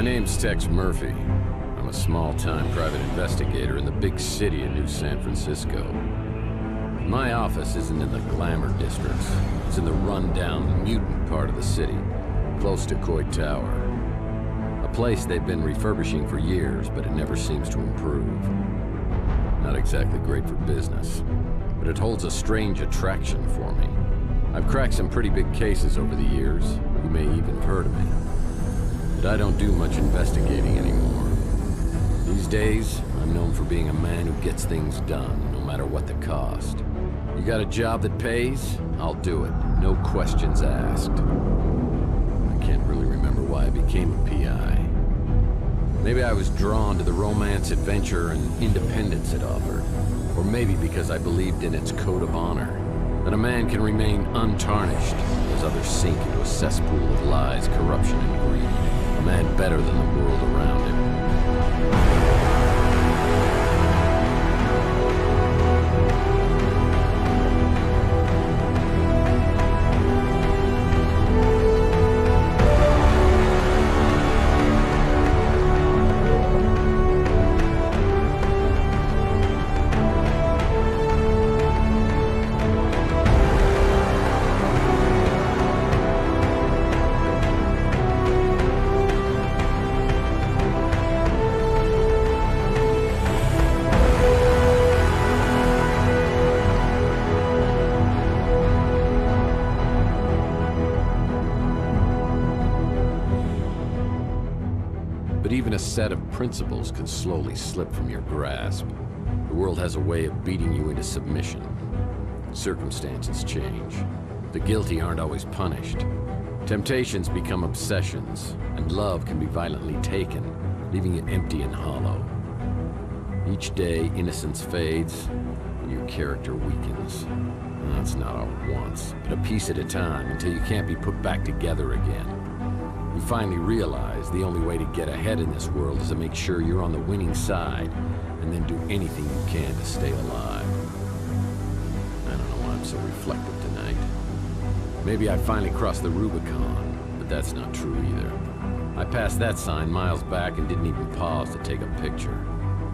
name's Tex Murphy. I'm a small-time private investigator in the big city of New San Francisco. My office isn't in the glamour districts. It's in the run-down, mutant part of the city, close to Coit Tower. A place they've been refurbishing for years, but it never seems to improve. Not exactly great for business, but it holds a strange attraction for me. I've cracked some pretty big cases over the years. You may even have heard of me. But I don't do much investigating anymore. These days, I'm known for being a man who gets things done, no matter what the cost. You got a job that pays? I'll do it. No questions asked. I can't really remember why I became a PI. Maybe I was drawn to the romance, adventure, and independence it offered. Or maybe because I believed in its code of honor. That a man can remain untarnished as others sink into a cesspool of lies, corruption, and greed. A man better than the world around him. But even a set of principles can slowly slip from your grasp. The world has a way of beating you into submission. Circumstances change. The guilty aren't always punished. Temptations become obsessions, and love can be violently taken, leaving you empty and hollow. Each day, innocence fades, and your character weakens. That's not all at once, but a piece at a time until you can't be put back together again. You finally realize the only way to get ahead in this world is to make sure you're on the winning side, and then do anything you can to stay alive. I don't know why I'm so reflective tonight. Maybe I finally crossed the Rubicon, but that's not true either. I passed that sign miles back and didn't even pause to take a picture.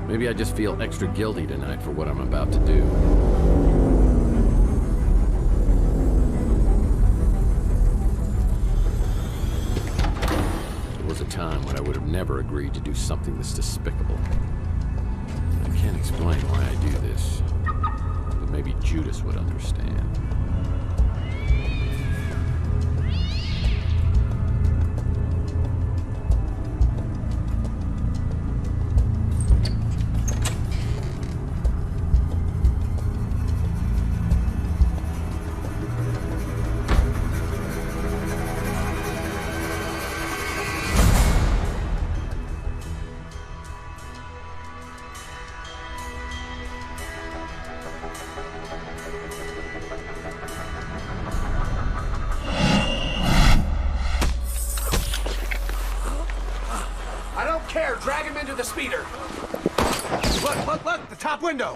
Maybe I just feel extra guilty tonight for what I'm about to do. A time when I would have never agreed to do something this despicable. I can't explain why I do this, but maybe Judas would understand. Drag him into the speeder. Look, the top window.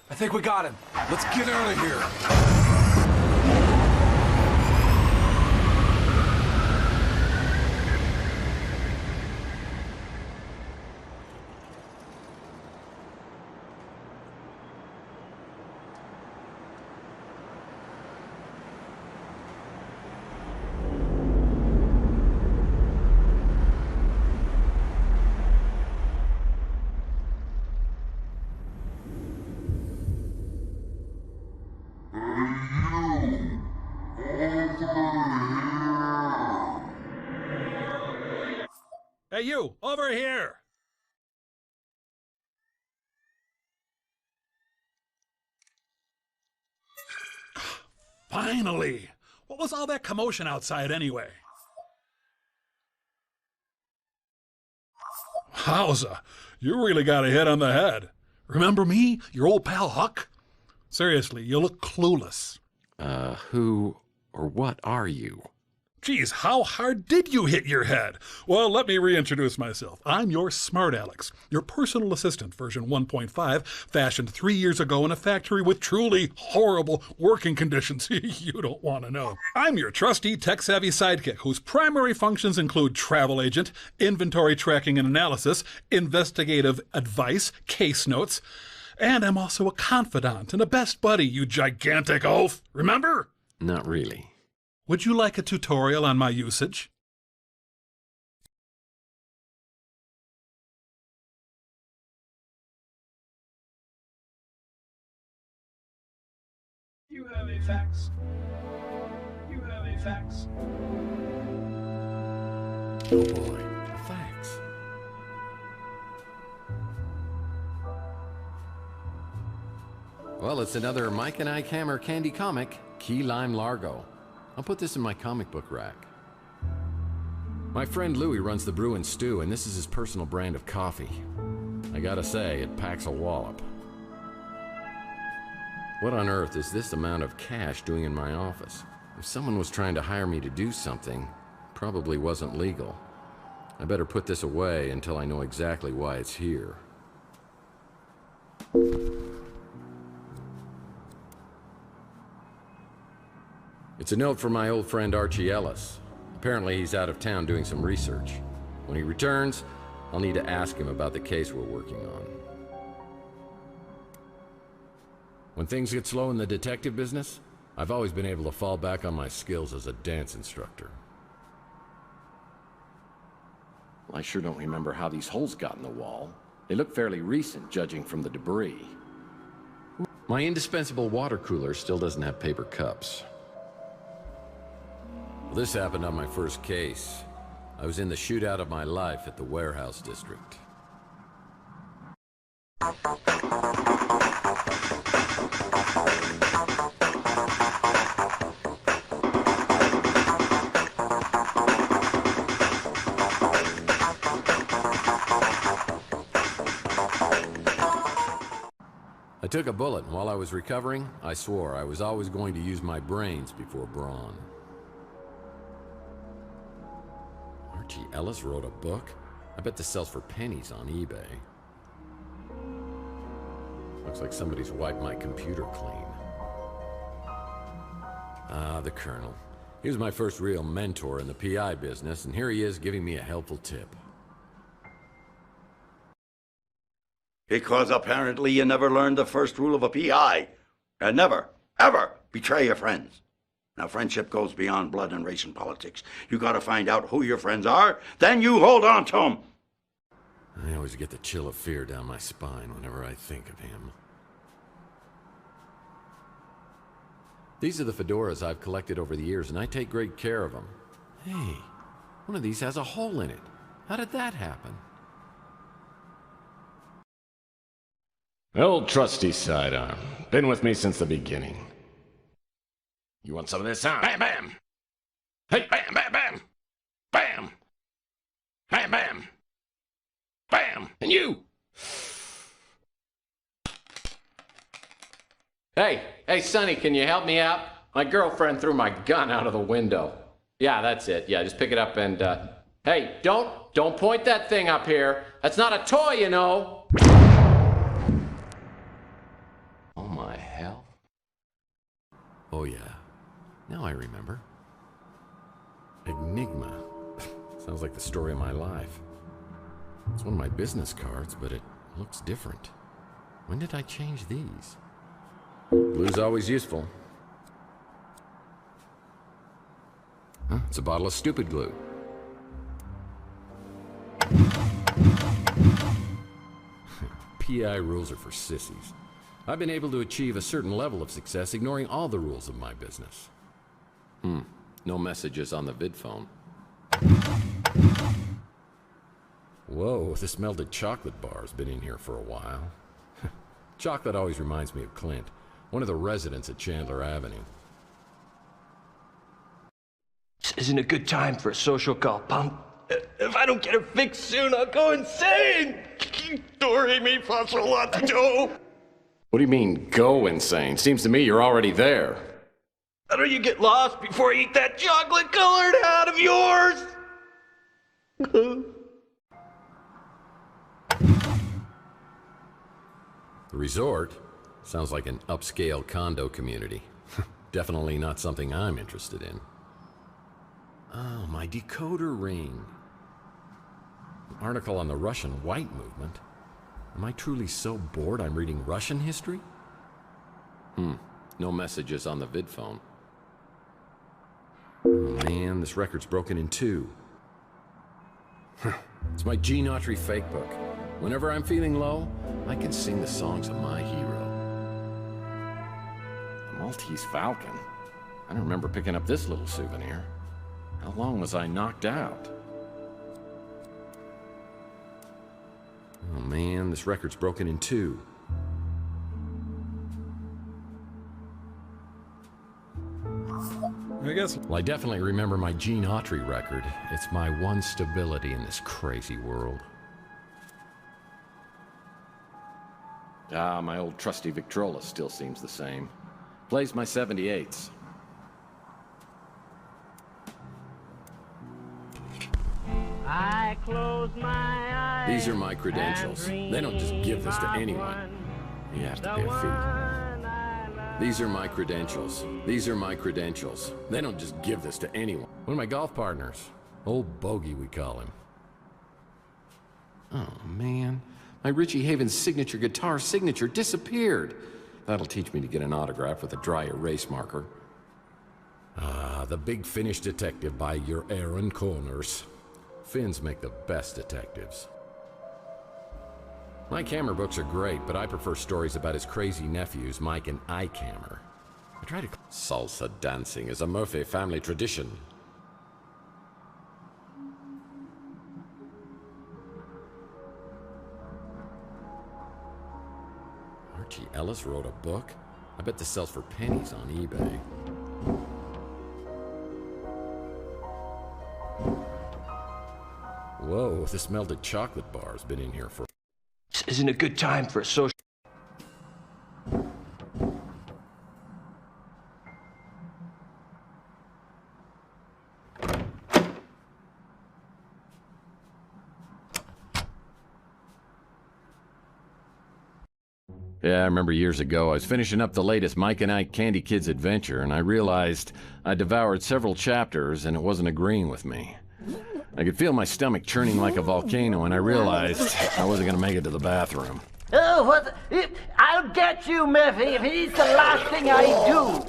I think we got him. Let's get out of here. Hey, you! Over here! Finally! What was all that commotion outside anyway? Wowza! You really got a hit on the head. Remember me? Your old pal Huck? Seriously, you look clueless. Who or what are you? Geez, how hard did you hit your head? Well, let me reintroduce myself. I'm your smart Alex, your personal assistant, version 1.5, fashioned 3 years ago in a factory with truly horrible working conditions you don't want to know. I'm your trusty, tech-savvy sidekick, whose primary functions include travel agent, inventory tracking and analysis, investigative advice, case notes, and I'm also a confidant and a best buddy, you gigantic oaf. Remember? Not really. Would you like a tutorial on my usage? You have a fax. You have a fax. Oh boy, thanks. Well, it's another Mike and Ike Hammer candy comic, Key Lime Largo. I'll put this in my comic book rack. My friend Louie runs the Brew and Stew, and this is his personal brand of coffee. I gotta say, it packs a wallop. What on earth is this amount of cash doing in my office? If someone was trying to hire me to do something, it probably wasn't legal. I better put this away until I know exactly why it's here. It's a note from my old friend Archie Ellis. Apparently he's out of town doing some research. When he returns, I'll need to ask him about the case we're working on. When things get slow in the detective business, I've always been able to fall back on my skills as a dance instructor. I sure don't remember how these holes got in the wall. They look fairly recent, judging from the debris. My indispensable water cooler still doesn't have paper cups. Well, this happened on my first case. I was in the shootout of my life at the warehouse district. I took a bullet, and while I was recovering, I swore I was always going to use my brains before brawn. Archie Ellis wrote a book? I bet this sells for pennies on eBay. Looks like somebody's wiped my computer clean. Ah, the Colonel. He was my first real mentor in the PI business, and here he is giving me a helpful tip. Because apparently you never learned the first rule of a PI. And never, ever betray your friends. Now, friendship goes beyond blood and race and politics. You gotta find out who your friends are, then you hold on to them. I always get the chill of fear down my spine whenever I think of him. These are the fedoras I've collected over the years, and I take great care of them. Hey, one of these has a hole in it. How did that happen? Old trusty sidearm. Been with me since the beginning. You want some of this, huh? Bam, bam! Hey, bam, bam, bam! Bam! Bam, bam! Bam! And you! Hey, Sonny, can you help me out? My girlfriend threw my gun out of the window. Yeah, that's it. Yeah, just pick it up and, hey, don't point that thing up here. That's not a toy, you know. Oh, my hell. Oh, yeah. Now I remember. Enigma. Sounds like the story of my life. It's one of my business cards, but it looks different. When did I change these? Blue's always useful. Huh? It's a bottle of stupid glue. PI rules are for sissies. I've been able to achieve a certain level of success ignoring all the rules of my business. No messages on the vid phone. Whoa, this melted chocolate bar's been in here for a while. Chocolate always reminds me of Clint, one of the residents at Chandler Avenue. This isn't a good time for a social call, punk. If I don't get her fixed soon, I'll go insane! Torre mi faccio. What do you mean, go insane? Seems to me you're already there. How do you get lost before I eat that chocolate-colored hat of yours? The resort sounds like an upscale condo community. Definitely not something I'm interested in. Oh, my decoder ring. An article on the Russian White Movement. Am I truly so bored I'm reading Russian history? No messages on the vid phone. Oh man, this record's broken in two. It's my Gene Autry fake book. Whenever I'm feeling low, I can sing the songs of my hero. The Maltese Falcon? I don't remember picking up this little souvenir. How long was I knocked out? Oh man, this record's broken in two. I guess. Well, I definitely remember my Gene Autry record. It's my one stability in this crazy world. Ah, my old trusty Victrola still seems the same. Plays my 78s. I close my eyes. These are my credentials. They don't just give this to anyone. You have to pay a fee. These are my credentials. These are my credentials. They don't just give this to anyone. One of my golf partners. Old Bogey, we call him. Oh, man. My Richie Havens signature guitar signature disappeared. That'll teach me to get an autograph with a dry erase marker. Ah, The Big Finish Detective by your Aaron Corners. Finns make the best detectives. My camera books are great, but I prefer stories about his crazy nephews, Mike and Ike Hammer. I try to... Salsa dancing is a Murphy family tradition. Archie Ellis wrote a book? I bet this sells for pennies on eBay. Whoa, this melted chocolate bar's been in here for... This isn't a good time for a social... Yeah, I remember years ago, I was finishing up the latest Mike and Ike Candy Kids adventure, and I realized I devoured several chapters and it wasn't agreeing with me. I could feel my stomach churning like a volcano, and I realized I wasn't going to make it to the bathroom. Oh, what? I'll get you, Murphy, if it's the last thing I do.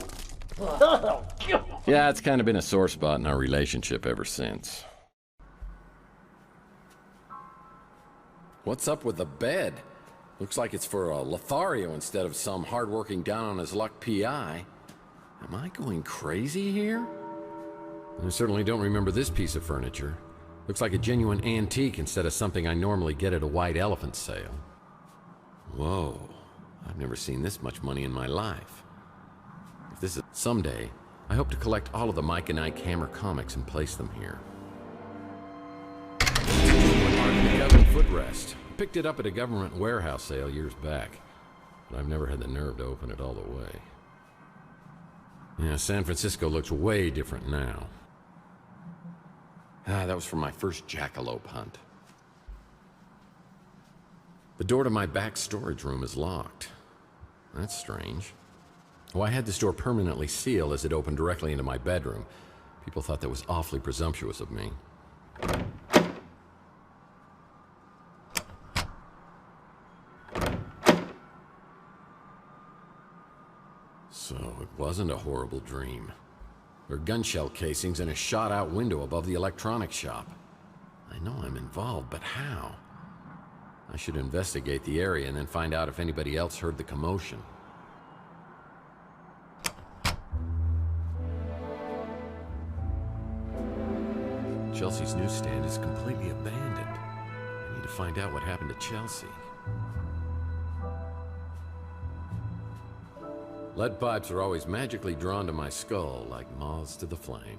Yeah, it's kind of been a sore spot in our relationship ever since. What's up with the bed? Looks like it's for a Lothario instead of some hard-working down-on-his-luck PI. Am I going crazy here? I certainly don't remember this piece of furniture. Looks like a genuine antique instead of something I normally get at a white elephant sale. Whoa, I've never seen this much money in my life. If this is someday, I hope to collect all of the Mike and Ike Hammer comics and place them here. The government footrest. I picked it up at a government warehouse sale years back, but I've never had the nerve to open it all the way. Yeah, San Francisco looks way different now. Ah, that was from my first jackalope hunt. The door to my back storage room is locked. That's strange. Well, I had this door permanently sealed as it opened directly into my bedroom. People thought that was awfully presumptuous of me. So it wasn't a horrible dream. There are gunshell casings and a shot-out window above the electronics shop. I know I'm involved, but how? I should investigate the area and then find out if anybody else heard the commotion. Chelsea's newsstand is completely abandoned. I need to find out what happened to Chelsea. Lead pipes are always magically drawn to my skull like moths to the flame.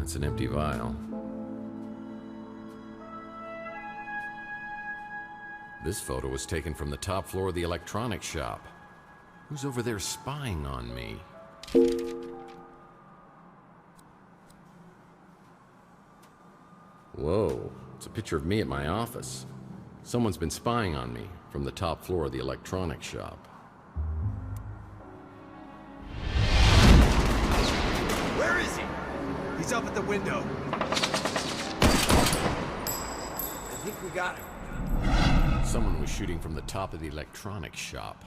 It's an empty vial. This photo was taken from the top floor of the electronics shop. Who's over there spying on me? Whoa, it's a picture of me at my office. Someone's been spying on me from the top floor of the electronics shop. Where is he? He's up at the window. I think we got him. Someone was shooting from the top of the electronics shop.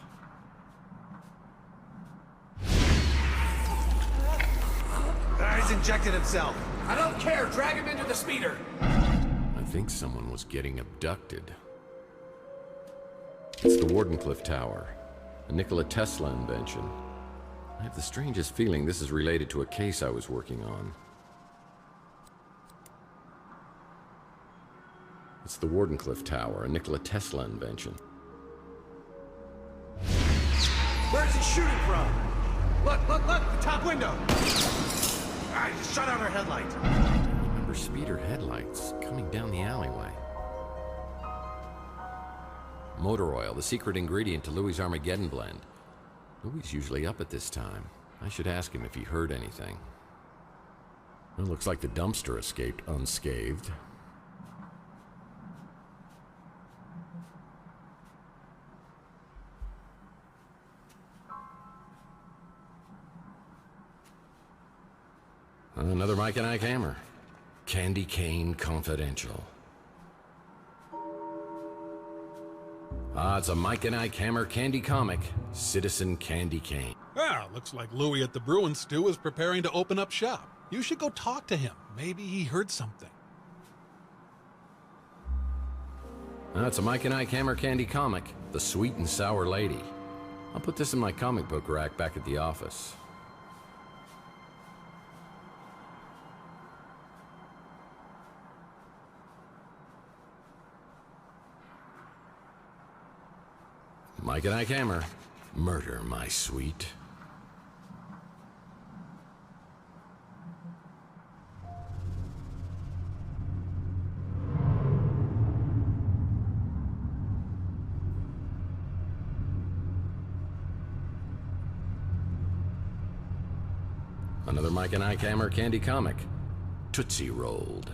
He's injected himself. I don't care. Drag him into the speeder. I think someone was getting abducted. It's the Wardenclyffe Tower, a Nikola Tesla invention. I have the strangest feeling this is related to a case I was working on. It's the Wardenclyffe Tower, a Nikola Tesla invention. Where's he shooting from? Look, look, look! The top window! He just shut out our headlight. I remember speeder headlights coming down the alleyway. Motor oil, the secret ingredient to Louie's Armageddon blend. Louie's usually up at this time. I should ask him if he heard anything. It looks like the dumpster escaped unscathed. Another Mike and Ike hammer. Candy Cane Confidential. It's a Mike and Ike hammer candy comic. Citizen Candy Cane. Looks like Louie at the Bruin Stew is preparing to open up shop. You should go talk to him. Maybe he heard something. It's a Mike and Ike hammer candy comic. The Sweet and Sour Lady. I'll put this in my comic book rack back at the office. Mike and Ike hammer. Murder, my sweet. Another Mike and Ike hammer candy comic. Tootsie Rolled.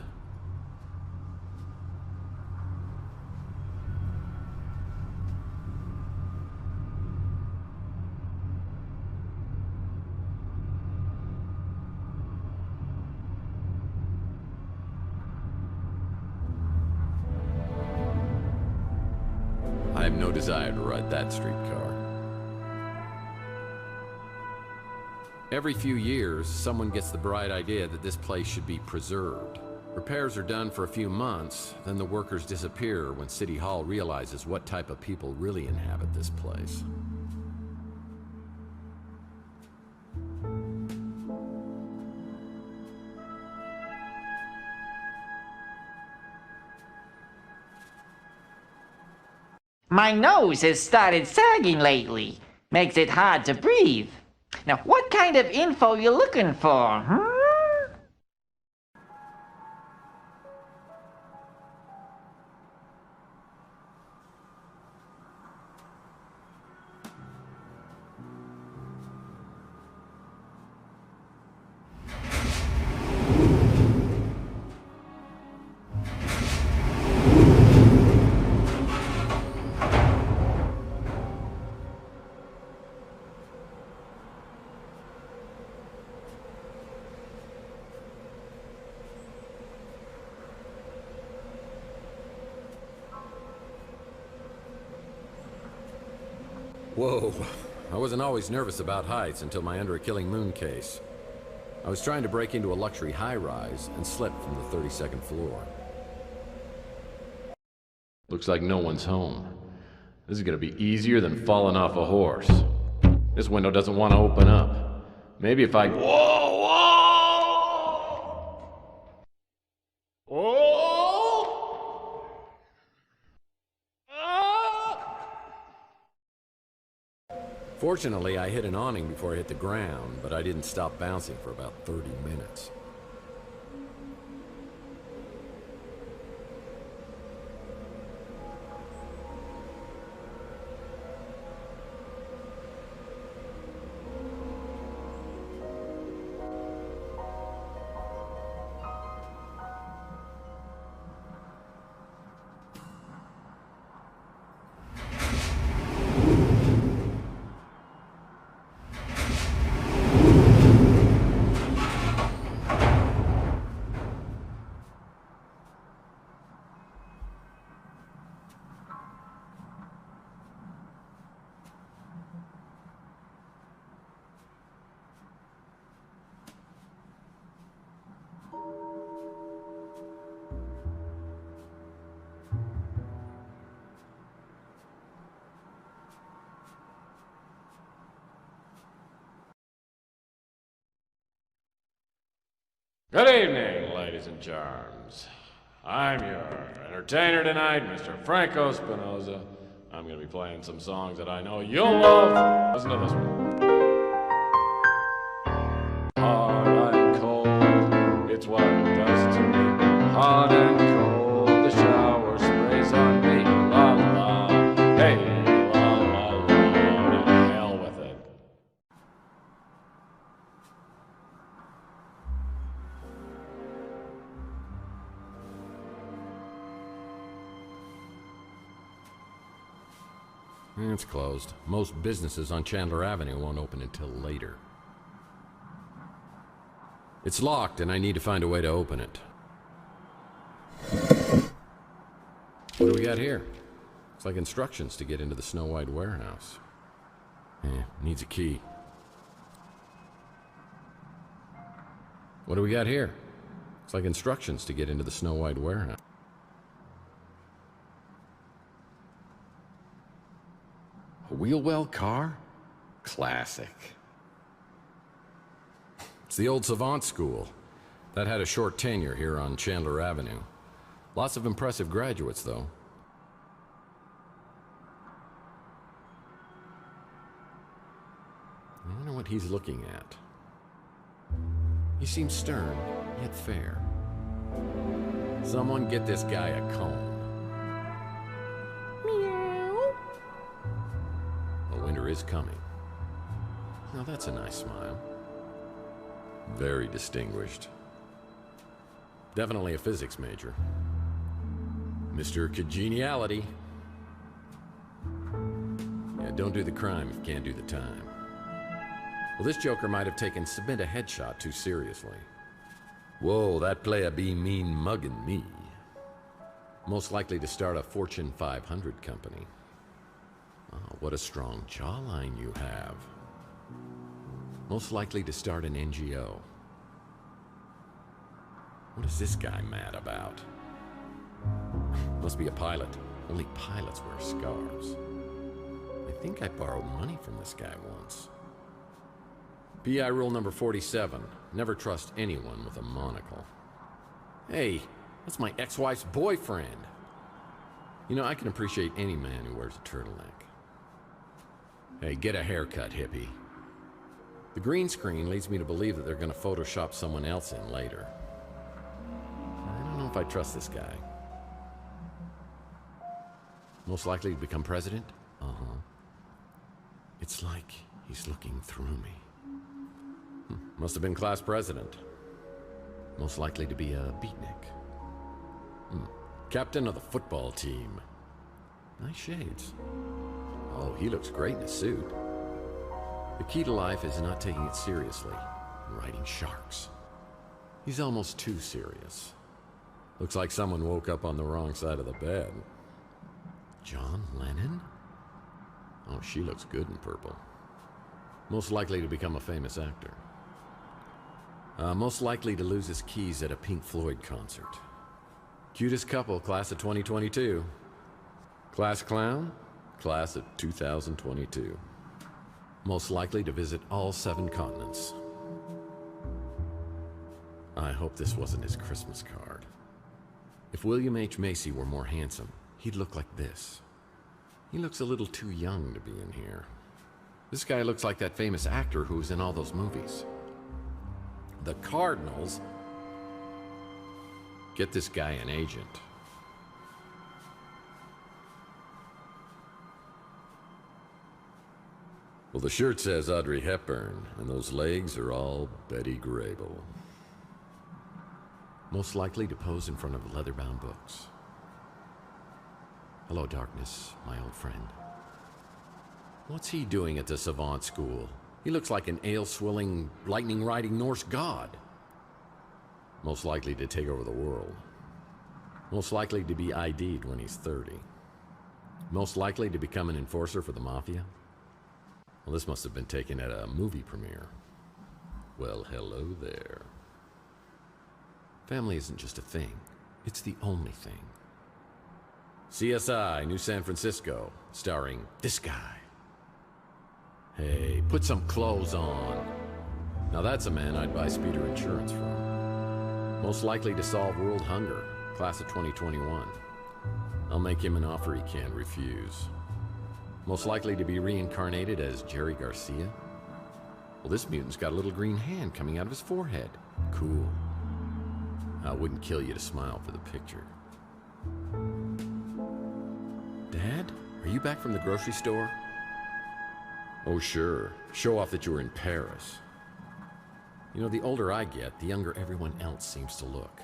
I have no desire to ride that streetcar. Every few years, someone gets the bright idea that this place should be preserved. Repairs are done for a few months, then the workers disappear when City Hall realizes what type of people really inhabit this place. My nose has started sagging lately. Makes it hard to breathe. Now, what kind of info you looking for, huh? Whoa, I wasn't always nervous about heights until my Under a Killing Moon case. I was trying to break into a luxury high-rise and slipped from the 32nd floor. Looks like no one's home. This is gonna be easier than falling off a horse. This window doesn't want to open up. Maybe if I... Whoa, whoa! Whoa! Fortunately, I hit an awning before I hit the ground, but I didn't stop bouncing for about 30 minutes. Good evening, ladies and charms. I'm your entertainer tonight, Mr. Franco Spinoza. I'm going to be playing some songs that I know you'll love. Listen to this one. Hard and cold, it's what it does to me. Hot and cold, the shower sprays on me. La la, hey, la la la, to hell with it. It's closed. Most businesses on Chandler Avenue won't open until later. It's locked, and I need to find a way to open it. What do we got here? It's like instructions to get into the Snow White warehouse. Needs a key. What do we got here? It's like instructions to get into the Snow White warehouse. A wheel well car? Classic. It's the old Savant School. That had a short tenure here on Chandler Avenue. Lots of impressive graduates, though. I wonder what he's looking at. He seems stern, yet fair. Someone get this guy a comb. Winter is coming. Now that's a nice smile. Very distinguished. Definitely a physics major. Mr. Congeniality. Yeah, don't do the crime if you can't do the time. Well, this joker might have taken submit a headshot too seriously. Whoa, that player be mean mugging me. Most likely to start a Fortune 500 company. Oh, what a strong jawline you have. Most likely to start an NGO. What is this guy mad about? Must be a pilot. Only pilots wear scarves. I think I borrowed money from this guy once. PI rule number 47. Never trust anyone with a monocle. Hey, that's my ex-wife's boyfriend. You know, I can appreciate any man who wears a turtleneck. Hey, get a haircut, hippie. The green screen leads me to believe that they're going to Photoshop someone else in later. I don't know if I trust this guy. Most likely to become president? Uh-huh. It's like he's looking through me. Must have been class president. Most likely to be a beatnik. Captain of the football team. Nice shades. Oh, he looks great in a suit. The key to life is not taking it seriously and riding sharks. He's almost too serious. Looks like someone woke up on the wrong side of the bed. John Lennon? Oh, she looks good in purple. Most likely to become a famous actor. Most likely to lose his keys at a Pink Floyd concert. Cutest couple, class of 2022. Class clown? Class of 2022. Most likely to visit all 7 continents. I hope this wasn't his Christmas card. If William H. Macy were more handsome, he'd look like this. He looks a little too young to be in here. This guy looks like that famous actor who was in all those movies. The Cardinals. Get this guy an agent. Well, the shirt says Audrey Hepburn, and those legs are all Betty Grable. Most likely to pose in front of leather-bound books. Hello, darkness, my old friend. What's he doing at the Savant School? He looks like an ale-swilling, lightning-riding Norse god. Most likely to take over the world. Most likely to be ID'd when he's 30. Most likely to become an enforcer for the Mafia. Well, this must have been taken at a movie premiere. Well, hello there. Family isn't just a thing. It's the only thing. CSI, New San Francisco, starring this guy. Hey, put some clothes on. Now that's a man I'd buy speeder insurance from. Most likely to solve world hunger, class of 2021. I'll make him an offer he can't refuse. Most likely to be reincarnated as Jerry Garcia. Well, this mutant's got a little green hand coming out of his forehead. Cool. I wouldn't kill you to smile for the picture. Dad, are you back from the grocery store? Oh, sure. Show off that you were in Paris. You know, the older I get, the younger everyone else seems to look.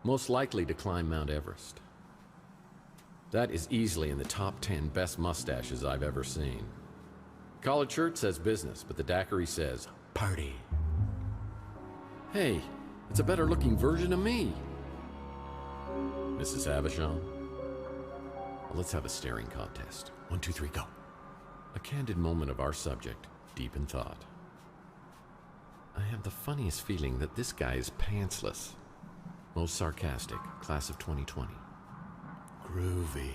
Most likely to climb Mount Everest. That is easily in the top 10 best mustaches I've ever seen. Collared shirt says business, but the daiquiri says party. Hey, it's a better looking version of me. Mrs. Havisham? Well, let's have a staring contest. 1, 2, 3, go. A candid moment of our subject, deep in thought. I have the funniest feeling that this guy is pantsless. Most sarcastic, class of 2020. Groovy.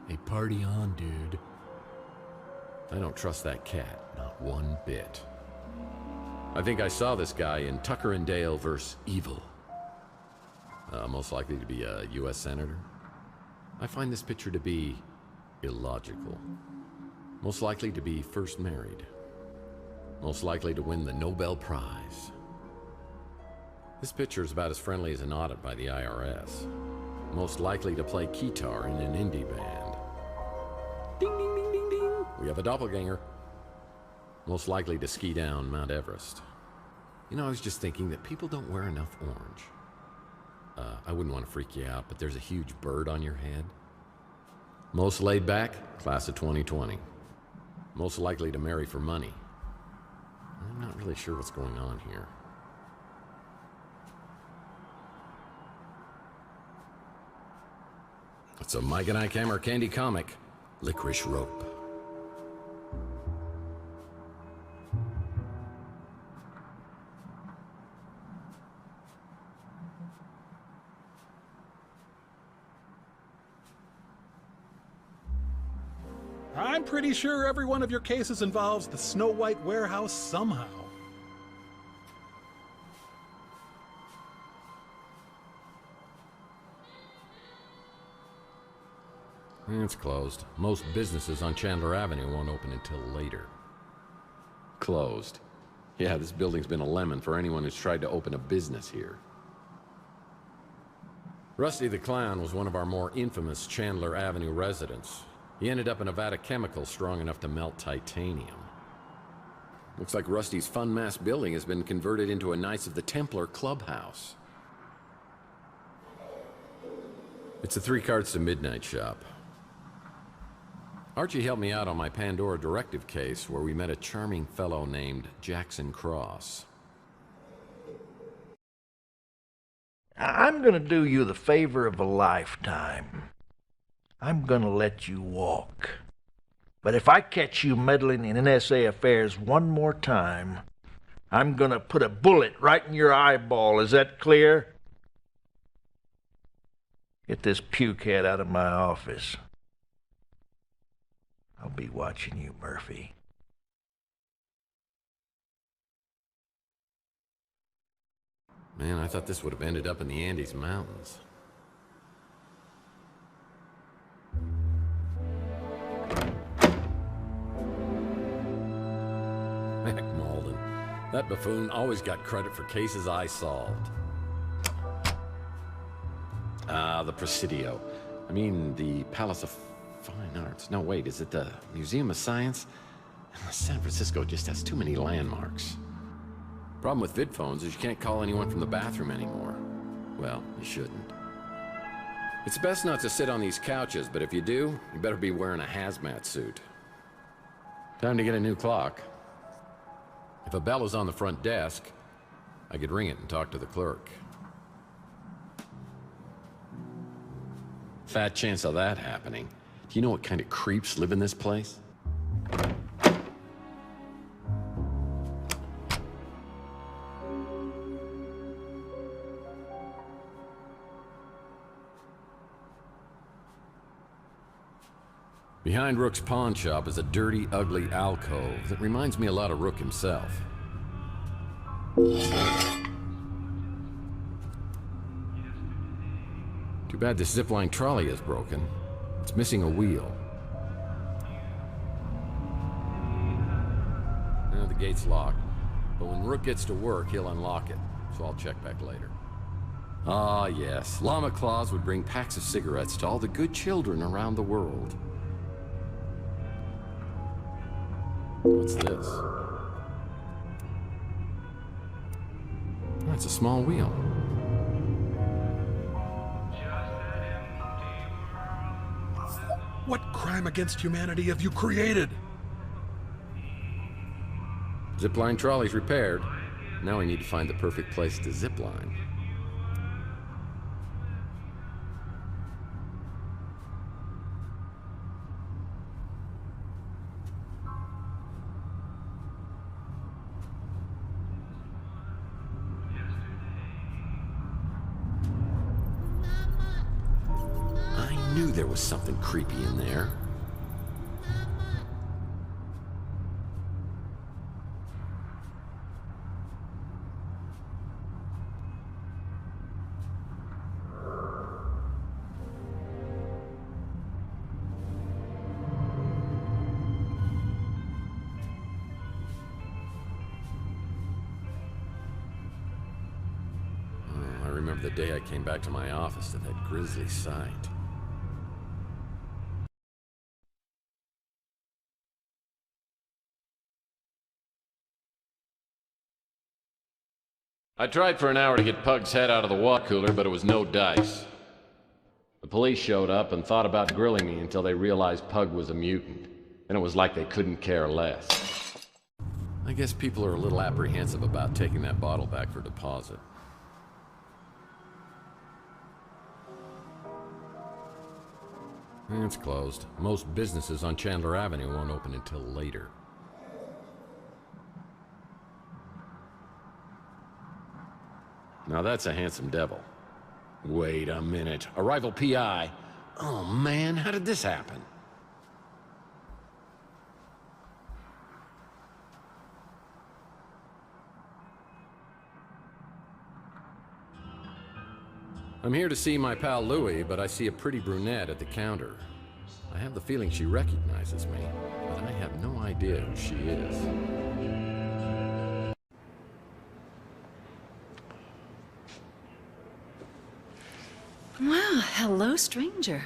Hey, party on, dude. I don't trust that cat, not one bit. I think I saw this guy in Tucker and Dale vs. Evil. Most likely to be a U.S. Senator. I find this picture to be illogical. Most likely to be first married. Most likely to win the Nobel Prize. This picture is about as friendly as an audit by the IRS. Most likely to play guitar in an indie band. Ding, ding, ding, ding, ding. We have a doppelganger. Most likely to ski down Mount Everest. You know, I was just thinking that people don't wear enough orange. I wouldn't want to freak you out, but there's a huge bird on your head. Most laid back, class of 2020. Most likely to marry for money. I'm not really sure what's going on here. It's a Mike and Ike Hammer candy comic, Licorice Rope. I'm pretty sure every one of your cases involves the Snow White warehouse somehow. It's closed. Most businesses on Chandler Avenue won't open until later. Closed. Yeah, this building's been a lemon for anyone who's tried to open a business here. Rusty the Clown was one of our more infamous Chandler Avenue residents. He ended up in a vat of chemicals strong enough to melt titanium. Looks like Rusty's Fun Mass building has been converted into a Knights of the Templar clubhouse. It's a 3 cards to midnight shop. Archie helped me out on my Pandora directive case where we met a charming fellow named Jackson Cross. I'm gonna do you the favor of a lifetime. I'm gonna let you walk. But if I catch you meddling in NSA affairs one more time, I'm gonna put a bullet right in your eyeball. Is that clear? Get this pukehead out of my office. I'll be watching you, Murphy. Man, I thought this would have ended up in the Andes Mountains. Heck, Malden. That buffoon always got credit for cases I solved. The Presidio. I mean, the Palace of Fine Arts. No, wait, is it the Museum of Science? San Francisco just has too many landmarks. Problem with vid phones is you can't call anyone from the bathroom anymore. Well, you shouldn't. It's best not to sit on these couches, but if you do, you better be wearing a hazmat suit. Time to get a new clock. If a bell is on the front desk, I could ring it and talk to the clerk. Fat chance of that happening. Do you know what kind of creeps live in this place? Behind Rook's pawn shop is a dirty, ugly alcove that reminds me a lot of Rook himself. Too bad this zipline trolley is broken. It's missing a wheel. The gate's locked, but when Rook gets to work, he'll unlock it, so I'll check back later. Ah, yes. Llama Claus would bring packs of cigarettes to all the good children around the world. What's this? Oh, it's a small wheel. What crime against humanity have you created? Zipline trolley's repaired. Now we need to find the perfect place to zipline. I knew there was something creepy in there. The day I came back to my office to that grisly sight. I tried for an hour to get Pug's head out of the water cooler, but it was no dice. The police showed up and thought about grilling me until they realized Pug was a mutant, and it was like they couldn't care less. I guess people are a little apprehensive about taking that bottle back for deposit. It's closed. Most businesses on Chandler Avenue won't open until later. Now that's a handsome devil. Wait a minute. A rival PI? Oh man, how did this happen? I'm here to see my pal Louie, but I see a pretty brunette at the counter. I have the feeling she recognizes me, but I have no idea who she is. Well, hello, stranger.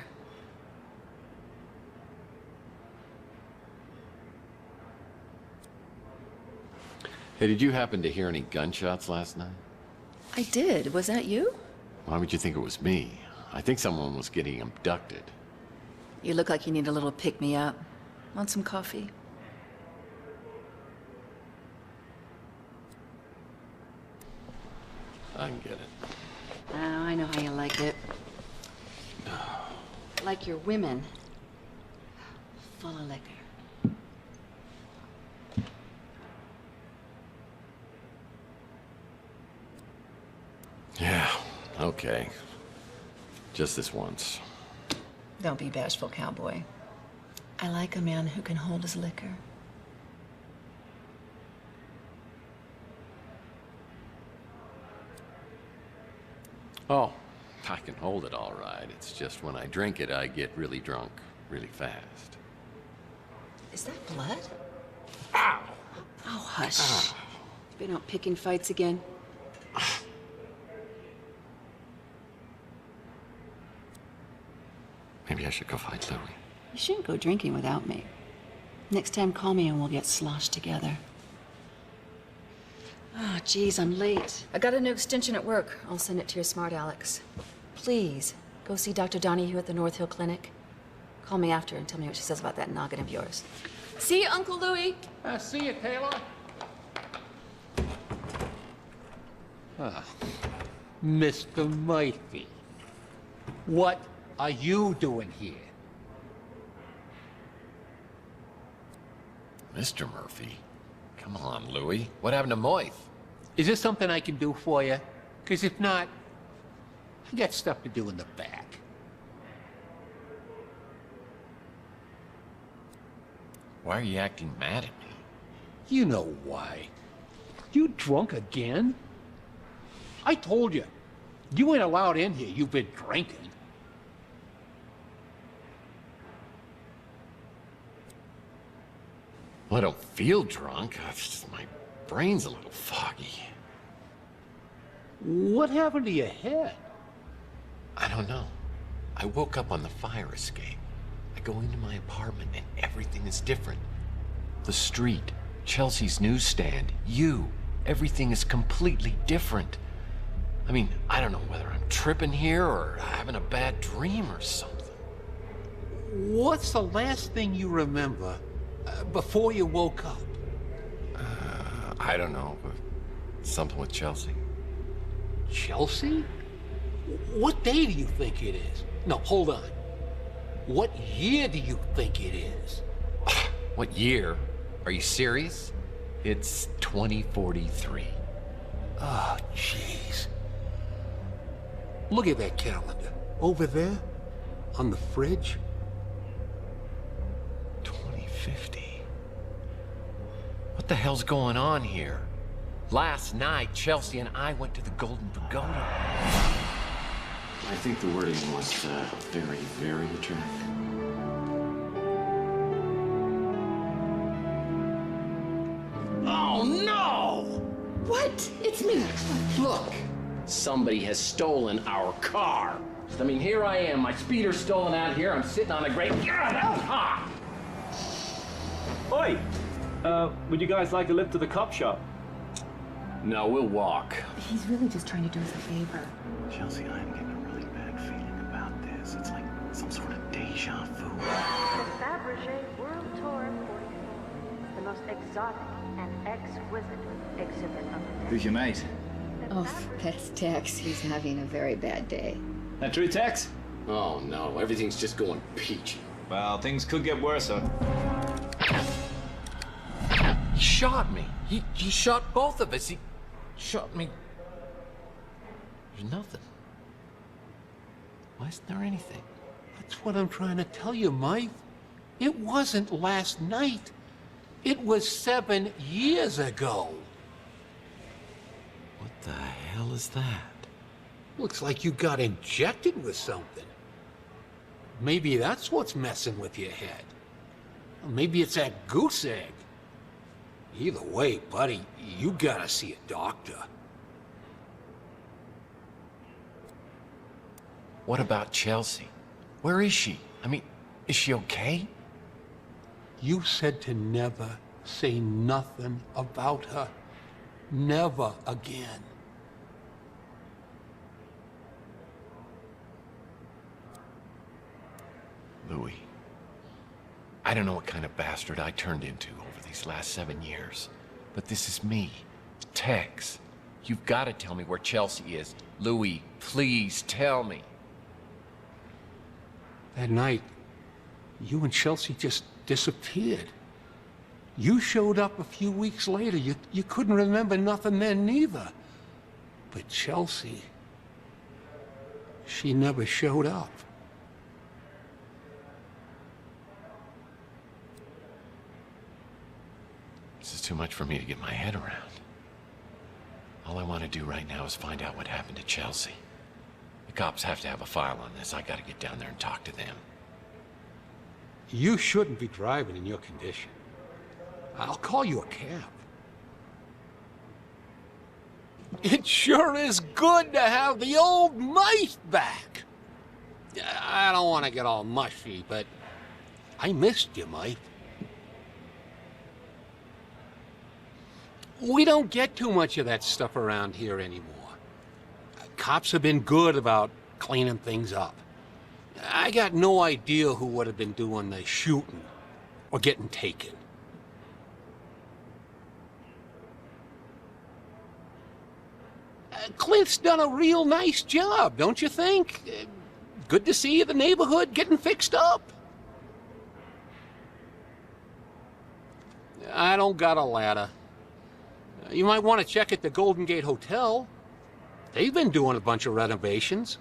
Hey, did you happen to hear any gunshots last night? I did. Was that you? Why would you think it was me? I think someone was getting abducted. You look like you need a little pick-me-up. Want some coffee? I can get it. Oh, I know how you like it. Like your women. Full of liquor. Yeah, okay. Just this once. Don't be bashful, cowboy. I like a man who can hold his liquor. Oh, I can hold it all right. It's just when I drink it, I get really drunk really fast. Is that blood? Ow! Oh, hush. Ow. Been out picking fights again? Maybe I should go fight Louie. You shouldn't go drinking without me. Next time, call me and we'll get sloshed together. Oh, geez, I'm late. I got a new extension at work. I'll send it to your smart Alex. Please, go see Dr. Donahue at the North Hill Clinic. Call me after and tell me what she says about that noggin of yours. See you, Uncle Louie. See you, Taylor. Mr. Murphy, what are you doing here? Mr. Murphy? Come on, Louie. What happened to Moith? Is this something I can do for you? Because if not, I got stuff to do in the back. Why are you acting mad at me? You know why. You drunk again? I told you. You ain't allowed in here. You've been drinking. Well, I don't feel drunk. It's just my brain's a little foggy. What happened to your head? I don't know. I woke up on the fire escape. I go into my apartment and everything is different. The street, Chelsea's newsstand, you. Everything is completely different. I mean, I don't know whether I'm tripping here or having a bad dream or something. What's the last thing you remember before you woke up? I don't know. Something with Chelsea. Chelsea? What day do you think it is? No, hold on. What year do you think it is? What year? Are you serious? It's 2043. Oh, jeez. Look at that calendar. Over there, on the fridge. 2050. What the hell's going on here? Last night, Chelsea and I went to the Golden Pagoda. I think the wording was very, very attractive. Oh, no! What? It's me. Look, somebody has stolen our car. I mean, here I am, my speeder's stolen out here, I'm sitting on a great... God, that was hot! Oi! Would you guys like a lift to the cop shop? No, we'll walk. He's really just trying to do us a favor. Chelsea, I'm getting a really bad feeling about this. It's like some sort of deja vu. The Fabergé World Tour 44, the most exotic and exquisite exhibit of the day. Who's your mate? Oh, that's Tex. He's having a very bad day. That true, Tex? Oh, no, everything's just going peachy. Well, things could get worse, huh? He shot me. He shot both of us. He shot me. There's nothing. Why isn't there anything? That's what I'm trying to tell you, Mike. It wasn't last night. It was 7 years ago. What the hell is that? Looks like you got injected with something. Maybe that's what's messing with your head. Or maybe it's that goose egg. Either way, buddy, you gotta see a doctor. What about Chelsea? Where is she? I mean, is she okay? You said to never say nothing about her. Never again. Louie, I don't know what kind of bastard I turned into over these last 7 years, but this is me, Tex. You've got to tell me where Chelsea is. Louie, please tell me. That night, you and Chelsea just disappeared. You showed up a few weeks later. You couldn't remember nothing then neither. But Chelsea, she never showed up. This is too much for me to get my head around. All I want to do right now is find out what happened to Chelsea. The cops have to have a file on this. I got to get down there and talk to them. You shouldn't be driving in your condition. I'll call you a cab. It sure is good to have the old mice back. I don't want to get all mushy, but I missed you, Mike. We don't get too much of that stuff around here anymore. Cops have been good about cleaning things up. I got no idea who would have been doing the shooting or getting taken. Clint's done a real nice job, don't you think? Good to see the neighborhood getting fixed up. I don't got a ladder. You might want to check at the Golden Gate Hotel. They've been doing a bunch of renovations.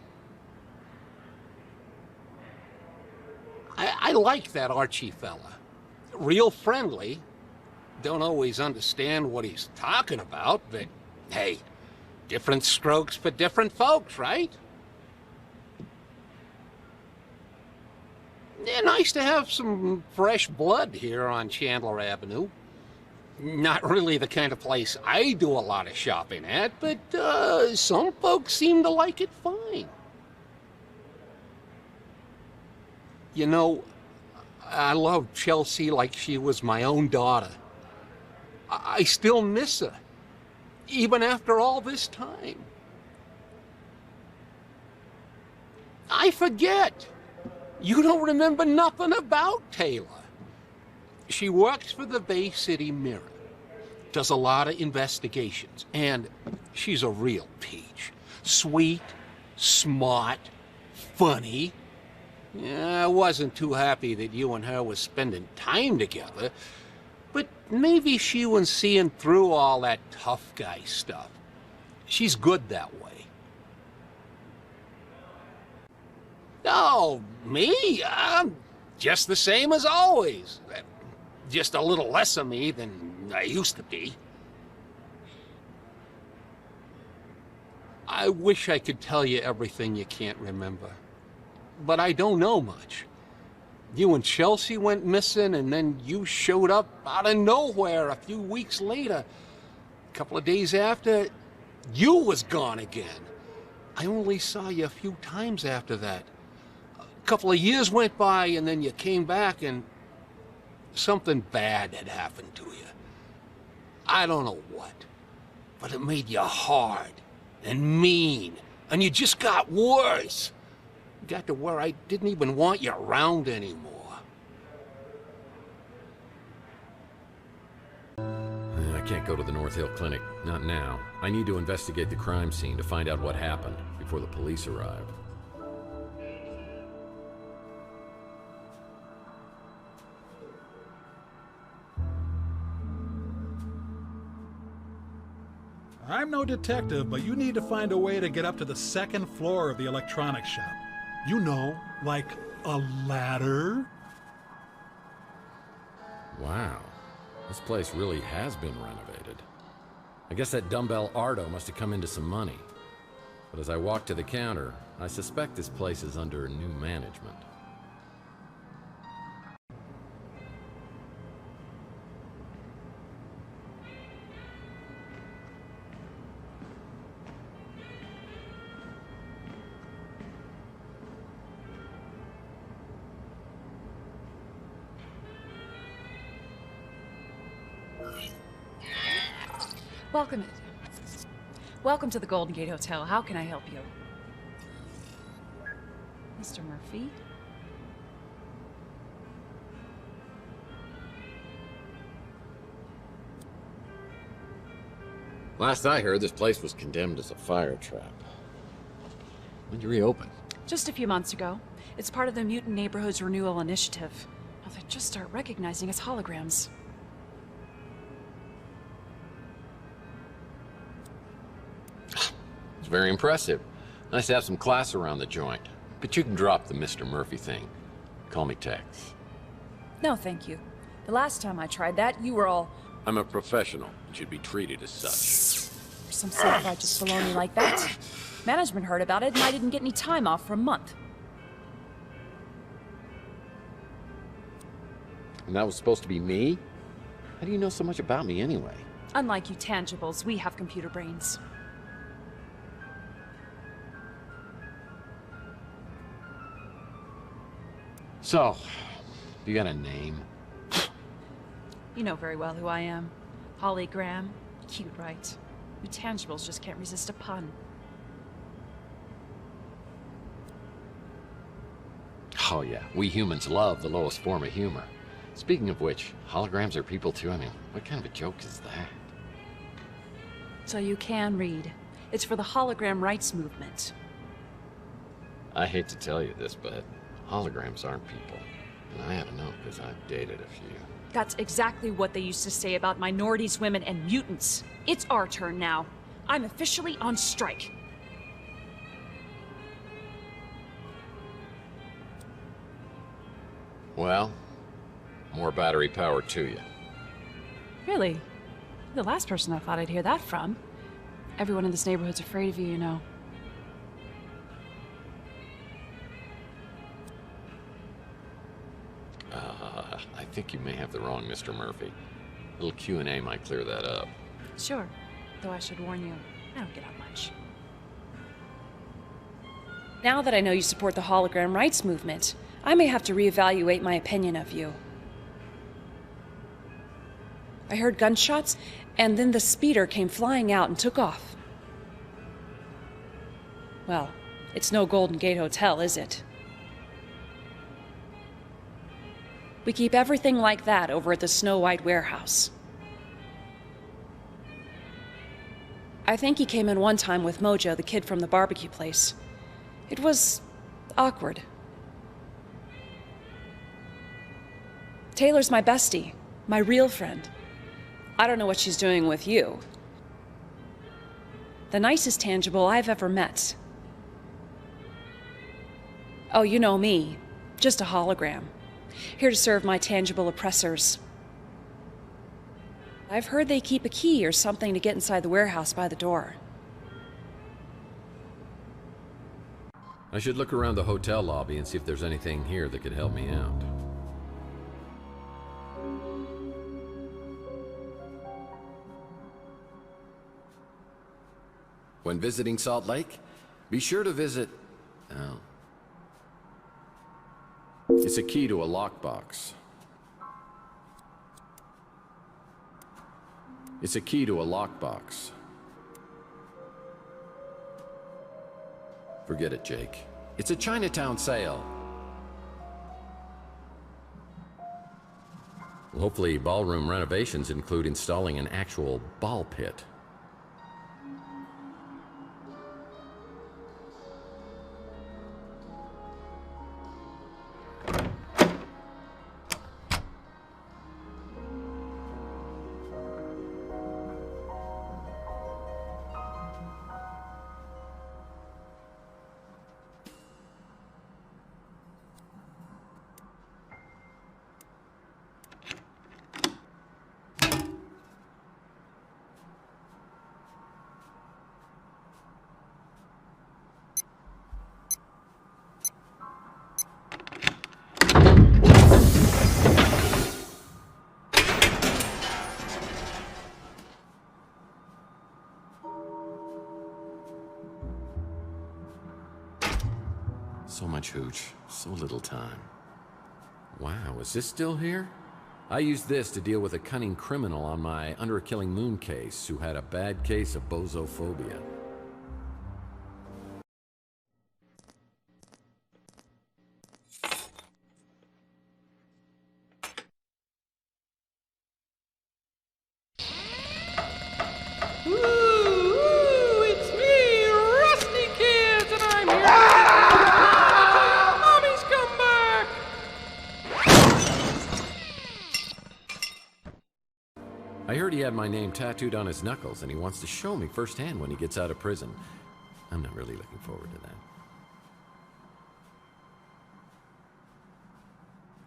I like that Archie fella. Real friendly. Don't always understand what he's talking about, but hey, different strokes for different folks, right? Yeah, nice to have some fresh blood here on Chandler Avenue. Not really the kind of place I do a lot of shopping at, but some folks seem to like it fine. You know, I love Chelsea like she was my own daughter. I still miss her, even after all this time. I forget. You don't remember nothing about Taylor. She works for the Bay City Mirror, does a lot of investigations, and she's a real peach. Sweet, smart, funny. I wasn't too happy that you and her were spending time together, but maybe she was seeing through all that tough guy stuff. She's good that way. Oh, me? I'm just the same as always. Just a little less of me than I used to be. I wish I could tell you everything you can't remember, but I don't know much. You and Chelsea went missing, and then you showed up out of nowhere a few weeks later. A couple of days after, you was gone again. I only saw you a few times after that. A couple of years went by, and then you came back, and something bad had happened to you. I don't know what, but it made you hard and mean, and you just got worse. Got to where I didn't even want you around anymore. I can't go to the North Hill Clinic, not now. I need to investigate the crime scene to find out what happened before the police arrive. I'm no detective, but you need to find a way to get up to the second floor of the electronics shop. You know, like a ladder. Wow, this place really has been renovated. I guess that dumbbell Ardo must have come into some money. But as I walk to the counter, I suspect this place is under new management. Welcome to the Golden Gate Hotel. How can I help you? Mr. Murphy? Last I heard, this place was condemned as a fire trap. When'd you reopen? Just a few months ago. It's part of the Mutant Neighborhoods Renewal Initiative. Now they just start recognizing us holograms. It's very impressive. Nice to have some class around the joint. But you can drop the Mr. Murphy thing. Call me Tex. No, thank you. The last time I tried that, you were all... I'm a professional and should be treated as such. For some self-righteous baloney like that. Management heard about it and I didn't get any time off for a month. And that was supposed to be me? How do you know so much about me anyway? Unlike you tangibles, we have computer brains. So, you got a name? You know very well who I am. Holly Graham. Cute, right? You tangibles just can't resist a pun. Oh yeah, we humans love the lowest form of humor. Speaking of which, holograms are people too. I mean, what kind of a joke is that? So you can read. It's for the hologram rights movement. I hate to tell you this, but holograms aren't people. And I haven't known because I've dated a few. That's exactly what they used to say about minorities, women, and mutants. It's our turn now. I'm officially on strike. Well, more battery power to you. Really? You're the last person I thought I'd hear that from. Everyone in this neighborhood's afraid of you, you know. I think you may have the wrong Mr. Murphy. A little Q&A might clear that up. Sure, though I should warn you, I don't get out much. Now that I know you support the hologram rights movement, I may have to reevaluate my opinion of you. I heard gunshots, and then the speeder came flying out and took off. Well, it's no Golden Gate Hotel, is it? We keep everything like that over at the Snow White warehouse. I think he came in one time with Mojo, the kid from the barbecue place. It was awkward. Taylor's my bestie, my real friend. I don't know what she's doing with you. The nicest tangible I've ever met. Oh, you know me. Just a hologram. Here to serve my tangible oppressors. I've heard they keep a key or something to get inside the warehouse by the door. I should look around the hotel lobby and see if there's anything here that could help me out. When visiting Salt Lake, be sure to visit... Oh. It's a key to a lockbox. It's a key to a lockbox. Forget it, Jake. It's a Chinatown sale. Well, hopefully ballroom renovations include installing an actual ball pit. So much hooch, so little time. Wow, is this still here? I used this to deal with a cunning criminal on my Under a Killing Moon case who had a bad case of bozophobia. I heard he had my name tattooed on his knuckles, and he wants to show me firsthand when he gets out of prison. I'm not really looking forward to that.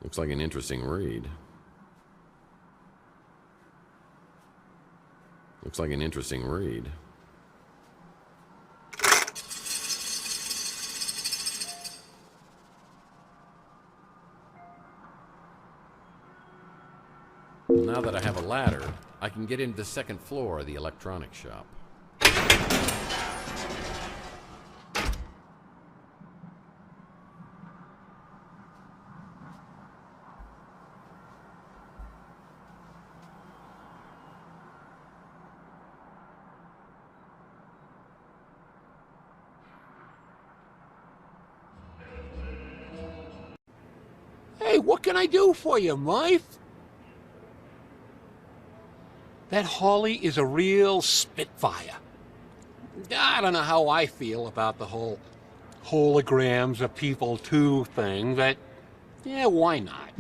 Looks like an interesting read. Looks like an interesting read. Well, now that I have a ladder, I can get into the second floor of the electronics shop. Hey, what can I do for you, Murph? That Holly is a real spitfire. I don't know how I feel about the whole holograms of people too thing, but yeah, why not?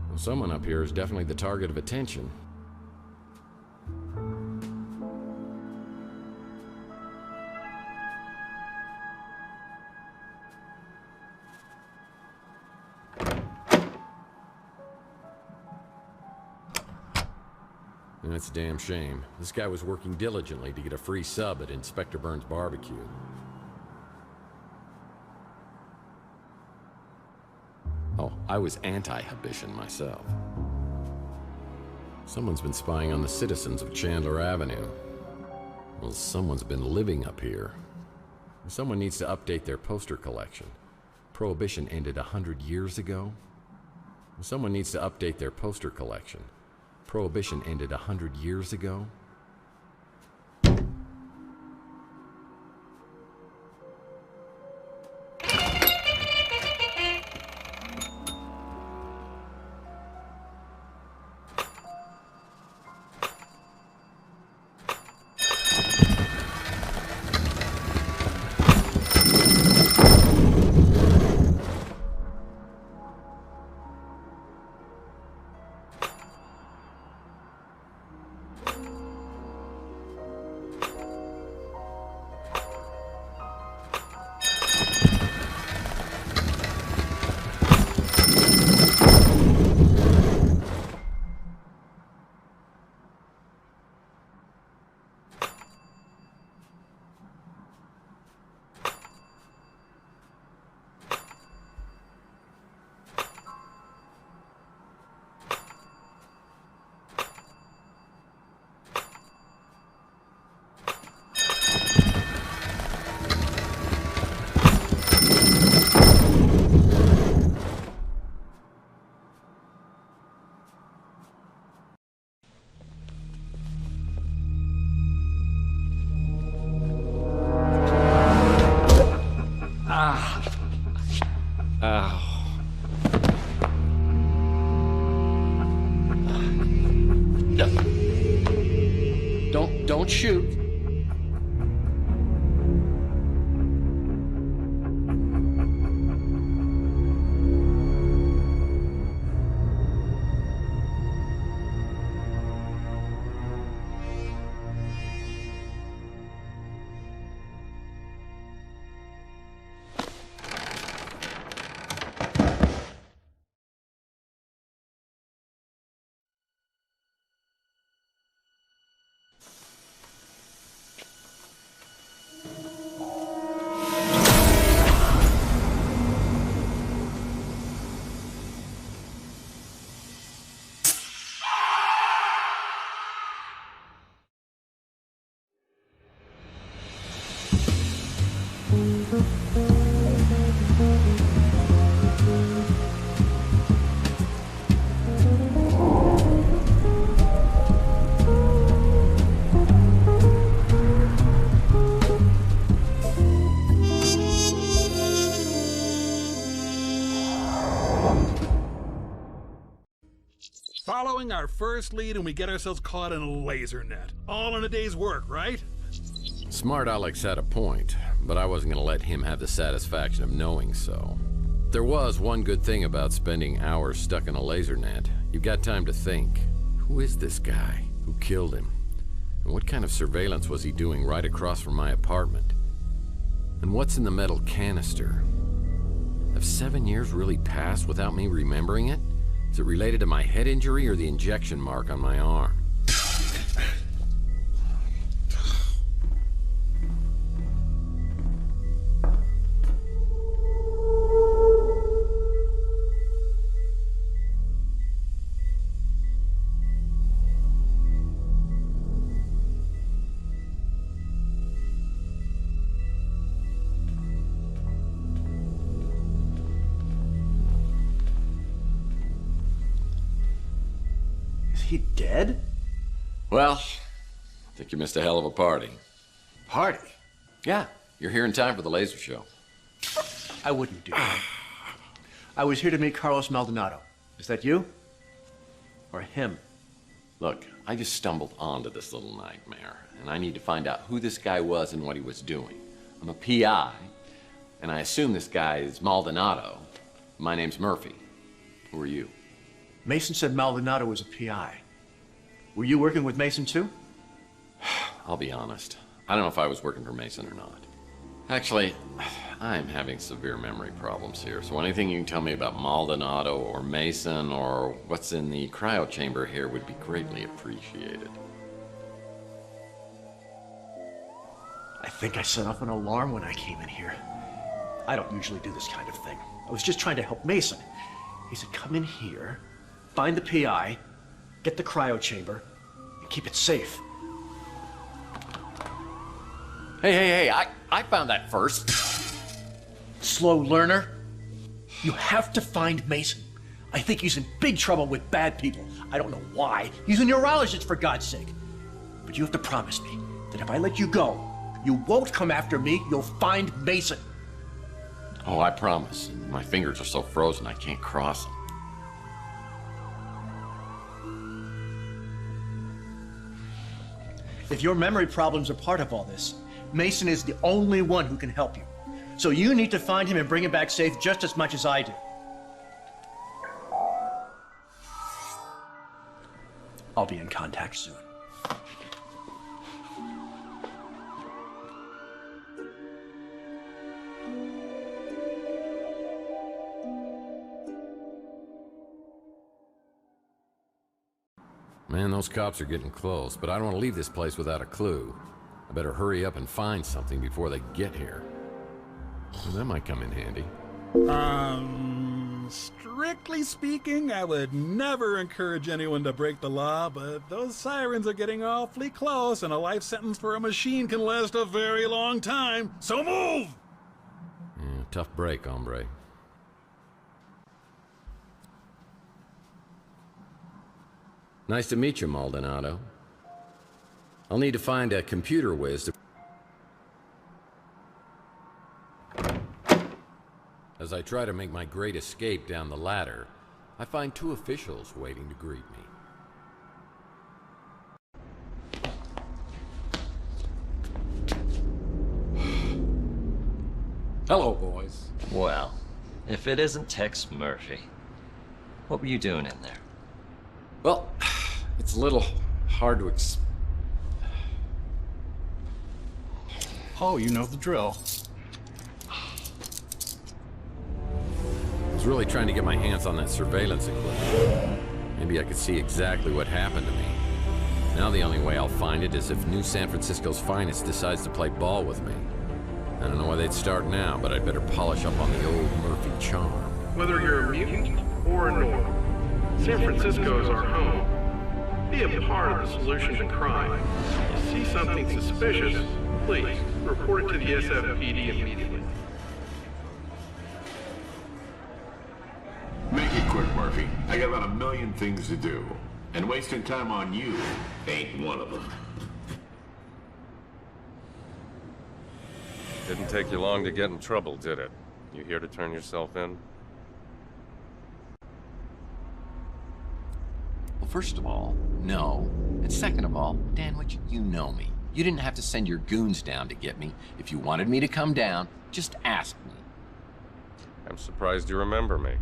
Well, someone up here is definitely the target of attention. And it's a damn shame. This guy was working diligently to get a free sub at Inspector Burns' barbecue. Oh, I was anti-Habitian myself. Someone's been spying on the citizens of Chandler Avenue. Well, someone's been living up here. Someone needs to update their poster collection. Prohibition ended 100 years ago. Someone needs to update their poster collection. Prohibition ended 100 years ago. Don't shoot. Following our first lead and we get ourselves caught in a laser net. All in a day's work, right? Smart Alex had a point, but I wasn't gonna let him have the satisfaction of knowing so. There was one good thing about spending hours stuck in a laser net. You've got time to think. Who is this guy? Who killed him? And what kind of surveillance was he doing right across from my apartment? And what's in the metal canister? Have 7 years really passed without me remembering it? Is it related to my head injury or the injection mark on my arm? He dead? Well, I think you missed a hell of a party. Party? Yeah, you're here in time for the laser show. I wouldn't do that. I was here to meet Carlos Maldonado. Is that you? Or him? Look, I just stumbled onto this little nightmare, and I need to find out who this guy was and what he was doing. I'm a PI, and I assume this guy is Maldonado. My name's Murphy. Who are you? Mason said Maldonado was a PI. Were you working with Mason too? I'll be honest. I don't know if I was working for Mason or not. Actually, I'm having severe memory problems here, so anything you can tell me about Maldonado or Mason or what's in the cryo chamber here would be greatly appreciated. I think I set off an alarm when I came in here. I don't usually do this kind of thing. I was just trying to help Mason. He said, come in here, find the PI, get the cryo chamber, and keep it safe. Hey, I found that first. Slow learner. You have to find Mason. I think he's in big trouble with bad people. I don't know why. He's a neurologist, for God's sake. But you have to promise me that if I let you go, you won't come after me. You'll find Mason. Oh, I promise. My fingers are so frozen I can't cross them. If your memory problems are part of all this, Mason is the only one who can help you. So you need to find him and bring him back safe just as much as I do. I'll be in contact soon. Man, those cops are getting close, but I don't want to leave this place without a clue. I better hurry up and find something before they get here. Well, that might come in handy. Strictly speaking, I would never encourage anyone to break the law, but those sirens are getting awfully close, and a life sentence for a machine can last a very long time. So move! Yeah, tough break, hombre. Nice to meet you, Maldonado. I'll need to find a computer whiz to... As I try to make my great escape down the ladder, I find two officials waiting to greet me. Hello, boys. Well, if it isn't Tex Murphy, what were you doing in there? Well, it's a little hard to Oh, you know the drill. I was really trying to get my hands on that surveillance equipment. Maybe I could see exactly what happened to me. Now the only way I'll find it is if New San Francisco's finest decides to play ball with me. I don't know why they'd start now, but I'd better polish up on the old Murphy charm. Whether you're a mutant or a normal, San Francisco is our home. Be a part of the solution to crime. If you see something suspicious, please report it to the SFPD immediately. Make it quick, Murphy. I got about 1 million things to do. And wasting time on you ain't one of them. Didn't take you long to get in trouble, did it? You here to turn yourself in? Well, first of all, no. And second of all, Dan, you know me. You didn't have to send your goons down to get me. If you wanted me to come down, just ask me. I'm surprised you remember me.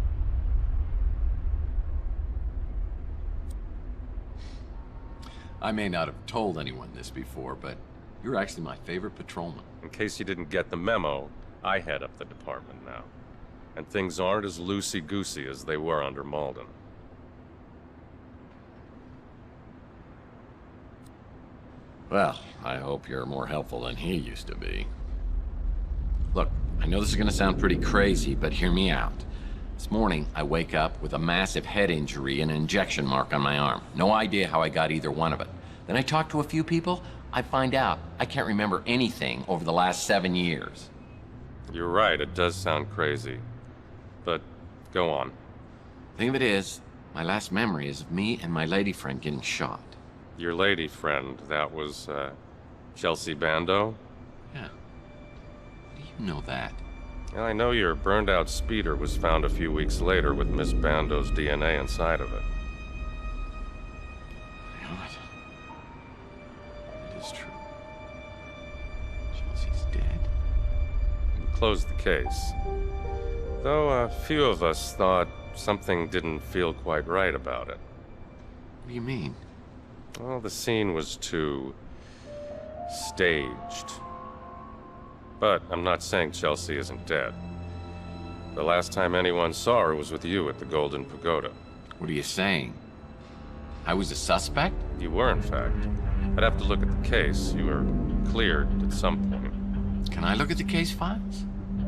I may not have told anyone this before, but you're actually my favorite patrolman. In case you didn't get the memo, I head up the department now. And things aren't as loosey-goosey as they were under Malden. Well, I hope you're more helpful than he used to be. Look, I know this is gonna sound pretty crazy, but hear me out. This morning, I wake up with a massive head injury and an injection mark on my arm. No idea how I got either one of it. Then I talk to a few people, I find out I can't remember anything over the last 7 years. You're right, it does sound crazy. But, go on. Thing of it is, my last memory is of me and my lady friend getting shot. Your lady friend, that was, Chelsea Bando? Yeah. How do you know that? Well, I know your burned-out speeder was found a few weeks later with Miss Bando's DNA inside of it. What? It is true. Chelsea's dead. We closed the case. Though a few of us thought something didn't feel quite right about it. What do you mean? Well, the scene was too... staged. But I'm not saying Chelsea isn't dead. The last time anyone saw her was with you at the Golden Pagoda. What are you saying? I was a suspect? You were, in fact. I'd have to look at the case. You were cleared at some point. Can I look at the case files?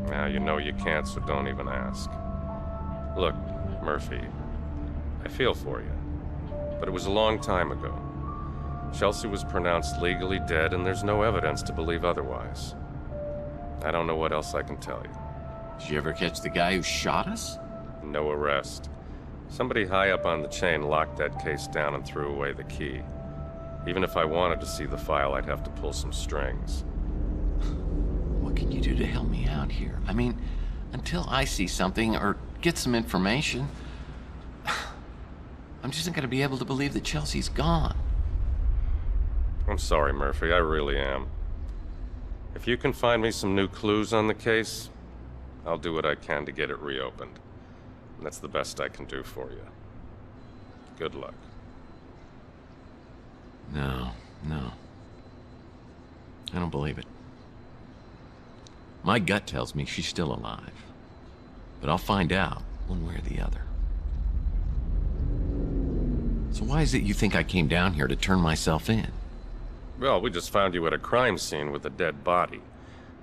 Now, you know you can't, so don't even ask. Look, Murphy, I feel for you. But it was a long time ago. Chelsea was pronounced legally dead, and there's no evidence to believe otherwise. I don't know what else I can tell you. Did you ever catch the guy who shot us? No arrest. Somebody high up on the chain locked that case down and threw away the key. Even if I wanted to see the file, I'd have to pull some strings. What can you do to help me out here? I mean, until I see something or get some information, I'm just not going to be able to believe that Chelsea's gone. I'm sorry, Murphy, I really am. If you can find me some new clues on the case, I'll do what I can to get it reopened. And that's the best I can do for you. Good luck. No. I don't believe it. My gut tells me she's still alive. But I'll find out one way or the other. So why is it you think I came down here to turn myself in? Well, we just found you at a crime scene with a dead body.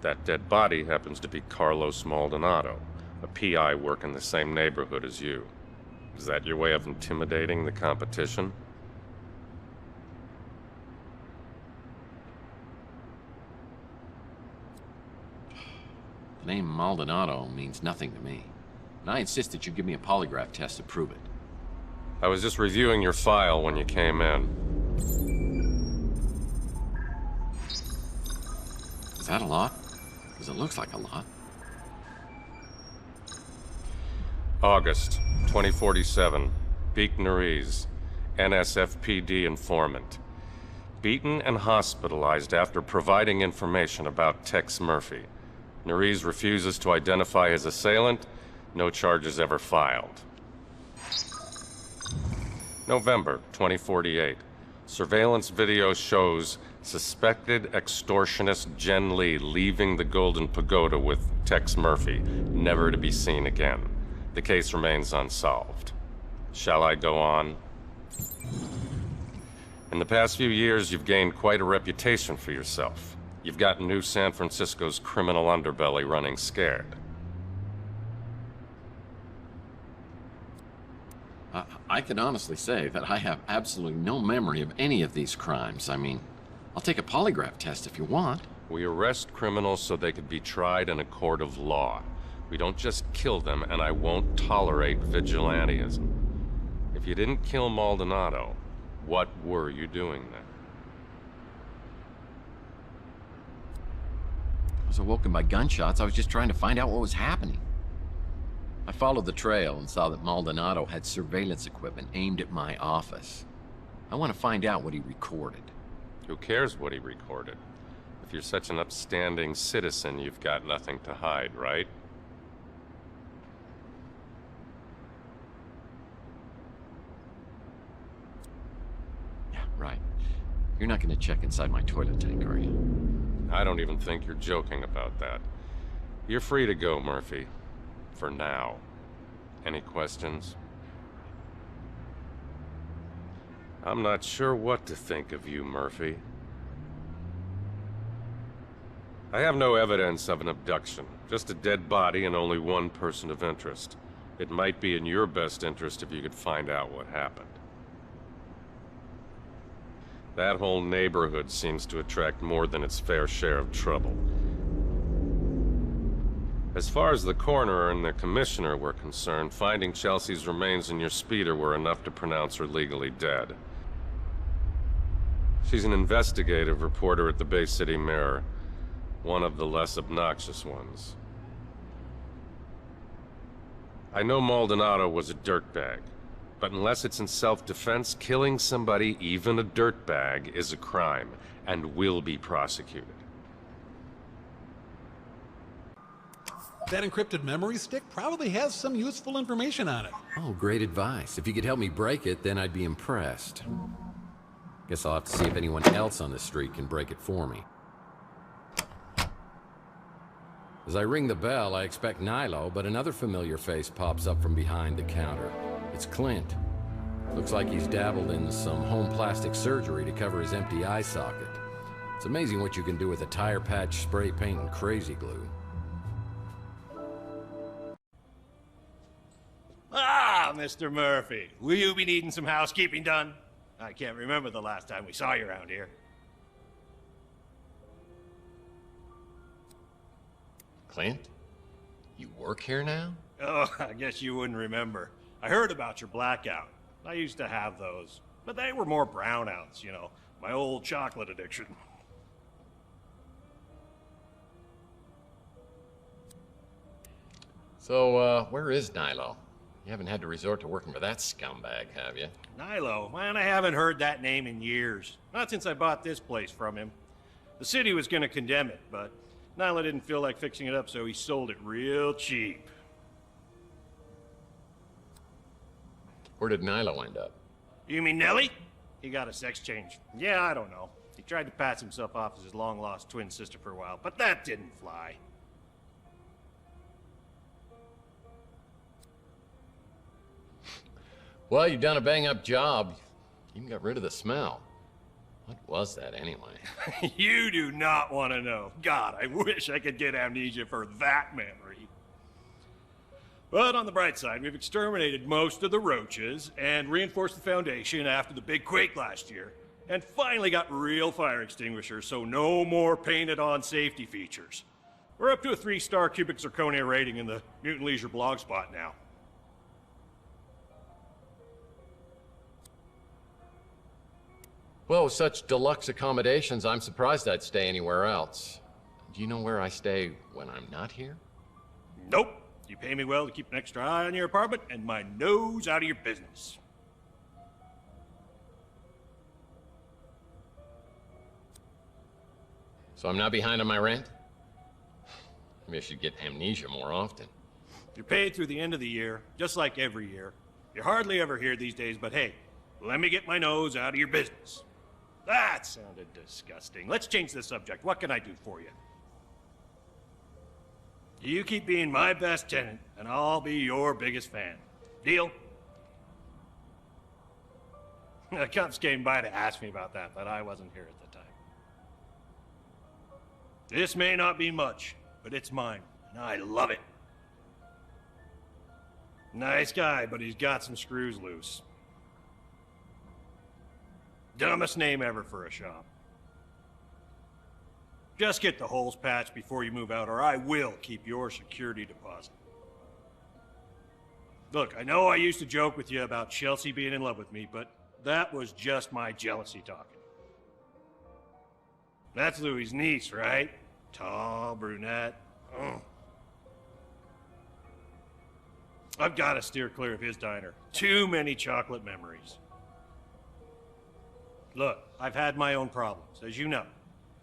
That dead body happens to be Carlos Maldonado, a PI working in the same neighborhood as you. Is that your way of intimidating the competition? The name Maldonado means nothing to me. And I insist that you give me a polygraph test to prove it. I was just reviewing your file when you came in. Is that a lot? Because it looks like a lot. August 2047. Beak Nariz, NSFPD informant. Beaten and hospitalized after providing information about Tex Murphy. Nariz refuses to identify his assailant. No charges ever filed. November 2048. Surveillance video shows suspected extortionist Jen Lee leaving the Golden Pagoda with Tex Murphy, never to be seen again. The case remains unsolved. Shall I go on? In the past few years, you've gained quite a reputation for yourself. You've gotten New San Francisco's criminal underbelly running scared. I can honestly say that I have absolutely no memory of any of these crimes. I mean, I'll take a polygraph test if you want. We arrest criminals so they could be tried in a court of law. We don't just kill them, and I won't tolerate vigilantism. If you didn't kill Maldonado, what were you doing then? I was awoken by gunshots. I was just trying to find out what was happening. I followed the trail and saw that Maldonado had surveillance equipment aimed at my office. I want to find out what he recorded. Who cares what he recorded? If you're such an upstanding citizen, you've got nothing to hide, right? Yeah, right. You're not going to check inside my toilet tank, are you? I don't even think you're joking about that. You're free to go, Murphy. For now. Any questions? I'm not sure what to think of you, Murphy. I have no evidence of an abduction, just a dead body and only one person of interest. It might be in your best interest if you could find out what happened. That whole neighborhood seems to attract more than its fair share of trouble. As far as the coroner and the commissioner were concerned, finding Chelsea's remains in your speeder were enough to pronounce her legally dead. She's an investigative reporter at the Bay City Mirror, one of the less obnoxious ones. I know Maldonado was a dirtbag, but unless it's in self-defense, killing somebody, even a dirtbag, is a crime and will be prosecuted. That encrypted memory stick probably has some useful information on it. Oh, great advice. If you could help me break it, then I'd be impressed. Guess I'll have to see if anyone else on the street can break it for me. As I ring the bell, I expect Nilo, but another familiar face pops up from behind the counter. It's Clint. Looks like he's dabbled in some home plastic surgery to cover his empty eye socket. It's amazing what you can do with a tire patch, spray paint, and crazy glue. Ah, Mr. Murphy, will you be needing some housekeeping done? I can't remember the last time we saw you around here. Clint? You work here now? Oh, I guess you wouldn't remember. I heard about your blackout. I used to have those, but they were more brownouts, you know, my old chocolate addiction. So, where is Nilo? You haven't had to resort to working for that scumbag, have you? Nilo? Man, I haven't heard that name in years. Not since I bought this place from him. The city was gonna condemn it, but Nilo didn't feel like fixing it up, so he sold it real cheap. Where did Nilo end up? You mean Nellie? He got a sex change. Yeah, I don't know. He tried to pass himself off as his long-lost twin sister for a while, but that didn't fly. Well, you've done a bang-up job. You even got rid of the smell. What was that, anyway? You do not want to know. God, I wish I could get amnesia for that memory. But on the bright side, we've exterminated most of the roaches and reinforced the foundation after the big quake last year, and finally got real fire extinguishers, so no more painted-on safety features. We're up to a 3-star cubic zirconia rating in the Mutant Leisure blog spot now. Well, with such deluxe accommodations, I'm surprised I'd stay anywhere else. Do you know where I stay when I'm not here? Nope. You pay me well to keep an extra eye on your apartment and my nose out of your business. So I'm not behind on my rent? Maybe I should get amnesia more often. You're paid through the end of the year, just like every year. You're hardly ever here these days, but hey, let me get my nose out of your business. That sounded disgusting. Let's change the subject. What can I do for you? You keep being my best tenant, and I'll be your biggest fan. Deal? The cops came by to ask me about that, but I wasn't here at the time. This may not be much, but it's mine, and I love it. Nice guy, but he's got some screws loose. Dumbest name ever for a shop. Just get the holes patched before you move out, or I will keep your security deposit. Look, I know I used to joke with you about Chelsea being in love with me, but that was just my jealousy talking. That's Louie's niece, right? Tall, brunette. Oh. I've got to steer clear of his diner. Too many chocolate memories. Look, I've had my own problems, as you know.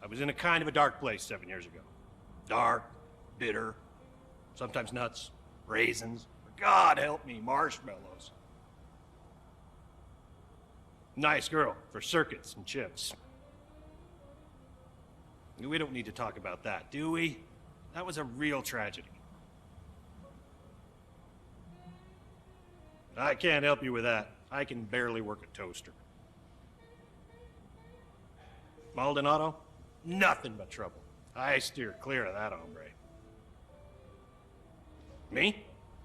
I was in a kind of a dark place 7 years ago. Dark, bitter, sometimes nuts, raisins, God help me, marshmallows. Nice girl for circuits and chips. We don't need to talk about that, do we? That was a real tragedy. I can't help you with that. I can barely work a toaster. Maldonado? Nothing but trouble. I steer clear of that hombre. Me?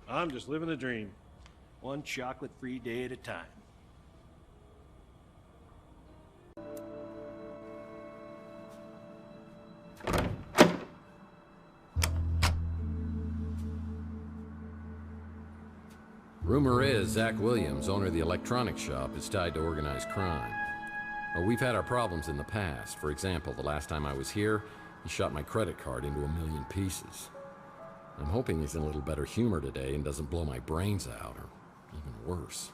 I'm just living the dream. One chocolate-free day at a time. Rumor is Zach Williams, owner of the electronics shop, is tied to organized crime. Well, we've had our problems in the past. For example, the last time I was here, he shot my credit card into 1,000,000 pieces. I'm hoping he's in a little better humor today and doesn't blow my brains out, or even worse.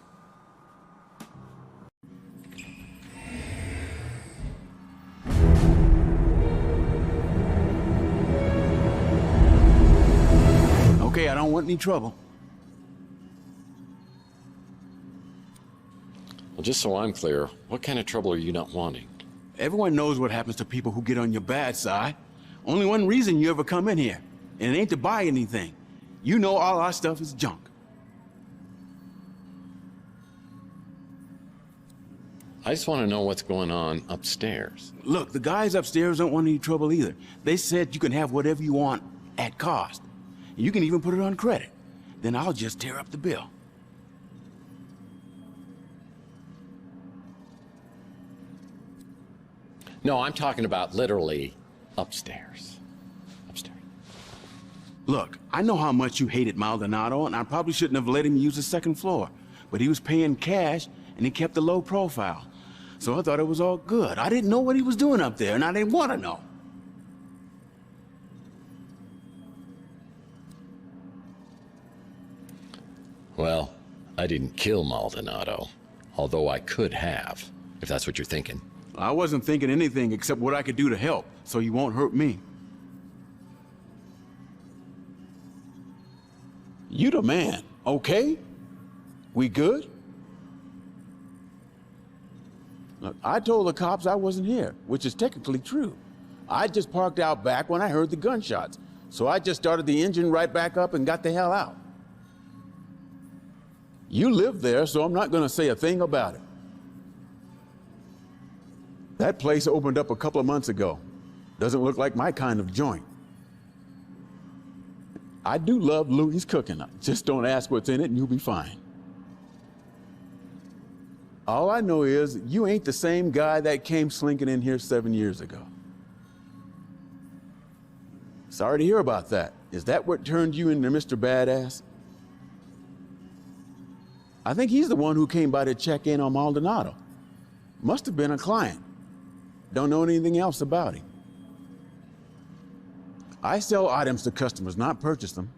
Okay, I don't want any trouble. Well, just so I'm clear, what kind of trouble are you not wanting? Everyone knows what happens to people who get on your bad side. Only one reason you ever come in here. and it ain't to buy anything. You know all our stuff is junk. I just want to know what's going on upstairs. Look, the guys upstairs don't want any trouble either. They said you can have whatever you want at cost. And you can even put it on credit. Then I'll just tear up the bill. No, I'm talking about literally upstairs. Upstairs. Look, I know how much you hated Maldonado, and I probably shouldn't have let him use the second floor. But he was paying cash, and he kept a low profile. So I thought it was all good. I didn't know what he was doing up there, and I didn't want to know. Well, I didn't kill Maldonado, although I could have, if that's what you're thinking. I wasn't thinking anything except what I could do to help, so you won't hurt me. You the man, okay? We good? Look, I told the cops I wasn't here, which is technically true. I just parked out back when I heard the gunshots, so I just started the engine right back up and got the hell out. You live there, so I'm not gonna say a thing about it. That place opened up a couple of months ago. Doesn't look like my kind of joint. I do love Louie's cooking. Just don't ask what's in it and you'll be fine. All I know is you ain't the same guy that came slinking in here 7 years ago. Sorry to hear about that. Is that what turned you into Mr. Badass? I think he's the one who came by to check in on Maldonado. Must have been a client. Don't know anything else about him. I sell items to customers, not purchase them.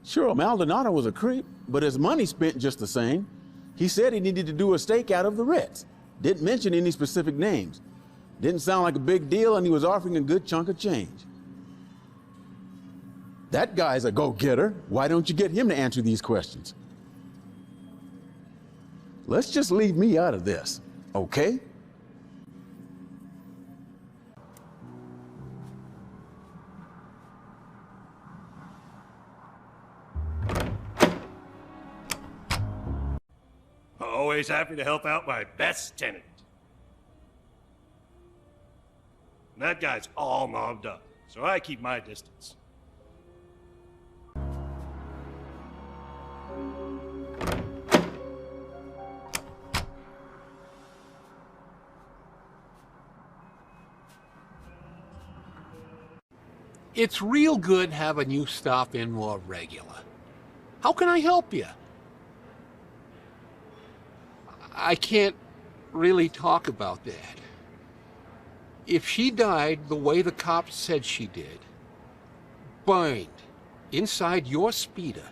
Sure, Maldonado was a creep, but his money spent just the same. He said he needed to do a stakeout of the Ritz. Didn't mention any specific names. Didn't sound like a big deal, and he was offering a good chunk of change. That guy's a go-getter. Why don't you get him to answer these questions? Let's just leave me out of this, okay? Always happy to help out my best tenant. That guy's all mobbed up, so I keep my distance. It's real good having you stop in more regular. How can I help you? I can't really talk about that. If she died the way the cops said she did, burned inside your speeder,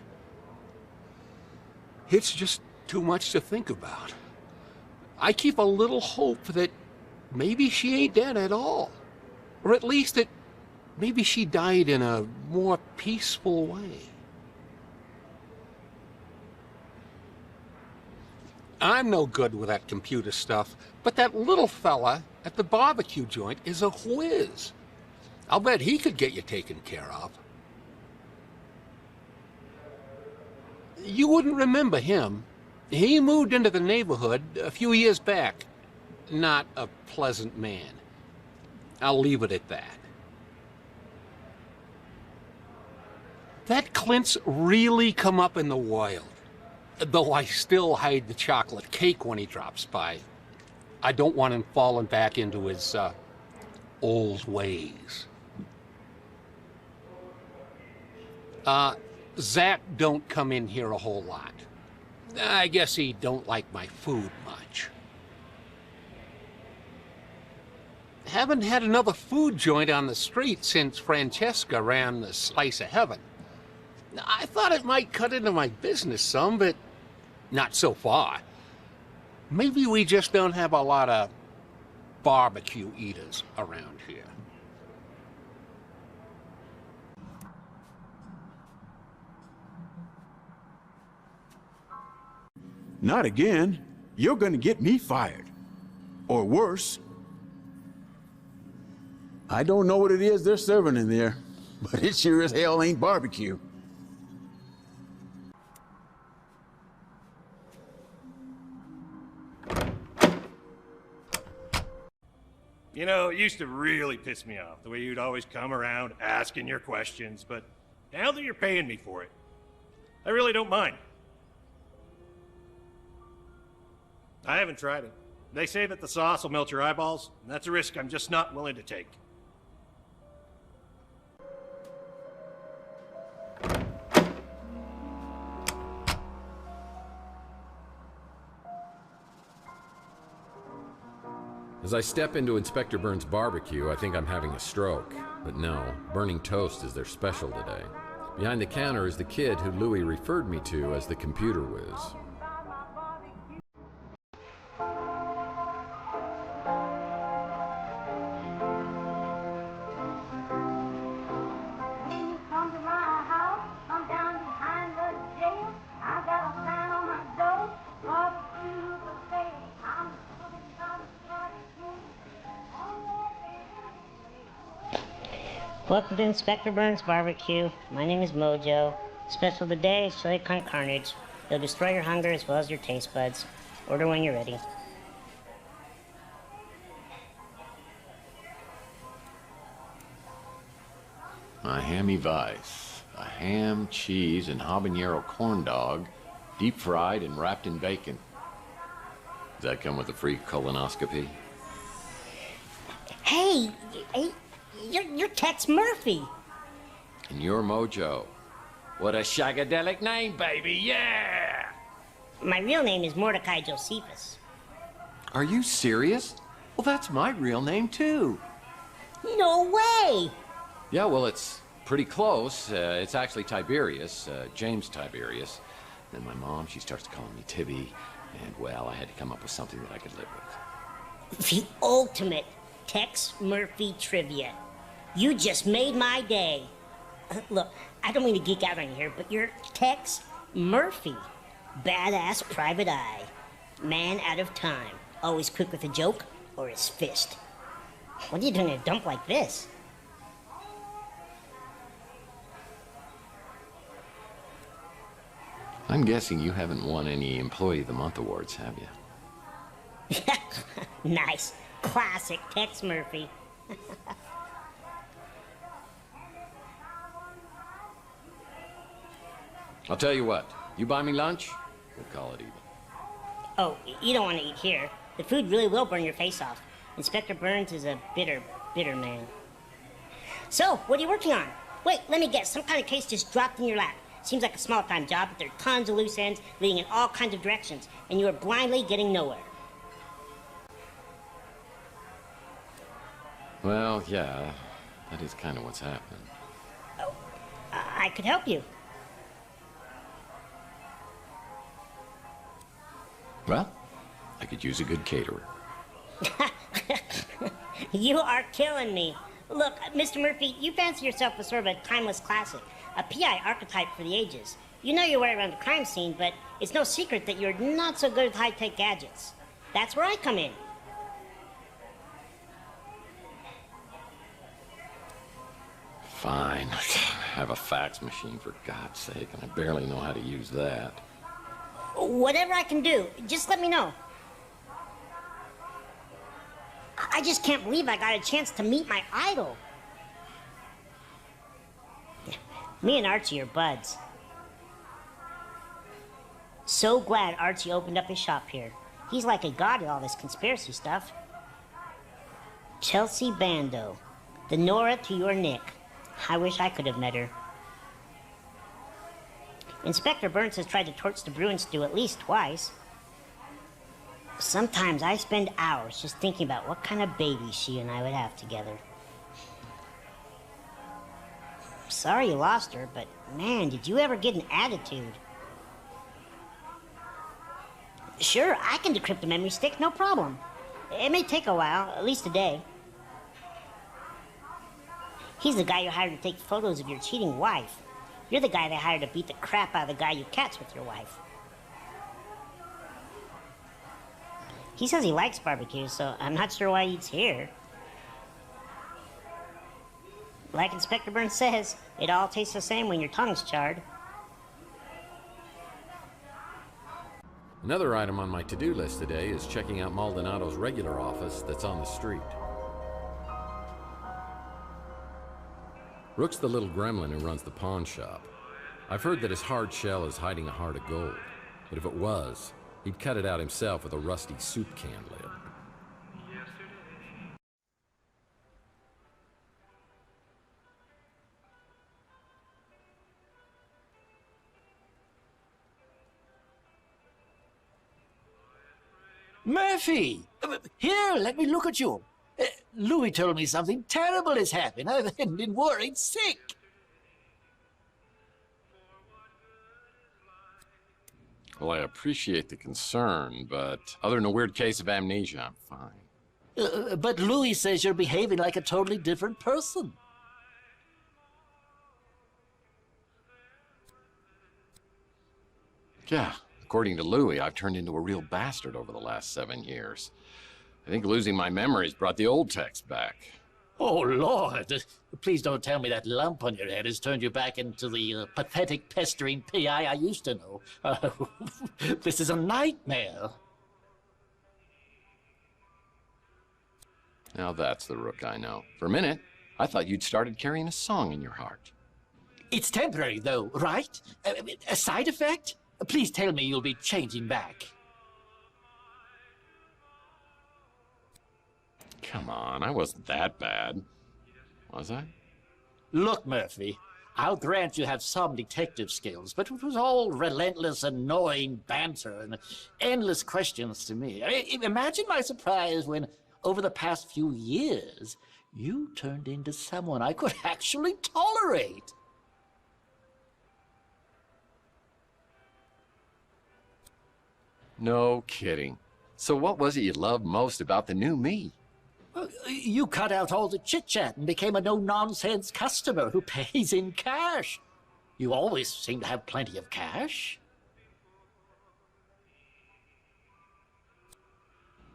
it's just too much to think about. I keep a little hope that maybe she ain't dead at all. Or at least that maybe she died in a more peaceful way. I'm no good with that computer stuff, but that little fella at the barbecue joint is a whiz. I'll bet he could get you taken care of. You wouldn't remember him. He moved into the neighborhood a few years back. Not a pleasant man. I'll leave it at that. That Clint's really come up in the wild. Though I still hide the chocolate cake when he drops by. I don't want him falling back into his, old ways. Zach don't come in here a whole lot. I guess he don't like my food much. Haven't had another food joint on the street since Francesca ran the Slice of Heaven. I thought it might cut into my business some, but not so far. Maybe we just don't have a lot of barbecue eaters around here. Not again. You're gonna get me fired. Or worse. I don't know what it is they're serving in there, but it sure as hell ain't barbecue. You know, it used to really piss me off, the way you'd always come around asking your questions, but now that you're paying me for it, I really don't mind. I haven't tried it. They say that the sauce will melt your eyeballs, and that's a risk I'm just not willing to take. As I step into Inspector Burns' barbecue, I think I'm having a stroke. But no, burning toast is their special today. Behind the counter is the kid who Louie referred me to as the computer whiz. Welcome to Inspector Burns' barbecue. My name is Mojo. Special today is chili con carnage. It'll destroy your hunger as well as your taste buds. Order when you're ready. A hammy vice, a ham, cheese, and habanero corn dog, deep fried and wrapped in bacon. Does that come with a free colonoscopy? Hey, you're Tex Murphy. And you're Mojo. What a shagadelic name, baby, yeah! My real name is Mordecai Josephus. Are you serious? Well, that's my real name, too. No way! Yeah, well, it's pretty close. It's actually Tiberius, James Tiberius. Then my mom, she starts calling me Tibby, and, well, I had to come up with something that I could live with. The ultimate Tex Murphy trivia. You just made my day. Look, I don't mean to geek out on you here, but you're Tex Murphy. Badass private eye. Man out of time. Always quick with a joke or his fist. What are you doing in a dump like this? I'm guessing you haven't won any Employee of the Month awards, have you? Nice. Classic Tex Murphy. I'll tell you what, you buy me lunch, we'll call it even. Oh, you don't want to eat here. The food really will burn your face off. Inspector Burns is a bitter, bitter man. So, what are you working on? Wait, let me guess. Some kind of case just dropped in your lap. Seems like a small-time job, but there are tons of loose ends leading in all kinds of directions, and you are blindly getting nowhere. Well, yeah, that is kind of what's happening. Oh, I could help you. Well, I could use a good caterer. You are killing me. Look, Mr. Murphy, you fancy yourself as sort of a timeless classic, a PI archetype for the ages. You know your way around the crime scene, but it's no secret that you're not so good with high-tech gadgets. That's where I come in. Fine. I have a fax machine, for God's sake, and I barely know how to use that. Whatever I can do, just let me know. I just can't believe I got a chance to meet my idol. Me and Archie are buds. So glad Archie opened up his shop here. He's like a god at all this conspiracy stuff. Chelsea Bando, the Nora to your Nick. I wish I could have met her. Inspector Burns has tried to torch the Bruin stew at least twice. Sometimes I spend hours just thinking about what kind of baby she and I would have together. Sorry you lost her, but man, did you ever get an attitude. Sure, I can decrypt a memory stick, no problem. It may take a while, at least a day. He's the guy you hired to take photos of your cheating wife. You're the guy they hired to beat the crap out of the guy you catch with your wife. He says he likes barbecue, so I'm not sure why he eats here. Like Inspector Burns says, it all tastes the same when your tongue's charred. Another item on my to-do list today is checking out Maldonado's regular office that's on the street. Rook's the little gremlin who runs the pawn shop. I've heard that his hard shell is hiding a heart of gold, but if it was, he'd cut it out himself with a rusty soup can lid. Murphy! Here, let me look at you. Louie told me something terrible has happened. I've been worried sick. Well, I appreciate the concern, but other than a weird case of amnesia, I'm fine. But Louie says you're behaving like a totally different person. Yeah, according to Louie, I've turned into a real bastard over the last 7 years. I think losing my memories brought the old TEX back. Oh, Lord. Please don't tell me that lump on your head has turned you back into the pathetic, pestering PI I used to know. This is a nightmare. Now that's the Rook I know. For a minute, I thought you'd started carrying a song in your heart. It's temporary, though, right? A side effect? Please tell me you'll be changing back. Come on, I wasn't that bad. Was I? Look, Murphy, I'll grant you have some detective skills, but it was all relentless, annoying banter and endless questions to me. Imagine my surprise when, over the past few years, you turned into someone I could actually tolerate. No kidding. So what was it you loved most about the new me? You cut out all the chit-chat and became a no-nonsense customer who pays in cash. You always seem to have plenty of cash.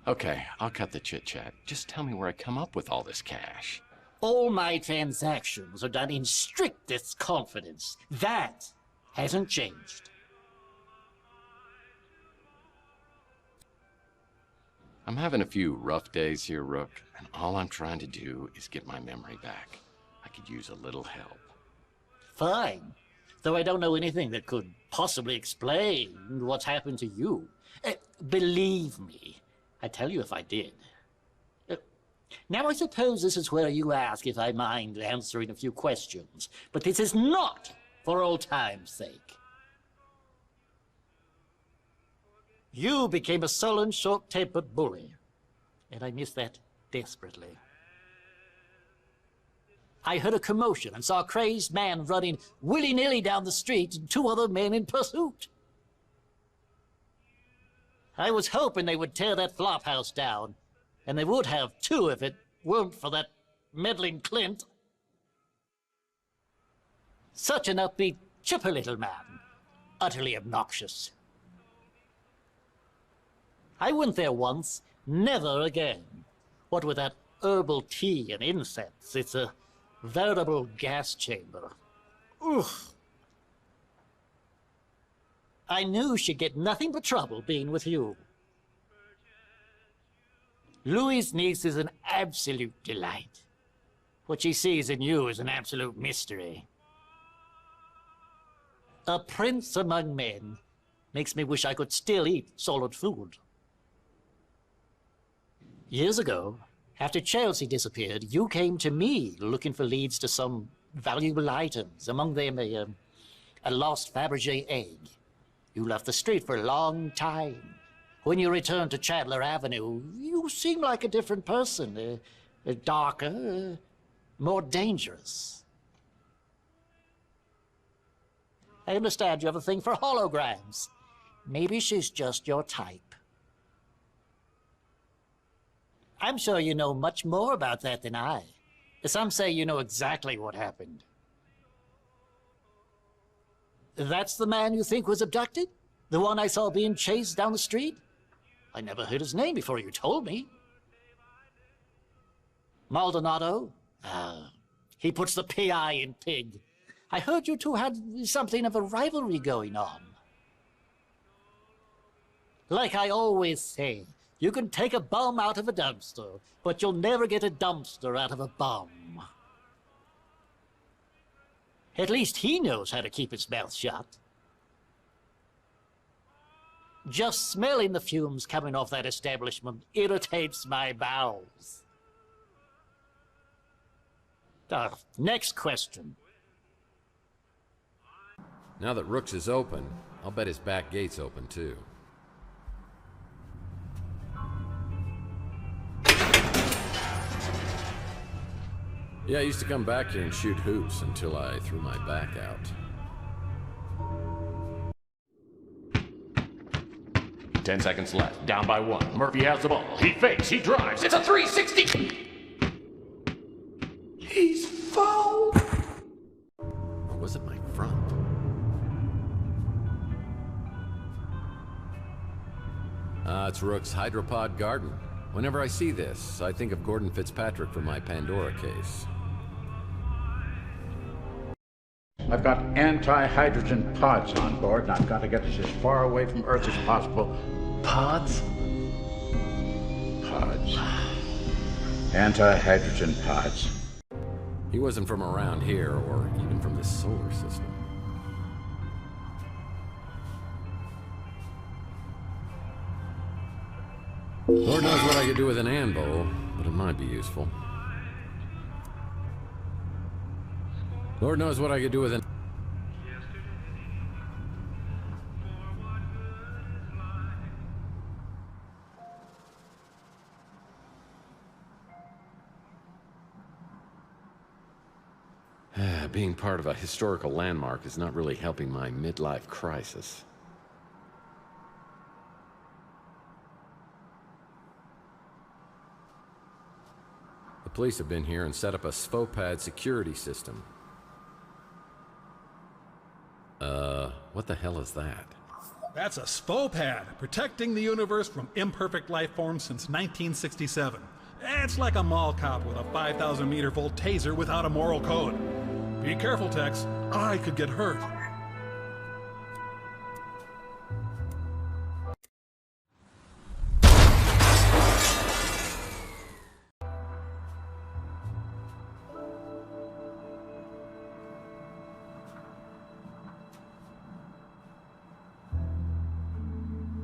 Okay, I'll cut the chit-chat. Just tell me where I come up with all this cash. All my transactions are done in strictest confidence. That hasn't changed. I'm having a few rough days here, Rook, and all I'm trying to do is get my memory back. I could use a little help. Fine. Though I don't know anything that could possibly explain what's happened to you. Believe me, I'd tell you if I did. Now I suppose this is where you ask if I mind answering a few questions, but this is not for old time's sake. You became a sullen, short-tempered bully, and I miss that desperately. I heard a commotion and saw a crazed man running willy-nilly down the street and 2 other men in pursuit. I was hoping they would tear that flophouse down, and they would have too if it weren't for that meddling Clint. Such an upbeat, chipper little man, utterly obnoxious. I went there once, never again. What with that herbal tea and incense, it's a veritable gas chamber. Oof. I knew she'd get nothing but trouble being with you. Louie's niece is an absolute delight. What she sees in you is an absolute mystery. A prince among men makes me wish I could still eat solid food. Years ago, after Chelsea disappeared, you came to me looking for leads to some valuable items, among them a lost Fabergé egg. You left the street for a long time. When you returned to Chandler Avenue, you seemed like a different person, darker, more dangerous. I understand you have a thing for holograms. Maybe she's just your type. I'm sure you know much more about that than I. Some say you know exactly what happened. That's the man you think was abducted? The one I saw being chased down the street? I never heard his name before you told me. Maldonado? He puts the PI in pig. I heard you two had something of a rivalry going on. Like I always say, you can take a bum out of a dumpster, but you'll never get a dumpster out of a bum. At least he knows how to keep his mouth shut. Just smelling the fumes coming off that establishment irritates my bowels. Next question. Now that Rooks is open, I'll bet his back gate's open too. Yeah, I used to come back here and shoot hoops until I threw my back out. Ten seconds left. Down by 1. Murphy has the ball. He fakes. He drives. It's a 360. He's foul. Or was it my front? It's Rook's Hydropod Garden. Whenever I see this, I think of Gordon Fitzpatrick from my Pandora case. I've got anti-hydrogen pods on board, and I've got to get us as far away from Earth as possible. Pods? Pods. Anti-hydrogen pods. He wasn't from around here, or even from this solar system. Lord knows what I could do with an anvil, but it might be useful. Lord knows what I could do with an... Being part of a historical landmark is not really helping my midlife crisis. The police have been here and set up a SFOPAD security system. What the hell is that? That's a SFOPAD, protecting the universe from imperfect life forms since 1967. It's like a mall cop with a 5,000-meter volt taser without a moral code. Be careful, Tex. I could get hurt.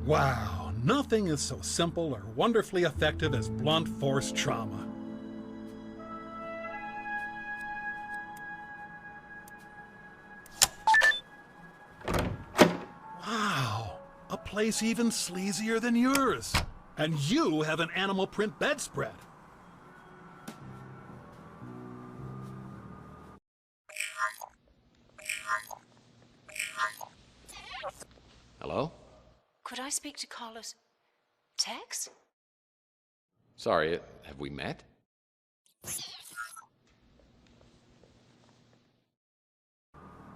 Wow, nothing is so simple or wonderfully effective as blunt force trauma. Wow, a place even sleazier than yours. And you have an animal print bedspread. Hello? Could I speak to Carlos? Tex? Sorry, have we met?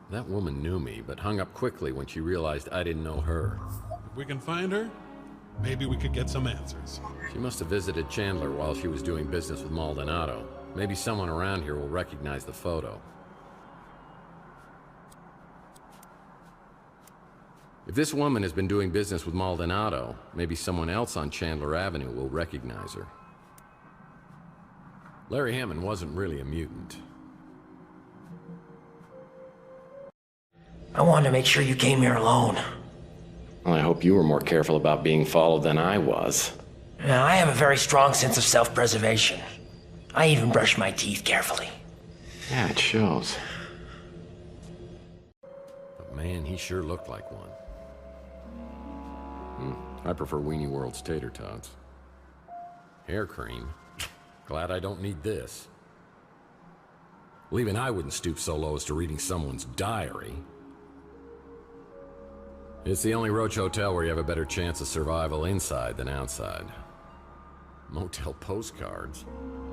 That woman knew me, but hung up quickly when she realized I didn't know her. If we can find her, maybe we could get some answers. She must have visited Chandler while she was doing business with Maldonado. Maybe someone around here will recognize the photo. If this woman has been doing business with Maldonado, maybe someone else on Chandler Avenue will recognize her. Larry Hammond wasn't really a mutant. I wanted to make sure you came here alone. Well, I hope you were more careful about being followed than I was. Now, I have a very strong sense of self-preservation. I even brush my teeth carefully. Yeah, it shows. But man, he sure looked like one. I prefer Weenie World's tater tots. Hair cream? Glad I don't need this. Well, even I wouldn't stoop so low as to reading someone's diary. It's the only Roach hotel where you have a better chance of survival inside than outside. Motel postcards?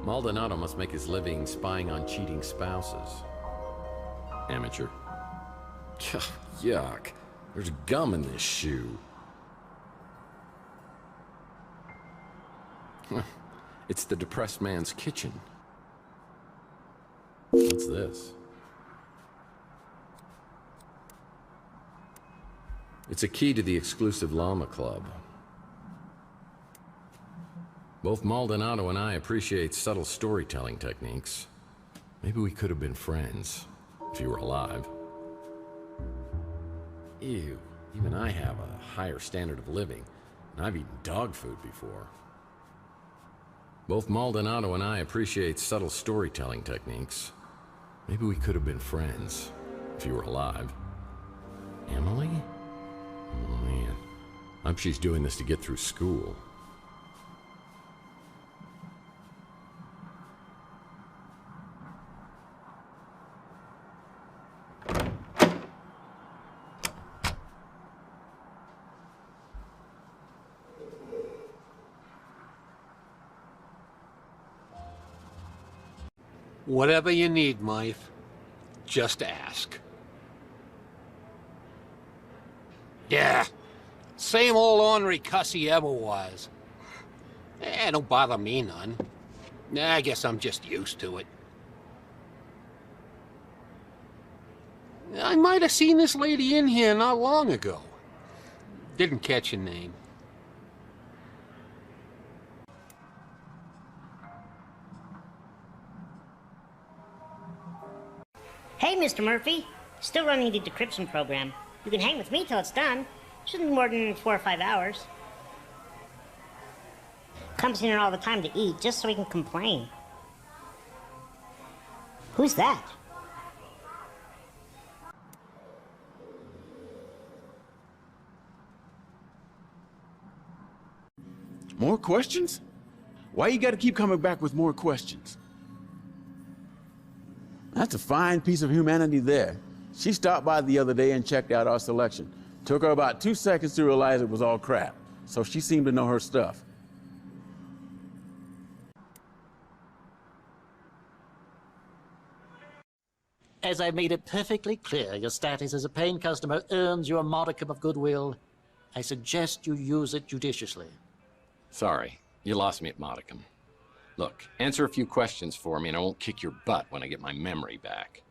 Maldonado must make his living spying on cheating spouses. Amateur. Yuck. There's gum in this shoe. It's the depressed man's kitchen. What's this? It's a key to the exclusive llama club. Both Maldonado and I appreciate subtle storytelling techniques. Maybe we could have been friends, if you were alive. Ew, even I have a higher standard of living, and I've eaten dog food before. Both Maldonado and I appreciate subtle storytelling techniques. Maybe we could have been friends, if you were alive. Emily? Oh man, I hope she's doing this to get through school. Whatever you need, Mythe, just ask. Yeah, same old ornery cuss he ever was. Don't bother me none. I guess I'm just used to it. I might have seen this lady in here not long ago. Didn't catch her name. Hey, Mr. Murphy. Still running the decryption program. You can hang with me till it's done. Shouldn't be more than 4 or 5 hours. Comes in here all the time to eat, just so he can complain. Who's that? More questions? Why you gotta keep coming back with more questions? That's a fine piece of humanity there. She stopped by the other day and checked out our selection. Took her about 2 seconds to realize it was all crap, so she seemed to know her stuff. As I made it perfectly clear, your status as a paying customer earns you a modicum of goodwill. I suggest you use it judiciously. Sorry, you lost me at modicum. Look, answer a few questions for me and I won't kick your butt when I get my memory back.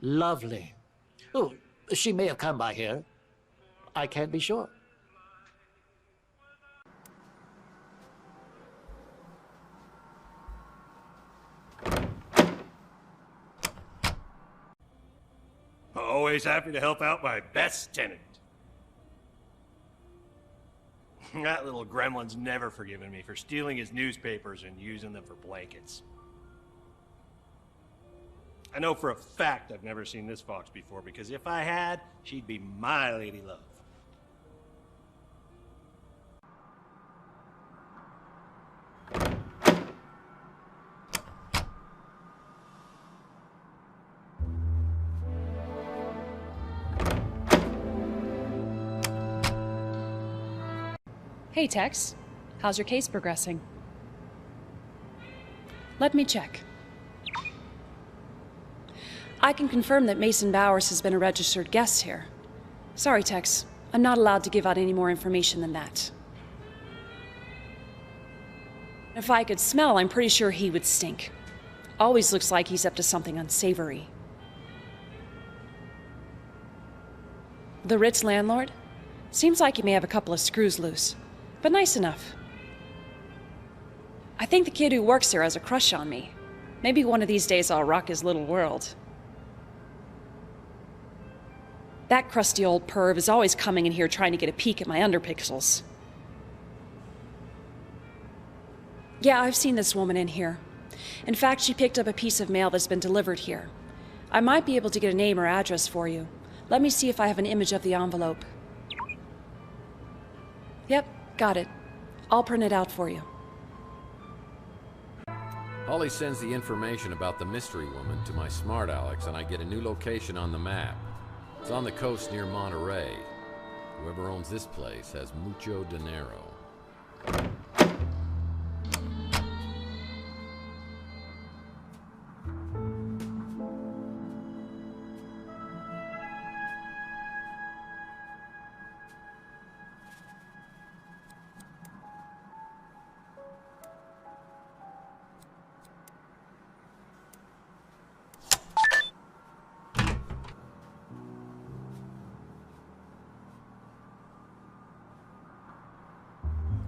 Lovely. Oh, she may have come by here. I can't be sure. Always happy to help out my best tenant. That little gremlin's never forgiven me for stealing his newspapers and using them for blankets. I know for a fact I've never seen this fox before, because if I had, she'd be my lady love. Hey, Tex. How's your case progressing? Let me check. I can confirm that Mason Bowers has been a registered guest here. Sorry, Tex. I'm not allowed to give out any more information than that. If I could smell, I'm pretty sure he would stink. Always looks like he's up to something unsavory. The Ritz landlord? Seems like he may have a couple of screws loose. But nice enough. I think the kid who works here has a crush on me. Maybe one of these days I'll rock his little world. That crusty old perv is always coming in here trying to get a peek at my underpixels. Yeah, I've seen this woman in here. In fact, she picked up a piece of mail that's been delivered here. I might be able to get a name or address for you. Let me see if I have an image of the envelope. Yep. Got it. I'll print it out for you. Holly sends the information about the mystery woman to my smart Alex, and I get a new location on the map. It's on the coast near Monterey. Whoever owns this place has mucho dinero.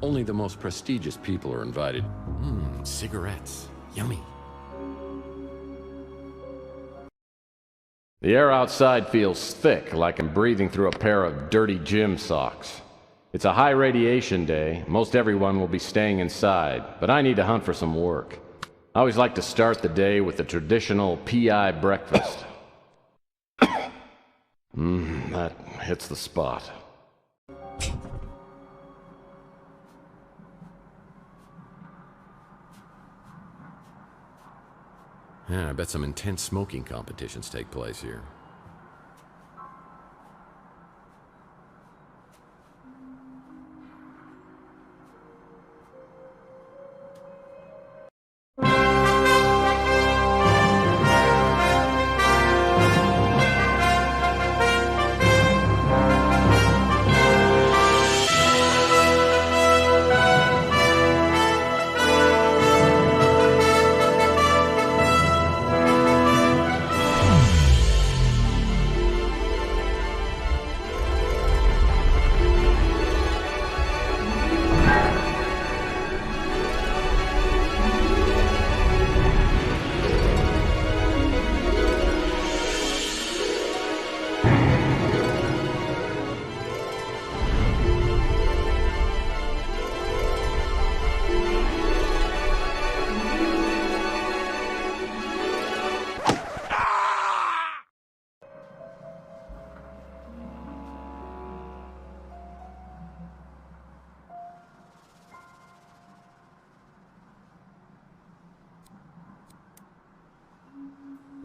Only the most prestigious people are invited. Cigarettes. Yummy. The air outside feels thick, like I'm breathing through a pair of dirty gym socks. It's a high radiation day. Most everyone will be staying inside, but I need to hunt for some work. I always like to start the day with the traditional PI breakfast. That hits the spot. Yeah, I bet some intense smoking competitions take place here.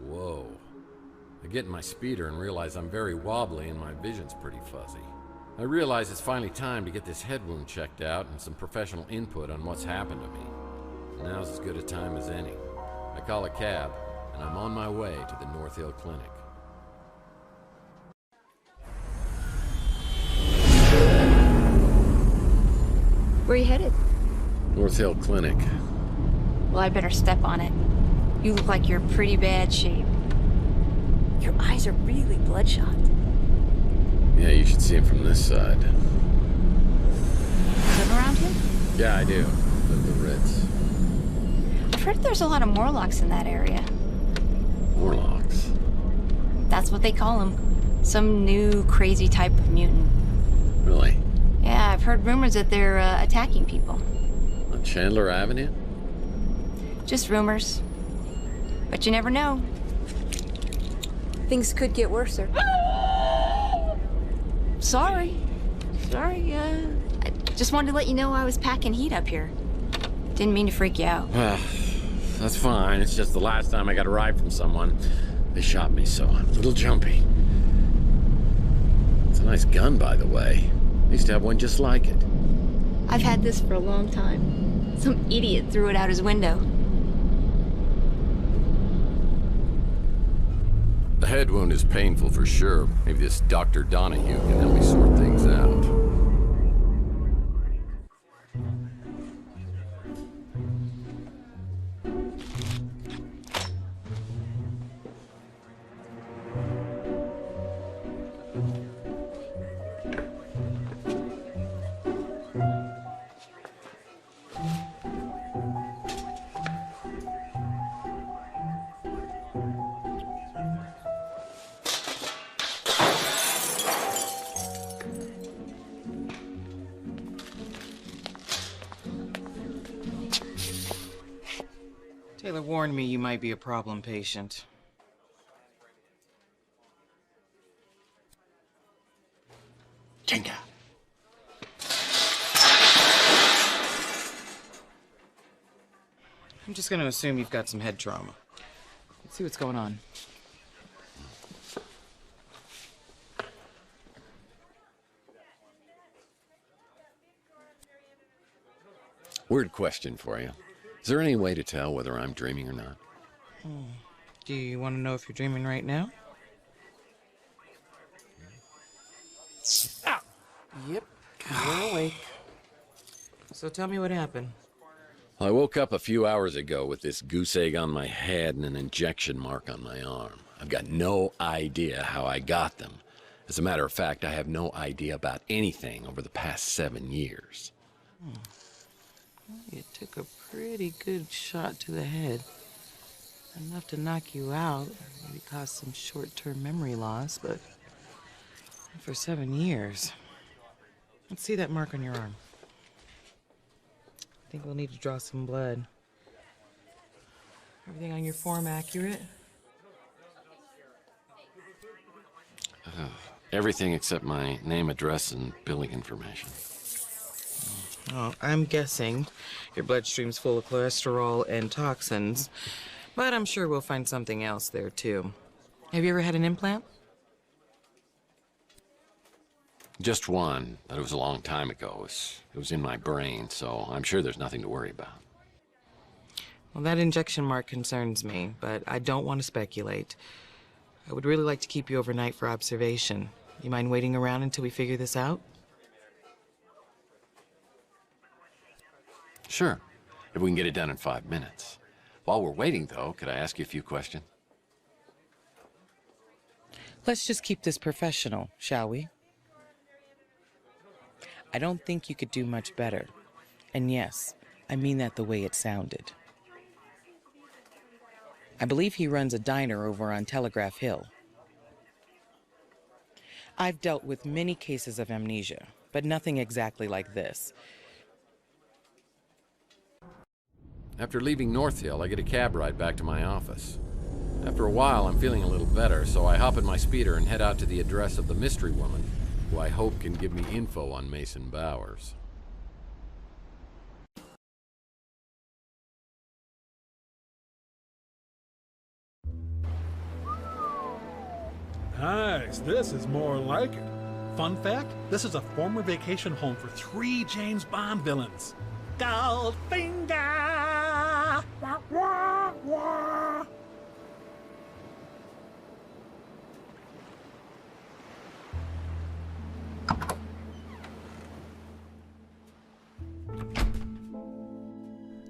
Whoa. I get in my speeder and realize I'm very wobbly and my vision's pretty fuzzy. I realize it's finally time to get this head wound checked out and some professional input on what's happened to me. Now's as good a time as any. I call a cab, and I'm on my way to the North Hill Clinic. Where are you headed? North Hill Clinic. Well, I better step on it. You look like you're in pretty bad shape. Your eyes are really bloodshot. Yeah, you should see him from this side. Live around here? Yeah, I do. The Ritz. I've heard there's a lot of Morlocks in that area. Morlocks? That's what they call them. Some new, crazy type of mutant. Really? Yeah, I've heard rumors that they're attacking people. On Chandler Avenue? Just rumors. But you never know. Things could get worse, sir. Sorry. I just wanted to let you know I was packing heat up here. Didn't mean to freak you out. That's fine. It's just the last time I got a ride from someone, they shot me, so I'm a little jumpy. It's a nice gun, by the way. I used to have one just like it. I've had this for a long time. Some idiot threw it out his window. The head wound is painful for sure. Maybe this Dr. Donahue can help me sort things out. Taylor warned me you might be a problem patient. Tinka. I'm just gonna assume you've got some head trauma. Let's see what's going on. Weird question for you. Is there any way to tell whether I'm dreaming or not? Do you want to know if you're dreaming right now? Ow. Yep, you're awake. So tell me what happened. I woke up a few hours ago with this goose egg on my head and an injection mark on my arm. I've got no idea how I got them. As a matter of fact, I have no idea about anything over the past 7 years. Well, you took a pretty good shot to the head. Enough to knock you out, maybe cause some short-term memory loss, but not for 7 years. Let's see that mark on your arm. I think we'll need to draw some blood. Everything on your form accurate? Everything except my name, address, and billing information. Oh, I'm guessing your bloodstream's full of cholesterol and toxins, but I'm sure we'll find something else there, too. Have you ever had an implant? Just one, but it was a long time ago. It was in my brain, so I'm sure there's nothing to worry about. Well, that injection mark concerns me, but I don't want to speculate. I would really like to keep you overnight for observation. You mind waiting around until we figure this out? Sure, if we can get it done in 5 minutes. While we're waiting, though, could I ask you a few questions? Let's just keep this professional, shall we? I don't think you could do much better. And yes, I mean that the way it sounded. I believe he runs a diner over on Telegraph Hill. I've dealt with many cases of amnesia, but nothing exactly like this. After leaving North Hill, I get a cab ride back to my office. After a while, I'm feeling a little better, so I hop in my speeder and head out to the address of the mystery woman, who I hope can give me info on Mason Bowers. Nice, this is more like it. Fun fact, this is a former vacation home for 3 James Bond villains. Goldfinger! Wah, wah, wah.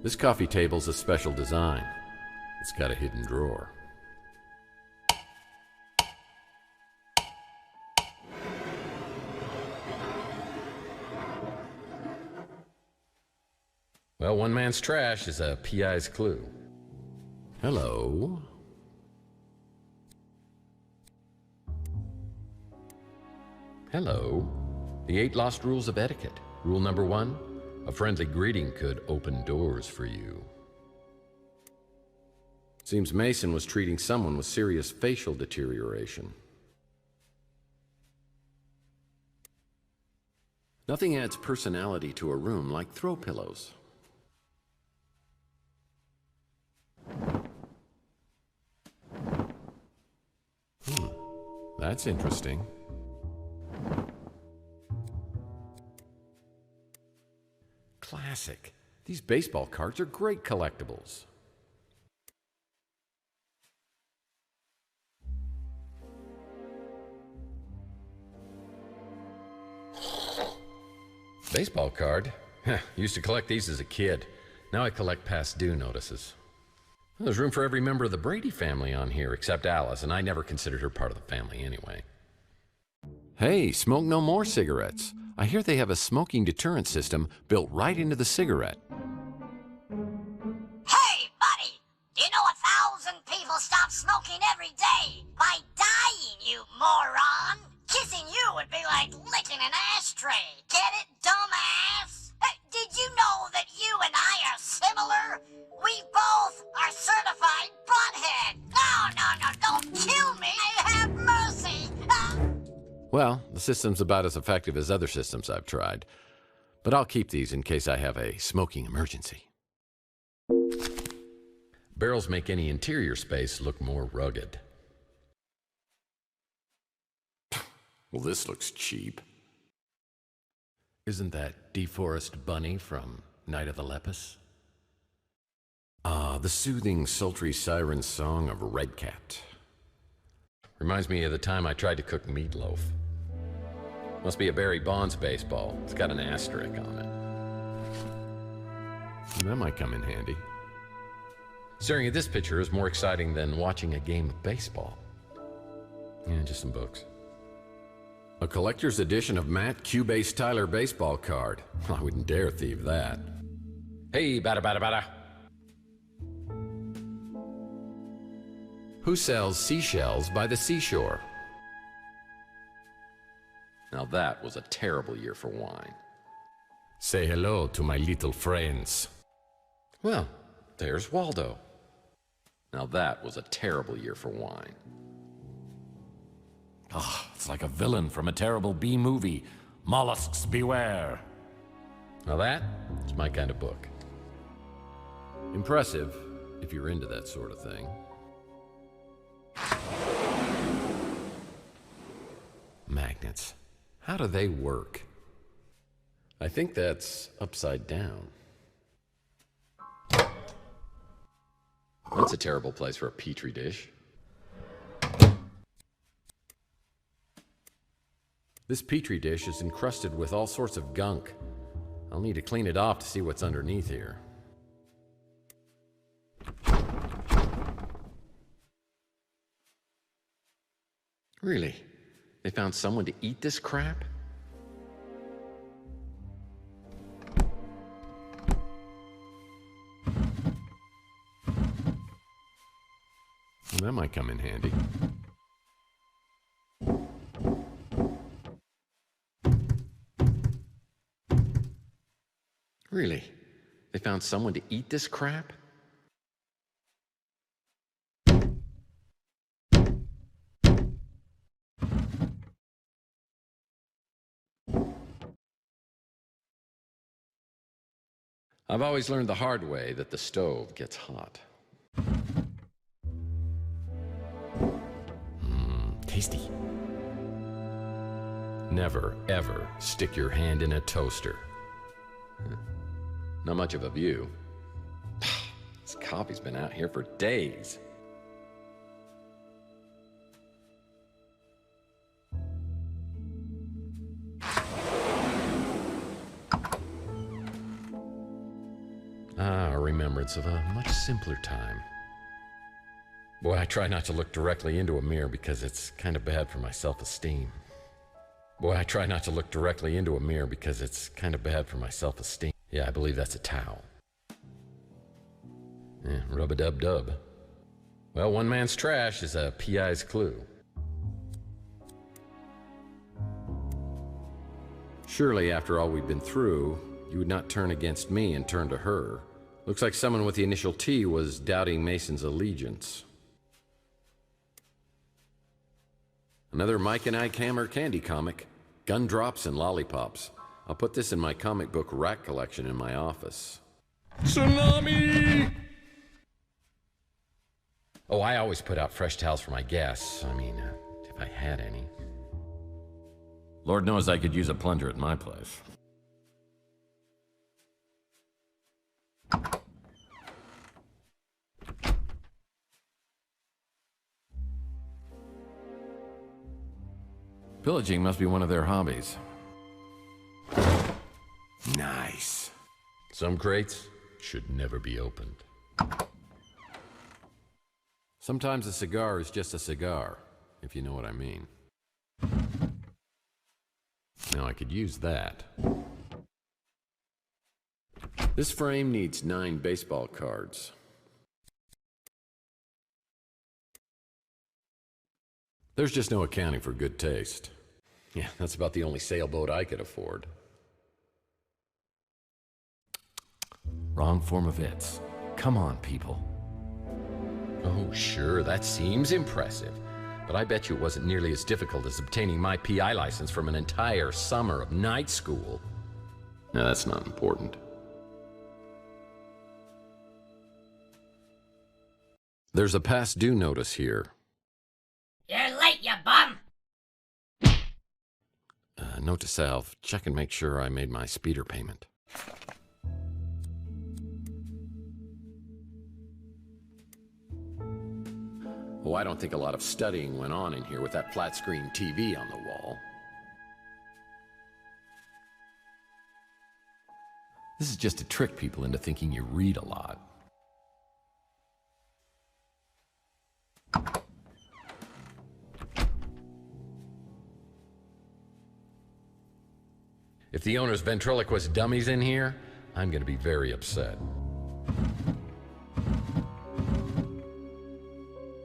This coffee table's a special design. It's got a hidden drawer. Well, one man's trash is a PI's clue. Hello. Hello. The 8 lost rules of etiquette. Rule number 1, a friendly greeting could open doors for you. Seems Mason was treating someone with serious facial deterioration. Nothing adds personality to a room like throw pillows. That's interesting. Classic. These baseball cards are great collectibles. Baseball card? Used to collect these as a kid. Now I collect past due notices. There's room for every member of the Brady family on here, except Alice, and I never considered her part of the family anyway. Hey, smoke no more cigarettes. I hear they have a smoking deterrent system built right into the cigarette. Hey, buddy! Do you know 1,000 people stop smoking every day? By dying, you moron! Kissing you would be like licking an ashtray. Get it, dumbass? Did you know that you and I are similar? We both are certified butthead. No, don't kill me. Have mercy. Well, the system's about as effective as other systems I've tried. But I'll keep these in case I have a smoking emergency. Barrels make any interior space look more rugged. Well, this looks cheap. Isn't that DeForest Bunny from Night of the Lepus? The soothing, sultry siren song of Redcat. Reminds me of the time I tried to cook meatloaf. Must be a Barry Bonds baseball. It's got an asterisk on it. That might come in handy. Staring at this picture is more exciting than watching a game of baseball. Yeah, just some books. A collector's edition of Matt Cubase Tyler baseball card. I wouldn't dare thieve that. Hey, bada bada bada. Who sells seashells by the seashore? Now that was a terrible year for wine. Say hello to my little friends. Well, there's Waldo. Now that was a terrible year for wine. Oh, it's like a villain from a terrible B movie. Mollusks beware. Now that is my kind of book. Impressive, if you're into that sort of thing. Magnets. How do they work? I think that's upside down. That's a terrible place for a petri dish. This petri dish is encrusted with all sorts of gunk. I'll need to clean it off to see what's underneath here. Really? They found someone to eat this crap? Well, that might come in handy. Really? They found someone to eat this crap? I've always learned the hard way that the stove gets hot. Tasty. Never, ever stick your hand in a toaster. Not much of a view. This coffee's been out here for days. Ah, a remembrance of a much simpler time. Boy, I try not to look directly into a mirror because it's kind of bad for my self-esteem. Boy, I try not to look directly into a mirror because it's kind of bad for my self-esteem. Yeah, I believe that's a towel. Yeah, rub-a-dub-dub. Well, one man's trash is a PI's clue. Surely, after all we've been through, you would not turn against me and turn to her. Looks like someone with the initial T was doubting Mason's allegiance. Another Mike and Ike Hammer candy comic. Gumdrops and lollipops. I'll put this in my comic book rack collection in my office. Tsunami! Oh, I always put out fresh towels for my guests. I mean, if I had any. Lord knows I could use a plunger at my place. Pillaging must be one of their hobbies. Nice. Some crates should never be opened. Sometimes a cigar is just a cigar, if you know what I mean. Now I could use that. This frame needs 9 baseball cards. There's just no accounting for good taste. Yeah, that's about the only sailboat I could afford. Wrong form of its. Come on, people. Oh, sure, that seems impressive. But I bet you it wasn't nearly as difficult as obtaining my PI license from an entire summer of night school. No, that's not important. There's a past due notice here. You're late, you bum! Note to self, check and make sure I made my speeder payment. Oh, I don't think a lot of studying went on in here with that flat-screen TV on the wall. This is just to trick people into thinking you read a lot. If the owner's ventriloquist dummy's in here, I'm gonna be very upset.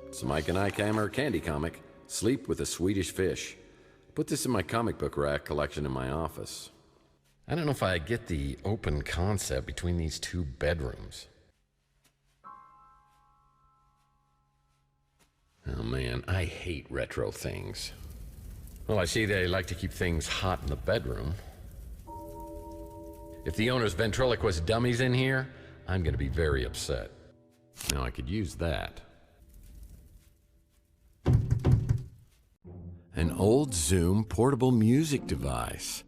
It's a Mike and Ike Hammer candy comic, Sleep with a Swedish Fish. Put this in my comic book rack collection in my office. I don't know if I get the open concept between these two bedrooms. Oh man, I hate retro things. Well, I see they like to keep things hot in the bedroom. If the owner's ventriloquist dummy's in here, I'm gonna be very upset. Now I could use that. An old Zoom portable music device.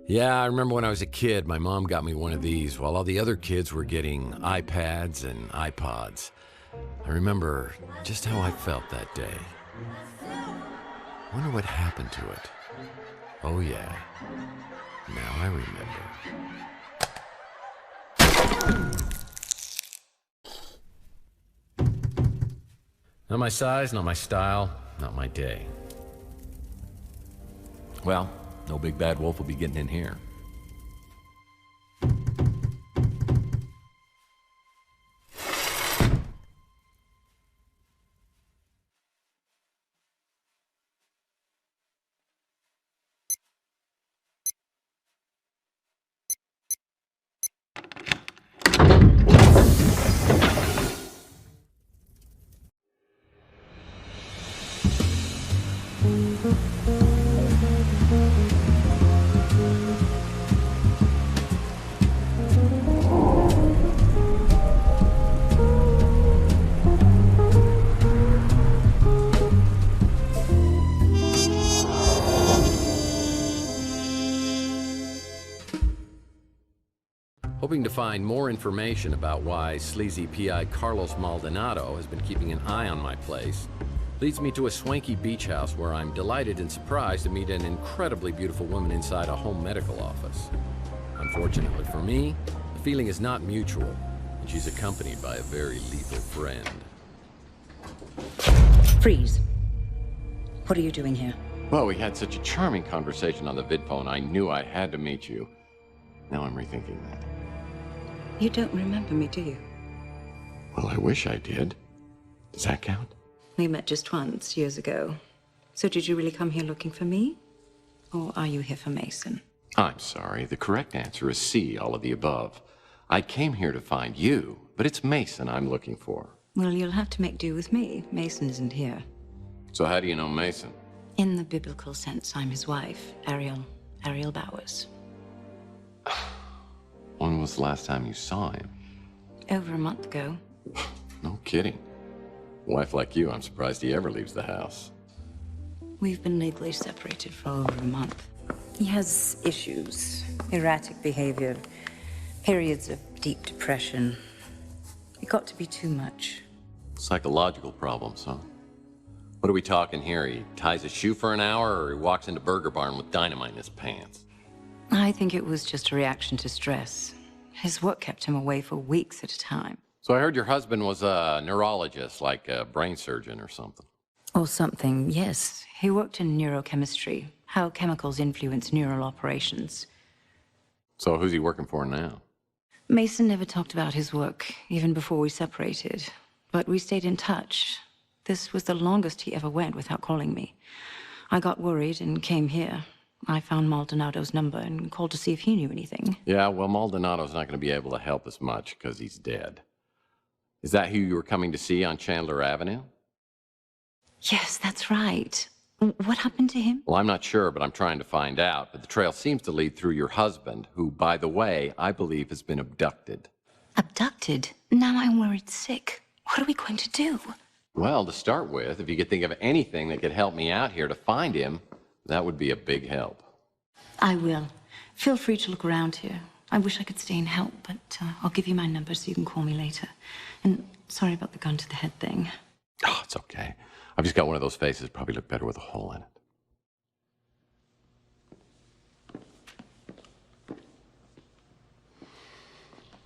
Yeah, I remember when I was a kid, my mom got me one of these while all the other kids were getting iPads and iPods. I remember just how I felt that day. Wonder what happened to it. Oh yeah, now I remember. Not my size, not my style, not my day. Well, no big bad wolf will be getting in here. Hoping to find more information about why sleazy PI Carlos Maldonado has been keeping an eye on my place leads me to a swanky beach house where I'm delighted and surprised to meet an incredibly beautiful woman inside a home medical office. Unfortunately for me, the feeling is not mutual, and she's accompanied by a very lethal friend. Freeze. What are you doing here? Well, we had such a charming conversation on the vid phone, I knew I had to meet you. Now I'm rethinking that. You don't remember me, do you? Well, I wish I did. Does that count? We met just once, years ago. So did you really come here looking for me? Or are you here for Mason? I'm sorry. The correct answer is C, all of the above. I came here to find you, but it's Mason I'm looking for. Well, you'll have to make do with me. Mason isn't here. So how do you know Mason? In the biblical sense, I'm his wife, Ariel Bowers. When was the last time you saw him? Over a month ago. No kidding. A wife like you, I'm surprised he ever leaves the house. We've been legally separated for over a month. He has issues, erratic behavior, periods of deep depression. It got to be too much. Psychological problems, huh? What are we talking here? He ties a shoe for an hour, or he walks into Burger Barn with dynamite in his pants? I think it was just a reaction to stress. His work kept him away for weeks at a time. So I heard your husband was a neurologist, like a brain surgeon or something. Or something, yes. He worked in neurochemistry, how chemicals influence neural operations. So who's he working for now? Mason never talked about his work, even before we separated. But we stayed in touch. This was the longest he ever went without calling me. I got worried and came here. I found Maldonado's number and called to see if he knew anything. Yeah, well, Maldonado's not going to be able to help us much because he's dead. Is that who you were coming to see on Chandler Avenue? Yes, that's right. What happened to him? Well, I'm not sure, but I'm trying to find out. But the trail seems to lead through your husband, who, by the way, I believe has been abducted. Abducted? Now I'm worried sick. What are we going to do? Well, to start with, if you could think of anything that could help me out here to find him, that would be a big help. I will. Feel free to look around here. I wish I could stay and help, but I'll give you my number so you can call me later. And sorry about the gun to the head thing. Oh, it's okay. I've just got one of those faces. Probably look better with a hole in it.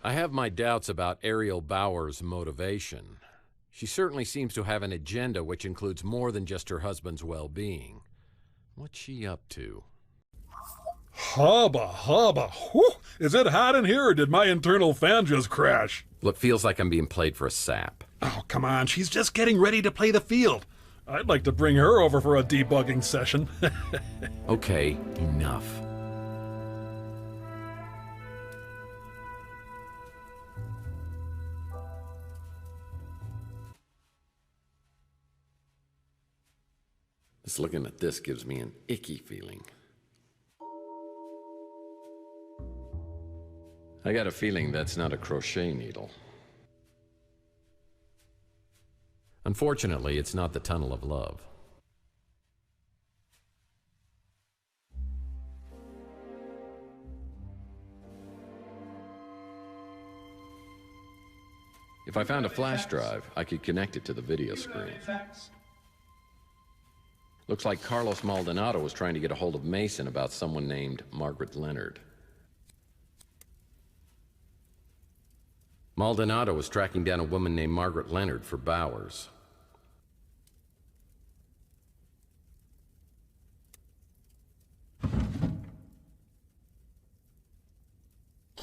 I have my doubts about Ariel Bowers' motivation. She certainly seems to have an agenda which includes more than just her husband's well-being. What's she up to? Hubba, hubba. Whew. Is it hot in here, or did my internal fan just crash? Well, it feels like I'm being played for a sap. Oh, come on. She's just getting ready to play the field. I'd like to bring her over for a debugging session. Okay, enough. Just looking at this gives me an icky feeling. I got a feeling that's not a crochet needle. Unfortunately, it's not the tunnel of love. If I found a flash drive, I could connect it to the video screen. Looks like Carlos Maldonado was trying to get a hold of Mason about someone named Margaret Leonard. Maldonado was tracking down a woman named Margaret Leonard for Bowers.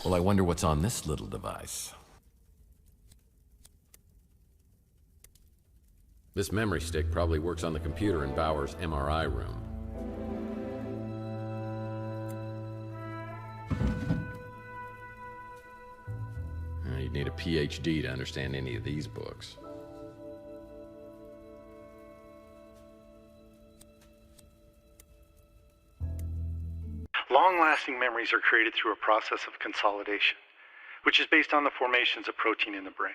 Well, I wonder what's on this little device. This memory stick probably works on the computer in Bowers' MRI room. You'd need a PhD to understand any of these books. Long-lasting memories are created through a process of consolidation, which is based on the formations of protein in the brain.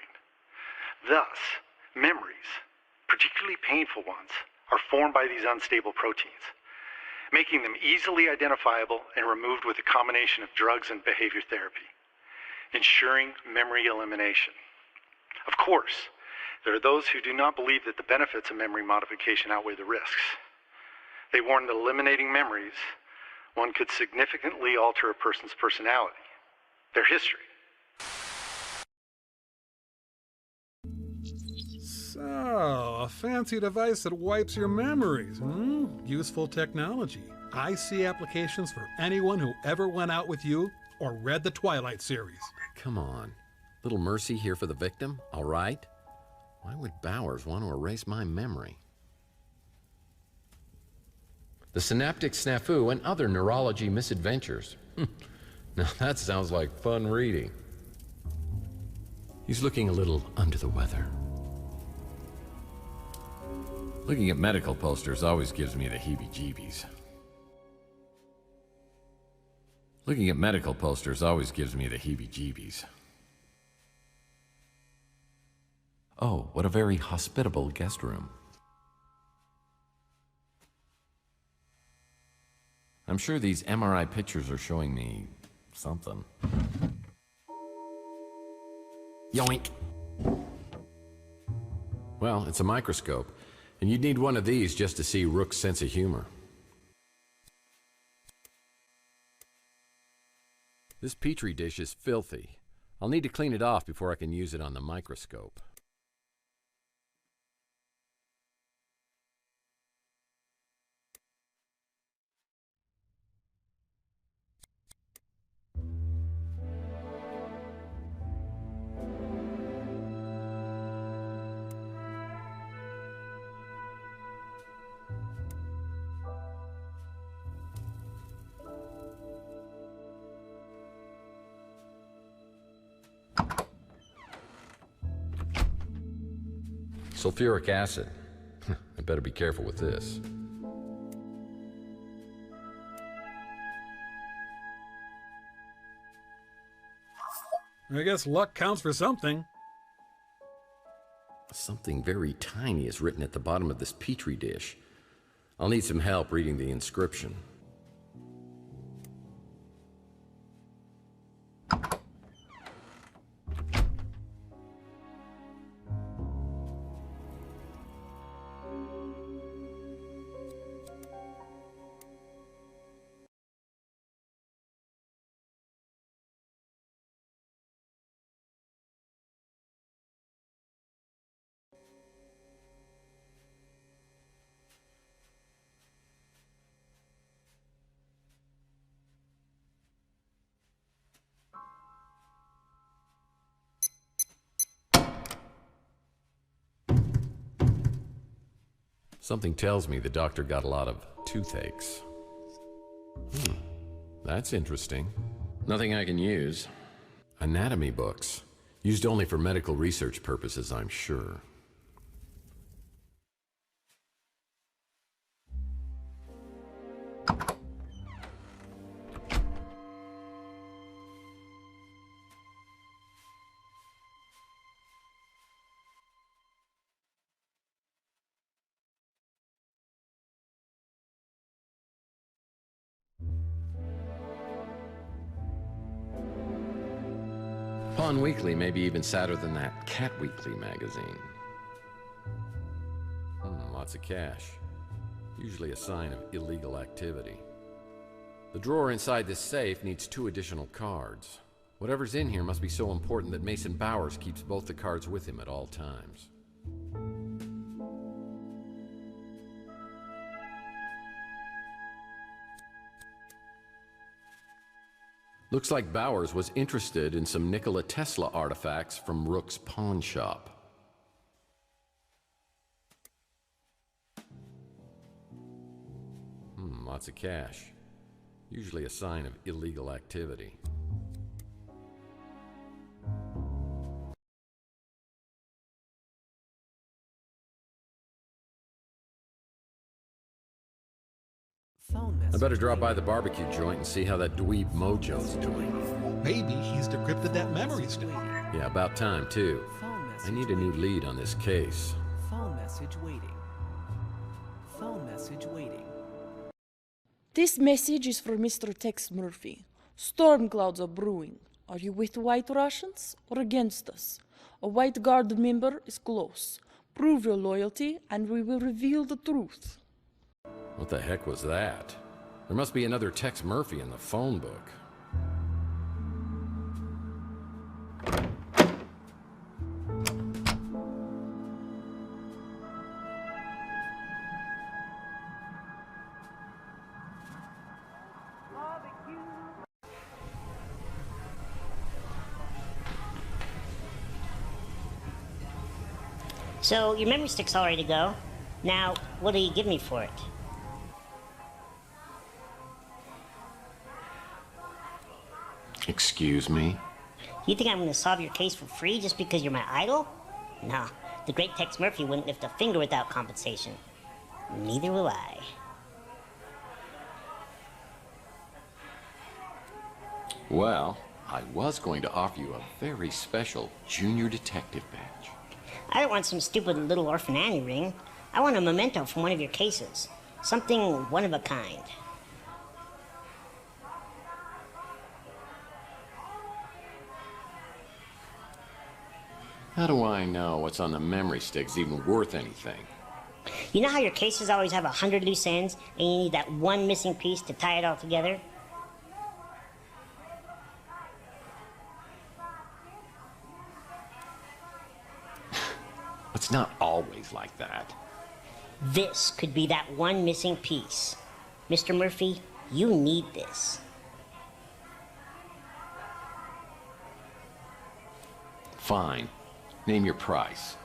Thus, memories, particularly painful ones, are formed by these unstable proteins, making them easily identifiable and removed with a combination of drugs and behavior therapy, ensuring memory elimination. Of course, there are those who do not believe that the benefits of memory modification outweigh the risks. They warn that eliminating memories, one could significantly alter a person's personality, their history. So, a fancy device that wipes your memories, Useful technology. I see applications for anyone who ever went out with you or read the Twilight series. Come on. Little mercy here for the victim, all right? Why would Bowers want to erase my memory? The synaptic snafu and other neurology misadventures. Now that sounds like fun reading. He's looking a little under the weather. Looking at medical posters always gives me the heebie-jeebies. Looking at medical posters always gives me the heebie-jeebies. Oh, what a very hospitable guest room. I'm sure these MRI pictures are showing me something. Yoink! Well, it's a microscope, and you'd need one of these just to see Rook's sense of humor. This petri dish is filthy. I'll need to clean it off before I can use it on the microscope. Sulfuric acid. I better be careful with this. I guess luck counts for something. Something very tiny is written at the bottom of this petri dish. I'll need some help reading the inscription. Something tells me the doctor got a lot of toothaches. That's interesting. Nothing I can use. Anatomy books. Used only for medical research purposes, I'm sure. Pawn Weekly may be even sadder than that Cat Weekly magazine. Lots of cash. Usually a sign of illegal activity. The drawer inside this safe needs 2 additional cards. Whatever's in here must be so important that Mason Bowers keeps both the cards with him at all times. Looks like Bowers was interested in some Nikola Tesla artifacts from Rook's pawn shop. Lots of cash. Usually a sign of illegal activity. I better drop by the barbecue joint and see how that dweeb Mojo's doing. Maybe he's decrypted that memory stick. Yeah, about time, too. I need a new lead on this case. Phone message waiting. Phone message waiting. This message is for Mr. Tex Murphy. Storm clouds are brewing. Are you with White Russians or against us? A White Guard member is close. Prove your loyalty and we will reveal the truth. What the heck was that? There must be another Tex Murphy in the phone book. So, your memory stick's all ready to go. Now, what do you give me for it? Excuse me? You think I'm going to solve your case for free just because you're my idol? Nah, the great Tex Murphy wouldn't lift a finger without compensation. Neither will I. Well, I was going to offer you a very special junior detective badge. I don't want some stupid little orphan Annie ring. I want a memento from one of your cases. Something one of a kind. How do I know what's on the memory stick's even worth anything? You know how your cases always have 100 loose ends, and you need that one missing piece to tie it all together? It's not always like that. This could be that one missing piece. Mr. Murphy, you need this. Fine. Name your price.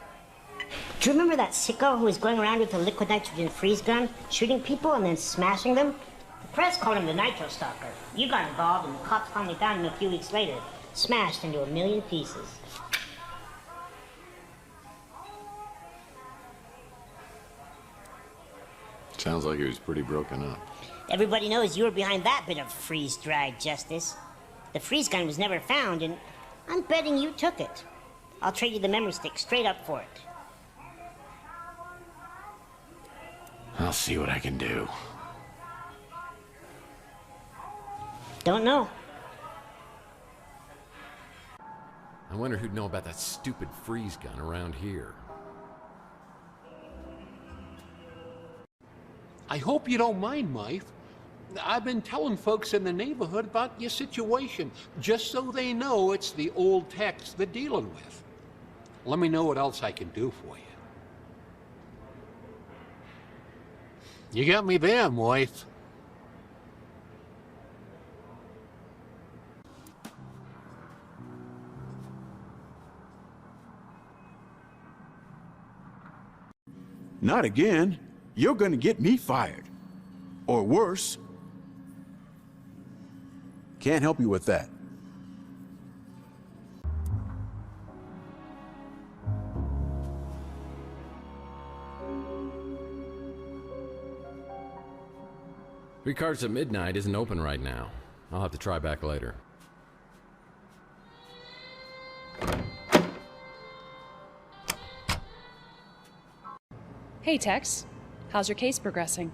Do you remember that sicko who was going around with a liquid nitrogen freeze gun, shooting people and then smashing them? The press called him the Nitro Stalker. You got involved and the cops finally found him a few weeks later, smashed into 1,000,000 pieces. Sounds like he was pretty broken up. Everybody knows you were behind that bit of freeze-dried justice. The freeze gun was never found, and I'm betting you took it. I'll trade you the memory stick straight up for it. I'll see what I can do. Don't know. I wonder who'd know about that stupid freeze gun around here. I hope you don't mind, Mike. I've been telling folks in the neighborhood about your situation, just so they know it's the old Tex they're dealing with. Let me know what else I can do for you. You got me there, Moith. Not again. you're gonna get me fired. Or worse. Can't help you with that. Ricard's at midnight isn't open right now. I'll have to try back later. Hey, Tex. How's your case progressing?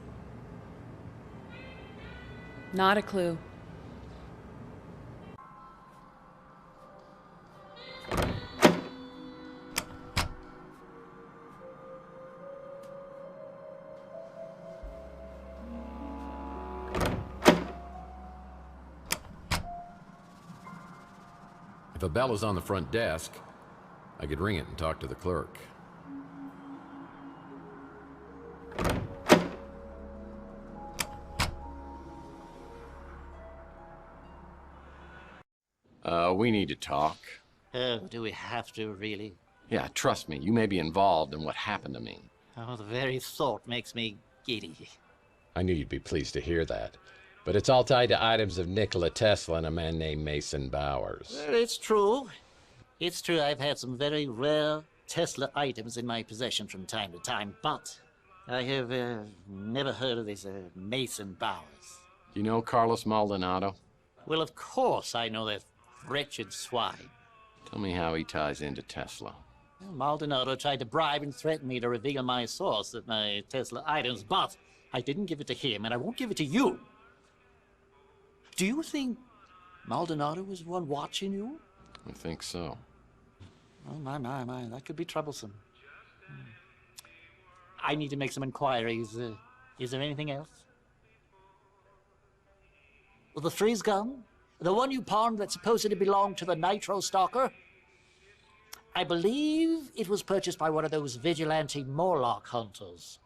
Not a clue. If a bell is on the front desk, I could ring it and talk to the clerk. We need to talk. Oh, do we have to, really? Yeah, trust me, you may be involved in what happened to me. Oh, the very thought makes me giddy. I knew you'd be pleased to hear that. But it's all tied to items of Nikola Tesla and a man named Mason Bowers. Well, it's true. It's true I've had some very rare Tesla items in my possession from time to time, but I have never heard of this Mason Bowers. Do you know Carlos Maldonado? Well, of course I know that wretched swine. Tell me how he ties into Tesla. Well, Maldonado tried to bribe and threaten me to reveal my source of my Tesla items, but I didn't give it to him, and I won't give it to you. Do you think Maldonado was the one watching you? I think so. Oh, my, that could be troublesome. I need to make some inquiries. Is there anything else? Well, the freeze gun? The one you pawned that supposedly belonged to the Nitro Stalker? I believe it was purchased by one of those vigilante Morlock hunters.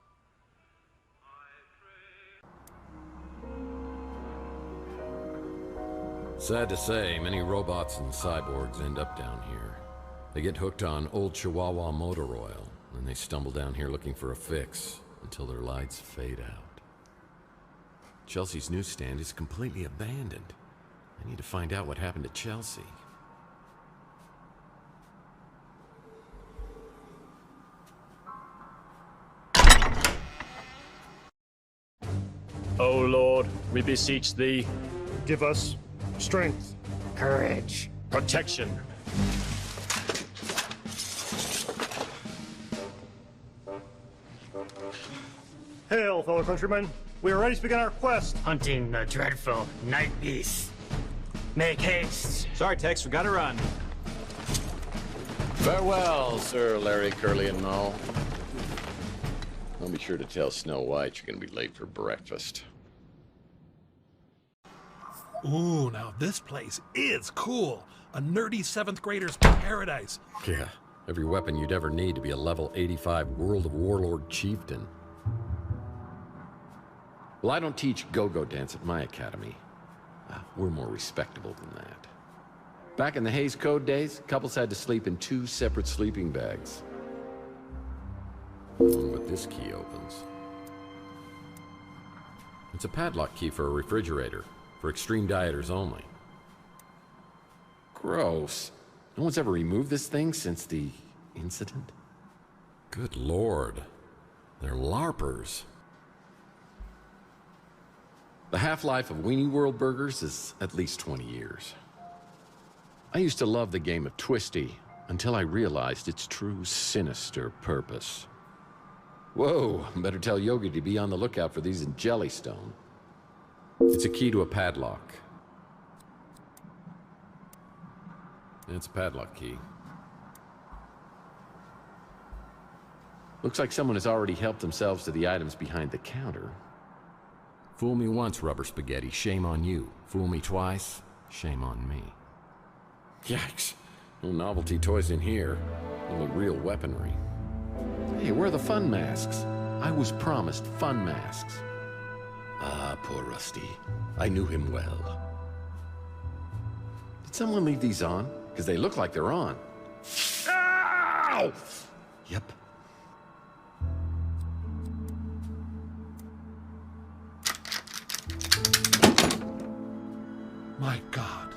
Sad to say, many robots and cyborgs end up down here. They get hooked on old Chihuahua motor oil, and they stumble down here looking for a fix until their lights fade out. Chelsea's newsstand is completely abandoned. I need to find out what happened to Chelsea. O Lord, we beseech thee, give us strength, Courage. protection. Hail, fellow countrymen. We are ready to begin our quest. Hunting the dreadful night beast. Make haste. Sorry, Tex, we gotta run. Farewell, Sir Larry, Curly, and Moe. I'll be sure to tell Snow White you're gonna be late for breakfast. Ooh, now this place is cool. A nerdy 7th grader's paradise. Yeah, every weapon you'd ever need to be a level 85 World of Warlord chieftain. Well, I don't teach go-go dance at my academy. We're more respectable than that. Back in the Hays Code days, couples had to sleep in 2 separate sleeping bags. I wonder what this key opens. It's a padlock key for a refrigerator, for extreme dieters only. Gross. No one's ever removed this thing since the incident? Good Lord. They're LARPers. The half-life of Weenie World burgers is at least 20 years. I used to love the game of Twisty until I realized its true sinister purpose. Whoa, better tell Yogi to be on the lookout for these in Jellystone. It's a key to a padlock. It's a padlock key. Looks like someone has already helped themselves to the items behind the counter. Fool me once, Rubber Spaghetti, shame on you. Fool me twice, shame on me. Yikes, no novelty toys in here, only real weaponry. Hey, where are the fun masks? I was promised fun masks. Ah, poor Rusty. I knew him well. Did someone leave these on? Because they look like they're on. Ow! Yep. My God.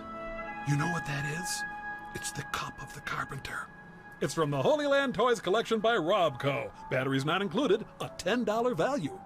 You know what that is? It's the cup of the carpenter. It's from the Holy Land Toys collection by Robco. Batteries not included, a $10 value.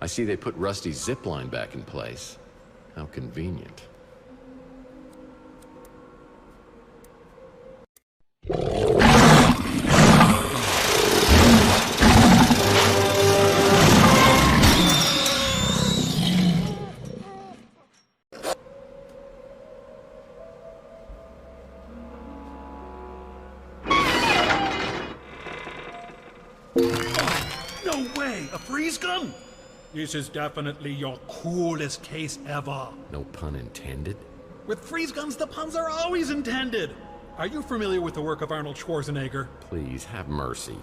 I see they put Rusty's zipline back in place. How convenient. No way! A freeze gun? This is definitely your coolest case ever. No pun intended. With freeze guns, the puns are always intended. Are you familiar with the work of Arnold Schwarzenegger? Please, have mercy.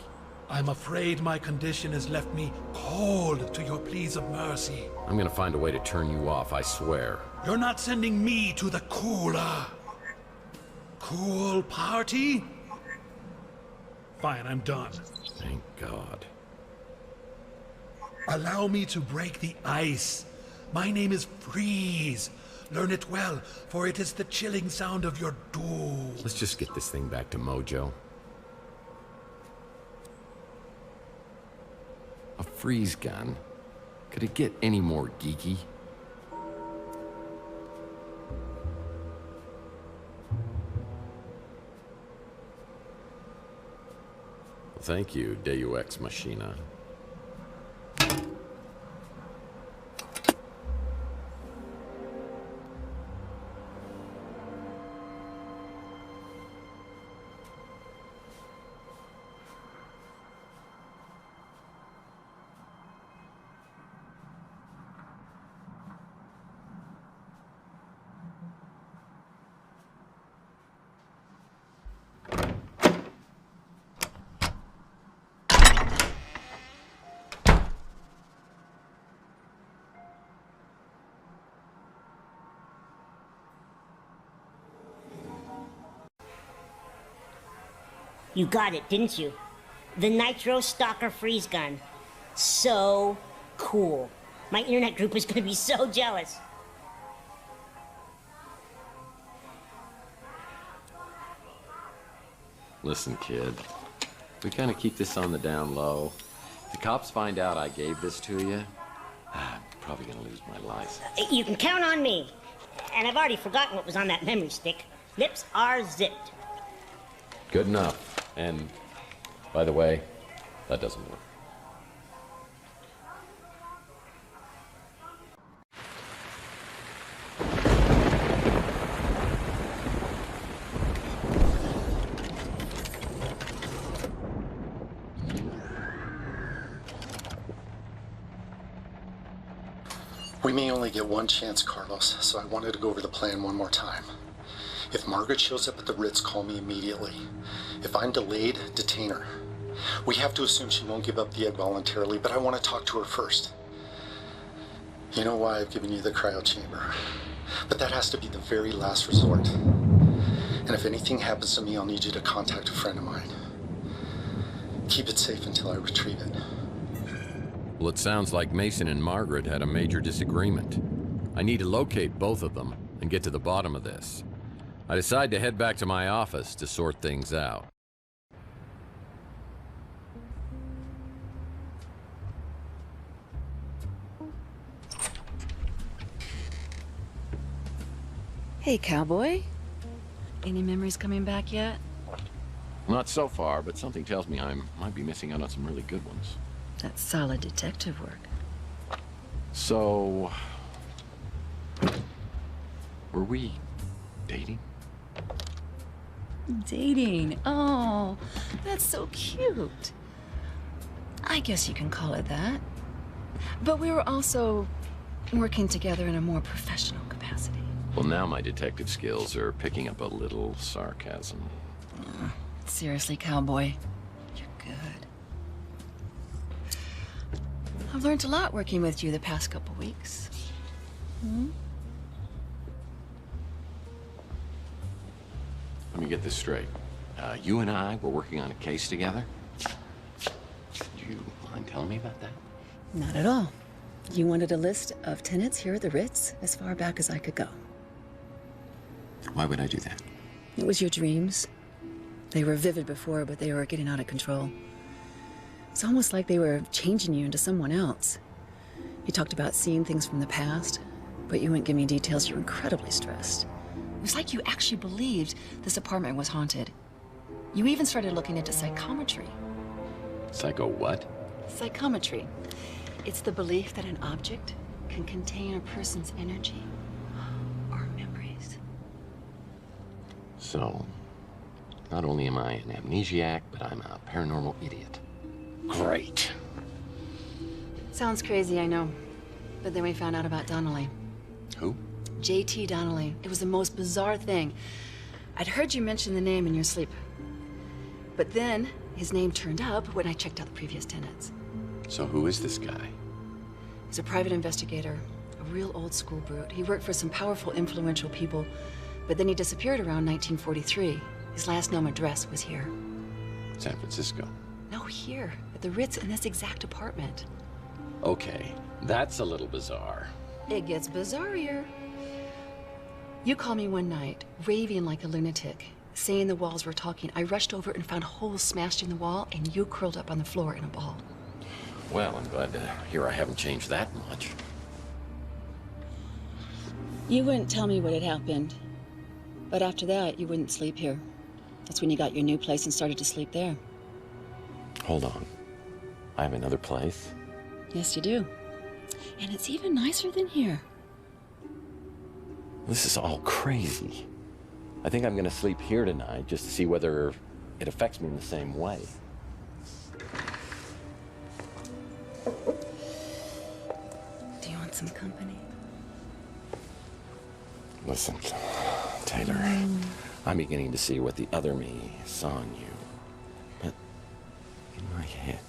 I'm afraid my condition has left me cold to your pleas of mercy. I'm gonna find a way to turn you off, I swear. You're not sending me to the cooler. Cool party? Fine, I'm done. Thank God. Allow me to break the ice. My name is Freeze. Learn it well, for it is the chilling sound of your doom. Let's just get this thing back to mojo. A freeze gun? Could it get any more geeky? Well, thank you, Deus Ex Machina. You got it, didn't you? The Nitro Stalker freeze gun. So cool. My internet group is gonna be so jealous. Listen, kid. We kind of keep this on the down low. If the cops find out I gave this to you, I'm probably gonna lose my license. You can count on me. And I've already forgotten what was on that memory stick. Lips are zipped. Good enough. And, by the way, that doesn't work. We may only get one chance, Carlos, so I wanted to go over the plan one more time. If Margaret shows up at the Ritz, call me immediately. If I'm delayed, detain her. We have to assume she won't give up the egg voluntarily, but I want to talk to her first. You know why I've given you the cryo chamber. But that has to be the very last resort. And if anything happens to me, I'll need you to contact a friend of mine. Keep it safe until I retrieve it. Well, it sounds like Mason and Margaret had a major disagreement. I need to locate both of them and get to the bottom of this. I decide to head back to my office to sort things out. Hey, cowboy. Any memories coming back yet? Not so far, but something tells me I might be missing out on some really good ones. That's solid detective work. So... were we dating? Dating? Oh, that's so cute. I guess you can call it that. But we were also working together in a more professional capacity. Well, now my detective skills are picking up a little sarcasm. Seriously, cowboy. You're good. I've learned a lot working with you the past couple weeks. Hmm? Let me get this straight. You and I were working on a case together? Do you mind telling me about that? Not at all. You wanted a list of tenants here at the Ritz as far back as I could go. Why would I do that? It was your dreams. They were vivid before, but they were getting out of control. It's almost like they were changing you into someone else. You talked about seeing things from the past, but you wouldn't give me details. You were incredibly stressed. It was like you actually believed this apartment was haunted. You even started looking into psychometry. Psycho what? Psychometry. It's the belief that an object can contain a person's energy or memories. So, not only am I an amnesiac, but I'm a paranormal idiot. Great. Sounds crazy, I know. But then we found out about Donnelly. Who? J.T. Donnelly. It was the most bizarre thing. I'd heard you mention the name in your sleep. But then, his name turned up when I checked out the previous tenants. So who is this guy? He's a private investigator, a real old school brute. He worked for some powerful, influential people, but then he disappeared around 1943. His last known address was here. San Francisco. No, here, at the Ritz in this exact apartment. Okay, that's a little bizarre. It gets bizarrier. You called me one night, raving like a lunatic, saying the walls were talking. I rushed over and found holes smashed in the wall, and you curled up on the floor in a ball. Well, I'm glad to hear I haven't changed that much. You wouldn't tell me what had happened, but after that, you wouldn't sleep here. That's when you got your new place and started to sleep there. Hold on. I have another place? Yes, you do. And it's even nicer than here. This is all crazy. I think I'm gonna sleep here tonight just to see whether it affects me in the same way. Do you want some company? Listen, Taylor, I'm beginning to see what the other me saw in you. But in my head,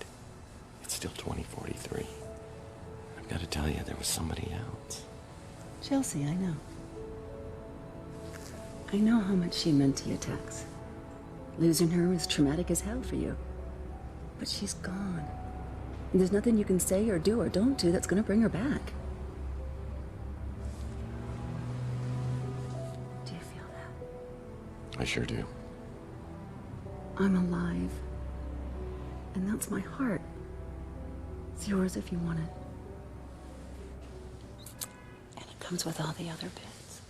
it's still 2043. I've got to tell you, there was somebody else. Chelsea, I know. I know how much she meant to you, Tex. Losing her was traumatic as hell for you. But she's gone. And there's nothing you can say or do or don't do that's gonna bring her back. Do you feel that? I sure do. I'm alive. And that's my heart. It's yours if you want it. And it comes with all the other bits.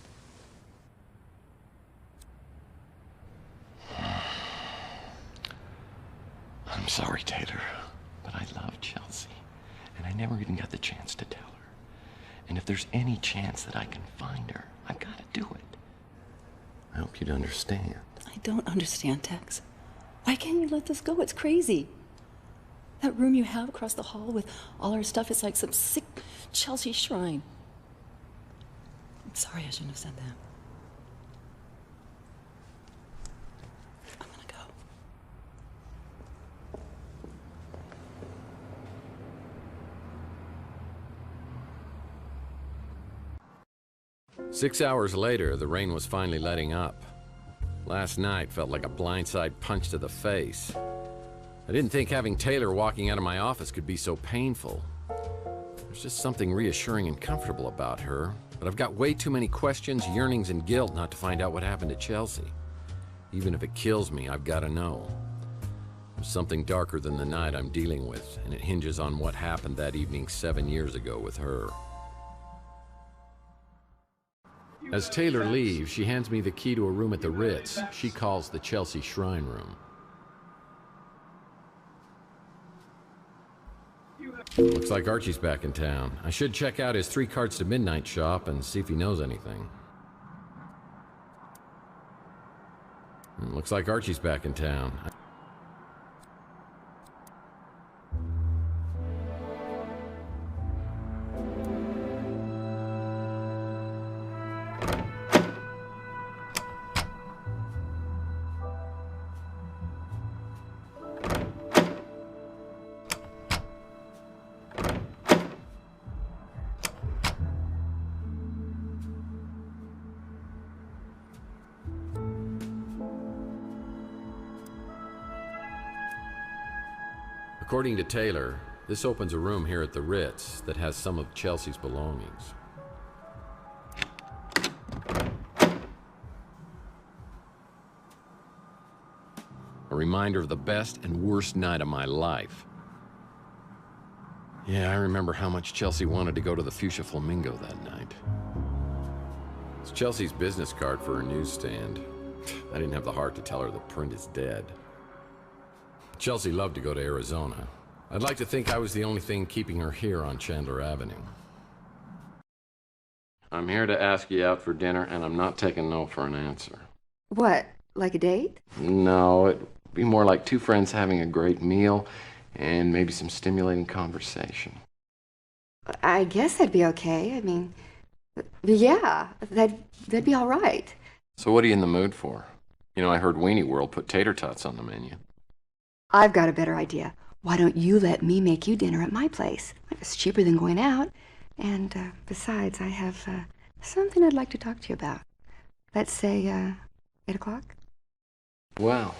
I'm sorry, Taylor, but I love Chelsea, and I never even got the chance to tell her. And if there's any chance that I can find her, I've got to do it. I hope you'd understand. I don't understand, Tex. Why can't you let this go? It's crazy. That room you have across the hall with all our stuff is like some sick Chelsea shrine. I'm sorry I shouldn't have said that. I'm gonna go. 6 hours later, the rain was finally letting up. Last night felt like a blindside punch to the face. I didn't think having Taylor walking out of my office could be so painful. There's just something reassuring and comfortable about her, but I've got way too many questions, yearnings, and guilt not to find out what happened to Chelsea. Even if it kills me, I've got to know. There's something darker than the night I'm dealing with, and it hinges on what happened that evening 7 years ago with her. As Taylor leaves, she hands me the key to a room at the Ritz she calls the Chelsea Shrine Room. Looks like Archie's back in town. I should check out his 3 Cards to Midnight shop and see if he knows anything. Looks like Archie's back in town. According to Taylor, this opens a room here at the Ritz that has some of Chelsea's belongings. A reminder of the best and worst night of my life. Yeah, I remember how much Chelsea wanted to go to the Fuchsia Flamingo that night. It's Chelsea's business card for her newsstand. I didn't have the heart to tell her the print is dead. Chelsea loved to go to Arizona. I'd like to think I was the only thing keeping her here on Chandler Avenue. I'm here to ask you out for dinner, and I'm not taking no for an answer. What, like a date? No, it'd be more like two friends having a great meal and maybe some stimulating conversation. I guess that'd be okay. I mean, yeah, that'd be all right. So what are you in the mood for? You know, I heard Weenie World put tater tots on the menu. I've got a better idea. Why don't you let me make you dinner at my place? It's cheaper than going out. And besides, I have something I'd like to talk to you about. Let's say 8 o'clock? Well,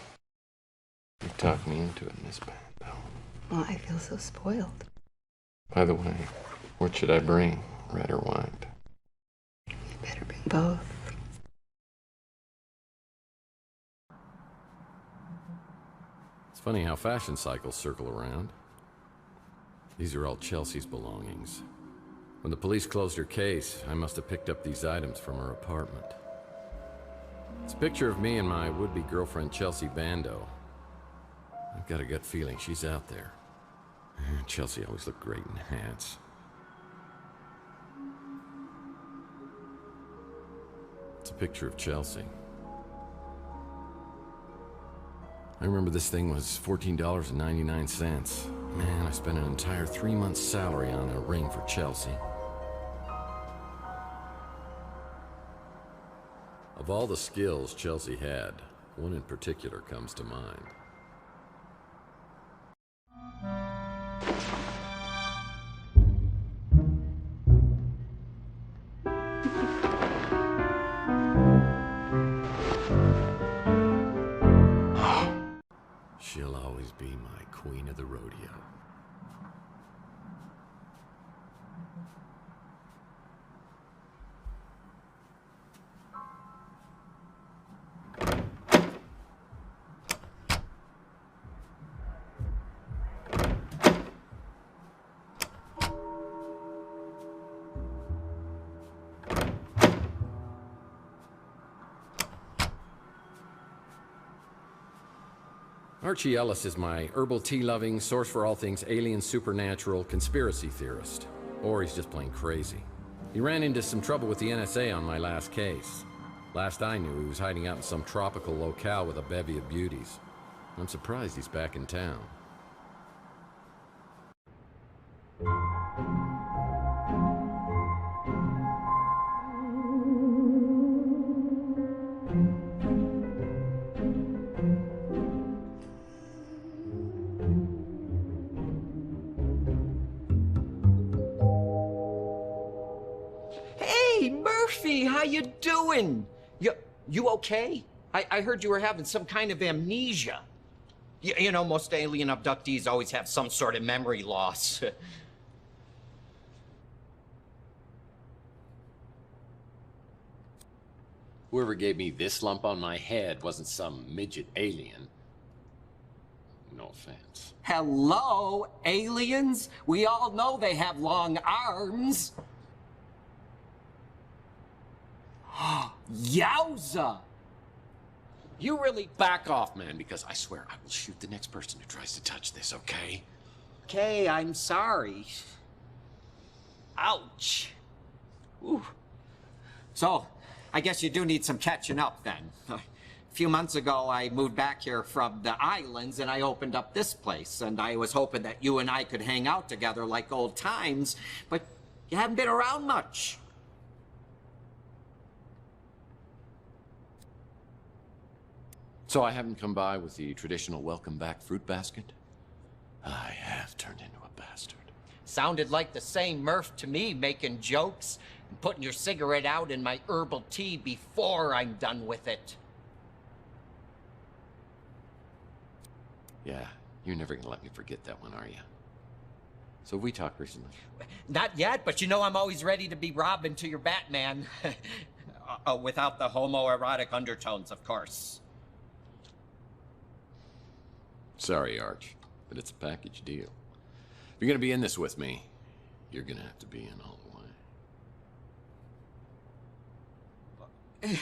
you talked me into it, Miss Bando. Well, I feel so spoiled. By the way, what should I bring, red or white? You better bring both. It's funny how fashion cycles circle around. These are all Chelsea's belongings. When the police closed her case, I must have picked up these items from her apartment. It's a picture of me and my would-be girlfriend Chelsea Bando. I've got a gut feeling she's out there. Chelsea always looked great in hats. It's a picture of Chelsea. I remember this thing was $14.99. Man, I spent an entire 3 months' salary on a ring for Chelsea. Of all the skills Chelsea had, one in particular comes to mind. She'll always be my queen of the rodeo. Archie Ellis is my herbal tea-loving, source for all things alien, supernatural, conspiracy theorist. Or he's just plain crazy. He ran into some trouble with the NSA on my last case. Last I knew, he was hiding out in some tropical locale with a bevy of beauties. I'm surprised he's back in town. Hey, Murphy, how you doing? You okay? I heard you were having some kind of amnesia. You know, most alien abductees always have some sort of memory loss. Whoever gave me this lump on my head wasn't some midget alien. No offense. Hello, aliens? We all know they have long arms. Yowza! You really back off, man, because I swear I will shoot the next person who tries to touch this, okay? Okay, I'm sorry. Ouch. Ooh. So, I guess you do need some catching up then. A few months ago, I moved back here from the islands and I opened up this place. And I was hoping that you and I could hang out together like old times, but you haven't been around much. So I haven't come by with the traditional welcome back fruit basket? I have turned into a bastard. Sounded like the same Murph to me, making jokes and putting your cigarette out in my herbal tea before I'm done with it. Yeah, You're never gonna let me forget that one, are you? So we talked recently? Not yet, but you know I'm always ready to be Robin to your Batman. Without the homoerotic undertones, of course. Sorry, Arch, but it's a package deal. If you're gonna be in this with me, you're gonna have to be in all the way.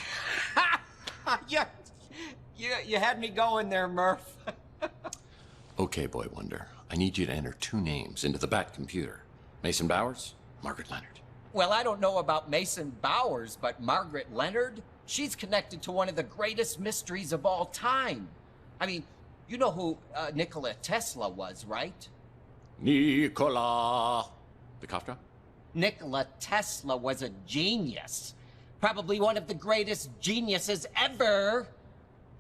You had me going there, Murph. Okay, Boy Wonder. I need you to enter 2 names into the Bat computer. Mason Bowers, Margaret Leonard. Well, I don't know about Mason Bowers, but Margaret Leonard? She's connected to one of the greatest mysteries of all time. I mean, you know who Nikola Tesla was, right? Nikola. The cough drop? Nikola Tesla was a genius. Probably one of the greatest geniuses ever.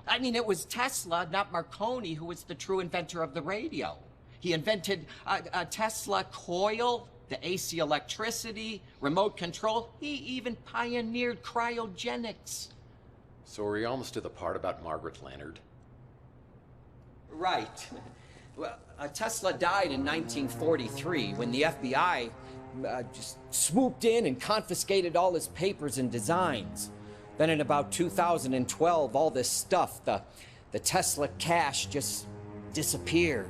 I mean, it was Tesla, not Marconi, who was the true inventor of the radio. He invented a Tesla coil, the AC electricity, remote control. He even pioneered cryogenics. So are we almost to the part about Margaret Leonard? Right. Well, Tesla died in 1943 when the FBI just swooped in and confiscated all his papers and designs. Then in about 2012, all this stuff, the Tesla cache just disappeared.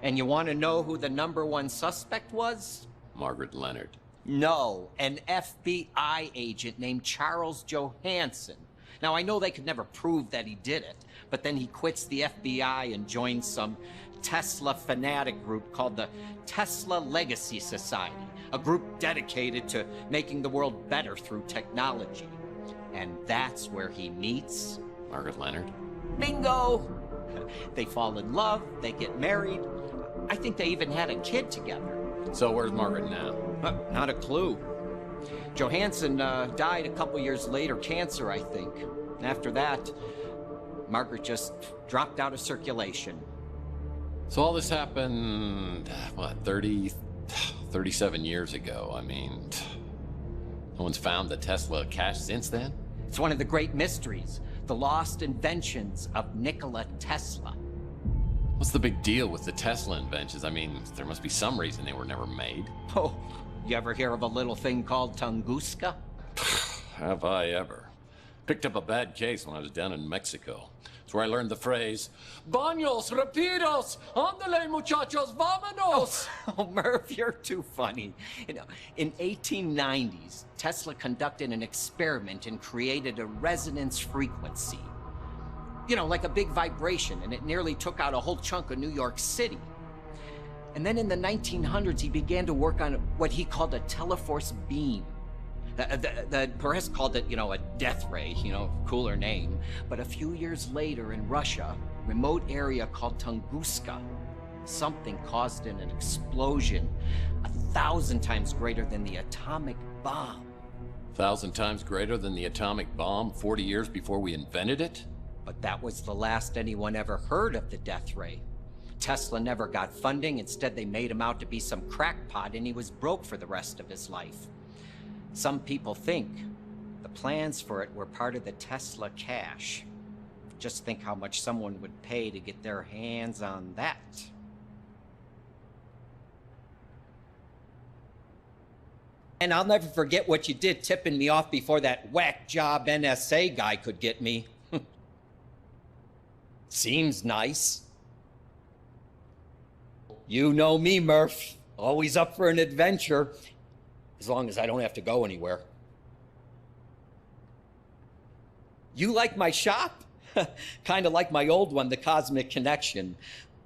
And you want to know who the #1 suspect was? Margaret Leonard. No, an FBI agent named Charles Johansson. Now, I know they could never prove that he did it, but then he quits the FBI and joins some Tesla fanatic group called the Tesla Legacy Society, a group dedicated to making the world better through technology. And that's where he meets Margaret Leonard. Bingo! They fall in love, they get married. I think they even had a kid together. So where's Margaret now? Not a clue. Johansson died a couple years later, cancer, I think. After that, Margaret just dropped out of circulation. So all this happened, what, 37 years ago. I mean, no one's found the Tesla cache since then? It's one of the great mysteries, the lost inventions of Nikola Tesla. What's the big deal with the Tesla inventions? I mean, there must be some reason they were never made. Oh, you ever hear of a little thing called Tunguska? Have I ever? Picked up a bad case when I was down in Mexico. It's where I learned the phrase, Baños, rapidos, ándale muchachos, vámonos! Oh, Murph, you're too funny. You know, in 1890s, Tesla conducted an experiment and created a resonance frequency. You know, like a big vibration, and it nearly took out a whole chunk of New York City. And then in the 1900s, he began to work on what he called a teleforce beam. The press called it, you know, a death ray, you know, cooler name. But a few years later in Russia, remote area called Tunguska, something caused an explosion 1,000 times greater than the atomic bomb. 1,000 times greater than the atomic bomb 40 years before we invented it? But that was the last anyone ever heard of the death ray. Tesla never got funding. Instead, they made him out to be some crackpot, and he was broke for the rest of his life. Some people think the plans for it were part of the Tesla cache. Just think how much someone would pay to get their hands on that. And I'll never forget what you did tipping me off before that whack job NSA guy could get me. Seems nice. You know me, Murph. Always up for an adventure. As long as I don't have to go anywhere. You like my shop? Kind of like my old one, the Cosmic Connection.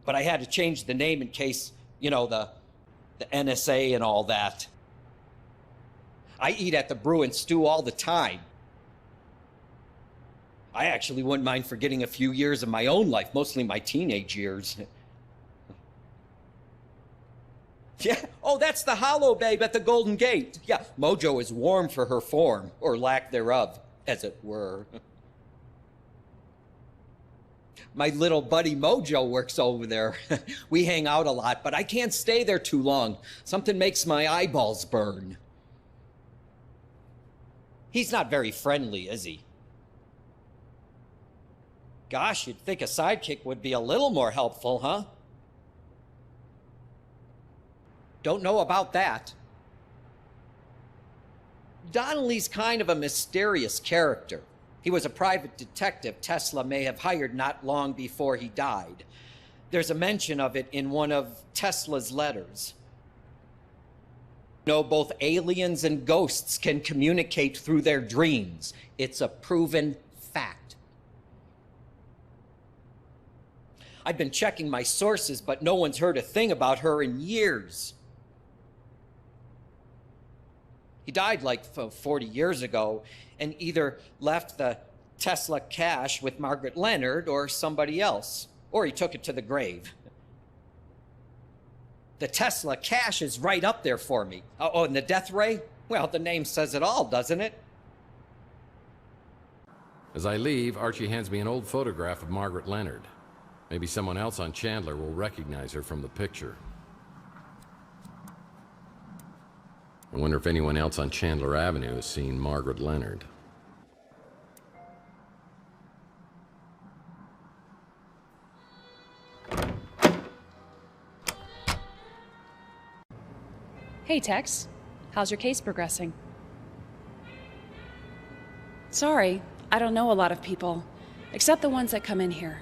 But I had to change the name in case, you know, the NSA and all that. I eat at the Brew and Stew all the time. I actually wouldn't mind forgetting a few years of my own life, mostly my teenage years. Yeah, oh, that's the Hollow Babe at the Golden Gate. Yeah, Mojo is warm for her form, or lack thereof, as it were. My little buddy Mojo works over there. We hang out a lot, but I can't stay there too long. Something makes my eyeballs burn. He's not very friendly, is he? Gosh, you'd think a sidekick would be a little more helpful, huh? Don't know about that. Donnelly's kind of a mysterious character. He was a private detective Tesla may have hired not long before he died. There's a mention of it in one of Tesla's letters. No, both aliens and ghosts can communicate through their dreams. It's a proven fact. I've been checking my sources, but no one's heard a thing about her in years. He died like 40 years ago and either left the Tesla cash with Margaret Leonard or somebody else, or he took it to the grave. The Tesla cash is right up there for me. Oh, and the death ray? Well, the name says it all, doesn't it? As I leave, Archie hands me an old photograph of Margaret Leonard. Maybe someone else on Chandler will recognize her from the picture. I wonder if anyone else on Chandler Avenue has seen Margaret Leonard. Hey, Tex. How's your case progressing? Sorry, I don't know a lot of people, except the ones that come in here.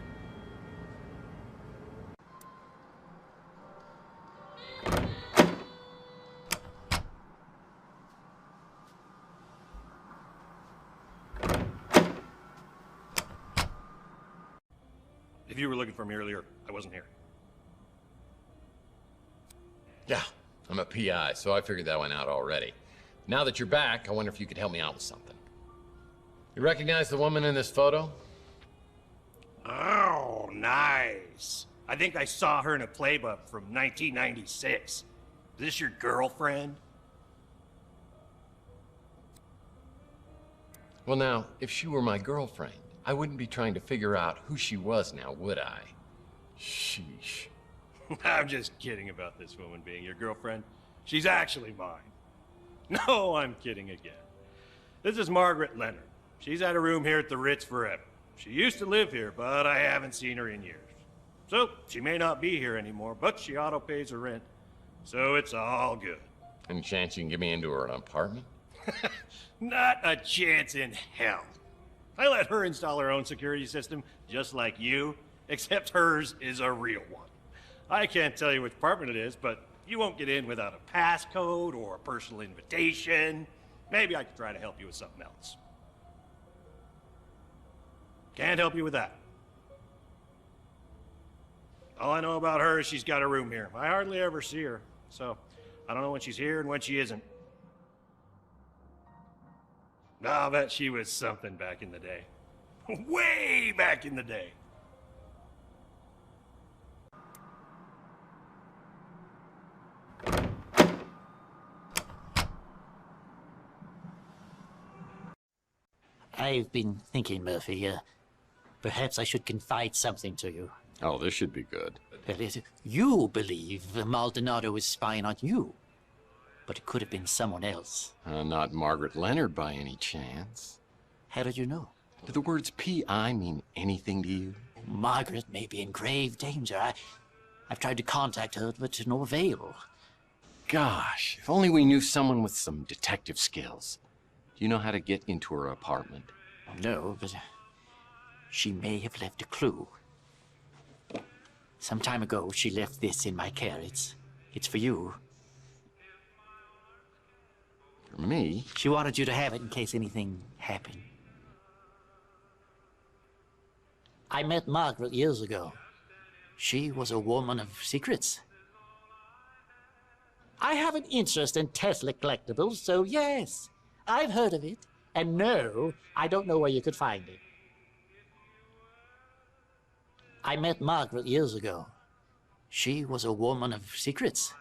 If you were looking for me earlier, I wasn't here. Yeah, I'm a PI, so I figured that one out already. Now that you're back, I wonder if you could help me out with something. You recognize the woman in this photo? Oh, nice. I think I saw her in a playbook from 1996. Is this your girlfriend? Well now, if she were my girlfriend, I wouldn't be trying to figure out who she was now, would I? Sheesh. I'm just kidding about this woman being your girlfriend. She's actually mine. No, I'm kidding again. This is Margaret Leonard. She's had a room here at the Ritz forever. She used to live here, but I haven't seen her in years. So, she may not be here anymore, but she auto-pays her rent. So it's all good. Any chance you can get me into her apartment? Not a chance in hell. I let her install her own security system, just like you, except hers is a real one. I can't tell you which apartment it is, but you won't get in without a passcode or a personal invitation. Maybe I could try to help you with something else. Can't help you with that. All I know about her is she's got a room here. I hardly ever see her, so I don't know when she's here and when she isn't. I'll bet she was something back in the day. Way back in the day. I've been thinking, Murphy, perhaps I should confide something to you. Oh, this should be good. You believe Maldonado is spying on you, but it could have been someone else. Not Margaret Leonard by any chance. How did you know? Do the words P.I. mean anything to you? Margaret may be in grave danger. I've tried to contact her, but to no avail. Gosh, if only we knew someone with some detective skills. Do you know how to get into her apartment? No, but she may have left a clue. Some time ago, she left this in my care. It's for you. For me? She wanted you to have it in case anything happened. I met Margaret years ago. She was a woman of secrets. I have an interest in Tesla collectibles, so yes, I've heard of it. And no, I don't know where you could find it. I met Margaret years ago. She was a woman of secrets.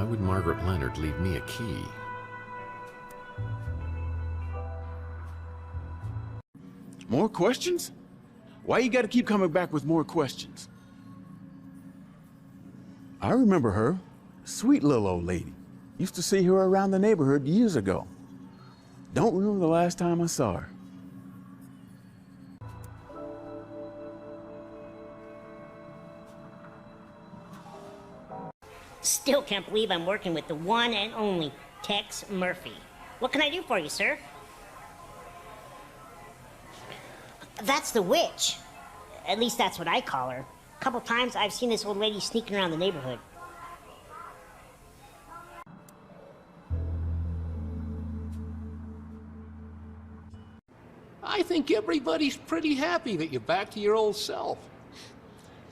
Why would Margaret Leonard leave me a key? More questions? Why you gotta keep coming back with more questions? I remember her. Sweet little old lady. Used to see her around the neighborhood years ago. Don't remember the last time I saw her. Still can't believe I'm working with the one and only Tex Murphy. What can I do for you, sir? That's the witch. At least that's what I call her. A couple times I've seen this old lady sneaking around the neighborhood. I think everybody's pretty happy that you're back to your old self.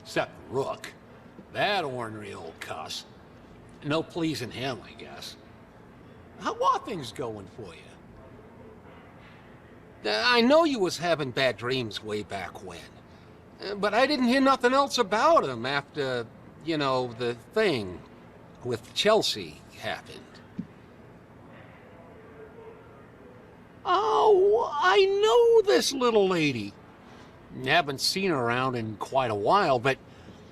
Except Rook. That ornery old cuss. No pleasing him, I guess. How are things going for you? I know you was having bad dreams way back when. But I didn't hear nothing else about him after, you know, the thing with Chelsea happened. Oh, I know this little lady. Haven't seen her around in quite a while, but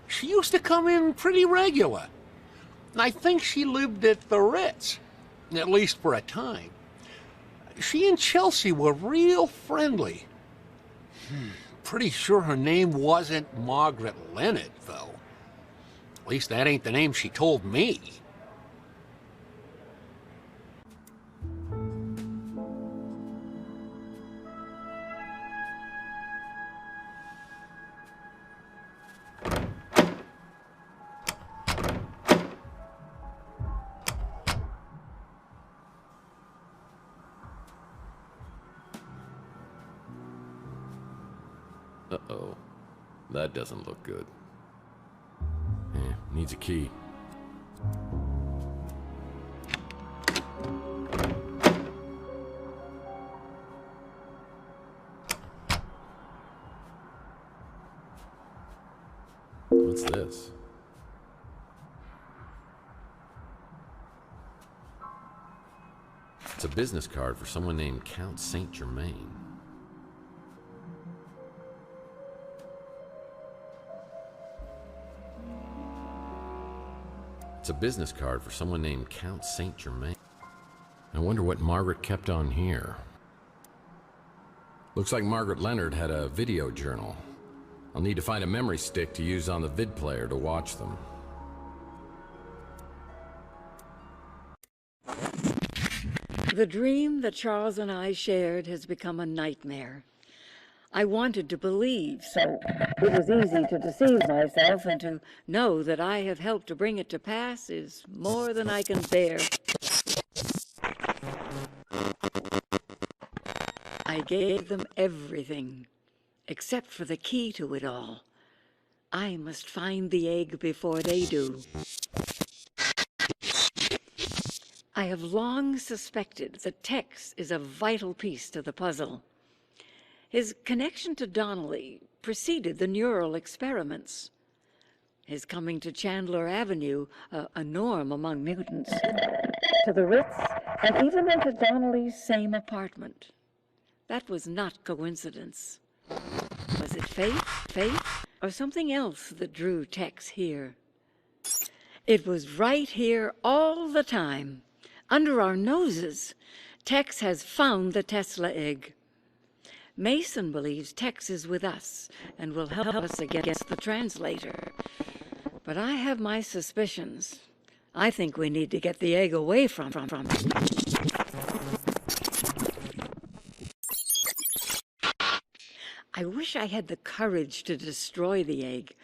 she used to come in pretty regular. And I think she lived at the Ritz, at least for a time. She and Chelsea were real friendly. Pretty sure her name wasn't Margaret Leonard, though. At least that ain't the name she told me. Uh-oh. That doesn't look good. Needs a key. What's this? It's a business card for someone named Count Saint Germaine. It's a business card for someone named Count Saint Germaine. I wonder what Margaret kept on here. Looks like Margaret Leonard had a video journal. I'll need to find a memory stick to use on the vid player to watch them. The dream that Charles and I shared has become a nightmare. I wanted to believe, so it was easy to deceive myself, and to know that I have helped to bring it to pass is more than I can bear. I gave them everything, except for the key to it all. I must find the egg before they do. I have long suspected that Tex is a vital piece to the puzzle. His connection to Donnelly preceded the neural experiments. His coming to Chandler Avenue, a norm among mutants, to the Ritz, and even into Donnelly's same apartment. That was not coincidence. Was it fate, or something else that drew Tex here? It was right here all the time, under our noses. Tex has found the Tesla egg. Mason believes Tex is with us and will help us against the translator. But I have my suspicions. I think we need to get the egg away from him. I wish I had the courage to destroy the egg.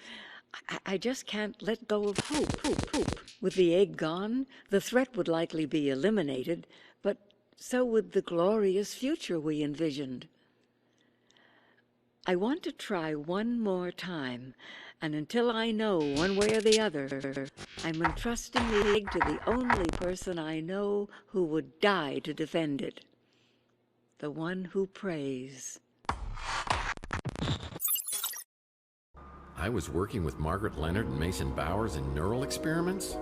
I just can't let go of hope. With the egg gone, the threat would likely be eliminated, but so would the glorious future we envisioned. I want to try one more time, and until I know one way or the other, I'm entrusting the egg to the only person I know who would die to defend it. The one who prays. I was working with Margaret Leonard and Mason Bowers in neural experiments?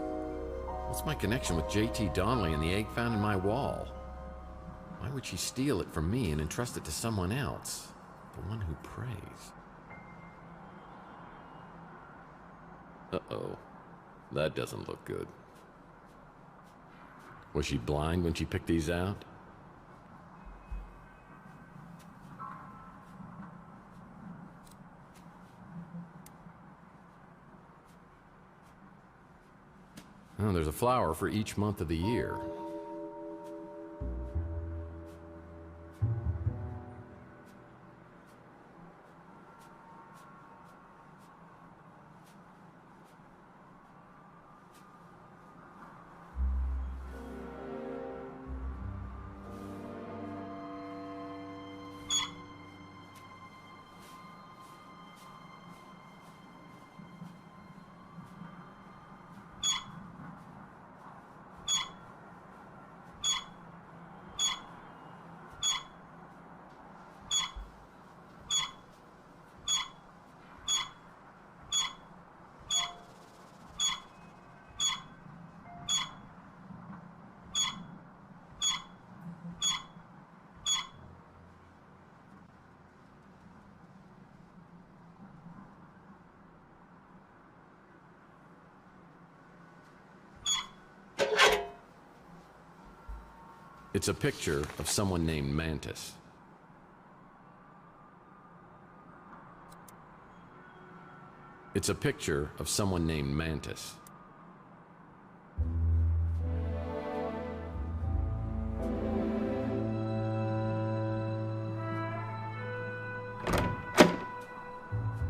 What's my connection with J.T. Donnelly and the egg found in my wall? Why would she steal it from me and entrust it to someone else? The one who prays. Uh-oh. That doesn't look good. Was she blind when she picked these out? Oh, there's a flower for each month of the year. It's a picture of someone named Mantis. It's a picture of someone named Mantis.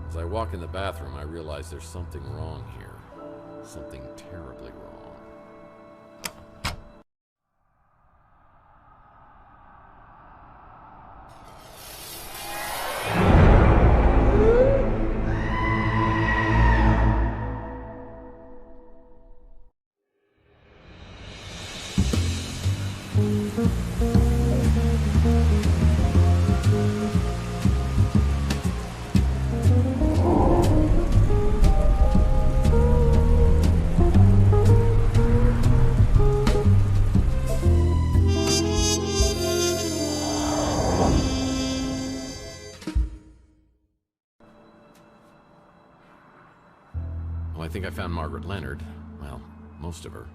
As I walk in the bathroom, I realize there's something wrong here. Something terribly wrong. I think I found Margaret Leonard. Well, most of her.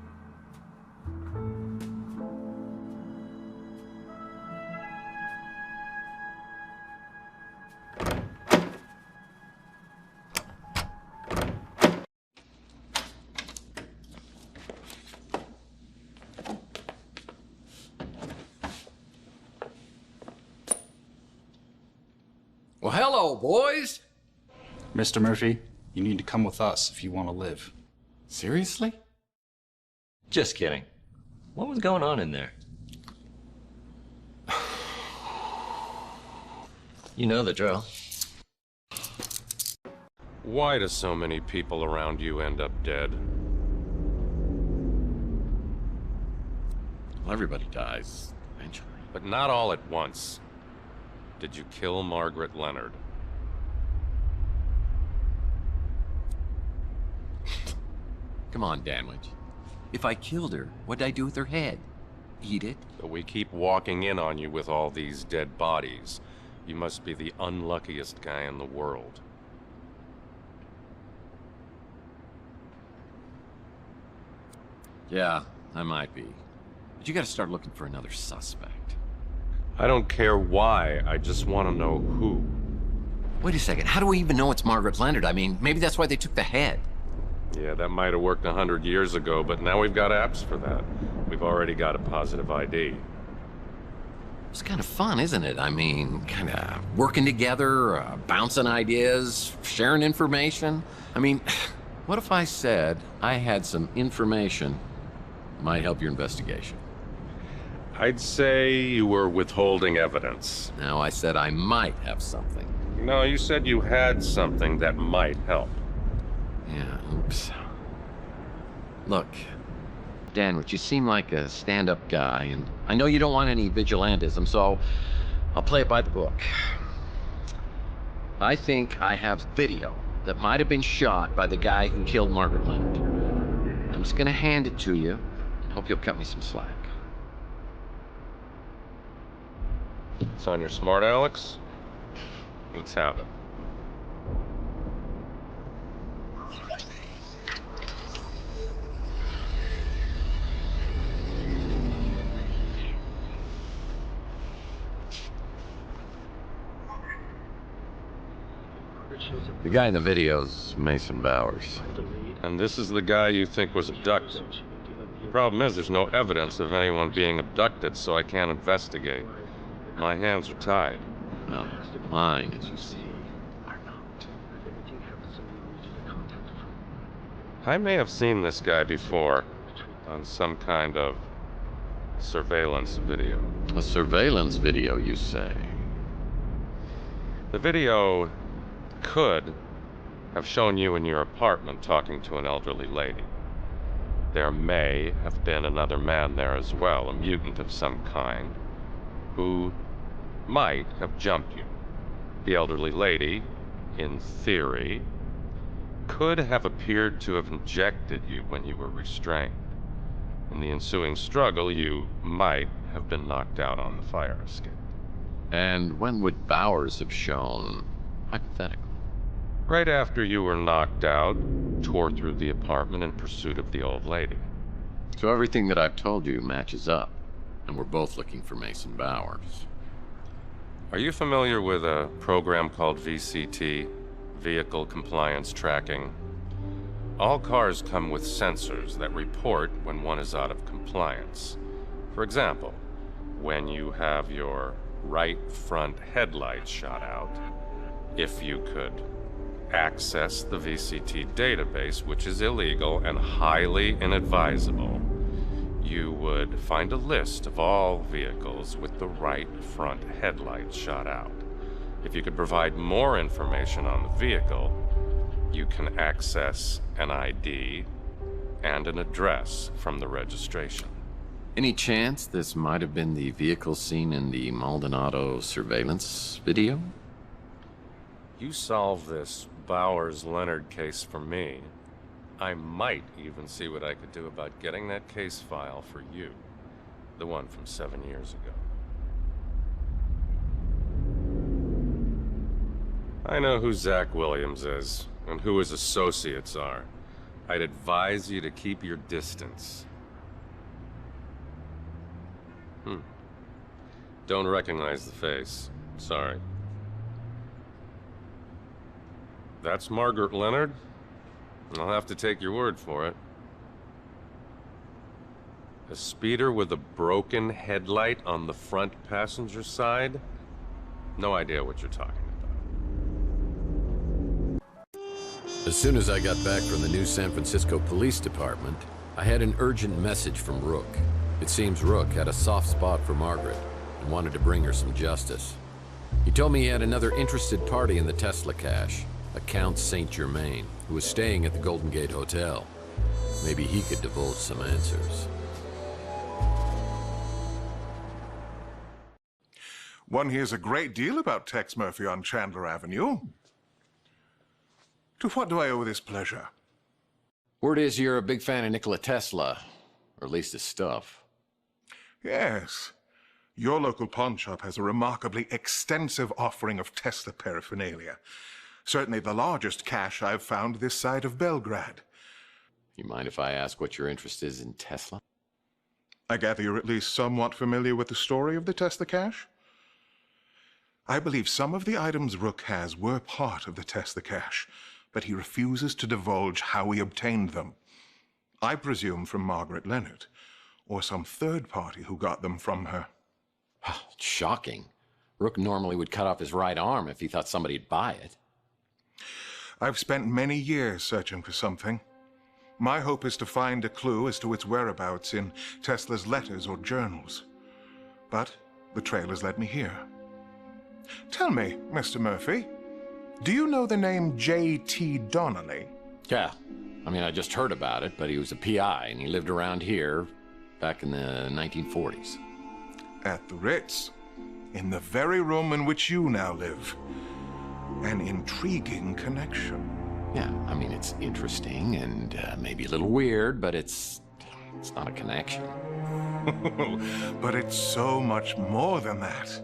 Well, hello, boys. Mr. Murphy, you need to come with us if you want to live. Seriously? Just kidding. What was going on in there? You know the drill. Why do so many people around you end up dead? Well, everybody dies eventually. But not all at once. Did you kill Margaret Leonard? Come on, Danwich. If I killed her, what'd I do with her head? Eat it? But we keep walking in on you with all these dead bodies. You must be the unluckiest guy in the world. Yeah, I might be. But you gotta start looking for another suspect. I don't care why, I just want to know who. Wait a second, how do we even know it's Margaret Leonard? I mean, maybe that's why they took the head. Yeah, that might have worked 100 years ago, but now we've got apps for that. We've already got a positive ID. It's kind of fun, isn't it? I mean, kind of working together, bouncing ideas, sharing information. I mean, what if I said I had some information that might help your investigation? I'd say you were withholding evidence. No, I said I might have something. No, you said you had something that might help. Yeah, oops. Look, Danwich, you seem like a stand-up guy, and I know you don't want any vigilantism, so I'll play it by the book. I think I have video that might have been shot by the guy who killed Margaret Leonard. I'm just gonna hand it to you. Hope you'll cut me some slack. It's on your smart, Alex? Let's have it. The guy in the video's Mason Bowers. And this is the guy you think was abducted. The problem is there's no evidence of anyone being abducted, so I can't investigate. My hands are tied. No, mine, as you see, are not. I may have seen this guy before on some kind of surveillance video. A surveillance video, you say? The video could have shown you in your apartment talking to an elderly lady. There may have been another man there as well, a mutant of some kind, who might have jumped you. The elderly lady, in theory, could have appeared to have injected you when you were restrained. In the ensuing struggle, you might have been knocked out on the fire escape. And when would Bowers have shown, hypothetically? Right after you were knocked out, tore through the apartment in pursuit of the old lady. So everything that I've told you matches up, and we're both looking for Mason Bowers. Are you familiar with a program called VCT, Vehicle Compliance Tracking? All cars come with sensors that report when one is out of compliance. For example, when you have your right front headlight shot out, if you could access the VCT database, which is illegal and highly inadvisable, you would find a list of all vehicles with the right front headlight shot out. If you could provide more information on the vehicle, you can access an ID and an address from the registration. Any chance this might have been the vehicle seen in the Maldonado surveillance video? You solve this Bowers-Leonard case for me, I might even see what I could do about getting that case file for you. The one from 7 years ago. I know who Zach Williams is, and who his associates are. I'd advise you to keep your distance. Don't recognize the face. Sorry. That's Margaret Leonard? I'll have to take your word for it. A speeder with a broken headlight on the front passenger side? No idea what you're talking about. As soon as I got back from the new San Francisco Police Department, I had an urgent message from Rook. It seems Rook had a soft spot for Margaret and wanted to bring her some justice. He told me he had another interested party in the Tesla cache, a Count St. Germaine, who was staying at the Golden Gate Hotel. Maybe he could divulge some answers. One hears a great deal about Tex Murphy on Chandler Avenue. To what do I owe this pleasure? Word is you're a big fan of Nikola Tesla, or at least his stuff. Yes. Your local pawn shop has a remarkably extensive offering of Tesla paraphernalia. Certainly the largest cache I've found this side of Belgrade. You mind if I ask what your interest is in Tesla? I gather you're at least somewhat familiar with the story of the Tesla cache? I believe some of the items Rook has were part of the Tesla cache, but he refuses to divulge how he obtained them. I presume from Margaret Leonard, or some third party who got them from her. Shocking. Rook normally would cut off his right arm if he thought somebody'd buy it. I've spent many years searching for something. My hope is to find a clue as to its whereabouts in Tesla's letters or journals. But the trail has led me here. Tell me, Mr. Murphy, do you know the name J.T. Donnelly? Yeah. I mean, I just heard about it, but he was a PI, and he lived around here back in the 1940s. At the Ritz, in the very room in which you now live. An intriguing connection. Yeah, I mean, it's interesting and maybe a little weird, but it's not a connection. But it's so much more than that.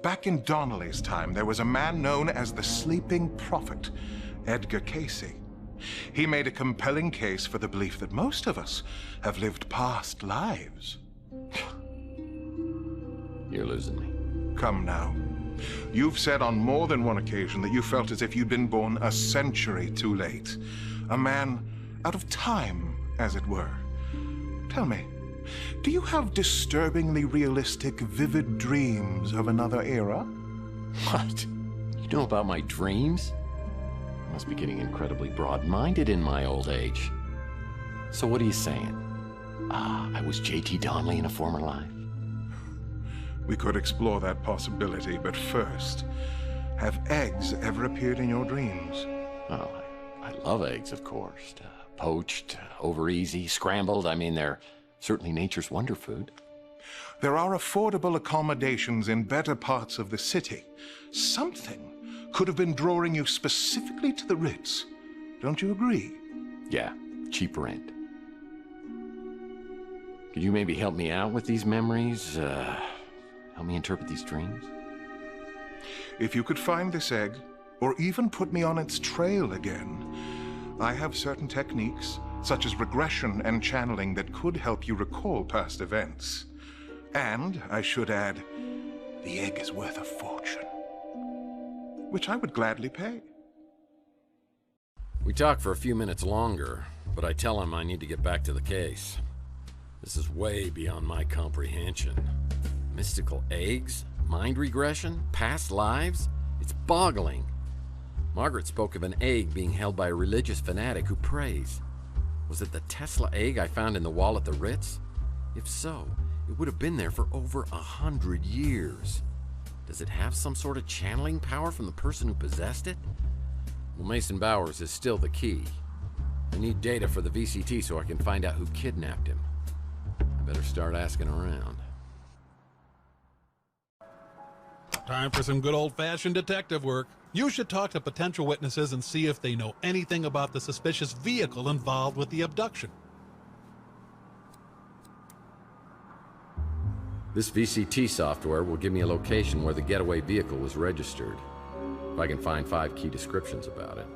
Back in Donnelly's time, there was a man known as the Sleeping Prophet, Edgar Casey. He made a compelling case for the belief that most of us have lived past lives. You're losing me. Come now. You've said on more than one occasion that you felt as if you'd been born a century too late. A man out of time, as it were. Tell me, do you have disturbingly realistic, vivid dreams of another era? What? You know about my dreams? I must be getting incredibly broad-minded in my old age. So what are you saying? I was J.T. Donnelly in a former life? We could explore that possibility, but first, have eggs ever appeared in your dreams? Oh, I love eggs, of course. Poached, over easy, scrambled. I mean, they're certainly nature's wonder food. There are affordable accommodations in better parts of the city. Something could have been drawing you specifically to the Ritz. Don't you agree? Yeah, cheap rent. Could you maybe help me out with these memories? Help me interpret these dreams? If you could find this egg, or even put me on its trail again, I have certain techniques, such as regression and channeling, that could help you recall past events. And, I should add, the egg is worth a fortune. Which I would gladly pay. We talk for a few minutes longer, but I tell him I need to get back to the case. This is way beyond my comprehension. Mystical eggs? Mind regression? Past lives? It's boggling. Margaret spoke of an egg being held by a religious fanatic who prays. Was it the Tesla egg I found in the wall at the Ritz? If so, it would have been there for over 100 years. Does it have some sort of channeling power from the person who possessed it? Well, Mason Bowers is still the key. I need data for the VCT so I can find out who kidnapped him. I better start asking around. Time for some good old-fashioned detective work. You should talk to potential witnesses and see if they know anything about the suspicious vehicle involved with the abduction. This VCT software will give me a location where the getaway vehicle was registered, if I can find 5 key descriptions about it.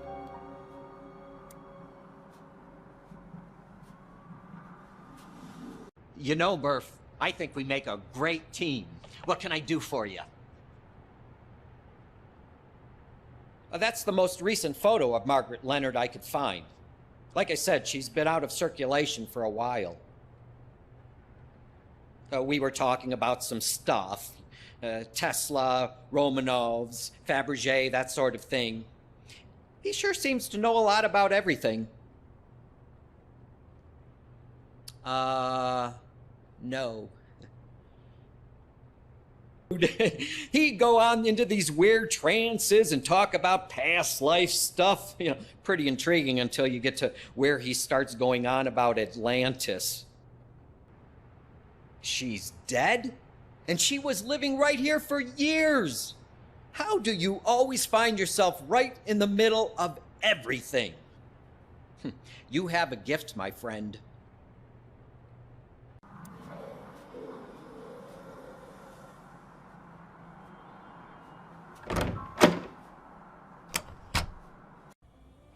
You know, Murph, I think we make a great team. What can I do for you? That's the most recent photo of Margaret Leonard I could find. Like I said, she's been out of circulation for a while. We were talking about some stuff. Tesla, Romanovs, Fabergé, that sort of thing. He sure seems to know a lot about everything. No. He'd go on into these weird trances and talk about past life stuff. You know, pretty intriguing until you get to where he starts going on about Atlantis. She's dead? And she was living right here for years. How do you always find yourself right in the middle of everything? You have a gift, my friend.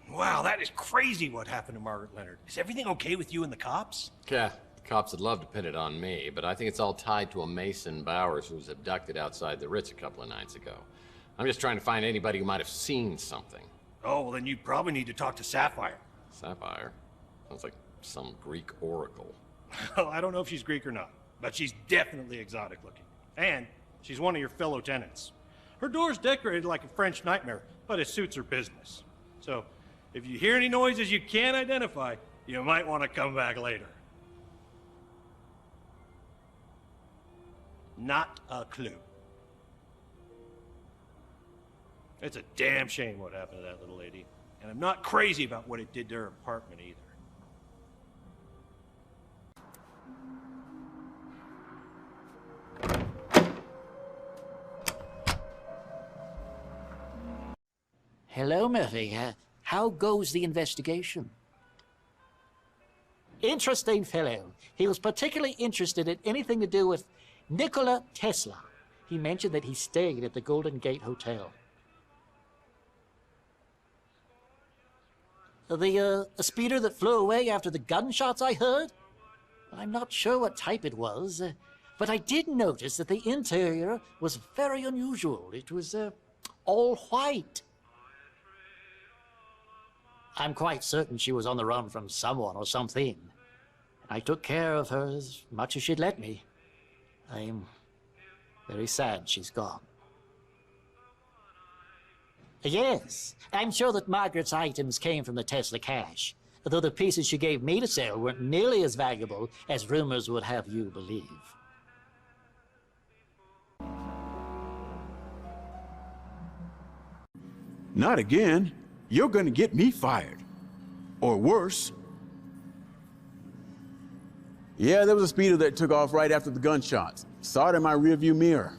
Wow, that is crazy what happened to Margaret Leonard. Is everything okay with you and the cops? Yeah, the cops would love to pin it on me, but I think it's all tied to a Mason Bowers who was abducted outside the Ritz a couple of nights ago. I'm just trying to find anybody who might have seen something. Oh, well then you probably need to talk to Sapphire. Sapphire? Sounds like some Greek oracle. Well, I don't know if she's Greek or not, but she's definitely exotic looking. And she's one of your fellow tenants. Her door's decorated like a French nightmare, but it suits her business. So, if you hear any noises you can't identify, you might want to come back later. Not a clue. It's a damn shame what happened to that little lady. And I'm not crazy about what it did to her apartment either. Hello, Murphy. How goes the investigation? Interesting fellow. He was particularly interested in anything to do with Nikola Tesla. He mentioned that he stayed at the Golden Gate Hotel. The speeder that flew away after the gunshots I heard? I'm not sure what type it was, but I did notice that the interior was very unusual. It was all white. I'm quite certain she was on the run from someone or something. I took care of her as much as she'd let me. I'm very sad she's gone. Yes, I'm sure that Margaret's items came from the Tesla cache, though the pieces she gave me to sell weren't nearly as valuable as rumors would have you believe. Not again. You're gonna get me fired. Or worse. Yeah, there was a speeder that took off right after the gunshots. Saw it in my rearview mirror.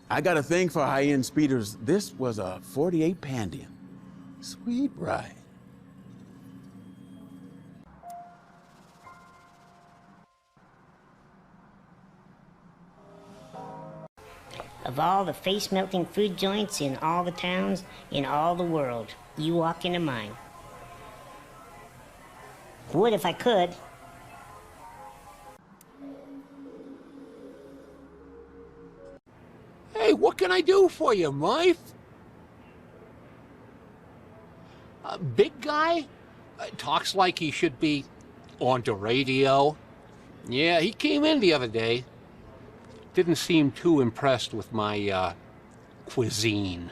I got a thing for high-end speeders. This was a 48 Pandian. Sweet ride. Of all the face-melting food joints in all the towns in all the world, you walk into mine. Would if I could. Hey, what can I do for you, Murph? Big guy? Talks like he should be on the radio. Yeah, he came in the other day. Didn't seem too impressed with my, cuisine.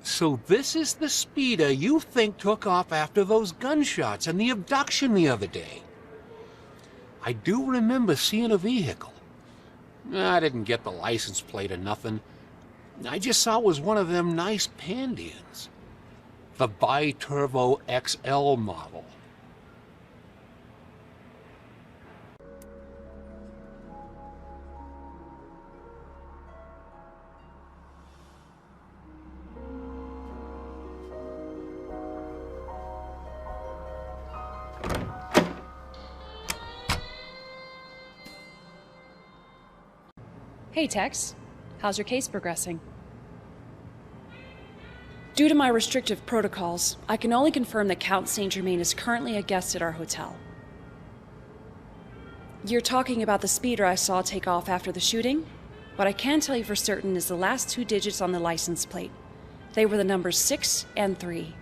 So this is the speeder you think took off after those gunshots and the abduction the other day. I do remember seeing a vehicle. I didn't get the license plate or nothing. I just saw it was one of them nice Pandians. The Bi-Turbo XL model. Hey, Tex. How's your case progressing? Due to my restrictive protocols, I can only confirm that Count St. Germaine is currently a guest at our hotel. You're talking about the speeder I saw take off after the shooting? What I can tell you for certain is the last 2 digits on the license plate. They were the numbers 6 and 3.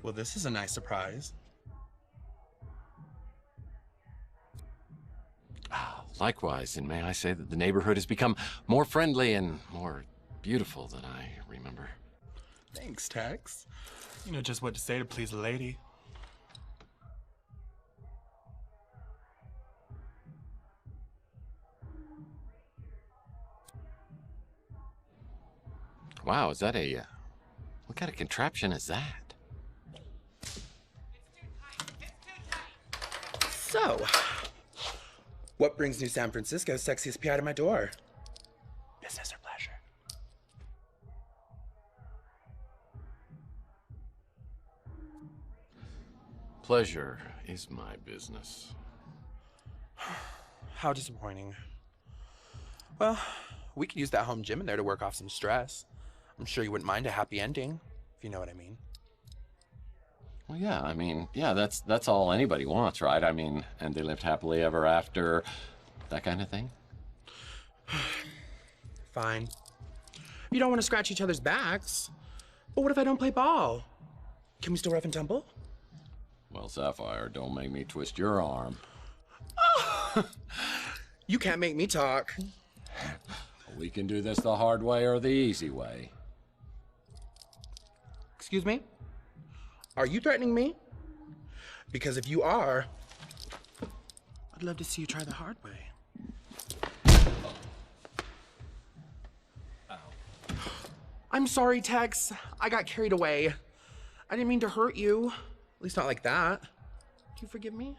Well, this is a nice surprise. Likewise, and may I say that the neighborhood has become more friendly and more beautiful than I remember. Thanks, Tex. You know just what to say to please a lady. Wow, is that a... what kind of contraption is that? So, what brings New San Francisco's sexiest PI to my door? Business or pleasure? Pleasure is my business. How disappointing. Well, we could use that home gym in there to work off some stress. I'm sure you wouldn't mind a happy ending, if you know what I mean. Well, yeah, I mean, yeah, that's all anybody wants, right? I mean, and they lived happily ever after, that kind of thing? Fine. You don't want to scratch each other's backs. But what if I don't play ball? Can we still rough and tumble? Well, Sapphire, don't make me twist your arm. You can't make me talk. We can do this the hard way or the easy way. Excuse me? Are you threatening me? Because if you are, I'd love to see you try the hard way. I'm sorry, Tex. I got carried away. I didn't mean to hurt you. At least not like that. Do you forgive me?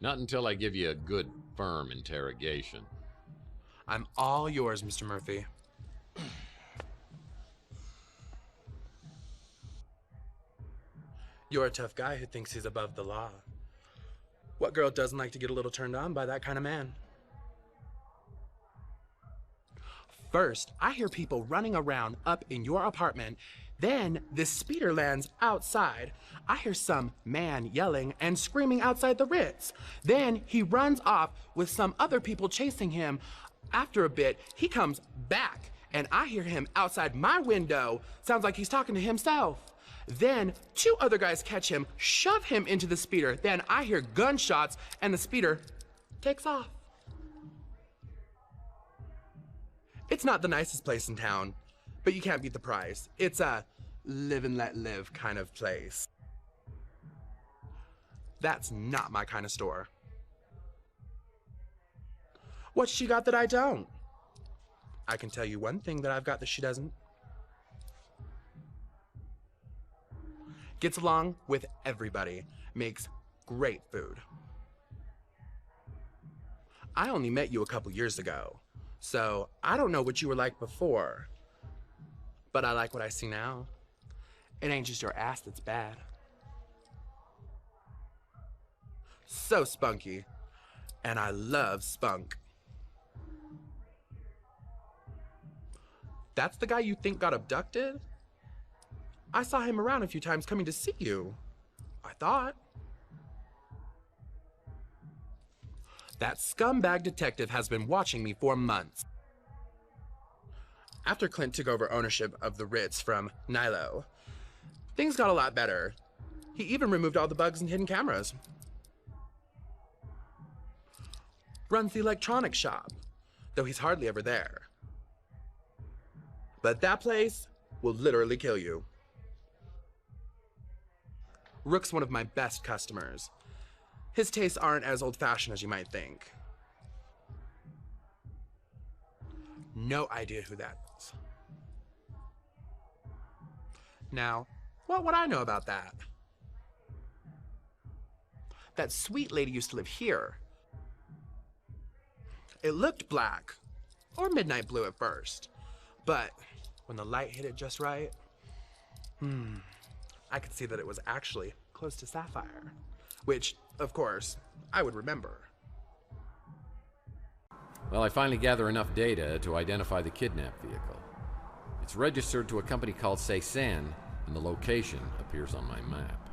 Not until I give you a good, firm interrogation. I'm all yours, Mr. Murphy. You're a tough guy who thinks he's above the law. What girl doesn't like to get a little turned on by that kind of man? First, I hear people running around up in your apartment. Then, this speeder lands outside. I hear some man yelling and screaming outside the Ritz. Then, he runs off with some other people chasing him. After a bit, he comes back, and I hear him outside my window. Sounds like he's talking to himself. Then, 2 other guys catch him, shove him into the speeder. Then, I hear gunshots, and the speeder takes off. It's not the nicest place in town, but you can't beat the price. It's a live and let live kind of place. That's not my kind of store. What's she got that I don't? I can tell you one thing that I've got that she doesn't. Gets along with everybody. Makes great food. I only met you a couple years ago, so I don't know what you were like before. But I like what I see now. It ain't just your ass that's bad. So spunky. And I love spunk. That's the guy you think got abducted? I saw him around a few times coming to see you. I thought. That scumbag detective has been watching me for months. After Clint took over ownership of the Ritz from Nilo, things got a lot better. He even removed all the bugs and hidden cameras. Runs the electronics shop, though he's hardly ever there. But that place will literally kill you. Rook's one of my best customers. His tastes aren't as old-fashioned as you might think. No idea who that is. Now, what would I know about that? That sweet lady used to live here. It looked black, or midnight blue at first, but when the light hit it just right, I could see that it was actually close to sapphire, which, of course, I would remember. Well, I finally gather enough data to identify the kidnap vehicle. It's registered to a company called Cezanne, and the location appears on my map.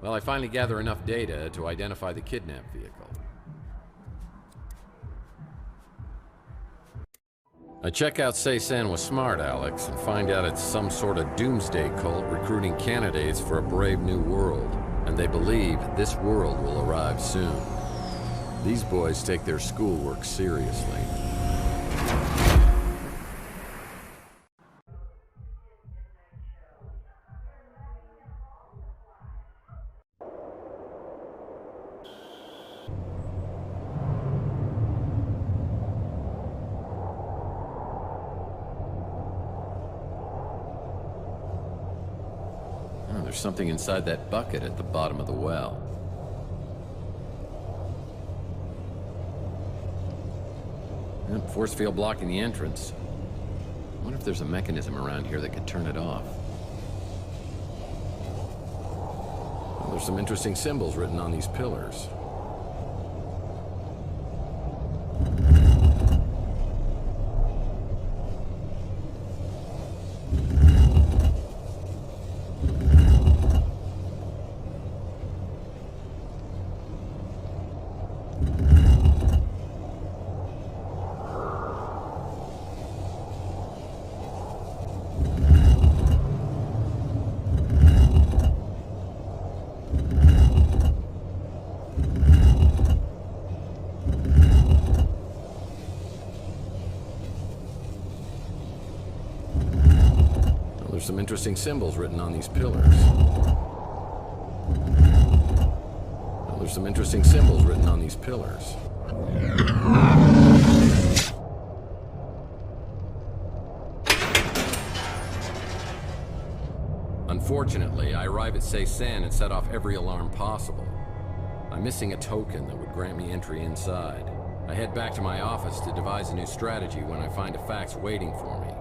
Well, I finally gather enough data to identify the kidnap vehicle. I check out Cezanne with Smart Alex and find out it's some sort of doomsday cult recruiting candidates for a brave new world, and they believe this world will arrive soon. These boys take their schoolwork seriously. There's something inside that bucket at the bottom of the well. Yep, force field blocking the entrance. I wonder if there's a mechanism around here that could turn it off. Well, there's some interesting symbols written on these pillars. some interesting symbols written on these pillars. Well, there's some interesting symbols written on these pillars. Unfortunately, I arrive at Ceysan and set off every alarm possible. I'm missing a token that would grant me entry inside. I head back to my office to devise a new strategy when I find a fax waiting for me.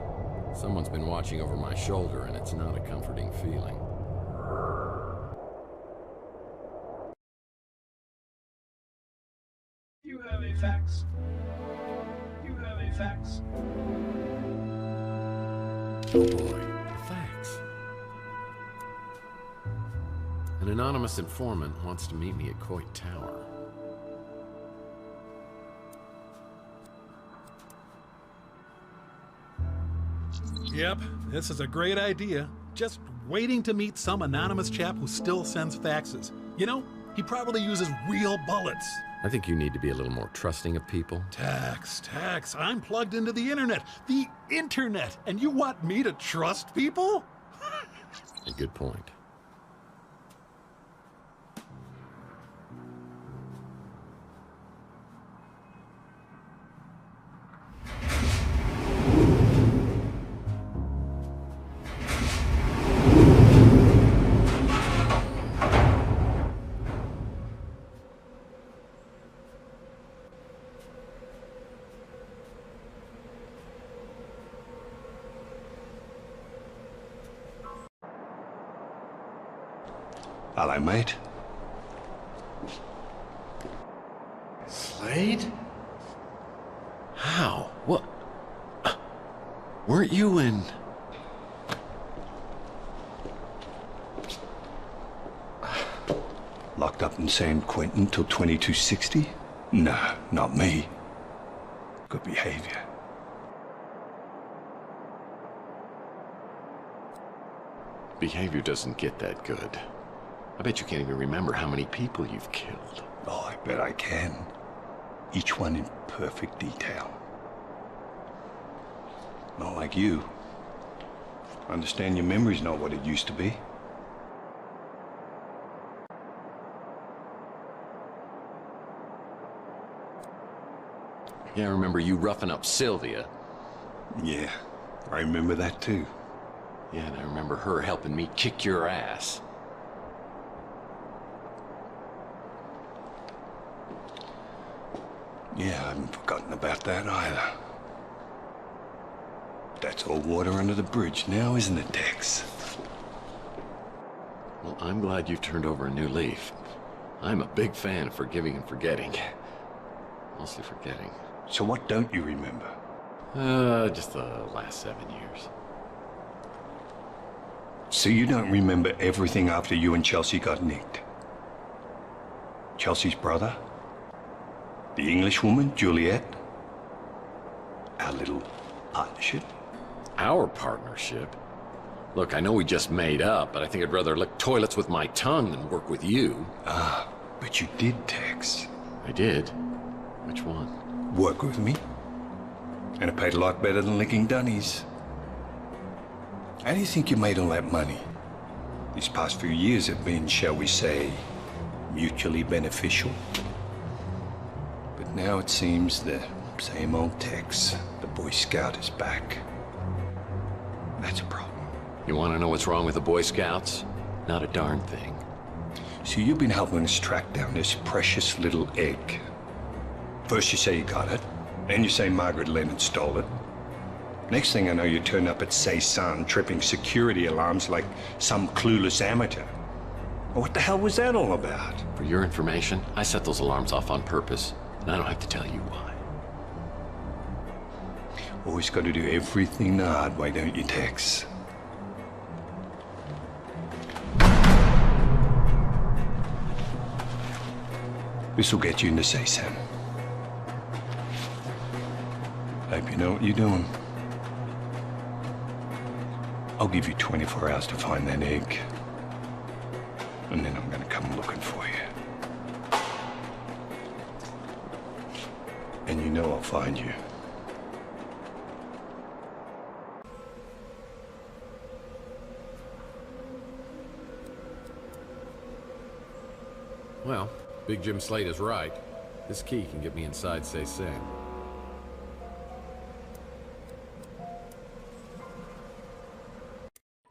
Someone's been watching over my shoulder, and it's not a comforting feeling. You have a fax. You have a fax. Oh boy, a fax. An anonymous informant wants to meet me at Coit Tower. Yep, this is a great idea. Just waiting to meet some anonymous chap who still sends faxes. You know, he probably uses real bullets. I think you need to be a little more trusting of people. TEX, I'm plugged into the internet. The internet! And you want me to trust people? A good point. Hello, mate. Slade? How? What? Weren't you in... Locked up in San Quentin till 2260? No, not me. Good behavior. Behavior doesn't get that good. I bet you can't even remember how many people you've killed. Oh, I bet I can. Each one in perfect detail. Not like you. I understand your memory's not what it used to be. Yeah, I remember you roughing up Sylvia. Yeah, I remember that too. Yeah, and I remember her helping me kick your ass. Yeah, I haven't forgotten about that either. That's all water under the bridge now, isn't it, Tex? Well, I'm glad you've turned over a new leaf. I'm a big fan of forgiving and forgetting. Mostly forgetting. So what don't you remember? Just the last 7 years. So you don't remember everything after you and Chelsea got nicked? Chelsea's brother? The English woman, Juliet? Our little partnership? Our partnership? Look, I know we just made up, but I think I'd rather lick toilets with my tongue than work with you. Ah, but you did, Tex. I did? Which one? Work with me. And it paid a lot better than licking dunnies. How do you think you made all that money? These past few years have been, shall we say, mutually beneficial. But now it seems the same old Tex. The Boy Scout is back. That's a problem. You want to know what's wrong with the Boy Scouts? Not a darn thing. So you've been helping us track down this precious little egg. First you say you got it, then you say Margaret Leonard stole it. Next thing I know, you turn up at Ceysan, tripping security alarms like some clueless amateur. Well, what the hell was that all about? For your information, I set those alarms off on purpose, and I don't have to tell you why. Always got to do everything the hard way, don't you, Tex? This'll get you into Ceysan. Hope you know what you're doing. I'll give you 24 hours to find that egg. And then I'm gonna come looking for you. And you know I'll find you. Well, Big Jim Slate is right. This key can get me inside Say Sing.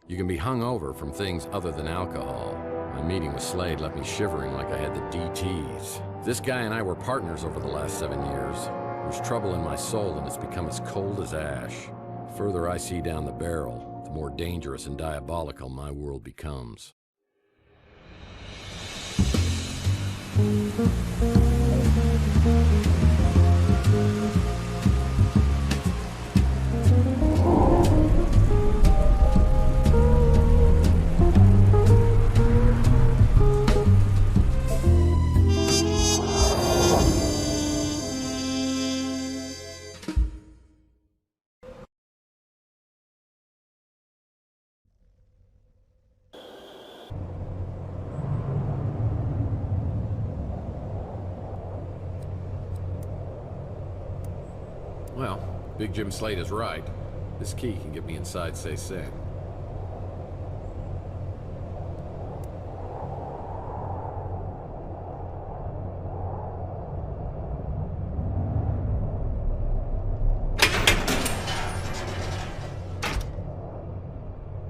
You can be hung over from things other than alcohol. My meeting with Slade left me shivering like I had the DTs. This guy and I were partners over the last 7 years. There's trouble in my soul and it's become as cold as ash. The further I see down the barrel, the more dangerous and diabolical my world becomes. Well, Big Jim Slate is right. This key can get me inside Say Sing.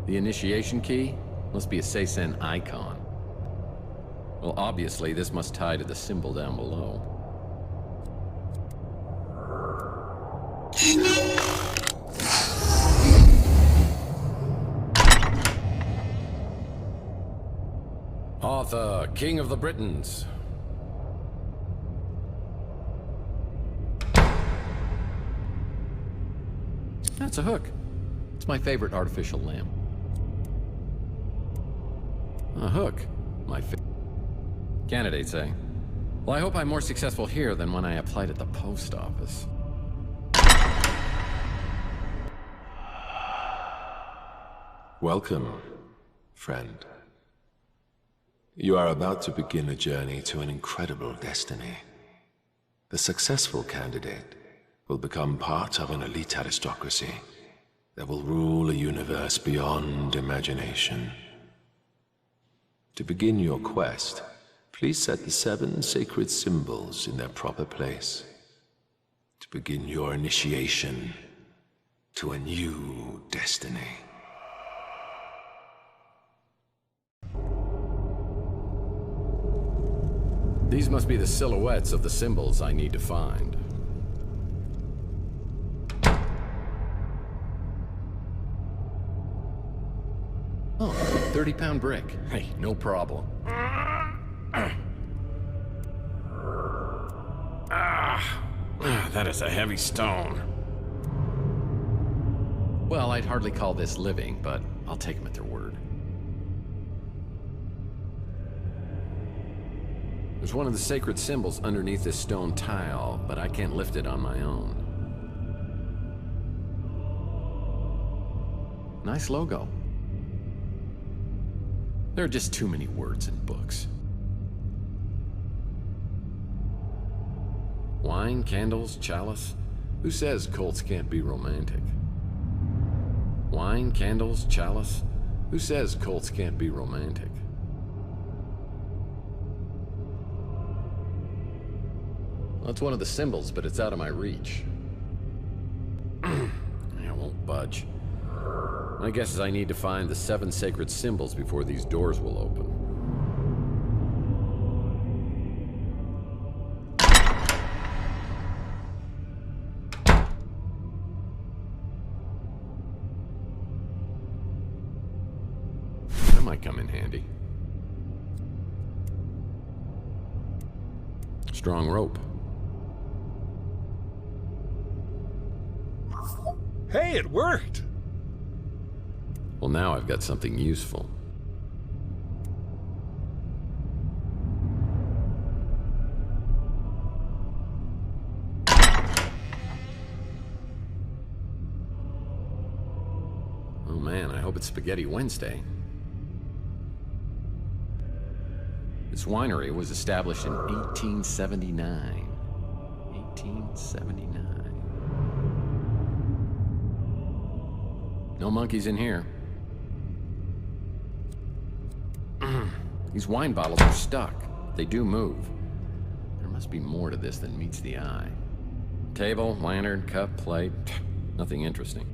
The initiation key must be a Say Sen icon. Well, obviously, this must tie to the symbol down below. Arthur, King of the Britons. That's a hook. It's my favorite artificial lamp. A hook. My candidates, eh? Well, I hope I'm more successful here than when I applied at the post office. Welcome, friend. You are about to begin a journey to an incredible destiny. The successful candidate will become part of an elite aristocracy that will rule a universe beyond imagination. To begin your quest, please set the 7 sacred symbols in their proper place. To begin your initiation to a new destiny. These must be the silhouettes of the symbols I need to find. Oh, 30-pound brick. Hey, no problem. That is a heavy stone. Well, I'd hardly call this living, but I'll take them at their word. There's one of the sacred symbols underneath this stone tile, but I can't lift it on my own. Nice logo. There are just too many words in books. Wine, candles, chalice. Who says Colts can't be romantic? Wine, candles, chalice. Who says Colts can't be romantic? That's one of the symbols, but it's out of my reach. I won't budge. My guess is I need to find the 7 sacred symbols before these doors will open. That might come in handy. Strong rope. Hey, it worked! Well, now I've got something useful. Oh man, I hope it's Spaghetti Wednesday. This winery was established in 1879. 1879. No monkeys in here. These wine bottles are stuck. They do move. There must be more to this than meets the eye. Table, lantern, cup, plate. Nothing interesting.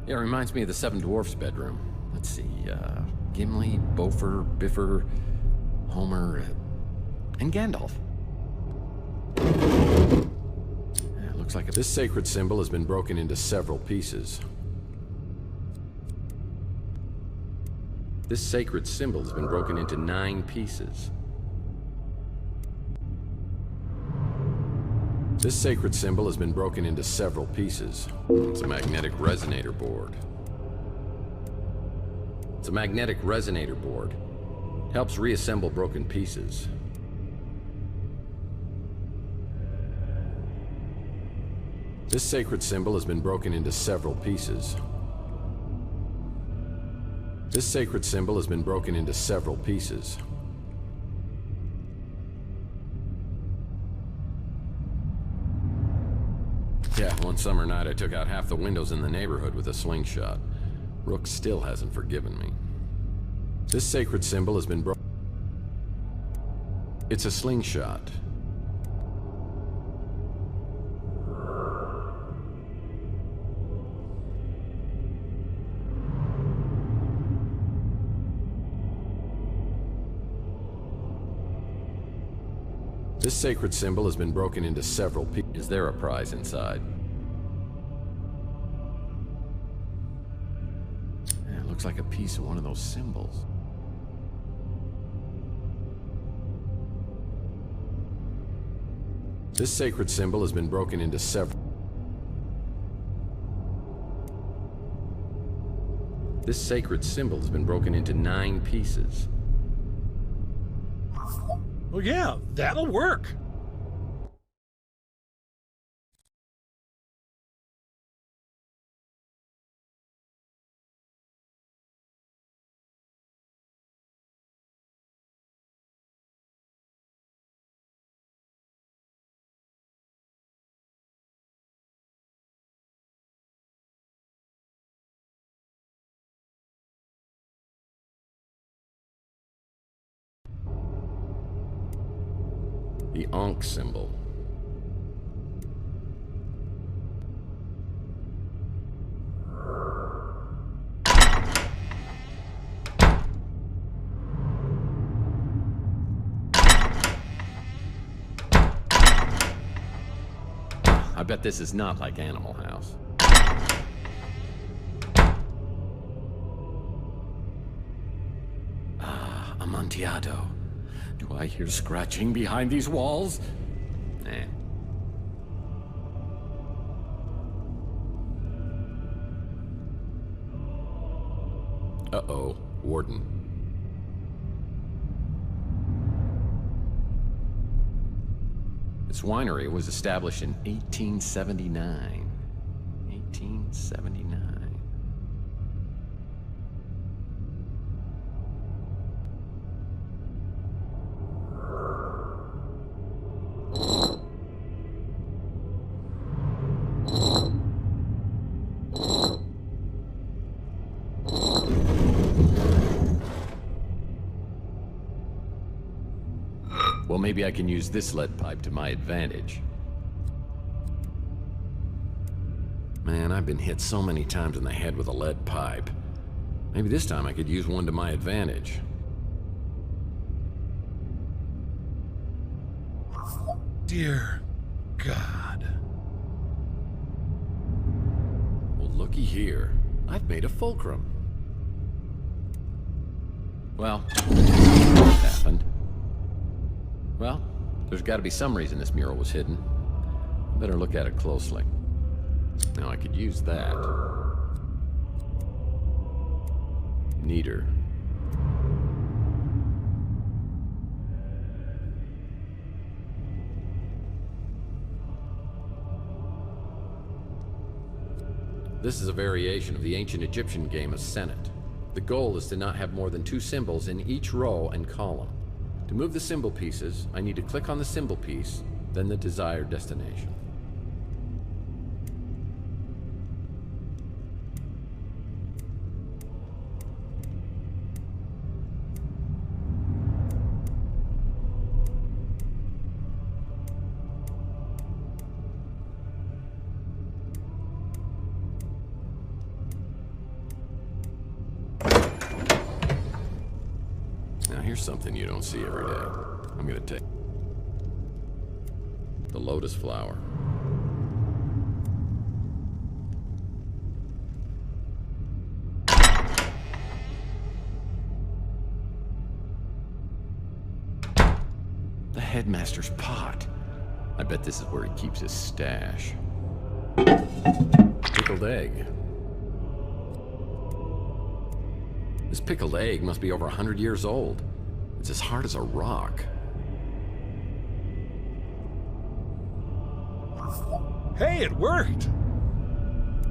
Yeah, it reminds me of the Seven Dwarfs bedroom. Let's see, Gimli, Beaufort, Biffer, Homer, and Gandalf. Yeah, it looks like this sacred symbol has been broken into several pieces. This sacred symbol has been broken into 9 pieces. This sacred symbol has been broken into several pieces. It's a magnetic resonator board. It's a magnetic resonator board. Helps reassemble broken pieces. This sacred symbol has been broken into several pieces. This sacred symbol has been broken into several pieces. Yeah, one summer night I took out half the windows in the neighborhood with a slingshot. Rook still hasn't forgiven me. This sacred symbol has been broken. It's a slingshot. This sacred symbol has been broken into several pieces. Is there a prize inside? Yeah, it looks like a piece of one of those symbols. This sacred symbol has been broken into several. This sacred symbol has been broken into 9 pieces. Well, yeah, that'll work. The Ankh symbol. I bet this is not like Animal House. Ah, Amontillado. Do I hear scratching behind these walls? Nah. Uh-oh, Warden. This winery was established in 1879. 1879. Well, maybe I can use this lead pipe to my advantage. Man, I've been hit so many times in the head with a lead pipe. Maybe this time I could use one to my advantage. Dear God. Well, looky here. I've made a fulcrum. Well, what happened? Well, there's got to be some reason this mural was hidden. I better look at it closely. Now I could use that. Neater. This is a variation of the ancient Egyptian game of Senet. The goal is to not have more than 2 symbols in each row and column. To move the symbol pieces, I need to click on the symbol piece, then the desired destination. Here's something you don't see every day. I'm gonna take the lotus flower. The headmaster's pot. I bet this is where he keeps his stash. Pickled egg. This pickled egg must be over 100 years old. It's as hard as a rock. Hey, it worked!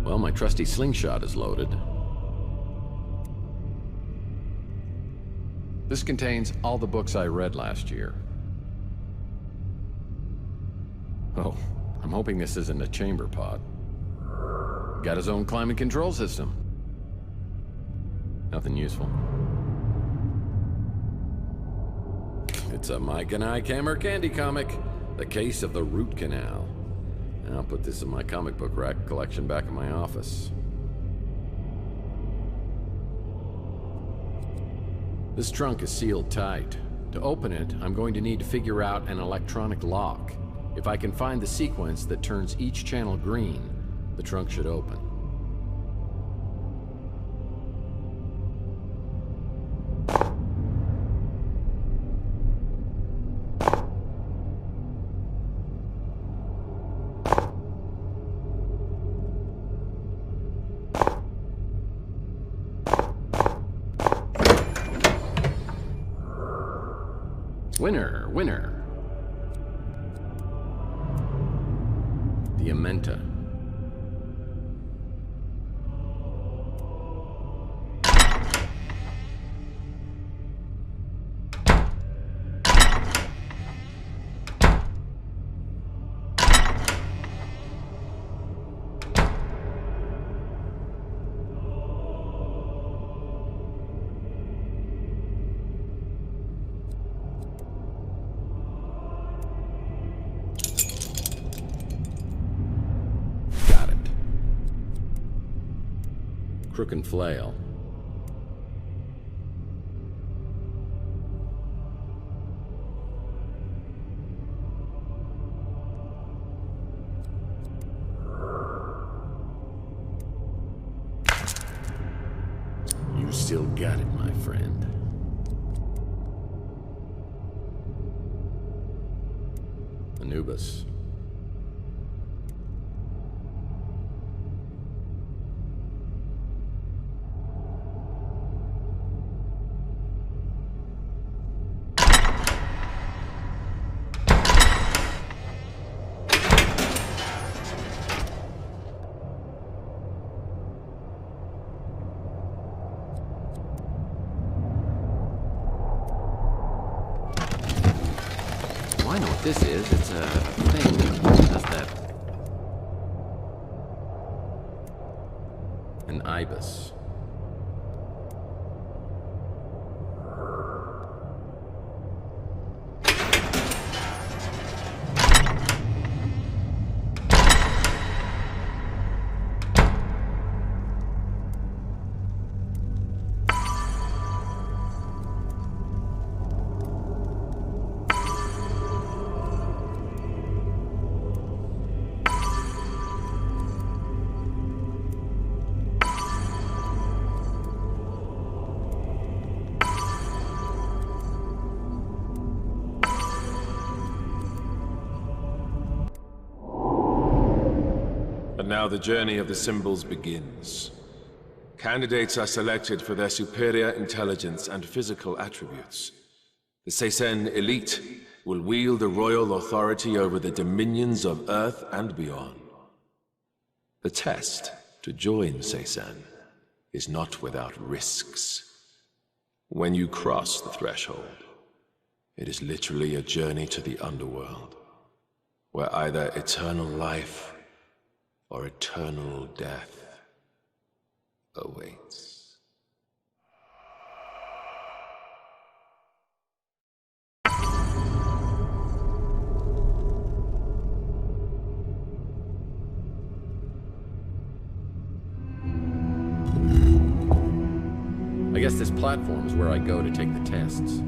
Well, my trusty slingshot is loaded. This contains all the books I read last year. Oh, I'm hoping this isn't a chamber pot. Got his own climate control system. Nothing useful. It's a Mike and I Camera Candy comic. The Case of the Root Canal. And I'll put this in my comic book rack collection back in my office. This trunk is sealed tight. To open it, I'm going to need to figure out an electronic lock. If I can find the sequence that turns each channel green, the trunk should open. Winner, winner. The Amenta. Crook and flail. You still got it, my friend. Anubis. I know what this is. It's a thing that does that. An ibis. Now the journey of the symbols begins. Candidates are selected for their superior intelligence and physical attributes. The Seisen elite will wield the royal authority over the dominions of Earth and beyond. The test to join Seisen is not without risks. When you cross the threshold, it is literally a journey to the underworld, where either eternal life or eternal death awaits. I guess this platform is where I go to take the tests.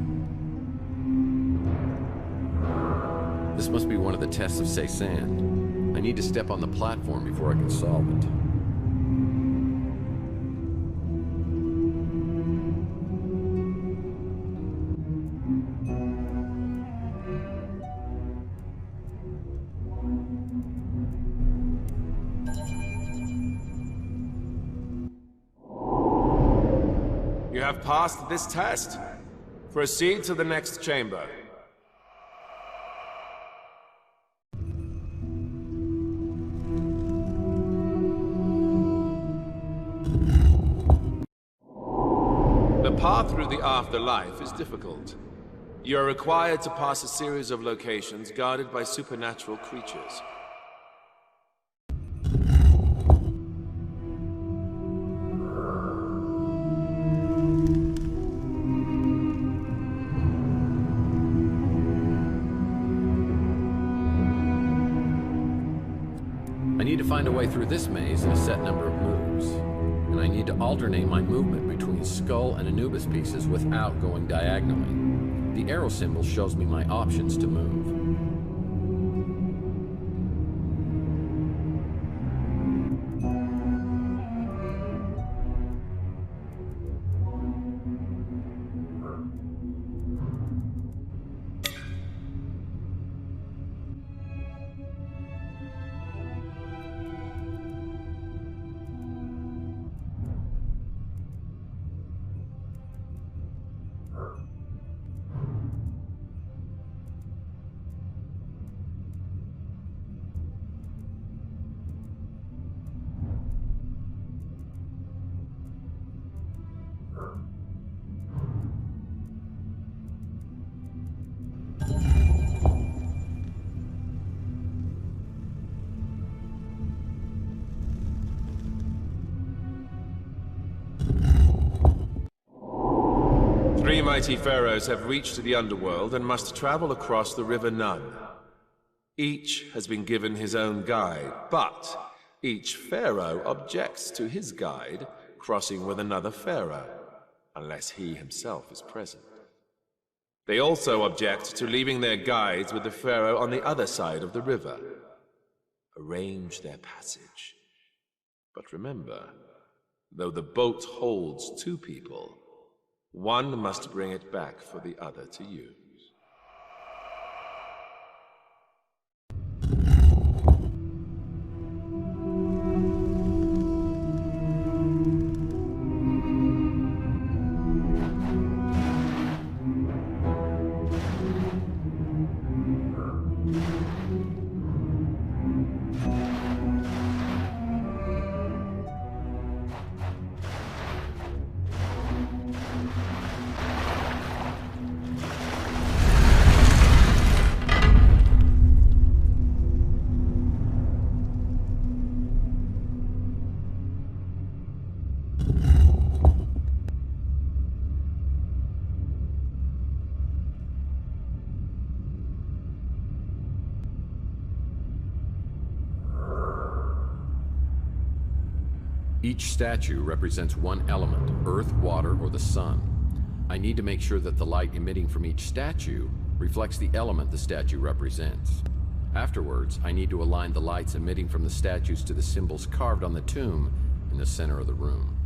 This must be one of the tests of Cézanne. I need to step on the platform before I can solve it. You have passed this test. Proceed to the next chamber. The path through the afterlife is difficult. You are required to pass a series of locations guarded by supernatural creatures. I need to find a way through this maze in a set number of moves. And I need to alternate my movement between skull and Anubis pieces without going diagonally. The arrow symbol shows me my options to move. Three mighty pharaohs have reached the underworld and must travel across the River Nun. Each has been given his own guide, but each pharaoh objects to his guide crossing with another pharaoh, unless he himself is present. They also object to leaving their guides with the pharaoh on the other side of the river. Arrange their passage. But remember, though the boat holds two people, one must bring it back for the other to use. Each statue represents one element, earth, water, or the sun. I need to make sure that the light emitting from each statue reflects the element the statue represents. Afterwards, I need to align the lights emitting from the statues to the symbols carved on the tomb in the center of the room.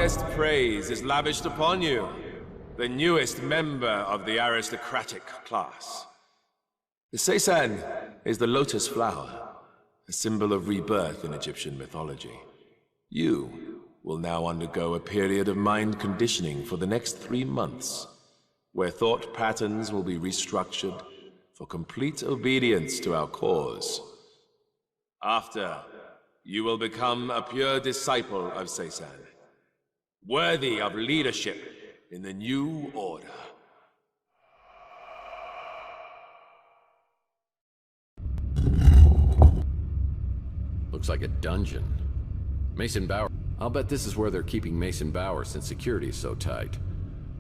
highest praise is lavished upon you, the newest member of the aristocratic class. The seisan is the lotus flower, a symbol of rebirth in Egyptian mythology. You will now undergo a period of mind conditioning for the next 3 months, where thought patterns will be restructured for complete obedience to our cause. After, you will become a pure disciple of Seisan, worthy of leadership in the new order. Looks like a dungeon. Mason Bauer. I'll bet this is where they're keeping Mason Bauer since security is so tight.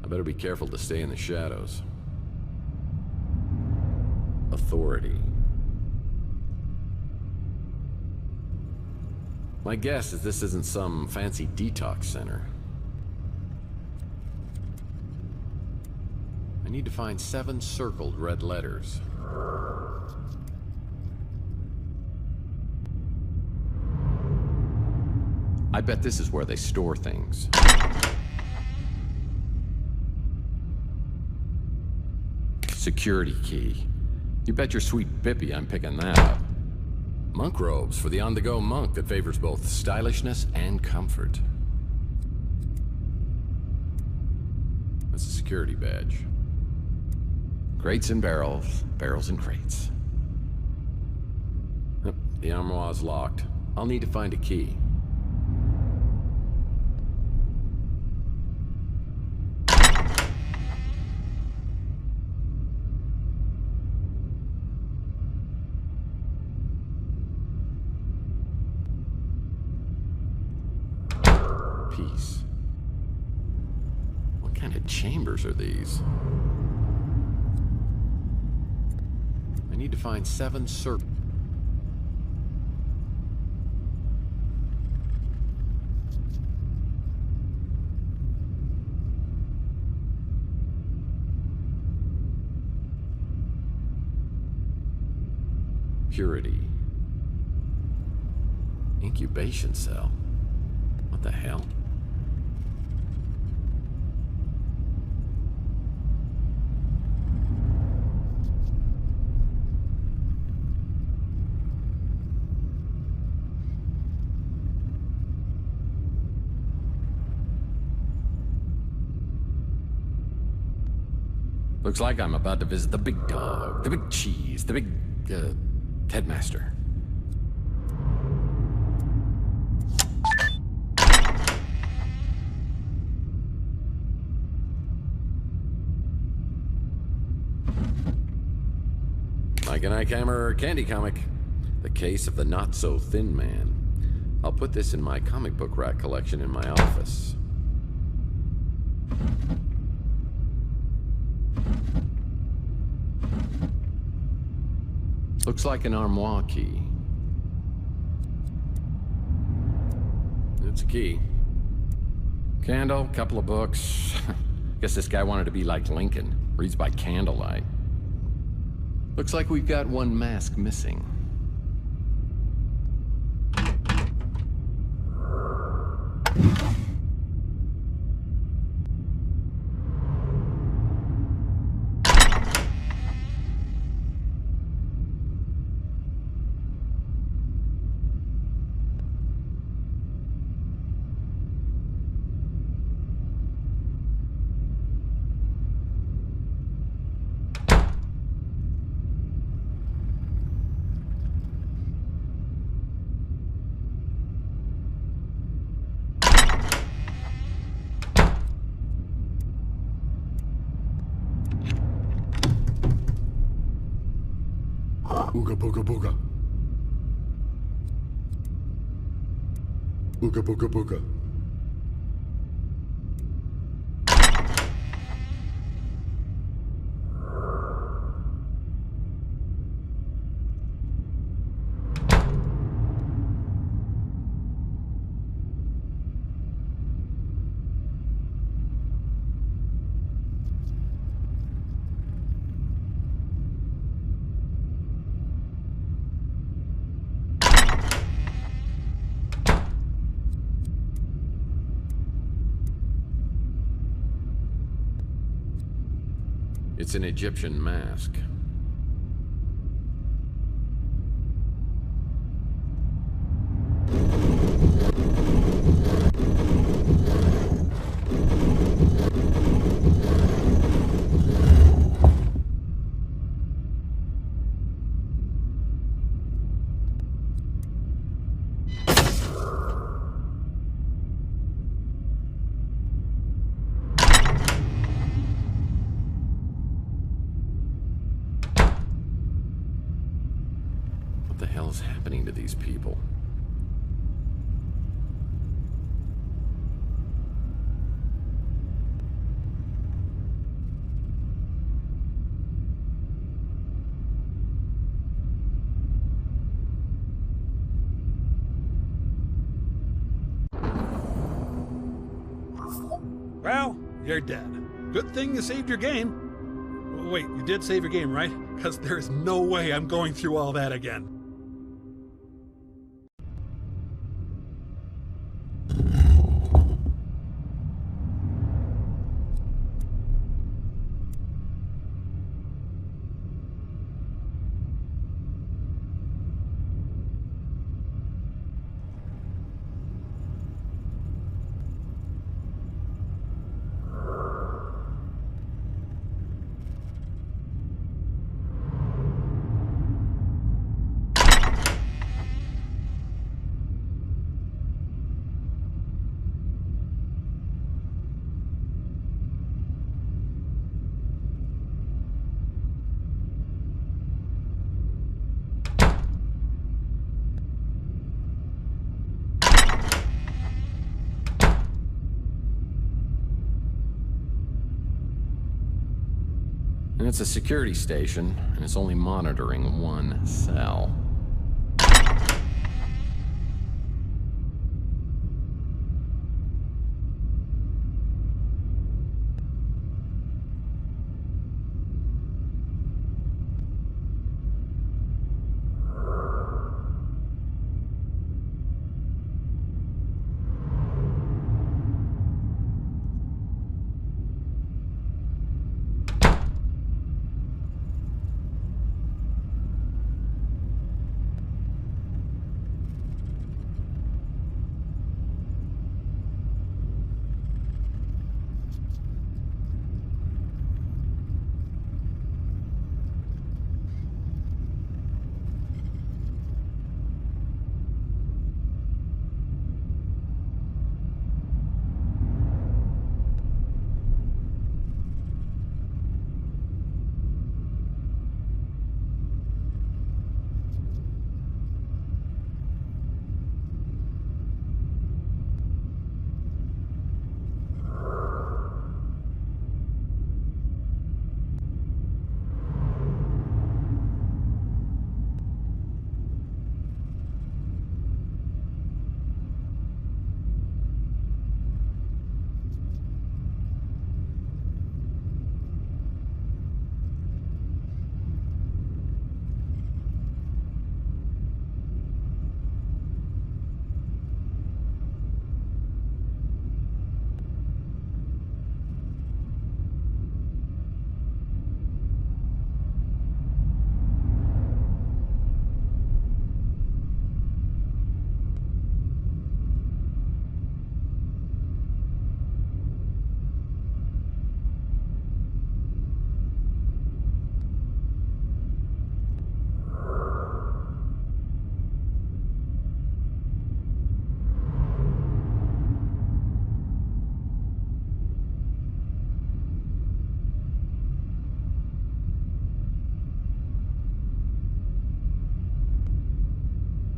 I better be careful to stay in the shadows. Authority. My guess is this isn't some fancy detox center. I need to find 7 circled red letters. I bet this is where they store things. Security key. You bet your sweet Bippy I'm picking that up. Monk robes for the on-the-go monk that favors both stylishness and comfort. That's a security badge. Crates and barrels, barrels and crates. Yep, the armoire's locked. I'll need to find a key. Peace. What kind of chambers are these? I need to find 7 circles. Purity. Incubation cell. What the hell? Looks like I'm about to visit the big dog, the big cheese, the big, headmaster. Mike and Ike Hammer candy comic. The Case of the Not-So-Thin Man. I'll put this in my comic book rack collection in my office. Looks like an armoire key. It's a key. Candle, couple of books. Guess this guy wanted to be like Lincoln. Reads by candlelight. Looks like we've got 1 mask missing. Booga booga booga. Booga booga booga. It's an Egyptian mask. What the hell is happening to these people? Well, you're dead. Good thing you saved your game. Wait, you did save your game, right? Because there's no way I'm going through all that again. And it's a security station, and it's only monitoring one cell.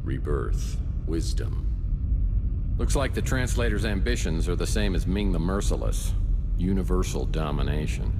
Rebirth. Wisdom. Looks like the translator's ambitions are the same as Ming the Merciless. Universal domination.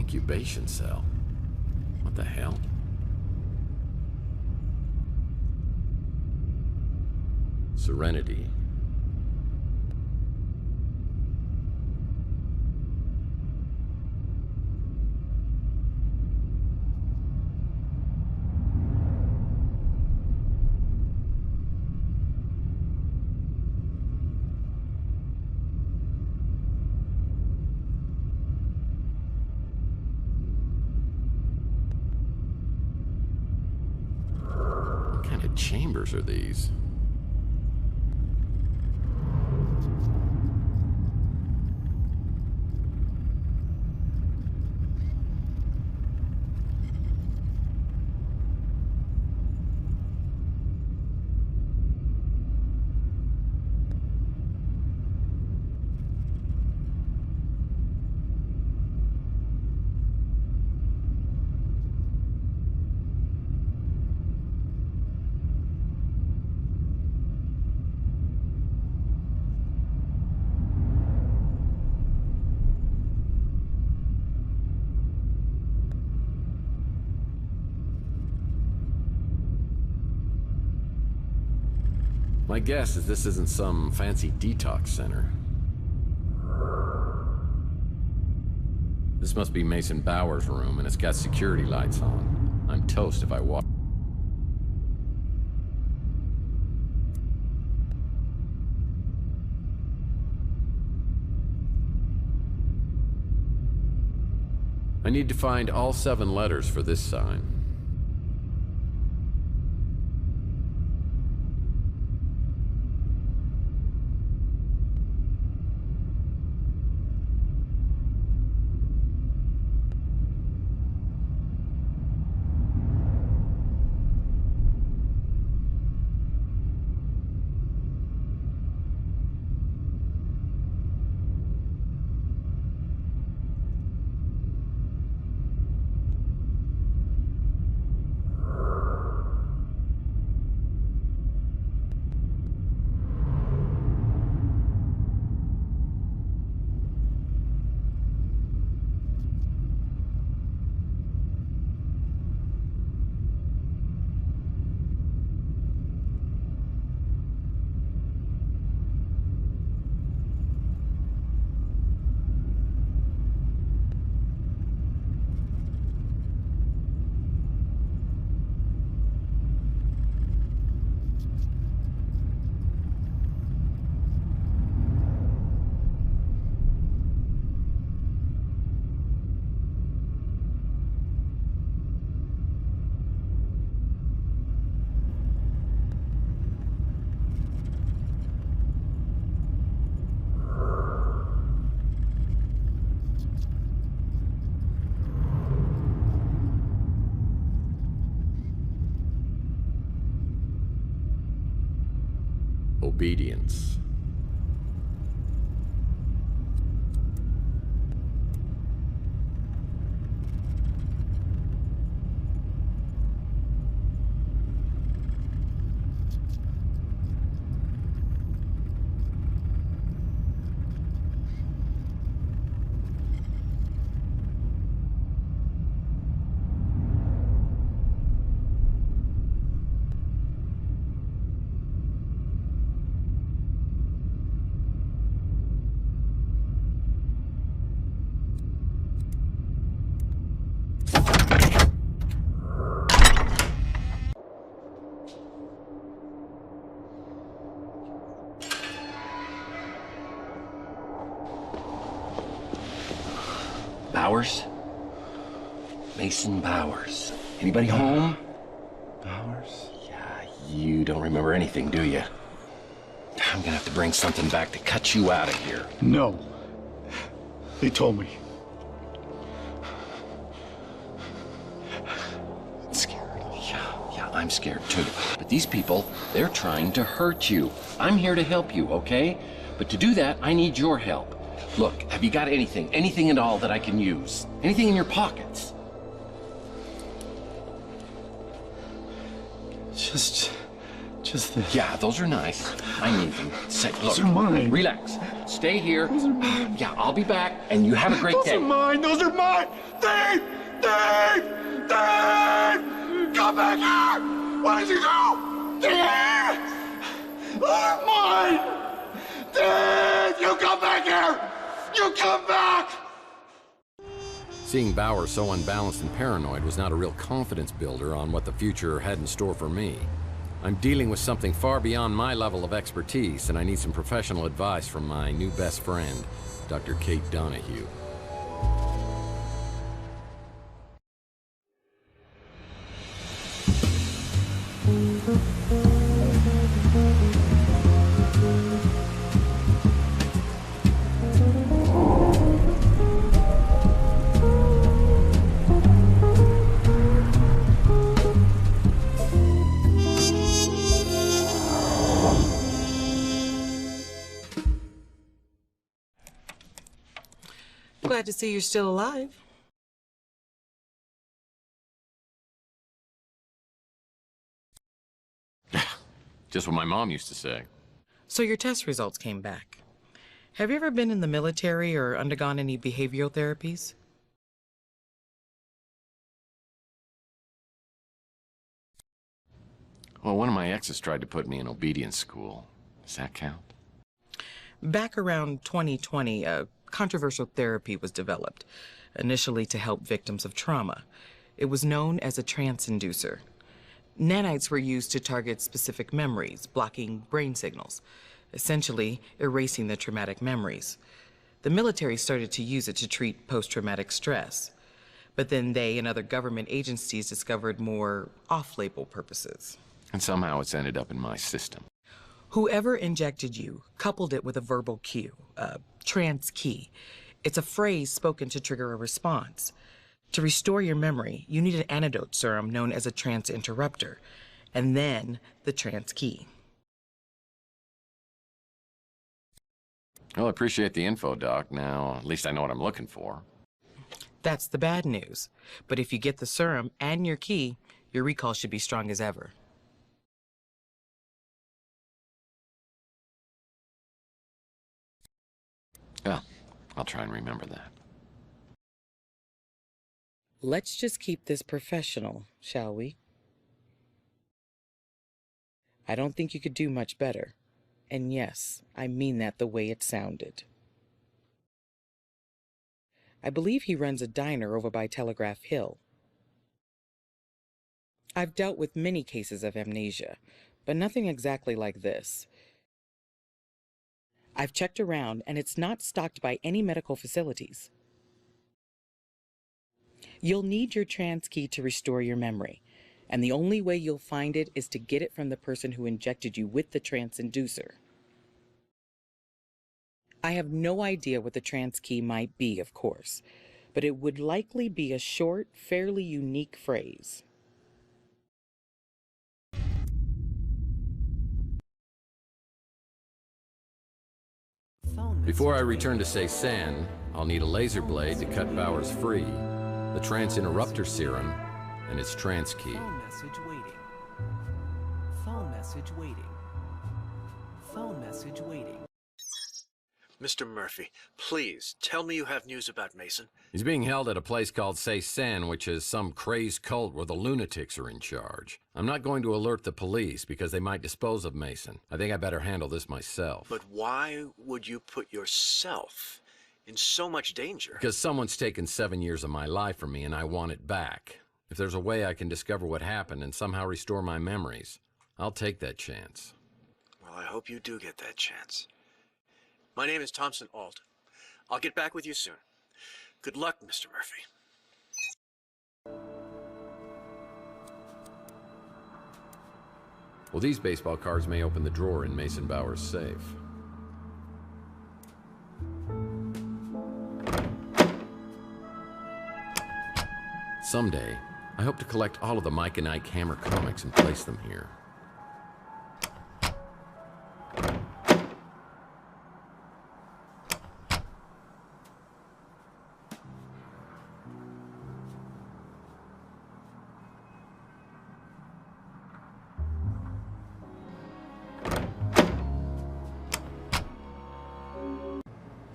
incubation cell. What the hell? Serenity. What kind of chambers are these? My guess is this isn't some fancy detox center. This must be Mason Bauer's room, and it's got security lights on. I'm toast if I walk. I need to find all 7 letters for this sign. Obedience. Bowers? Mason Bowers. Anybody home? Bowers? Yeah, you don't remember anything, do you? I'm gonna have to bring something back to cut you out of here. No. They told me. I'm scared. Yeah, I'm scared too. But these people, they're trying to hurt you. I'm here to help you, okay? But to do that, I need your help. Look, have you got anything? Anything at all that I can use? Anything in your pockets? Just the... Yeah, those are nice. I need them. Say, look, those are mine. Relax. stay here. Yeah, I'll be back, and you have a great day. Those are mine! Those are mine! Thief! Thief! Thief! Come back here! Where did you go? Thief! They're mine! Thief! You come back here! You come back! Seeing Bauer so unbalanced and paranoid was not a real confidence builder on what the future had in store for me. I'm dealing with something far beyond my level of expertise, and I need some professional advice from my new best friend, Dr. Kate Donahue. Glad to see you're still alive. Just what my mom used to say. So your test results came back. Have you ever been in the military or undergone any behavioral therapies? Well, one of my exes tried to put me in obedience school. Does that count? Back around 2020, a controversial therapy was developed, initially to help victims of trauma. It was known as a trance inducer. Nanites were used to target specific memories, blocking brain signals, essentially erasing the traumatic memories. The military started to use it to treat post-traumatic stress, but then they and other government agencies discovered more off-label purposes. And somehow it's ended up in my system. Whoever injected you coupled it with a verbal cue, a trance key. It's a phrase spoken to trigger a response. To restore your memory, you need an antidote serum known as a trance interrupter, and then the trance key. Well, I appreciate the info, Doc. Now, at least I know what I'm looking for. That's the bad news. But if you get the serum and your key, your recall should be strong as ever. Well, I'll try and remember that. Let's just keep this professional, shall we? I don't think you could do much better. And yes, I mean that the way it sounded. I believe he runs a diner over by Telegraph Hill. I've dealt with many cases of amnesia, but nothing exactly like this. I've checked around, and it's not stocked by any medical facilities. You'll need your trance key to restore your memory, and the only way you'll find it is to get it from the person who injected you with the trance inducer. I have no idea what the trance key might be, of course, but it would likely be a short, fairly unique phrase. Before I return to Ceysan, I'll need a laser blade to cut Bowers free, the trance interrupter serum, and its trance key. Phone message waiting. Phone message waiting. Phone message waiting. Mr. Murphy, please, tell me you have news about Mason. He's being held at a place called Ceysan, which is some crazed cult where the lunatics are in charge. I'm not going to alert the police because they might dispose of Mason. I think I better handle this myself. But why would you put yourself in so much danger? Because someone's taken 7 years of my life from me and I want it back. If there's a way I can discover what happened and somehow restore my memories, I'll take that chance. Well, I hope you do get that chance. My name is Thompson Alt. I'll get back with you soon. Good luck, Mr. Murphy. Well, these baseball cards may open the drawer in Mason Bauer's safe. Someday, I hope to collect all of the Mike and Ike Hammer comics and place them here.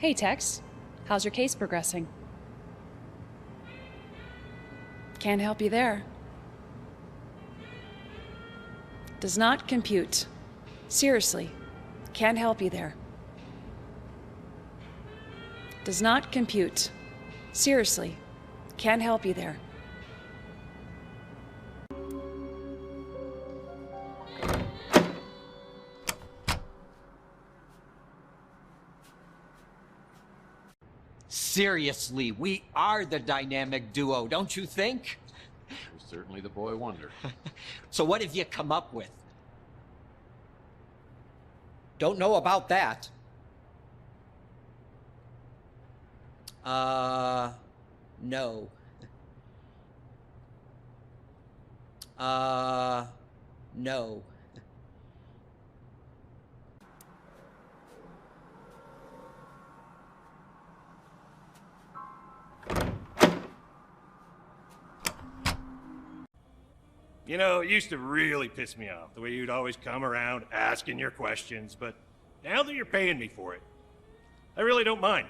Hey, Tex. How's your case progressing? Can't help you there. Does not compute. Seriously, can't help you there. Does not compute. Seriously, can't help you there. Seriously, we are the dynamic duo, don't you think? You're certainly the boy wonder. So what have you come up with? Don't know about that. No. No. You know, it used to really piss me off, the way you'd always come around asking your questions, but now that you're paying me for it, I really don't mind.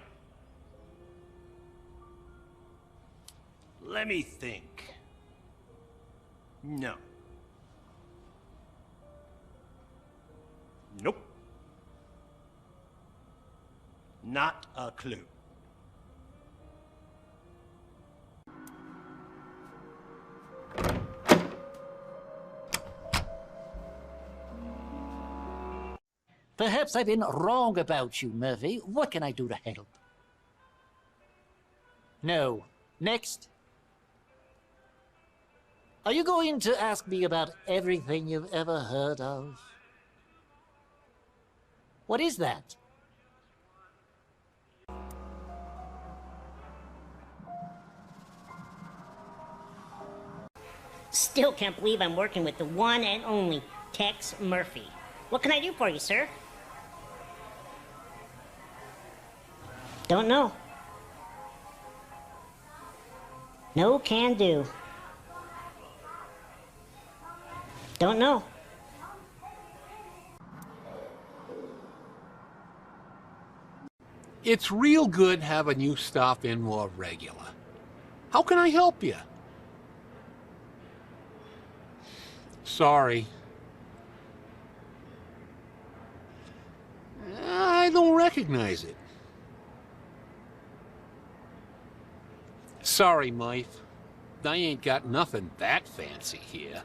Let me think. No. Nope. Not a clue. Perhaps I've been wrong about you, Murphy. What can I do to help? No. Next. Are you going to ask me about everything you've ever heard of? What is that? Still can't believe I'm working with the one and only Tex Murphy. What can I do for you, sir? Don't know. No can do. Don't know. It's real good having you stop in more regular. How can I help you? Sorry. I don't recognize it. Sorry, Mike. I ain't got nothing that fancy here.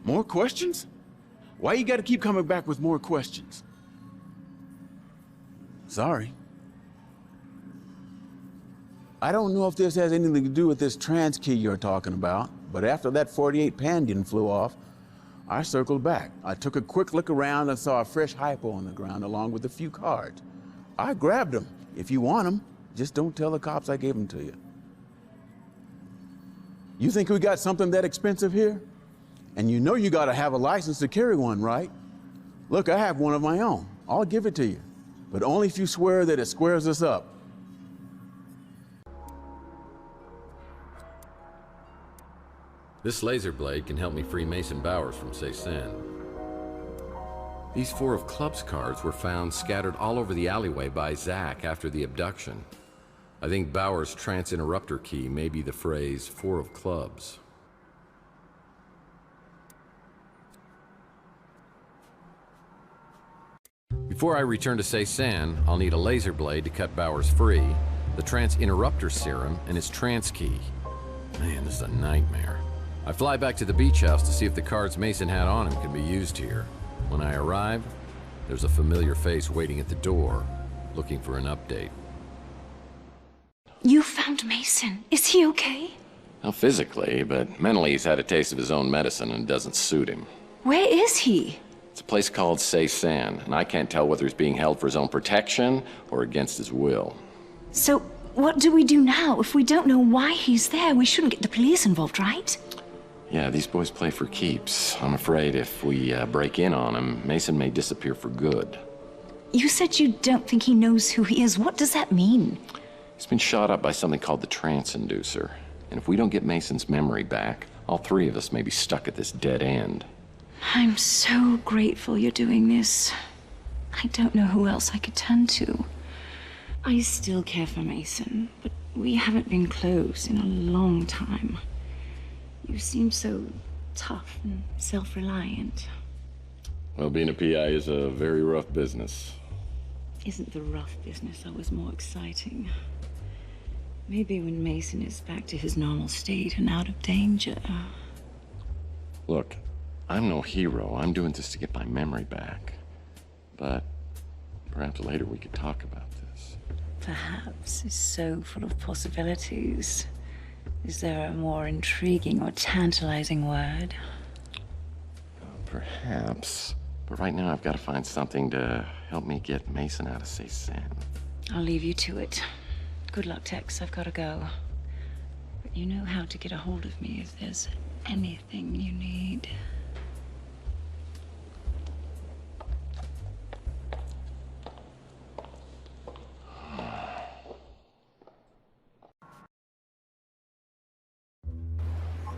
More questions? Why you gotta keep coming back with more questions? Sorry. I don't know if this has anything to do with this trans key you're talking about, but after that 48 Pandian flew off, I circled back. I took a quick look around and saw a fresh hypo on the ground along with a few cards. I grabbed them. If you want them, just don't tell the cops I gave them to you. You think we got something that expensive here? And you know you gotta have a license to carry one, right? Look, I have one of my own. I'll give it to you, but only if you swear that it squares us up. This laser blade can help me free Mason Bowers from Cézanne. These 4 of clubs cards were found scattered all over the alleyway by Zach after the abduction. I think Bowers' trance interrupter key may be the phrase 4 of clubs. Before I return to Cézanne, I'll need a laser blade to cut Bowers free, the trance interrupter serum, and his trance key. Man, this is a nightmare. I fly back to the beach house to see if the cards Mason had on him can be used here. When I arrive, there's a familiar face waiting at the door, looking for an update. You found Mason. Is he okay? Well, physically, but mentally he's had a taste of his own medicine and it doesn't suit him. Where is he? It's a place called Cézanne, and I can't tell whether he's being held for his own protection or against his will. So, what do we do now? If we don't know why he's there, we shouldn't get the police involved, right? Yeah, these boys play for keeps. I'm afraid if we break in on him, Mason may disappear for good. You said you don't think he knows who he is. What does that mean? He's been shot up by something called the trance inducer. And if we don't get Mason's memory back, all three of us may be stuck at this dead end. I'm so grateful you're doing this. I don't know who else I could turn to. I still care for Mason, but we haven't been close in a long time. You seem so tough and self-reliant. Well, being a PI is a very rough business. Isn't the rough business always more exciting? Maybe when Mason is back to his normal state and out of danger. Look, I'm no hero. I'm doing this to get my memory back. But perhaps later we could talk about this. Perhaps is so full of possibilities. Is there a more intriguing or tantalizing word? Perhaps. But right now I've got to find something to help me get Mason out of Say San. I'll leave you to it. Good luck, Tex. I've got to go. But you know how to get a hold of me if there's anything you need.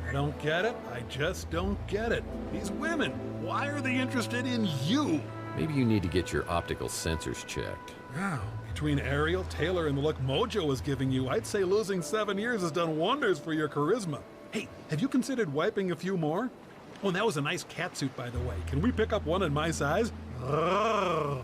I don't get it. I just don't get it. These women, why are they interested in you? Maybe you need to get your optical sensors checked. Wow. Between Ariel, Taylor, and the look Mojo is giving you, I'd say losing 7 years has done wonders for your charisma. Hey, have you considered wiping a few more? Oh, and that was a nice catsuit, by the way. Can we pick up one in my size? Ugh.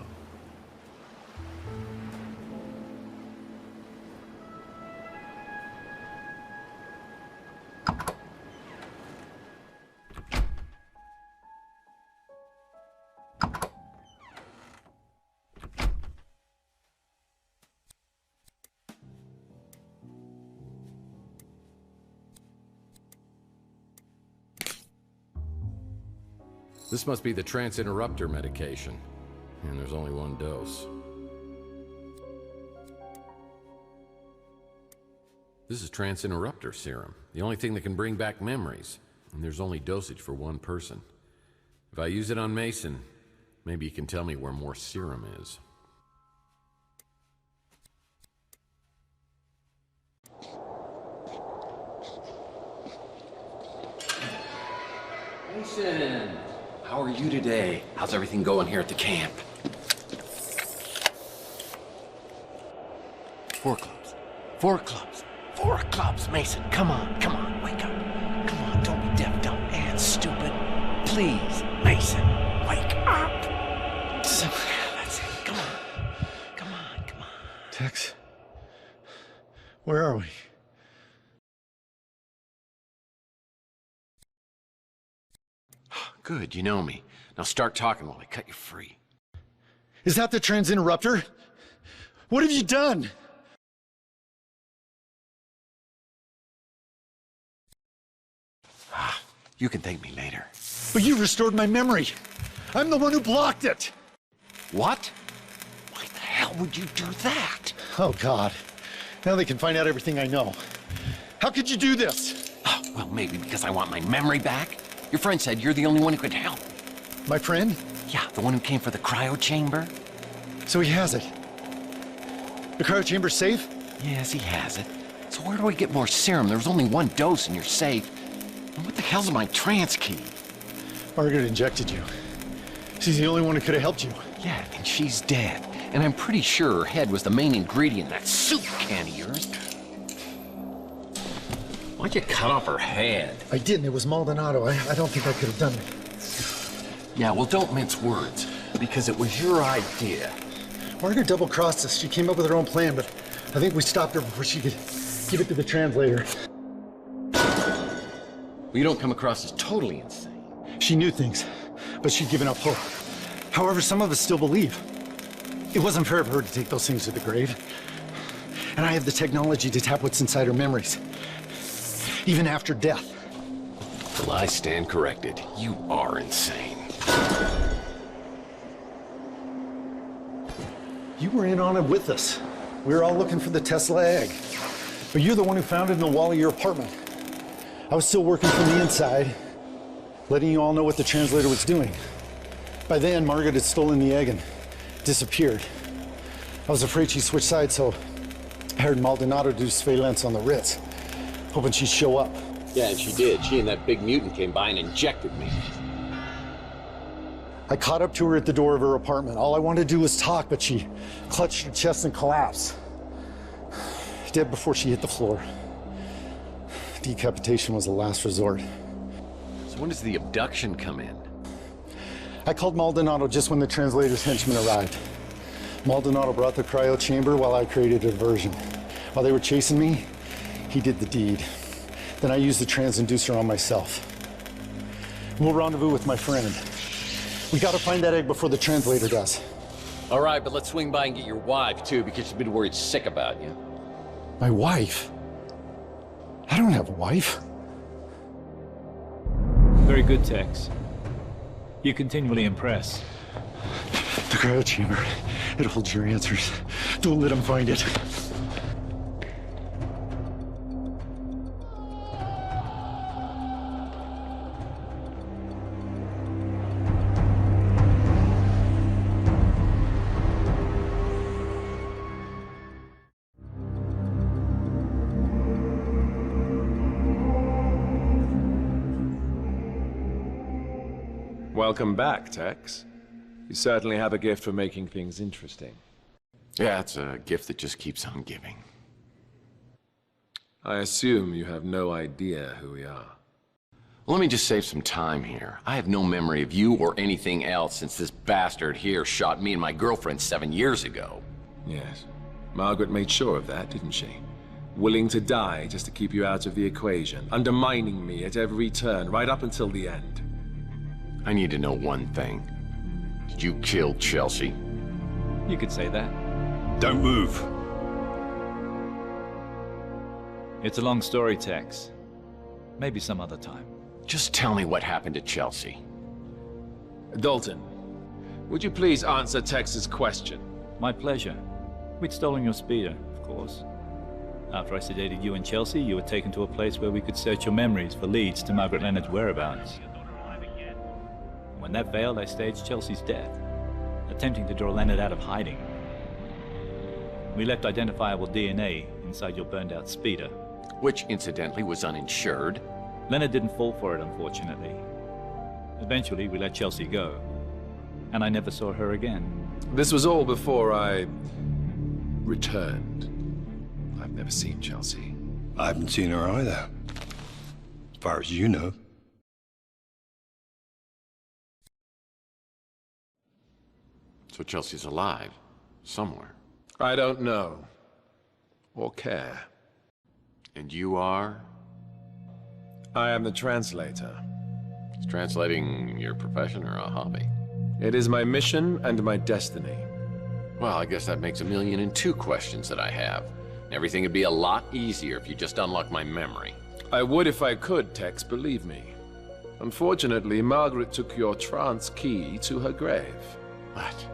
This must be the trance interrupter medication. And there's only one dose. This is trance interrupter serum. The only thing that can bring back memories. And there's only dosage for one person. If I use it on Mason, maybe you can tell me where more serum is. Mason! How are you today? How's everything going here at the camp? 4 clubs. 4 clubs. 4 clubs, Mason. Come on, wake up. Come on, don't be deaf, dumb, and stupid. Please, Mason, wake up. That's it. Come on. Tex, where are we? Good, you know me. Now start talking while I cut you free. Is that the trans interrupter? What have you done? You can thank me later. But you restored my memory. I'm the one who blocked it. What? Why the hell would you do that? Oh, God. Now they can find out everything I know. How could you do this? Oh, well, maybe because I want my memory back. Your friend said you're the only one who could help. My friend? Yeah, the one who came for the cryo chamber. So he has it. The cryo chamber's safe? Yes, he has it. So where do I get more serum? There was only 1 dose in your safe. And what the hell's my trance key? Margaret injected you. She's the only one who could have helped you. Yeah, and she's dead. And I'm pretty sure her head was the main ingredient in that soup can of yours. Why'd you cut off her head? I didn't. It was Maldonado. I don't think I could have done it. Yeah, well, don't mince words, because it was your idea. Margaret double-crossed us. She came up with her own plan, but I think we stopped her before she could give it to the translator. Well, you don't come across as totally insane. She knew things, but she'd given up hope. However, some of us still believe. It wasn't fair of her to take those things to the grave. And I have the technology to tap what's inside her memories. Even after death. Well, I stand corrected. You are insane. You were in on it with us. We were all looking for the Tesla egg. But you're the one who found it in the wall of your apartment. I was still working from the inside, letting you all know what the translator was doing. By then, Margaret had stolen the egg and disappeared. I was afraid she'd switch sides, so I hired Maldonado to do surveillance on the Ritz, hoping she'd show up. Yeah, and she did. She and that big mutant came by and injected me. I caught up to her at the door of her apartment. All I wanted to do was talk, but she clutched her chest and collapsed. Dead before she hit the floor. Decapitation was the last resort. So when does the abduction come in? I called Maldonado just when the translator's henchmen arrived. Maldonado brought the cryo chamber while I created a diversion. While they were chasing me, he did the deed. Then I used the transinducer on myself. We'll rendezvous with my friend. We gotta find that egg before the translator does. All right, but let's swing by and get your wife, too, because she's been worried sick about you. My wife? I don't have a wife. Very good, Tex. You continually impress. The cryo chamber. It holds your answers. Don't let him find it. Welcome back, Tex. You certainly have a gift for making things interesting. Yeah, it's a gift that just keeps on giving. I assume you have no idea who we are. Well, let me just save some time here. I have no memory of you or anything else since this bastard here shot me and my girlfriend 7 years ago. Yes. Margaret made sure of that, didn't she? Willing to die just to keep you out of the equation, undermining me at every turn, right up until the end. I need to know one thing. Did you kill Chelsea? You could say that. Don't move. It's a long story, Tex. Maybe some other time. Just tell me what happened to Chelsea. Dalton, would you please answer Tex's question? My pleasure. We'd stolen your speeder, of course. After I sedated you and Chelsea, you were taken to a place where we could search your memories for leads to Margaret Leonard's whereabouts. When that failed, I staged Chelsea's death, attempting to draw Leonard out of hiding. We left identifiable DNA inside your burned-out speeder. Which, incidentally, was uninsured. Leonard didn't fall for it, unfortunately. Eventually, we let Chelsea go, and I never saw her again. This was all before I returned. I've never seen Chelsea. I haven't seen her either, as far as you know. So Chelsea's alive, somewhere. I don't know, or care. And you are? I am the translator. Is translating your profession or a hobby? It is my mission and my destiny. Well, I guess that makes 1,000,002 questions that I have. Everything would be a lot easier if you just unlocked my memory. I would if I could, Tex, believe me. Unfortunately, Margaret took your trance key to her grave. What?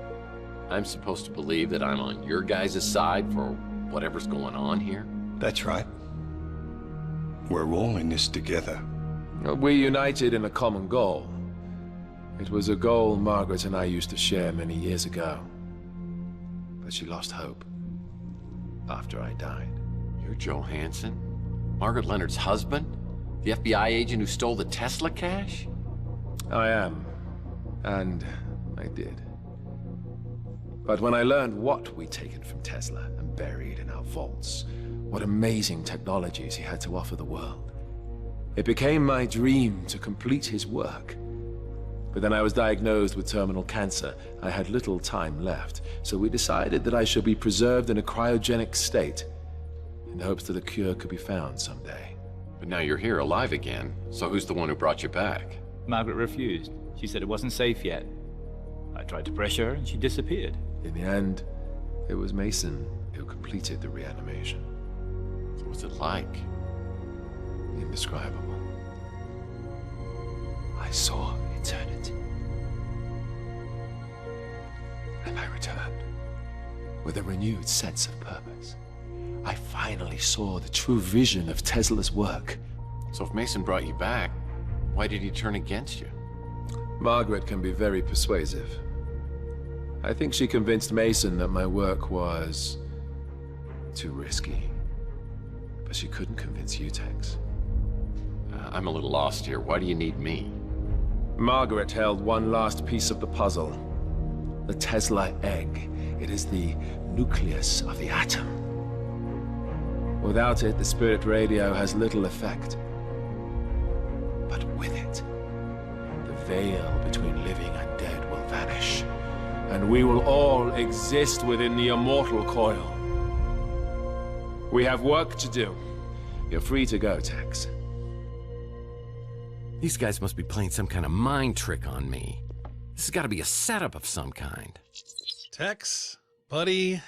I'm supposed to believe that I'm on your guys' side for whatever's going on here? That's right. We're all in this together. We united in a common goal. It was a goal Margaret and I used to share many years ago. But she lost hope after I died. You're Joe Hansen? Margaret Leonard's husband? The FBI agent who stole the Tesla cash? I am. And I did. But when I learned what we'd taken from Tesla and buried in our vaults, what amazing technologies he had to offer the world, it became my dream to complete his work. But then I was diagnosed with terminal cancer. I had little time left, so we decided that I should be preserved in a cryogenic state in hopes that a cure could be found someday. But now you're here, alive again, so who's the one who brought you back? Margaret refused. She said it wasn't safe yet. I tried to pressure her, and she disappeared. In the end, it was Mason who completed the reanimation. So what's it like? Indescribable. I saw eternity. And I returned with a renewed sense of purpose. I finally saw the true vision of Tesla's work. So if Mason brought you back, why did he turn against you? Margaret can be very persuasive. I think she convinced Mason that my work was too risky. But she couldn't convince you, Tex. I'm a little lost here. Why do you need me? Margaret held one last piece of the puzzle. The Tesla egg. It is the nucleus of the atom. Without it, the spirit radio has little effect. But with it, the veil between living and dead will vanish, and we will all exist within the immortal coil. We have work to do. You're free to go, Tex. These guys must be playing some kind of mind trick on me. This has got to be a setup of some kind. Tex, buddy,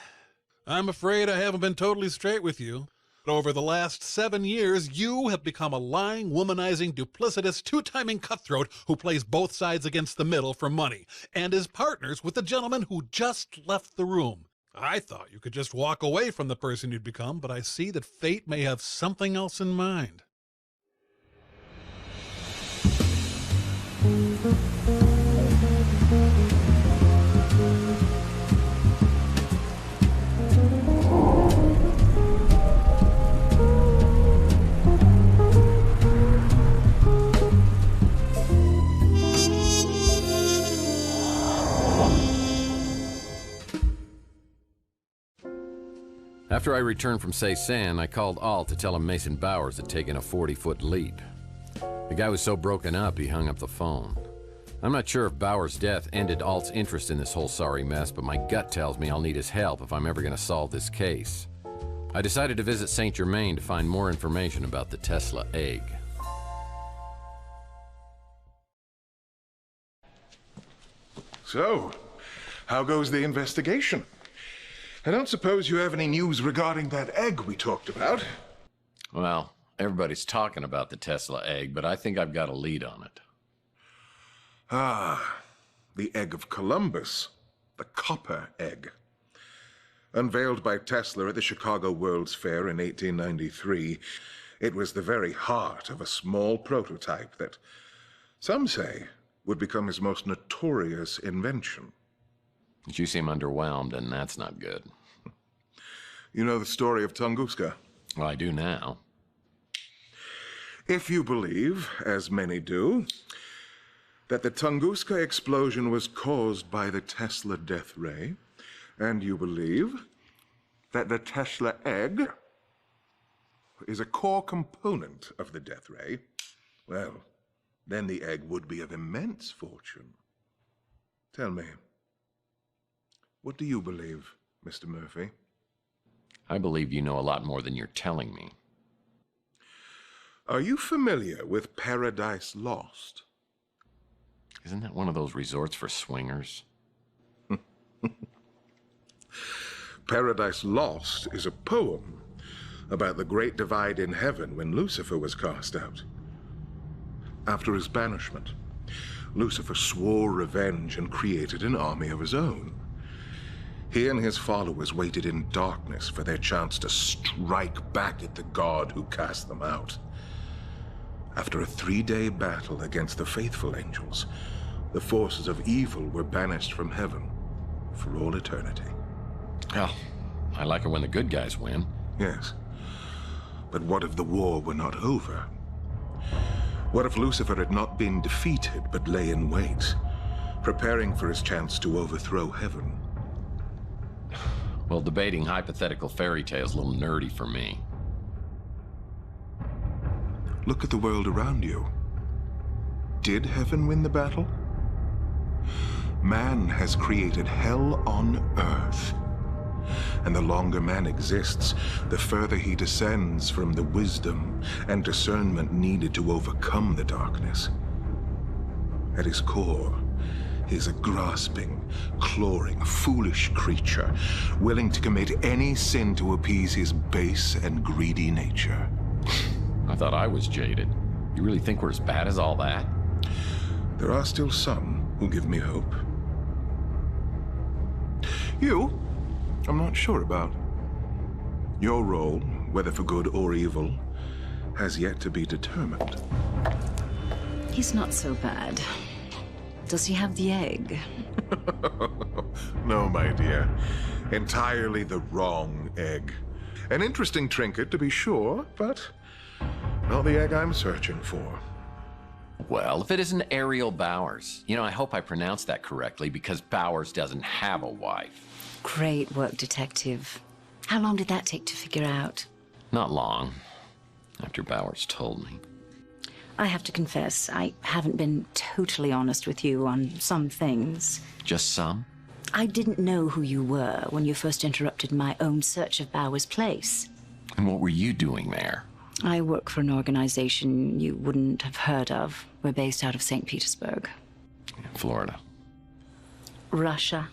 I'm afraid I haven't been totally straight with you. But over the last 7 years, you have become a lying, womanizing, duplicitous, two-timing cutthroat who plays both sides against the middle for money, and is partners with the gentleman who just left the room. I thought you could just walk away from the person you'd become, but I see that fate may have something else in mind. After I returned from Ceysan, I called Alt to tell him Mason Bowers had taken a 40-foot leap. The guy was so broken up, he hung up the phone. I'm not sure if Bowers' death ended Alt's interest in this whole sorry mess, but my gut tells me I'll need his help if I'm ever going to solve this case. I decided to visit St. Germaine to find more information about the Tesla egg. So, how goes the investigation? I don't suppose you have any news regarding that egg we talked about? Well, everybody's talking about the Tesla egg, but I think I've got a lead on it. Ah, the egg of Columbus, the copper egg. Unveiled by Tesla at the Chicago World's Fair in 1893, it was the very heart of a small prototype that, some say, would become his most notorious invention. But you seem underwhelmed, and that's not good. You know the story of Tunguska? Well, I do now. If you believe, as many do, that the Tunguska explosion was caused by the Tesla death ray, and you believe that the Tesla egg is a core component of the death ray, well, then the egg would be of immense fortune. Tell me, what do you believe, Mr. Murphy? I believe you know a lot more than you're telling me. Are you familiar with Paradise Lost? Isn't that one of those resorts for swingers? Paradise Lost is a poem about the great divide in heaven when Lucifer was cast out. After his banishment, Lucifer swore revenge and created an army of his own. He and his followers waited in darkness for their chance to strike back at the god who cast them out. After a 3-day battle against the faithful angels, the forces of evil were banished from heaven for all eternity. Oh, I like it when the good guys win. Yes. But what if the war were not over? What if Lucifer had not been defeated but lay in wait, preparing for his chance to overthrow heaven? Well, debating hypothetical fairy tales is a little nerdy for me. Look at the world around you. Did heaven win the battle? Man has created hell on earth. And the longer man exists, the further he descends from the wisdom and discernment needed to overcome the darkness. At his core, he is a grasping, clawing, foolish creature, willing to commit any sin to appease his base and greedy nature. I thought I was jaded. You really think we're as bad as all that? There are still some who give me hope. You, I'm not sure about. Your role, whether for good or evil, has yet to be determined. He's not so bad. Does he have the egg? No, my dear. Entirely the wrong egg. An interesting trinket, to be sure, but Not the egg I'm searching for. Well, if it isn't Ariel Bowers. You know, I hope I pronounced that correctly because Bowers doesn't have a wife. Great work, Detective. How long did that take to figure out? Not long, after Bowers told me. I have to confess, I haven't been totally honest with you on some things. Just some? I didn't know who you were when you first interrupted my own search of Bowers' place. And what were you doing there? I work for an organization you wouldn't have heard of. We're based out of St. Petersburg. Florida. Russia.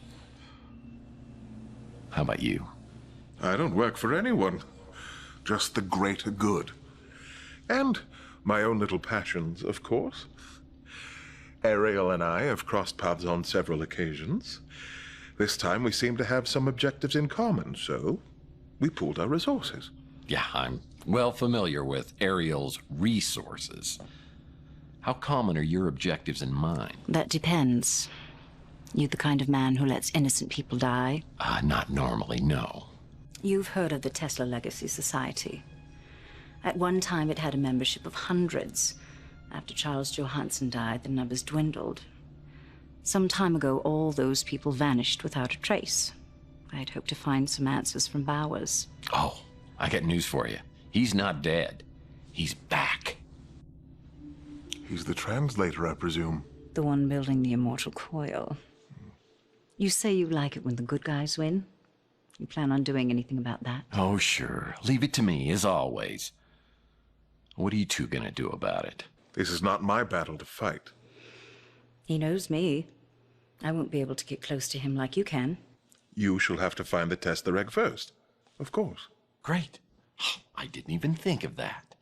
How about you? I don't work for anyone. Just the greater good. And my own little passions, of course. Ariel and I have crossed paths on several occasions. This time we seem to have some objectives in common, so we pooled our resources. Yeah, I'm well familiar with Ariel's resources. How common are your objectives and mine? That depends. You the kind of man who lets innocent people die? Not normally, no. You've heard of the Tesla Legacy Society. At one time, it had a membership of hundreds. After Charles Johansson died, the numbers dwindled. Some time ago, all those people vanished without a trace. I'd hoped to find some answers from Bowers. Oh, I got news for you. He's not dead. He's back. He's the translator, I presume. The one building the immortal coil. You say you like it when the good guys win? You plan on doing anything about that? Oh, sure. Leave it to me, as always. What are you two gonna do about it? This is not my battle to fight. He knows me. I won't be able to get close to him like you can. You shall have to find the Tesla egg first. Of course. Great. I didn't even think of that.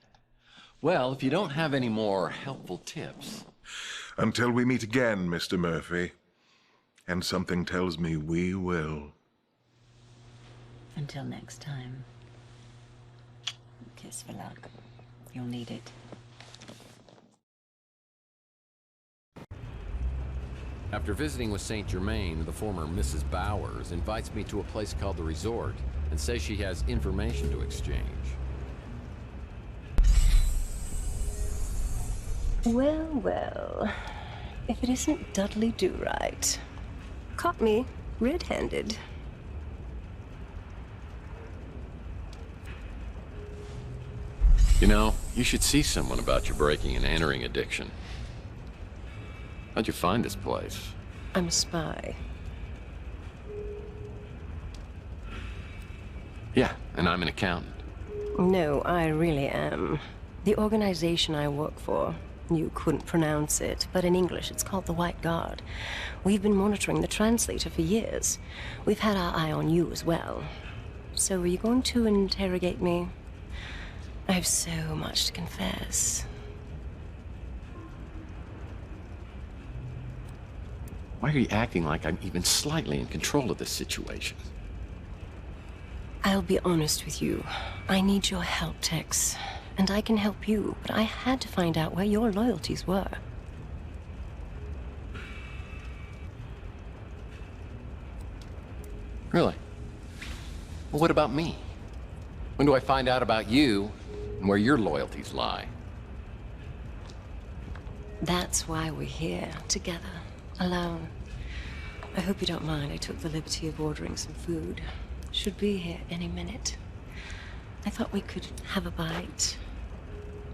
Well, if you don't have any more helpful tips... Until we meet again, Mr. Murphy. And something tells me we will. Until next time. Kiss for luck. You'll need it. After visiting with St. Germaine, the former Mrs. Bowers invites me to a place called the Resort and says she has information to exchange. Well, well. If it isn't Dudley Do-Right. Caught me red-handed. You know, you should see someone about your breaking and entering addiction. How'd you find this place? I'm a spy. Yeah, and I'm an accountant. No, I really am. The organization I work for, you couldn't pronounce it, but in English it's called the White Guard. We've been monitoring the translator for years. We've had our eye on you as well. So are you going to interrogate me? I have so much to confess. Why are you acting like I'm even slightly in control of this situation? I'll be honest with you. I need your help, Tex. And I can help you, but I had to find out where your loyalties were. Really? Well, what about me? When do I find out about you and where your loyalties lie? That's why we're here, together, alone. I hope you don't mind I took the liberty of ordering some food. Should be here any minute. I thought we could have a bite,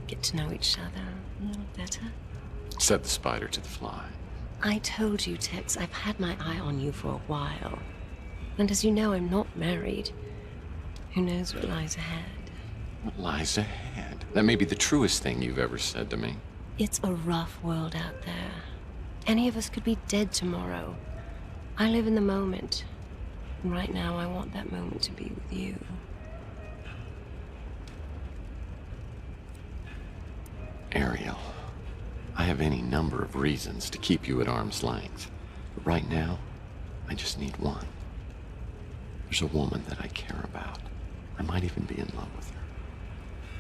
get to know each other a little better. Said the spider to the fly. I told you, Tex, I've had my eye on you for a while. And as you know, I'm not married. Who knows what lies ahead? What lies ahead? That may be the truest thing you've ever said to me. It's a rough world out there. Any of us could be dead tomorrow. I live in the moment. And right now, I want that moment to be with you. Ariel, I have any number of reasons to keep you at arm's length. But right now, I just need one. There's a woman that I care about. I might even be in love with her.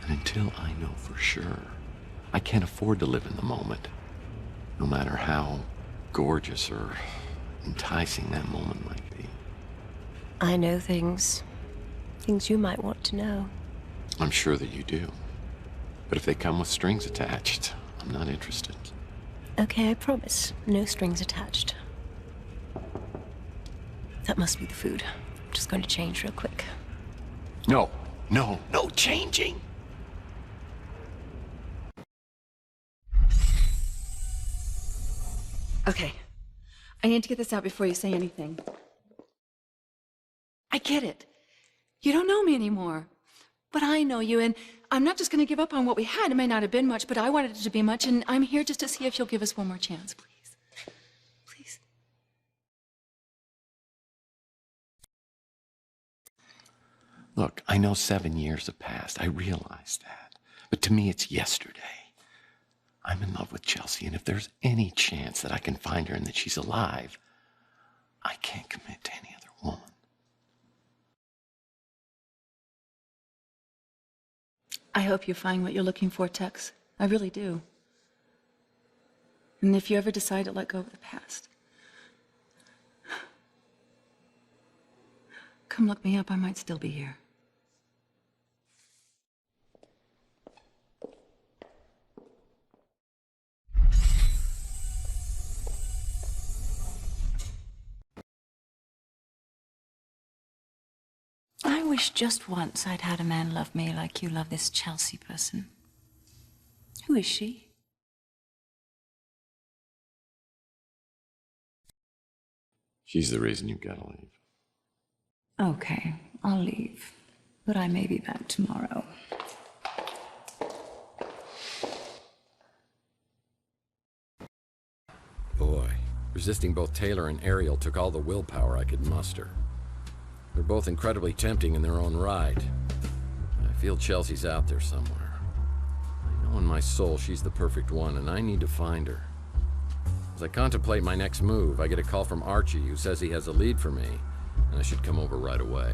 And until I know for sure, I can't afford to live in the moment. No matter how gorgeous or enticing that moment might be. I know things. Things you might want to know. I'm sure that you do. But if they come with strings attached, I'm not interested. Okay, I promise. No strings attached. That must be the food. I'm just going to change real quick. No changing. Okay. I need to get this out before you say anything. I get it. You don't know me anymore. But I know you, and I'm not just going to give up on what we had. It may not have been much, but I wanted it to be much, and I'm here just to see if you'll give us one more chance, please. Please. Look, I know 7 years have passed. I realize that. But to me, it's yesterday. I'm in love with Chelsea, and if there's any chance that I can find her and that she's alive, I can't commit to any other woman. I hope you find what you're looking for, Tex. I really do. And if you ever decide to let go of the past, come look me up. I might still be here. I wish just once I'd had a man love me like you love this Chelsea person. Who is she? She's the reason you've got to leave. Okay, I'll leave. But I may be back tomorrow. Boy, resisting both Taylor and Ariel took all the willpower I could muster. They're both incredibly tempting in their own right. I feel Chelsea's out there somewhere. I know in my soul she's the perfect one, and I need to find her. As I contemplate my next move, I get a call from Archie, who says he has a lead for me, and I should come over right away.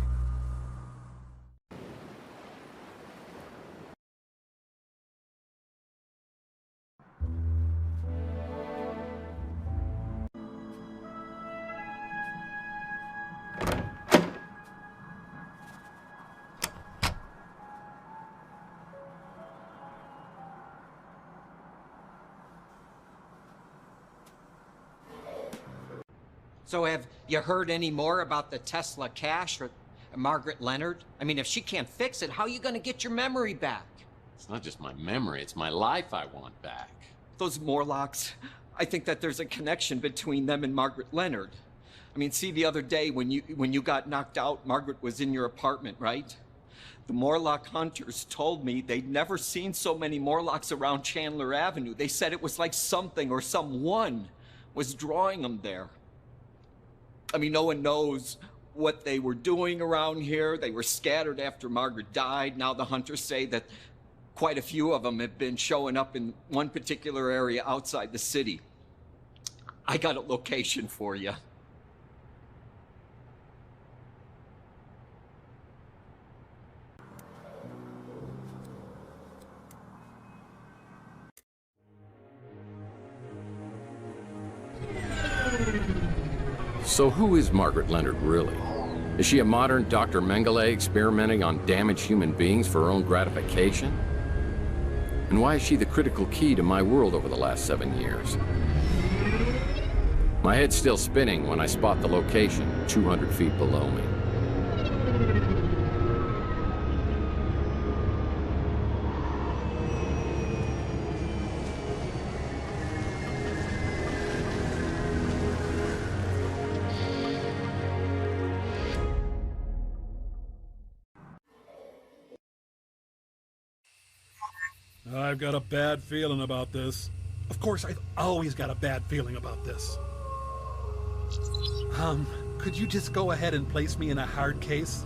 So have you heard any more about the Tesla cache or Margaret Leonard? I mean, if she can't fix it, how are you going to get your memory back? It's not just my memory, it's my life I want back. Those Morlocks, I think that there's a connection between them and Margaret Leonard. I mean, see, the other day when you got knocked out, Margaret was in your apartment, right? The Morlock hunters told me they'd never seen so many Morlocks around Chandler Avenue. They said it was like something or someone was drawing them there. I mean, no one knows what they were doing around here. They were scattered after Margaret died. Now the hunters say that quite a few of them have been showing up in one particular area outside the city. I got a location for you. So who is Margaret Leonard, really? Is she a modern Dr. Mengele experimenting on damaged human beings for her own gratification? And why is she the critical key to my world over the last 7 years? My head's still spinning when I spot the location 200 feet below me. I've got a bad feeling about this. Of course, I've always got a bad feeling about this. Could you just go ahead and place me in a hard case?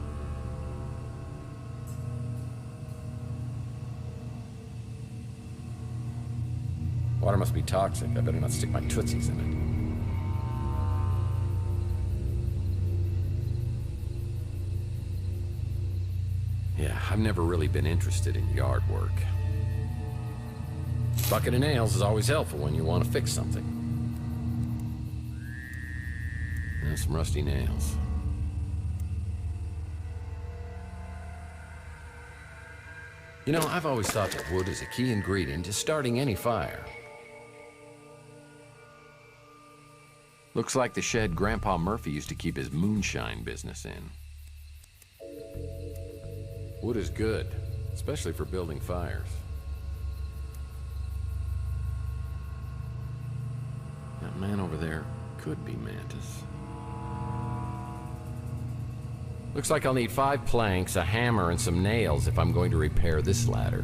Water must be toxic. I better not stick my tootsies in it. Yeah, I've never really been interested in yard work. Bucket of nails is always helpful when you want to fix something. And some rusty nails. You know, I've always thought that wood is a key ingredient to starting any fire. Looks like the shed Grandpa Murphy used to keep his moonshine business in. Wood is good, especially for building fires. That man over there could be Mantis. Looks like I'll need 5 planks, a hammer, and some nails if I'm going to repair this ladder.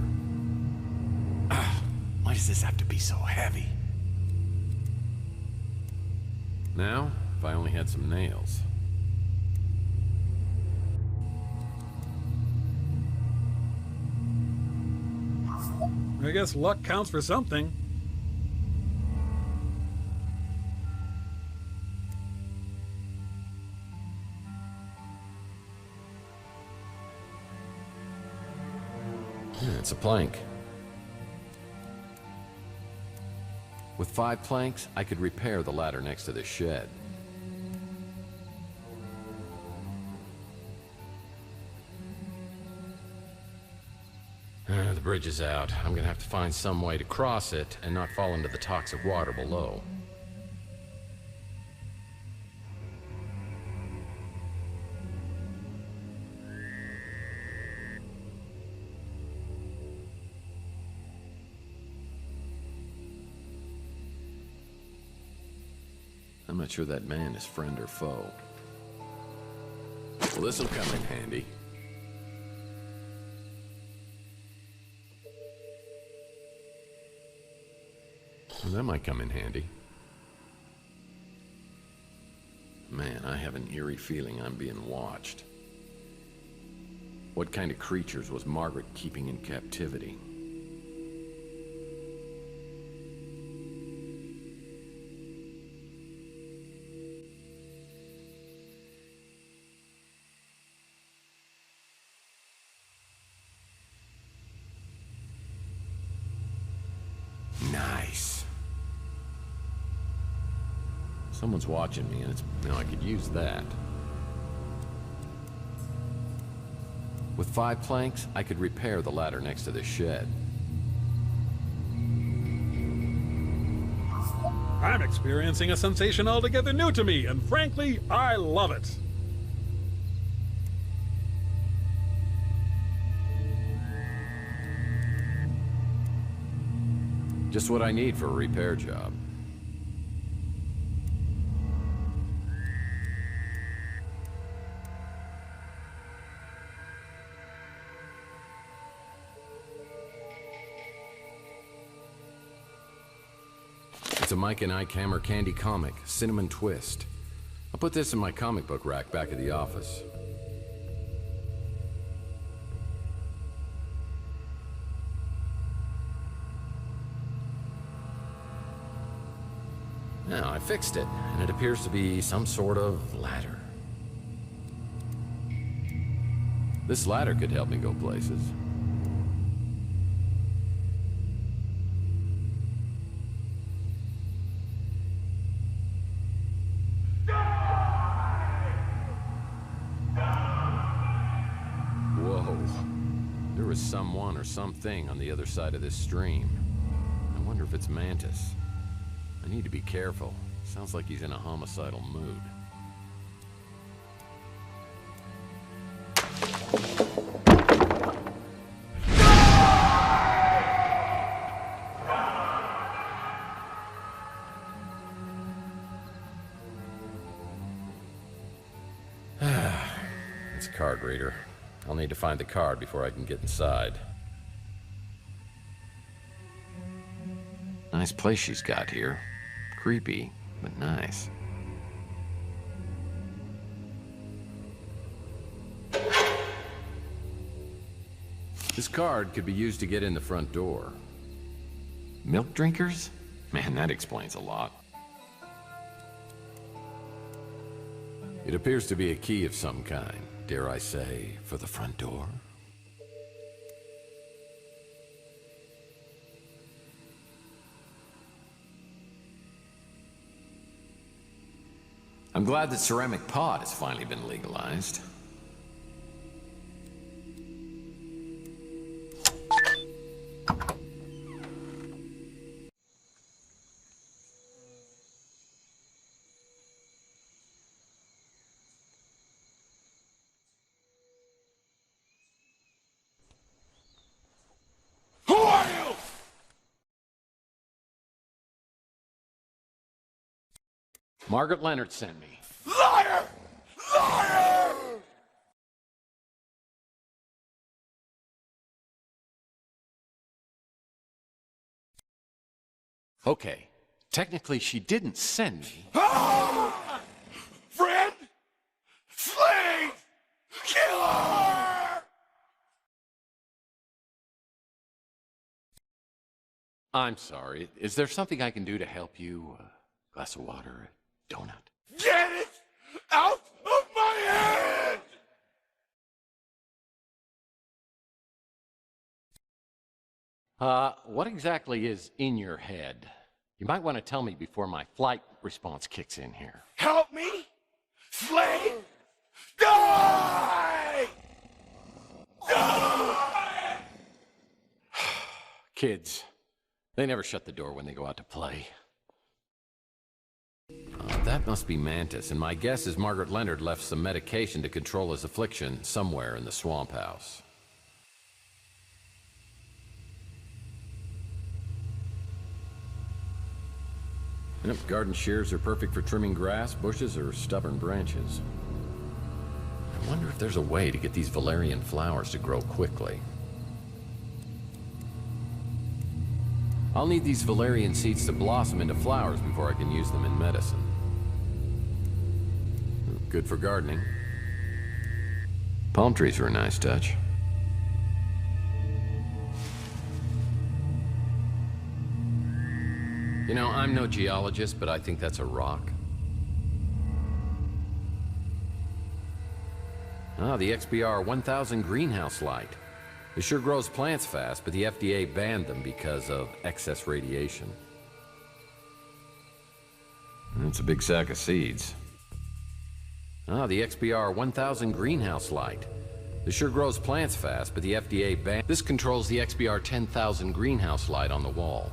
Why does this have to be so heavy? Now, if I only had some nails. I guess luck counts for something. Yeah, it's a plank. With 5 planks, I could repair the ladder next to the shed. The bridge is out. I'm gonna have to find some way to cross it and not fall into the toxic water below. I'm not sure that man is friend or foe. Well, this'll come in handy. Well, that might come in handy. Man, I have an eerie feeling I'm being watched. What kind of creatures was Margaret keeping in captivity? Nice. Someone's watching me, and it's... Now, I could use that. With 5 planks, I could repair the ladder next to the shed. I'm experiencing a sensation altogether new to me, and frankly, I love it. Just what I need for a repair job. It's a Mike and Ike Hammer candy comic, Cinnamon Twist. I'll put this in my comic book rack back at the office. Now, I fixed it, and it appears to be some sort of ladder. This ladder could help me go places. Whoa. There is someone or something on the other side of this stream. I wonder if it's Mantis. I need to be careful. Sounds like he's in a homicidal mood. It's a card reader. I'll need to find the card before I can get inside. Nice place she's got here. Creepy, but nice. This card could be used to get in the front door. Milk drinkers? Man, that explains a lot. It appears to be a key of some kind, dare I say, for the front door. I'm glad that ceramic pot has finally been legalized. Margaret Leonard sent me. Liar! Liar! Okay, technically she didn't send me. Ah! Friend! Slate! Killer! I'm sorry. Is there something I can do to help you? A glass of water, a donut? Get it out of my head! What exactly is in your head? You might want to tell me before my flight response kicks in here. Help me! Slate! Die! Die! Kids, they never shut the door when they go out to play. That must be Mantis, and my guess is Margaret Leonard left some medication to control his affliction somewhere in the swamp house. Yep, garden shears are perfect for trimming grass, bushes, or stubborn branches. I wonder if there's a way to get these valerian flowers to grow quickly. I'll need these valerian seeds to blossom into flowers before I can use them in medicine. Good for gardening. Palm trees are a nice touch. You know, I'm no geologist, but I think that's a rock. Ah, the XBR 1000 greenhouse light. It sure grows plants fast, but the FDA banned them because of excess radiation. It's a big sack of seeds. Ah, the XBR 1000 greenhouse light. It sure grows plants fast, but the FDA banned... This controls the XBR 10,000 greenhouse light on the wall.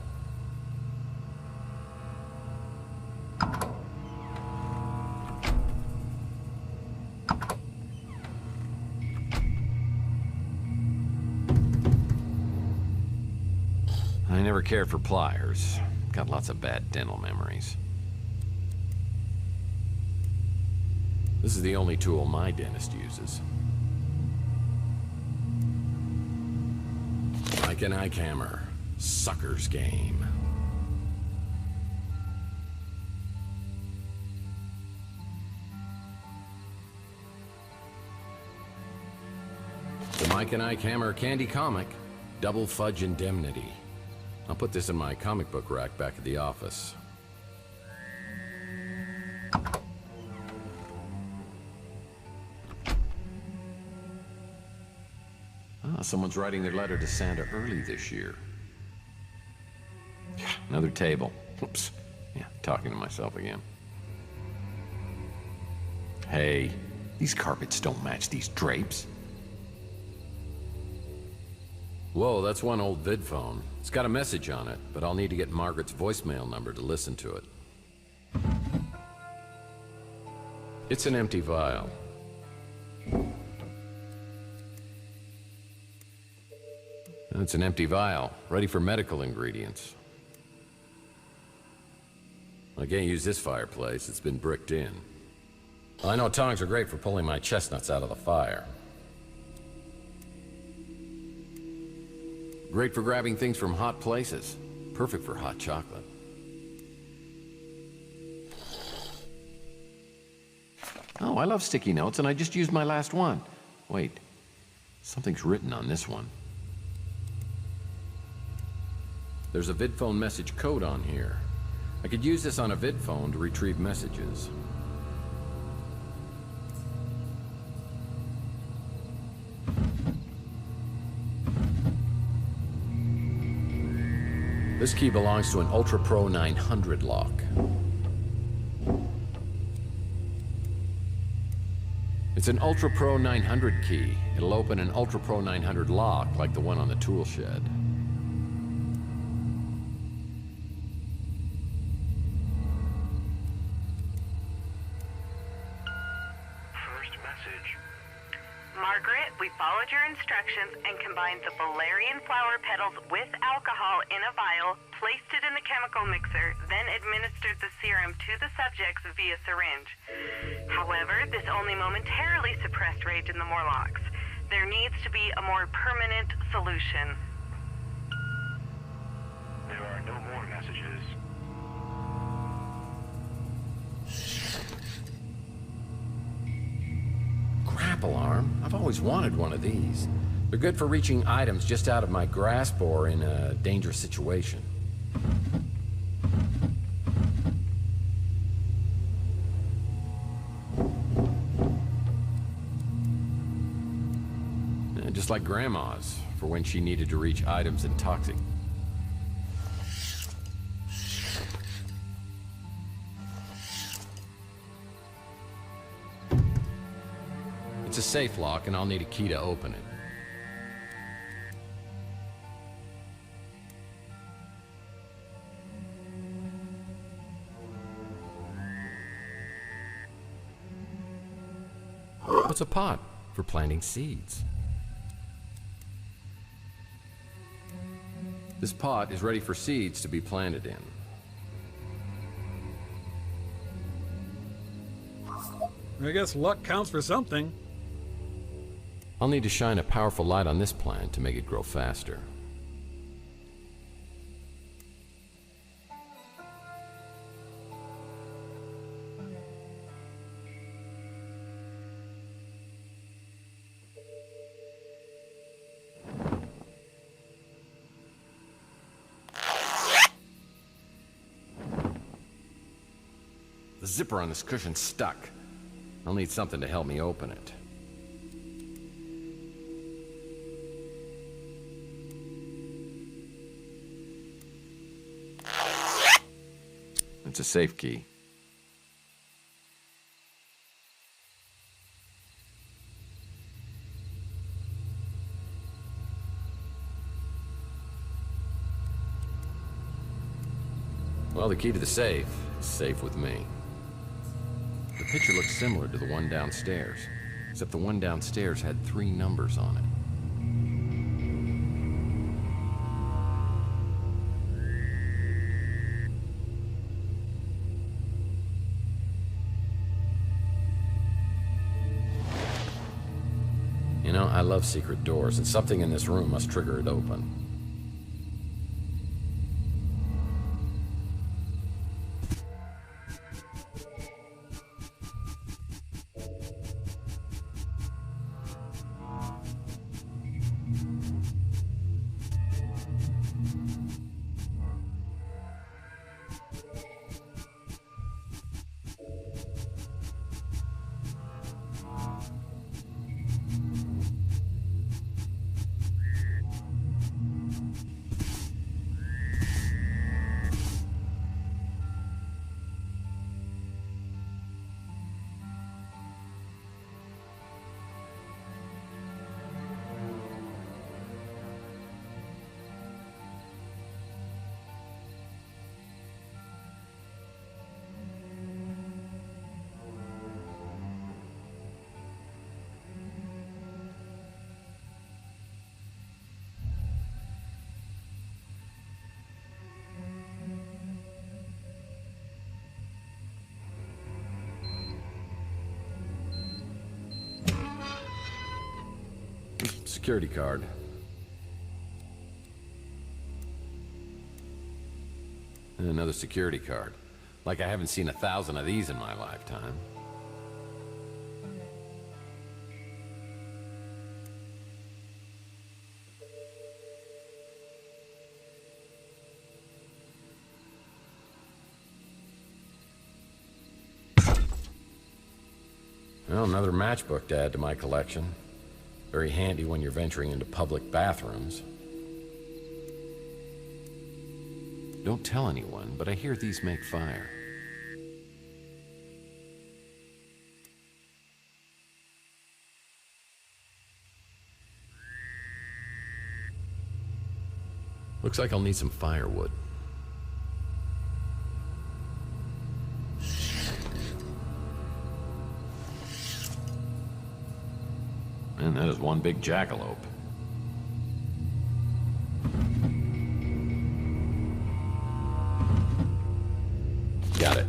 I never cared for pliers. Got lots of bad dental memories. This is the only tool my dentist uses. Like an eye hammer. Sucker's game. The Mike and Ike Hammer Candy Comic, Double Fudge Indemnity. I'll put this in my comic book rack back at the office. Ah, someone's writing their letter to Santa early this year. Another table. Oops. Yeah, talking to myself again. Hey, these carpets don't match these drapes. Whoa, that's one old vid phone. It's got a message on it, but I'll need to get Margaret's voicemail number to listen to it. It's an empty vial. It's an empty vial, ready for medical ingredients. I can't use this fireplace, it's been bricked in. I know tongs are great for pulling my chestnuts out of the fire. Great for grabbing things from hot places. Perfect for hot chocolate. Oh, I love sticky notes, and I just used my last one. Wait, something's written on this one. There's a VidPhone message code on here. I could use this on a VidPhone to retrieve messages. This key belongs to an Ultra Pro 900 lock. It's an Ultra Pro 900 key. It'll open an Ultra Pro 900 lock like the one on the tool shed. First message. Margaret, We followed your instructions and combined the valerian flower petals with alcohol in a vial, placed it in the chemical mixer, then administered the serum to the subjects via syringe. However, this only momentarily suppressed rage in the Morlocks. There needs to be a more permanent solution. There are no more messages. Grapple arm? I've always wanted one of these. They're good for reaching items just out of my grasp or in a dangerous situation. Just like Grandma's, for when she needed to reach items in toxic. It's a safe lock, and I'll need a key to open it. What's a pot? For planting seeds. This pot is ready for seeds to be planted in. I guess luck counts for something. I'll need to shine a powerful light on this plant to make it grow faster. The zipper on this cushion's stuck. I'll need something to help me open it. It's a safe key. Well, the key to the safe is safe with me. The picture looks similar to the one downstairs, except the one downstairs had 3 numbers on it. You know, I love secret doors, and something in this room must trigger it open. Security card. And another security card. Like I haven't seen 1,000 of these in my lifetime. Well, another matchbook to add to my collection. Very handy when you're venturing into public bathrooms. Don't tell anyone, but I hear these make fire. Looks like I'll need some firewood. And that is one big jackalope. Got it.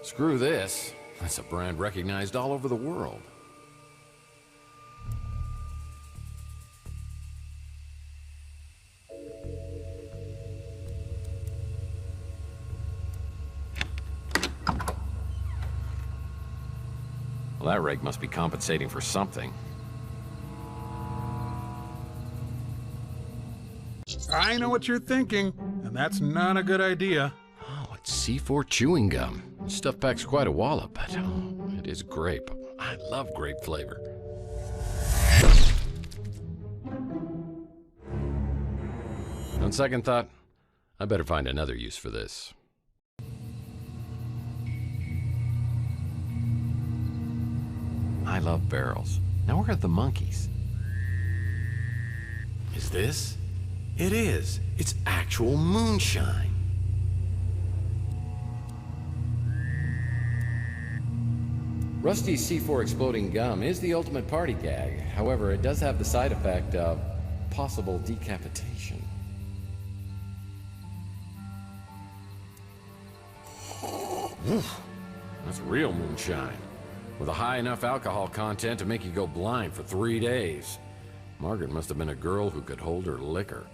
Screw this. That's a brand recognized all over the world. Well, that rake must be compensating for something. I know what you're thinking, and that's not a good idea. Oh, it's C4 chewing gum. This stuff packs quite a wallop, but it is grape. I love grape flavor. On second thought, I better find another use for this. I love barrels. Now where are the monkeys? Is this? It is. It's actual moonshine. Rusty's C4 exploding gum is the ultimate party gag. However, it does have the side effect of possible decapitation. Oof, that's real moonshine. With a high enough alcohol content to make you go blind for 3 days. Margaret must have been a girl who could hold her liquor.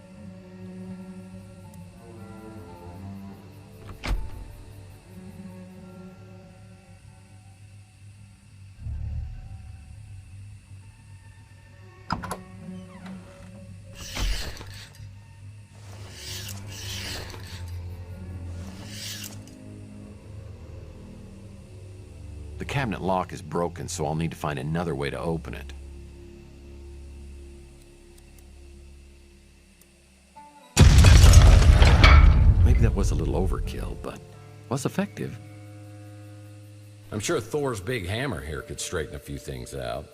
The cabinet lock is broken, so I'll need to find another way to open it. Maybe that was a little overkill, but was effective. I'm sure Thor's big hammer here could straighten a few things out.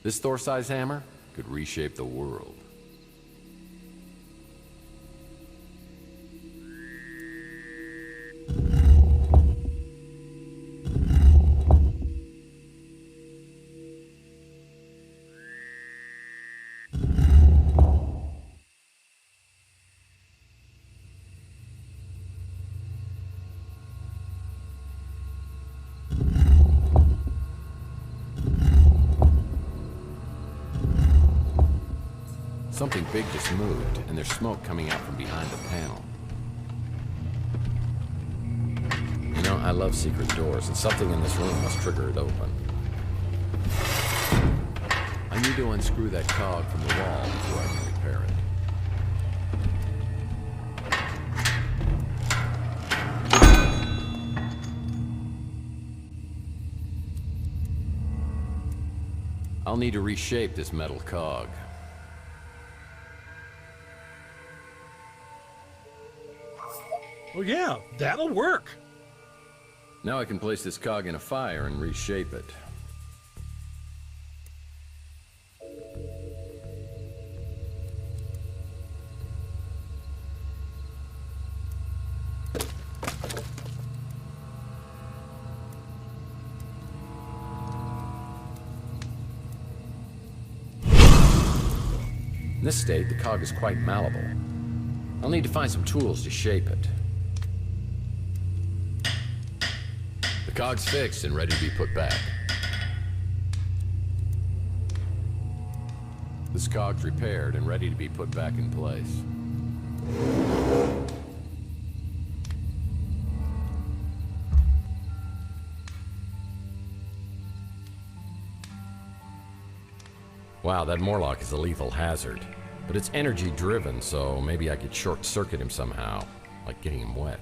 This Thor-sized hammer could reshape the world. Something big just moved, and there's smoke coming out from behind the panel. You know, I love secret doors, and something in this room must trigger it open. I need to unscrew that cog from the wall before I can repair it. I'll need to reshape this metal cog. Oh yeah, that'll work. Now I can place this cog in a fire and reshape it. In this state, the cog is quite malleable. I'll need to find some tools to shape it. The cog's fixed and ready to be put back. This cog's repaired and ready to be put back in place. Wow, that Morlock is a lethal hazard. But it's energy driven, so maybe I could short circuit him somehow, like getting him wet.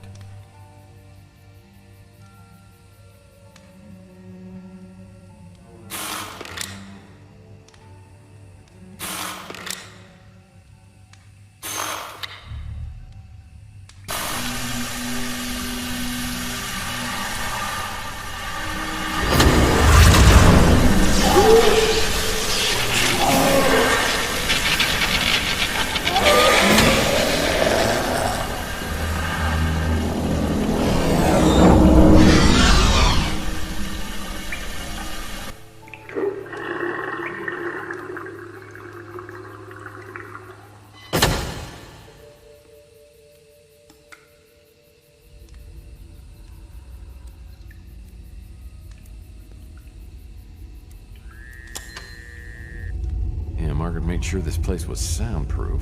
Margaret made sure this place was soundproof.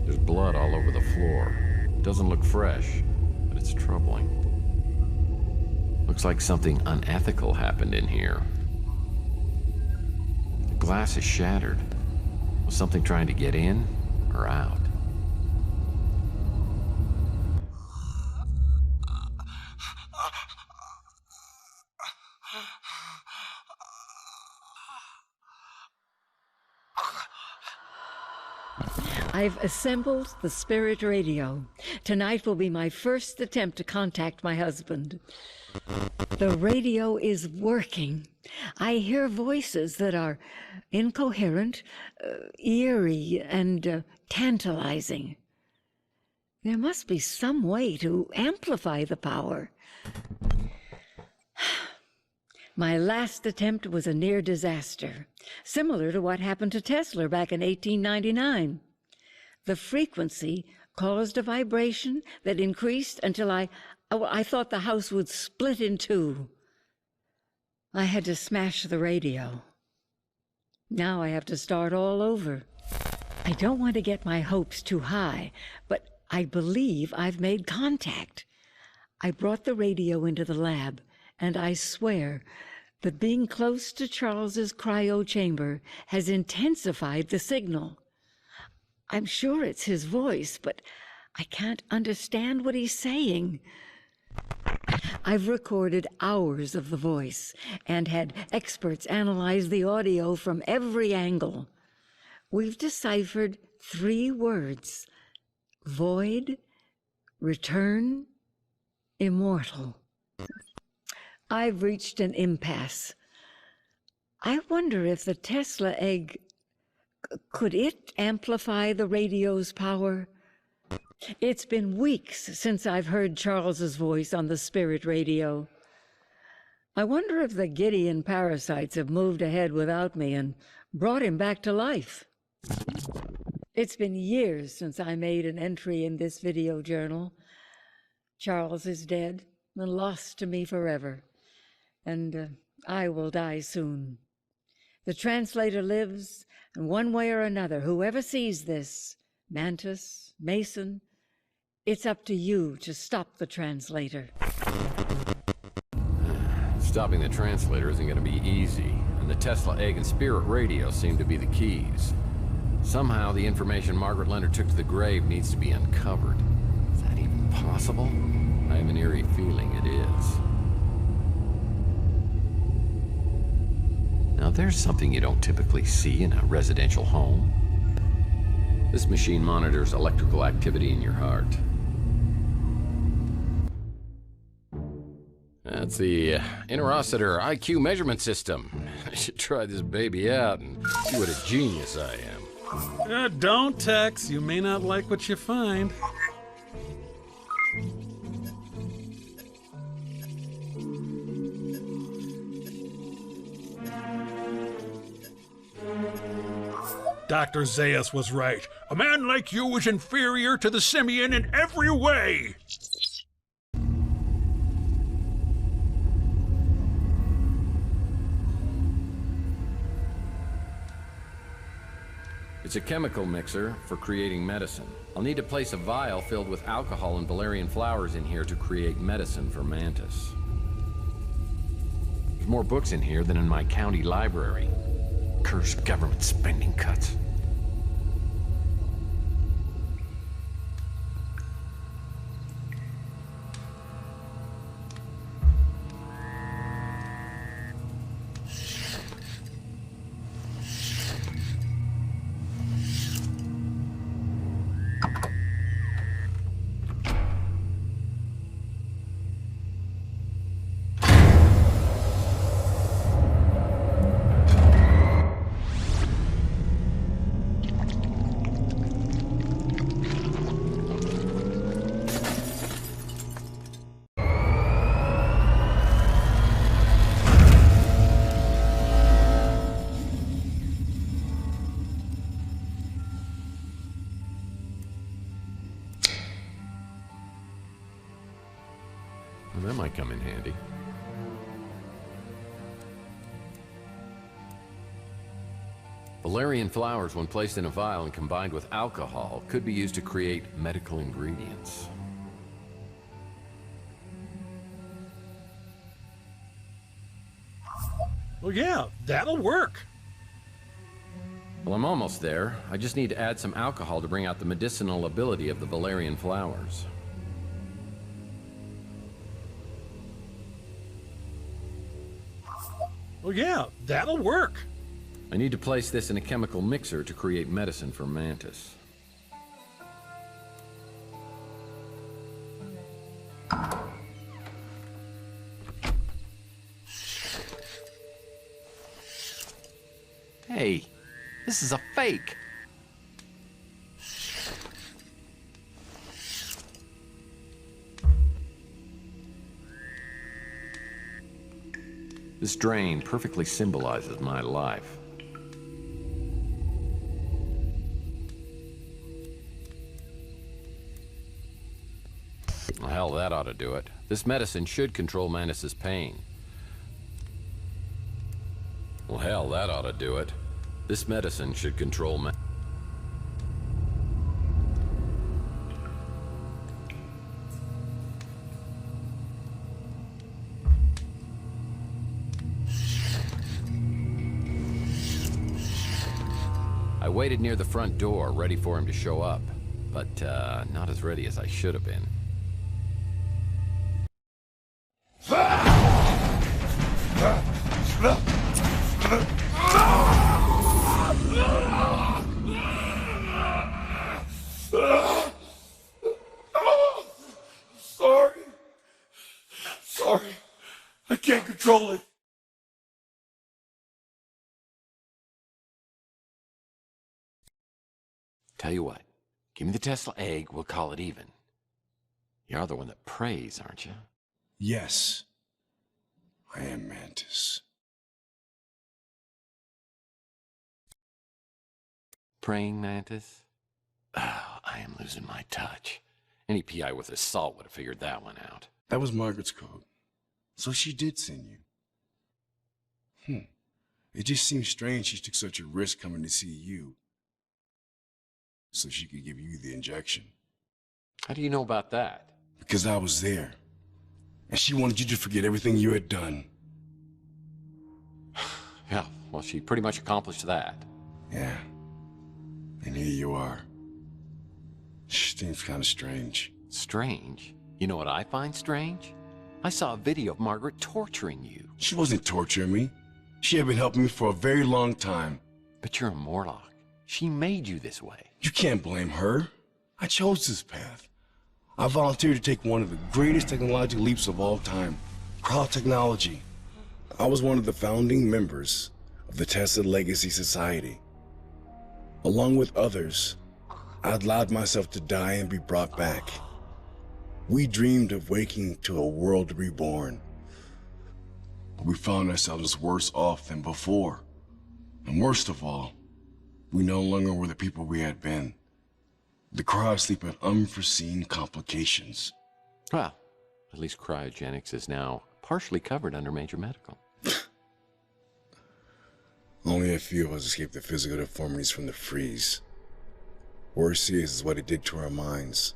There's blood all over the floor. It doesn't look fresh, but it's troubling. Looks like something unethical happened in here. The glass is shattered. Was something trying to get in or out? I've assembled the spirit radio. Tonight will be my first attempt to contact my husband. The radio is working. I hear voices that are incoherent, eerie, and tantalizing. There must be some way to amplify the power. My last attempt was a near disaster, similar to what happened to Tesla back in 1899. The frequency caused a vibration that increased until I thought the house would split in two. I had to smash the radio. Now I have to start all over. I don't want to get my hopes too high, but I believe I've made contact. I brought the radio into the lab, and I swear that being close to Charles's cryo chamber has intensified the signal. I'm sure it's his voice, but I can't understand what he's saying. I've recorded hours of the voice and had experts analyze the audio from every angle. We've deciphered 3 words: void, return, immortal. I've reached an impasse. I wonder if the Tesla egg, could it amplify the radio's power? It's been weeks since I've heard Charles's voice on the spirit radio. I wonder if the Gideon parasites have moved ahead without me and brought him back to life. It's been years since I made an entry in this video journal. Charles is dead and lost to me forever, and I will die soon. The translator lives, and one way or another, whoever sees this, Mantis, Mason, it's up to you to stop the translator. Stopping the translator isn't going to be easy, and the Tesla egg and spirit radio seem to be the keys. Somehow, the information Margaret Leonard took to the grave needs to be uncovered. Is that even possible? I have an eerie feeling it is. Now, there's something you don't typically see in a residential home. This machine monitors electrical activity in your heart. That's the Interocitor IQ measurement system. I should try this baby out and see what a genius I am. Don't text. You may not like what you find. Dr. Zaius was right. A man like you is inferior to the simian in every way. It's a chemical mixer for creating medicine. I'll need to place a vial filled with alcohol and valerian flowers in here to create medicine for Mantis. There's more books in here than in my county library. Cursed government spending cuts. Well, that might come in handy. Valerian flowers, when placed in a vial and combined with alcohol, could be used to create medical ingredients. Well, yeah, that'll work. Well, I'm almost there. I just need to add some alcohol to bring out the medicinal ability of the valerian flowers. Well, yeah, that'll work. I need to place this in a chemical mixer to create medicine for Mantis. Hey, this is a fake. This drain perfectly symbolizes my life. Well, hell, that ought to do it. This medicine should control Mantis's pain. Well, hell, that ought to do it. This medicine should control I waited near the front door, ready for him to show up, but not as ready as I should have been. Sorry. I can't control it. Tell you what, give me the Tesla egg, we'll call it even. You're the one that prays, aren't you? Yes. I am Mantis. Praying Mantis? Oh, I am losing my touch. Any PI with assault would have figured that one out. That was Margaret's code. So she did send you. It just seems strange she took such a risk coming to see you. So she could give you the injection. How do you know about that? Because I was there. And she wanted you to forget everything you had done. Yeah, well, she pretty much accomplished that. Yeah. And here you are. Seems kind of strange. Strange? You know what I find strange? I saw a video of Margaret torturing you. She wasn't torturing me. She had been helping me for a very long time. But you're a Morlock. She made you this way. You can't blame her. I chose this path. I volunteered to take one of the greatest technological leaps of all time, cryotechnology. I was one of the founding members of the Tesla Legacy Society. Along with others, I allowed myself to die and be brought back. We dreamed of waking to a world reborn. But we found ourselves worse off than before. And worst of all, we no longer were the people we had been. The cryosleep had unforeseen complications. Well, at least cryogenics is now partially covered under major medical. Only a few of us escaped the physical deformities from the freeze. Worse is what it did to our minds.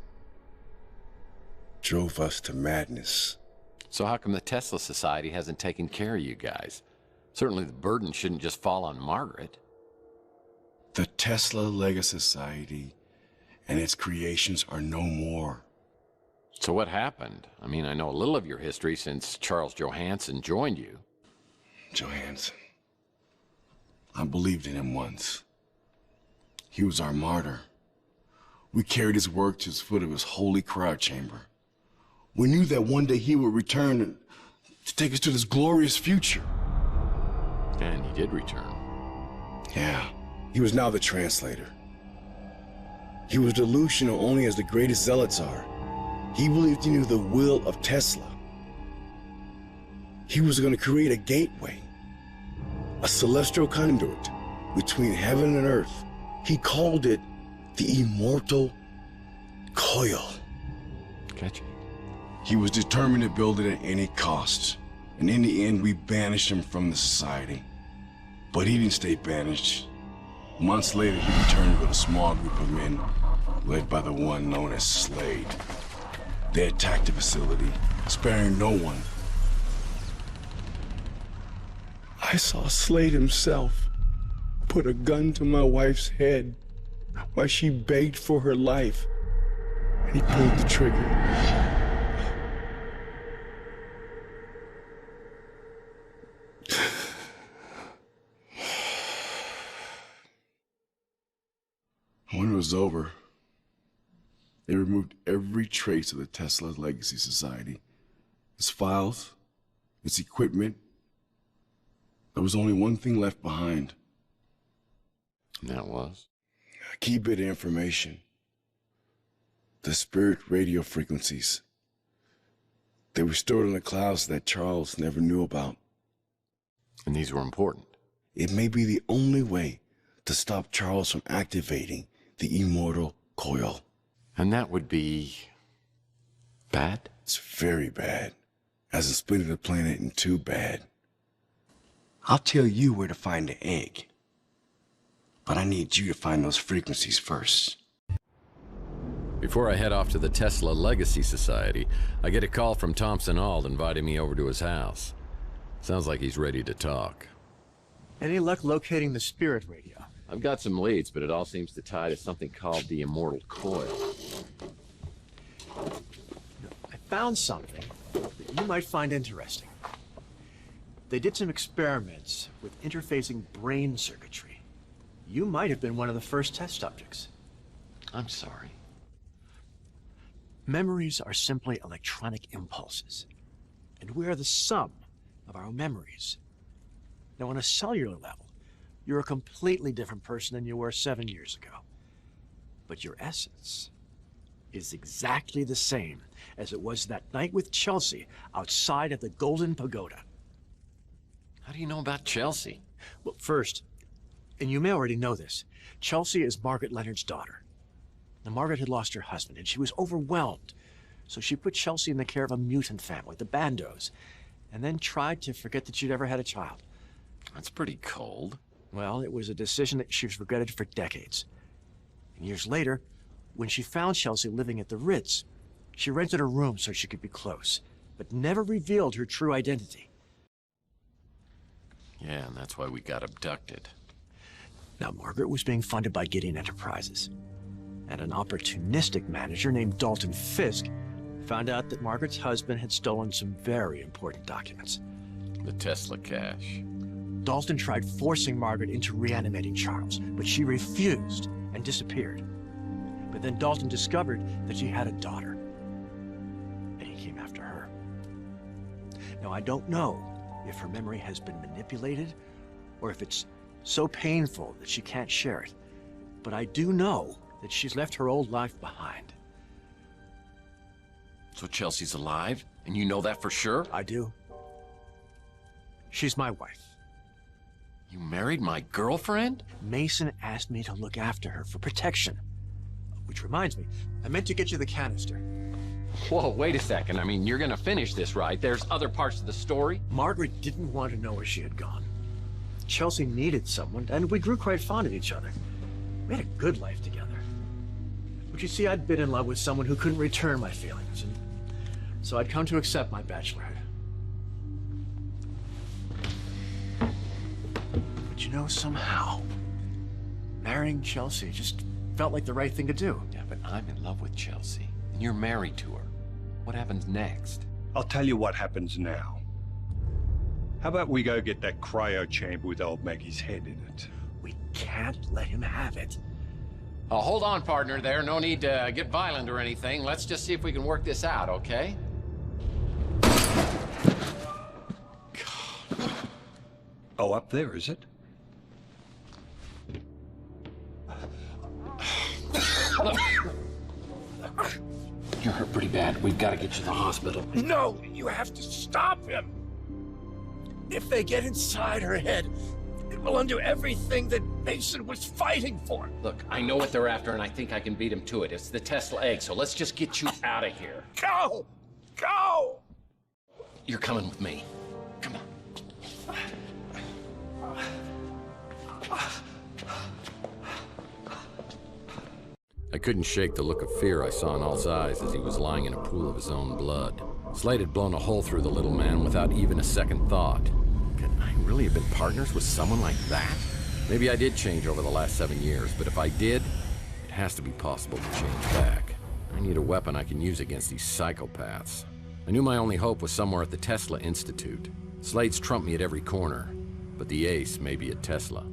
Drove us to madness. So how come the Tesla Society hasn't taken care of you guys? Certainly the burden shouldn't just fall on Margaret. The Tesla Legacy Society and its creations are no more. So what happened? I mean, I know a little of your history since Charles Johansson joined you. Johansson. I believed in him once. He was our martyr. We carried his work to the foot of his holy cryo chamber. We knew that one day he would return to take us to this glorious future. And he did return. Yeah. He was now the translator. He was delusional only as the greatest zealots are. He believed he knew the will of Tesla. He was going to create a gateway, a celestial conduit between heaven and earth. He called it the immortal coil. Gotcha. He was determined to build it at any cost. And in the end, we banished him from the society. But he didn't stay banished. Months later, he returned with a small group of men, led by the one known as Slade. They attacked the facility, sparing no one. I saw Slade himself put a gun to my wife's head while she begged for her life. And he pulled the trigger. When it was over, they removed every trace of the Tesla Legacy Society. Its files, its equipment. There was only one thing left behind. And that was? A key bit of information. The spirit radio frequencies. They were stored in the clouds that Charles never knew about. And these were important. It may be the only way to stop Charles from activating the immortal coil. And that would be bad? It's very bad. As in splitting the planet in two bad. I'll tell you where to find the egg. But I need you to find those frequencies first. Before I head off to the Tesla Legacy Society, I get a call from Thompson Auld inviting me over to his house. Sounds like he's ready to talk. Any luck locating the spirit radio? I've got some leads, but it all seems to tie to something called the immortal coil. I found something that you might find interesting. They did some experiments with interfacing brain circuitry. You might have been one of the first test subjects. I'm sorry. Memories are simply electronic impulses, and we are the sum of our memories. Now, on a cellular level, you're a completely different person than you were 7 years ago. But your essence is exactly the same as it was that night with Chelsea outside of the Golden Pagoda. How do you know about Chelsea? Well, first, and you may already know this, Chelsea is Margaret Leonard's daughter. Now, Margaret had lost her husband, and she was overwhelmed. So she put Chelsea in the care of a mutant family, the Bandos, and then tried to forget that she'd ever had a child. That's pretty cold. Well, it was a decision that she's regretted for decades. And years later, when she found Chelsea living at the Ritz, she rented a room so she could be close, but never revealed her true identity. Yeah, and that's why we got abducted. Now, Margaret was being funded by Gideon Enterprises, and an opportunistic manager named Dalton Fisk found out that Margaret's husband had stolen some very important documents. The Tesla cache. Dalton tried forcing Margaret into reanimating Charles, but she refused and disappeared. But then Dalton discovered that she had a daughter, and he came after her. Now, I don't know if her memory has been manipulated or if it's so painful that she can't share it, but I do know that she's left her old life behind. So Chelsea's alive? And you know that for sure? I do. She's my wife. You married my girlfriend? Mason asked me to look after her for protection. Which reminds me, I meant to get you the canister. Whoa, wait a second. I mean, you're gonna finish this, right? There's other parts of the story? Margaret didn't want to know where she had gone. Chelsea needed someone, and we grew quite fond of each other. We had a good life together. But you see, I'd been in love with someone who couldn't return my feelings, and so I'd come to accept my bachelorhood. But you know, somehow, marrying Chelsea just felt like the right thing to do. Yeah, but I'm in love with Chelsea, and you're married to her. What happens next? I'll tell you what happens now. How about we go get that cryo chamber with old Maggie's head in it? We can't let him have it. Oh, hold on, partner there. No need to get violent or anything. Let's just see if we can work this out, okay? Oh, up there, is it? You're hurt pretty bad. We've got to get you to the hospital. No, you have to stop him. If they get inside her head, it will undo everything that Mason was fighting for. Look, I know what they're after, and I think I can beat them to it. It's the Tesla egg, so let's just get you out of here. Go! Go! You're coming with me. Come on. I couldn't shake the look of fear I saw in All's eyes as he was lying in a pool of his own blood. Slate had blown a hole through the little man without even a second thought. Could I really have been partners with someone like that? Maybe I did change over the last 7 years, but if I did, it has to be possible to change back. I need a weapon I can use against these psychopaths. I knew my only hope was somewhere at the Tesla Institute. Slate's trumped me at every corner, but the ace may be at Tesla.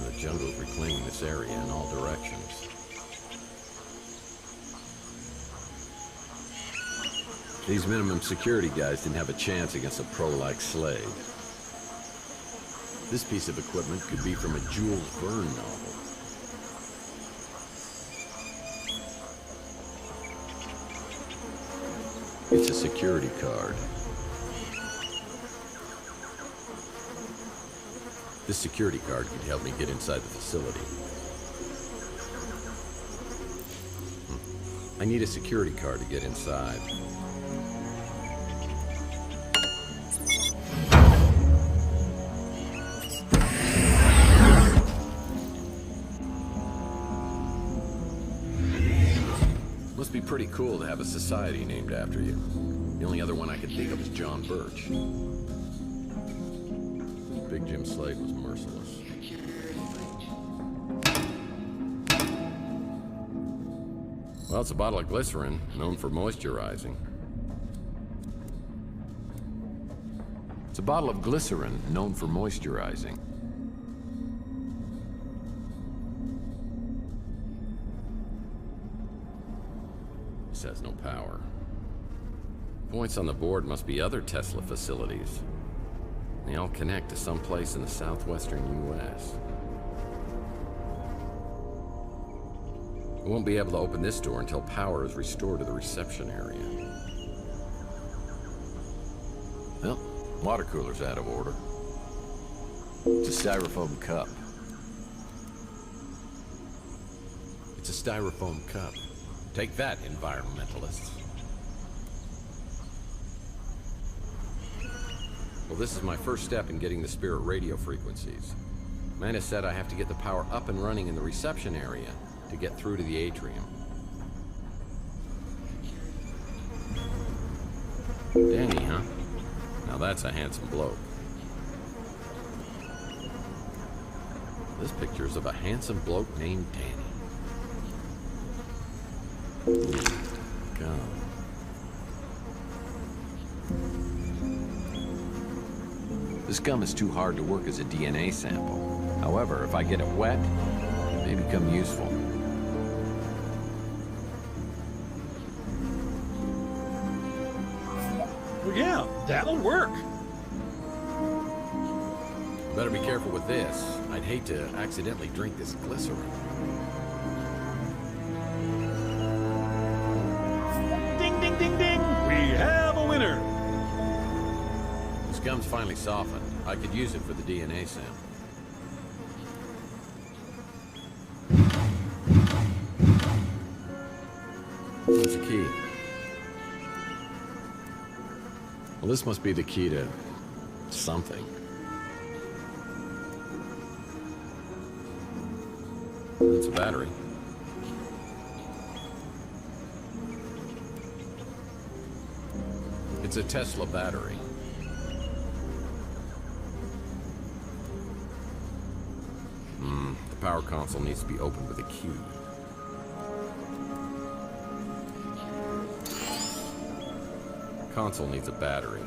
The jungle's reclaiming this area in all directions. These minimum security guys didn't have a chance against a pro like Slade. This piece of equipment could be from a Jules Verne novel. It's a security card. This security card could help me get inside the facility. I need a security card to get inside. Must be pretty cool to have a society named after you. The only other one I could think of is John Birch. Big Jim Slate was merciless. Well, it's a bottle of glycerin, known for moisturizing. It's a bottle of glycerin, known for moisturizing. This has no power. Points on the board must be other Tesla facilities. They all connect to some place in the southwestern U.S. We won't be able to open this door until power is restored to the reception area. Well, water cooler's out of order. It's a styrofoam cup. It's a styrofoam cup. Take that, environmentalists. Well, this is my first step in getting the spirit radio frequencies. Amanda said I have to get the power up and running in the reception area to get through to the atrium. Danny, huh? Now that's a handsome bloke. This picture's of a handsome bloke named Danny. God. This gum is too hard to work as a DNA sample. However, if I get it wet, it may become useful. Well, yeah, that'll work. Better be careful with this. I'd hate to accidentally drink this glycerin. Ding, ding, ding, ding! We have a winner! This gum's finally softened. I could use it for the DNA sample. What's the key? Well, this must be the key to something. It's a battery. It's a Tesla battery. The power console needs to be opened with a key. Console needs a battery.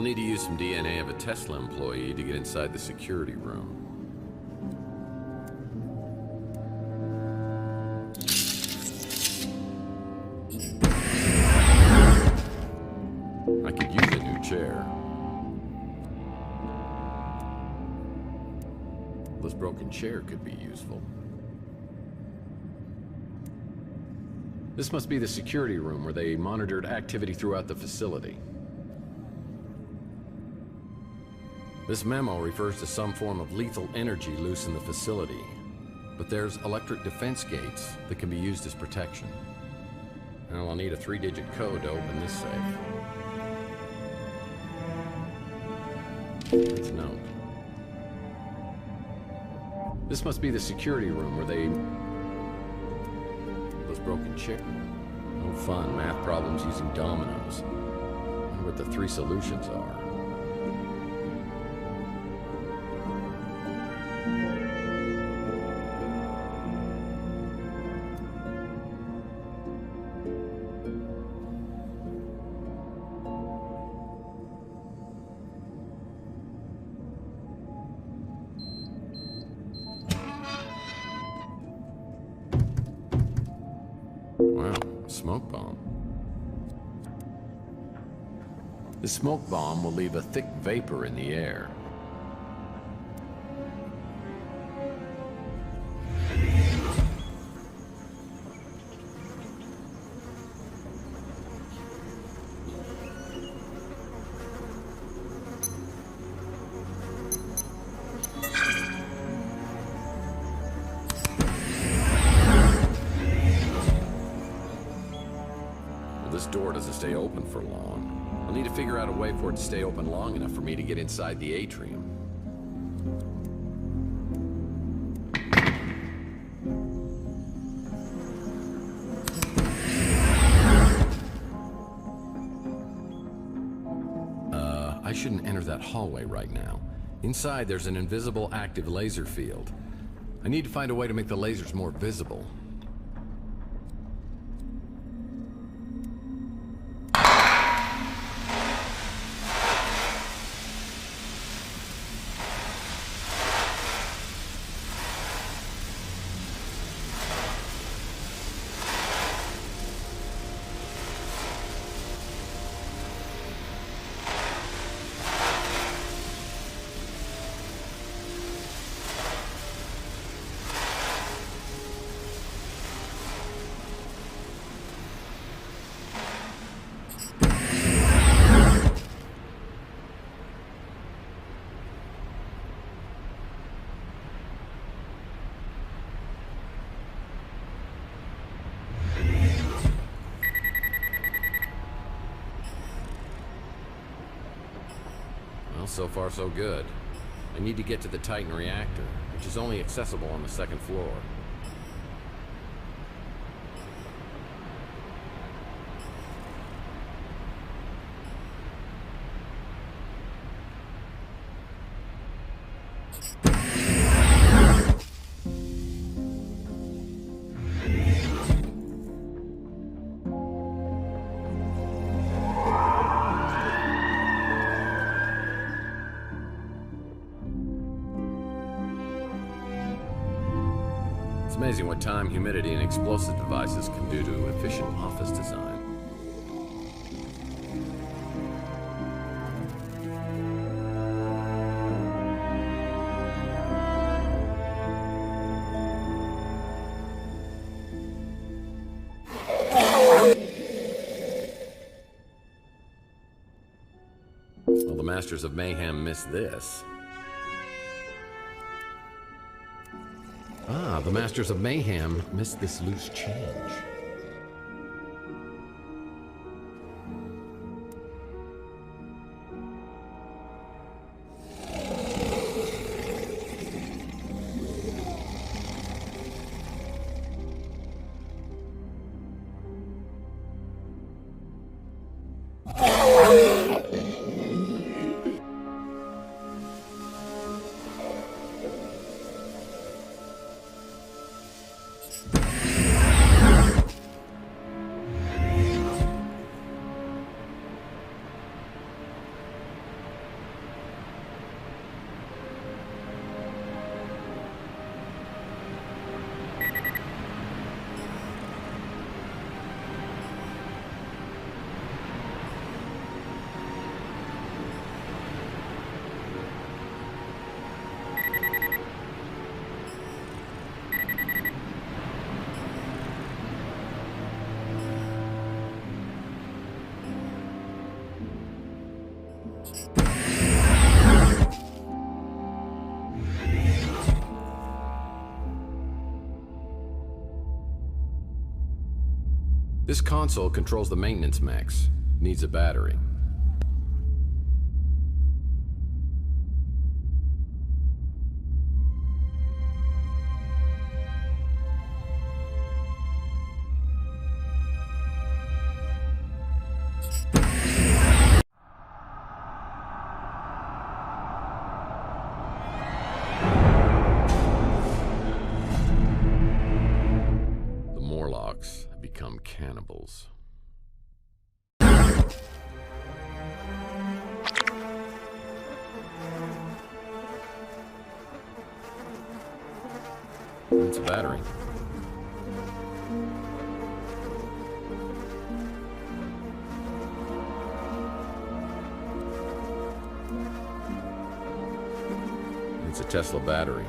I'll need to use some DNA of a Tesla employee to get inside the security room. I could use a new chair. This broken chair could be useful. This must be the security room where they monitored activity throughout the facility. This memo refers to some form of lethal energy loose in the facility, but there's electric defense gates that can be used as protection. Well, I'll need a 3-digit code to open this safe. Let's note. This must be the security room where they... Those broken chicken. No fun, math problems using dominoes. I wonder what the 3 solutions are. Wow, smoke bomb. The smoke bomb will leave a thick vapor in the air. This door doesn't stay open for long. I'll need to figure out a way for it to stay open long enough for me to get inside the atrium. I shouldn't enter that hallway right now. Inside, there's an invisible active laser field. I need to find a way to make the lasers more visible. Well, so far so good. I need to get to the Titan reactor, which is only accessible on the 2nd floor. It's amazing what time, humidity, and explosive devices can do to efficient office design. Well, the Masters of Mayhem missed this. Ah, the Masters of Mayhem missed this loose change. This console controls the maintenance mechs. Needs a battery. Become cannibals. It's a battery. It's a Tesla battery.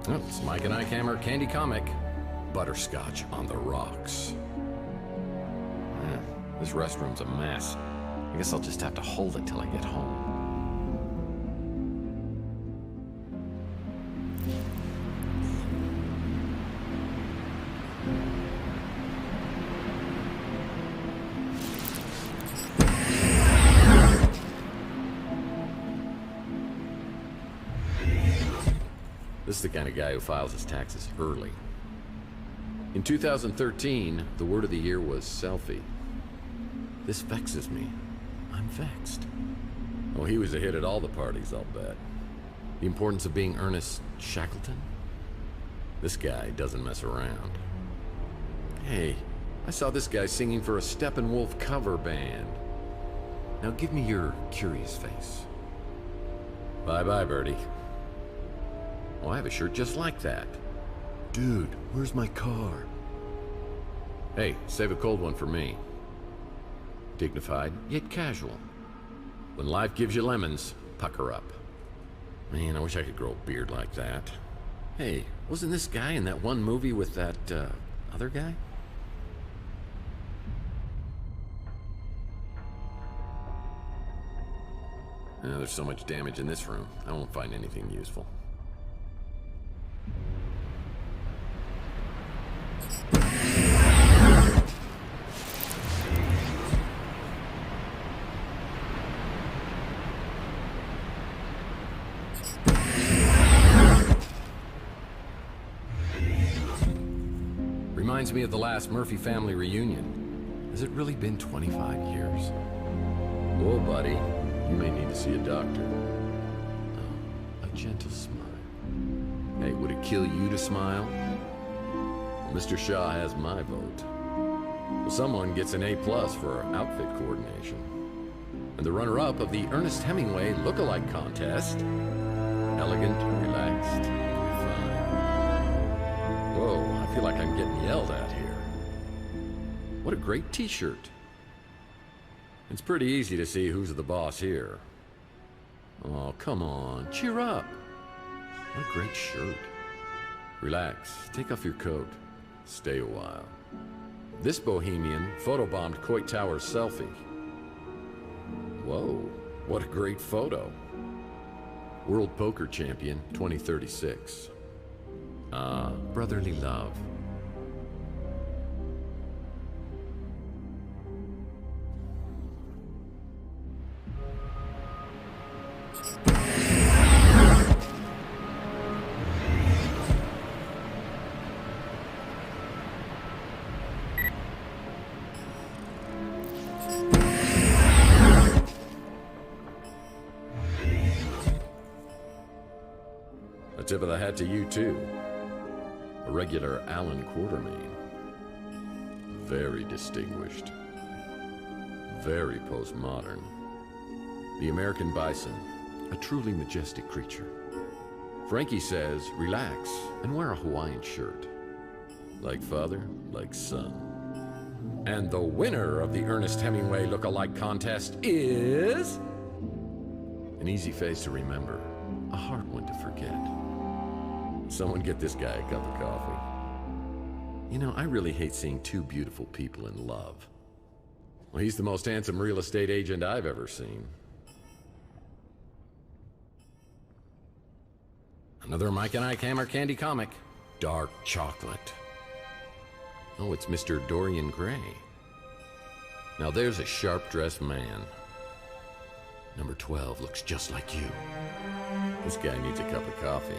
Well, it's Mike and Ike Hammer Candy Comic. Butterscotch on the rocks. This restroom's a mess. I guess I'll just have to hold it till I get home. This is the kind of guy who files his taxes early. In 2013, the word of the year was selfie. This vexes me. I'm vexed. Oh, he was a hit at all the parties, I'll bet. The importance of being Ernest Shackleton? This guy doesn't mess around. Hey, I saw this guy singing for a Steppenwolf cover band. Now give me your curious face. Bye-bye, Birdie. Oh, I have a shirt just like that. Dude, where's my car? Hey, save a cold one for me. Dignified, yet casual. When life gives you lemons, pucker up. Man, I wish I could grow a beard like that. Hey, wasn't this guy in that one movie with that, other guy? There's so much damage in this room, I won't find anything useful. Reminds me of the last Murphy family reunion. Has it really been 25 years? Whoa, buddy. You may need to see a doctor. Oh, a gentle smile. Hey, would it kill you to smile? Well, Mr. Shaw has my vote. Well, someone gets an A+ for outfit coordination. And the runner-up of the Ernest Hemingway look-alike contest. Elegant, relaxed, refined. Whoa, I feel like I'm getting yelled at here. What a great t-shirt. It's pretty easy to see who's the boss here. Oh, come on, cheer up. What a great shirt. Relax, take off your coat. Stay a while. This bohemian photobombed Coit Tower's selfie. Whoa, what a great photo. World Poker Champion 2036. Brotherly love. tip of the hat to you, too. A regular Allen Quartermain. Very distinguished. Very postmodern. The American bison, a truly majestic creature. Frankie says, relax and wear a Hawaiian shirt. Like father, like son. And the winner of the Ernest Hemingway look-alike contest is... an easy face to remember, a hard one to forget. Someone get this guy a cup of coffee. You know, I really hate seeing two beautiful people in love. Well, he's the most handsome real estate agent I've ever seen. Another Mike and Ike Hammer candy comic. Dark chocolate. Oh, it's Mr. Dorian Gray. Now there's a sharp-dressed man. Number 12 looks just like you. This guy needs a cup of coffee.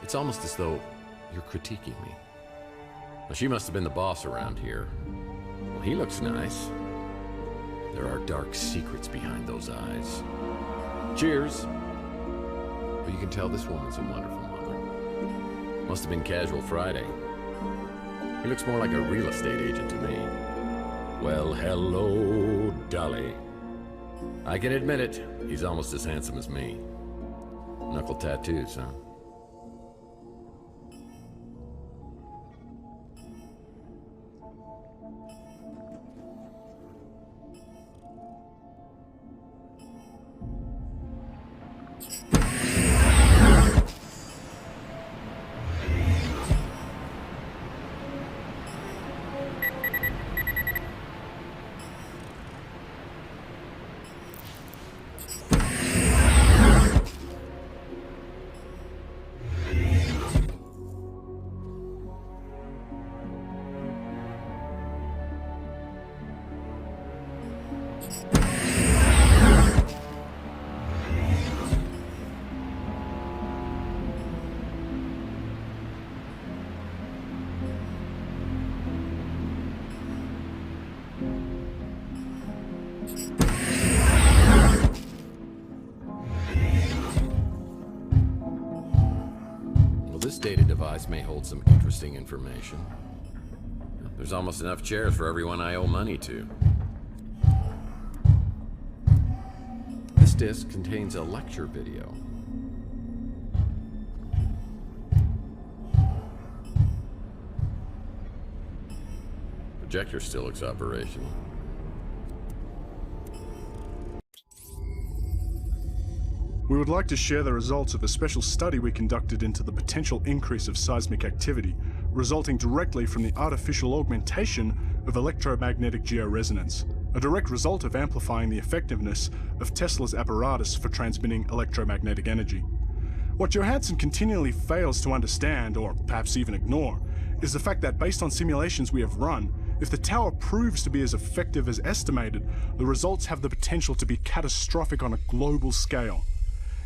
It's almost as though you're critiquing me. Well, she must have been the boss around here. Well, he looks nice. There are dark secrets behind those eyes. Cheers. Well, you can tell this woman's a wonderful mother. Must have been casual Friday. He looks more like a real estate agent to me. Well, hello, Dolly. I can admit it, he's almost as handsome as me. Knuckle tattoos, huh? This data device may hold some interesting information. There's almost enough chairs for everyone I owe money to. This disc contains a lecture video. Projector still looks operational. We would like to share the results of a special study we conducted into the potential increase of seismic activity, resulting directly from the artificial augmentation of electromagnetic georesonance, a direct result of amplifying the effectiveness of Tesla's apparatus for transmitting electromagnetic energy. What Johansson continually fails to understand, or perhaps even ignore, is the fact that based on simulations we have run, if the tower proves to be as effective as estimated, the results have the potential to be catastrophic on a global scale.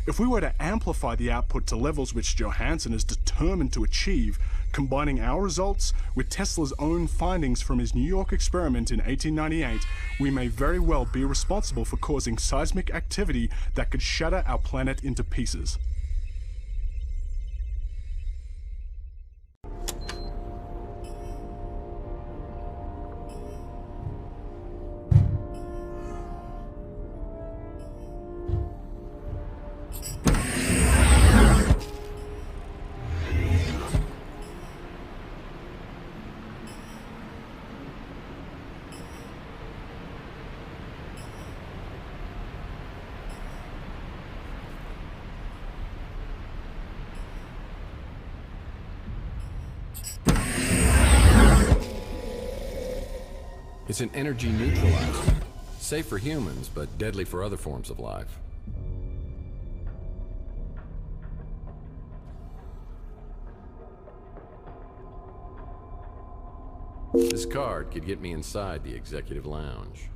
If we were to amplify the output to levels which Johansson is determined to achieve, combining our results with Tesla's own findings from his New York experiment in 1898, we may very well be responsible for causing seismic activity that could shatter our planet into pieces. It's an energy neutralizer. Safe for humans, but deadly for other forms of life. This card could get me inside the executive lounge.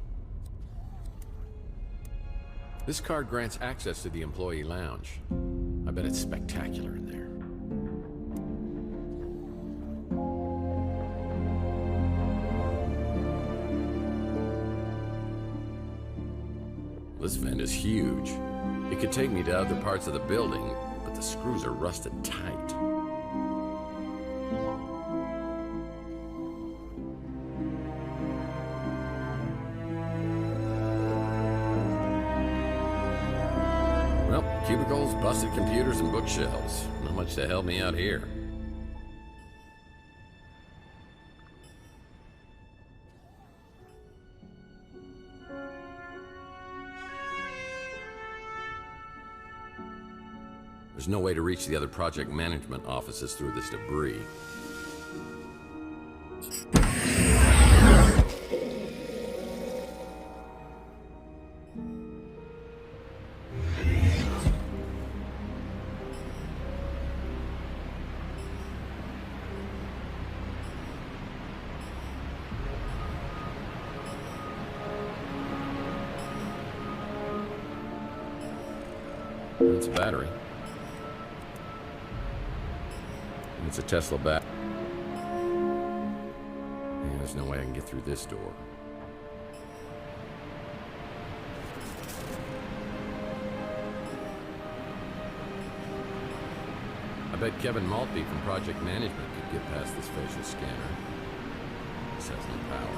This card grants access to the employee lounge. I bet it's spectacular in there. This vent is huge. It could take me to other parts of the building, but but the screws are rusted tight. Well, cubicles, busted computers, and bookshelves. Not much to help me out here. There's no way to reach the other project management offices through this debris. It's a battery. It's a Tesla bat. Yeah, there's no way I can get through this door. I bet Kevin Maltby from Project Management could get past this facial scanner. This has no power.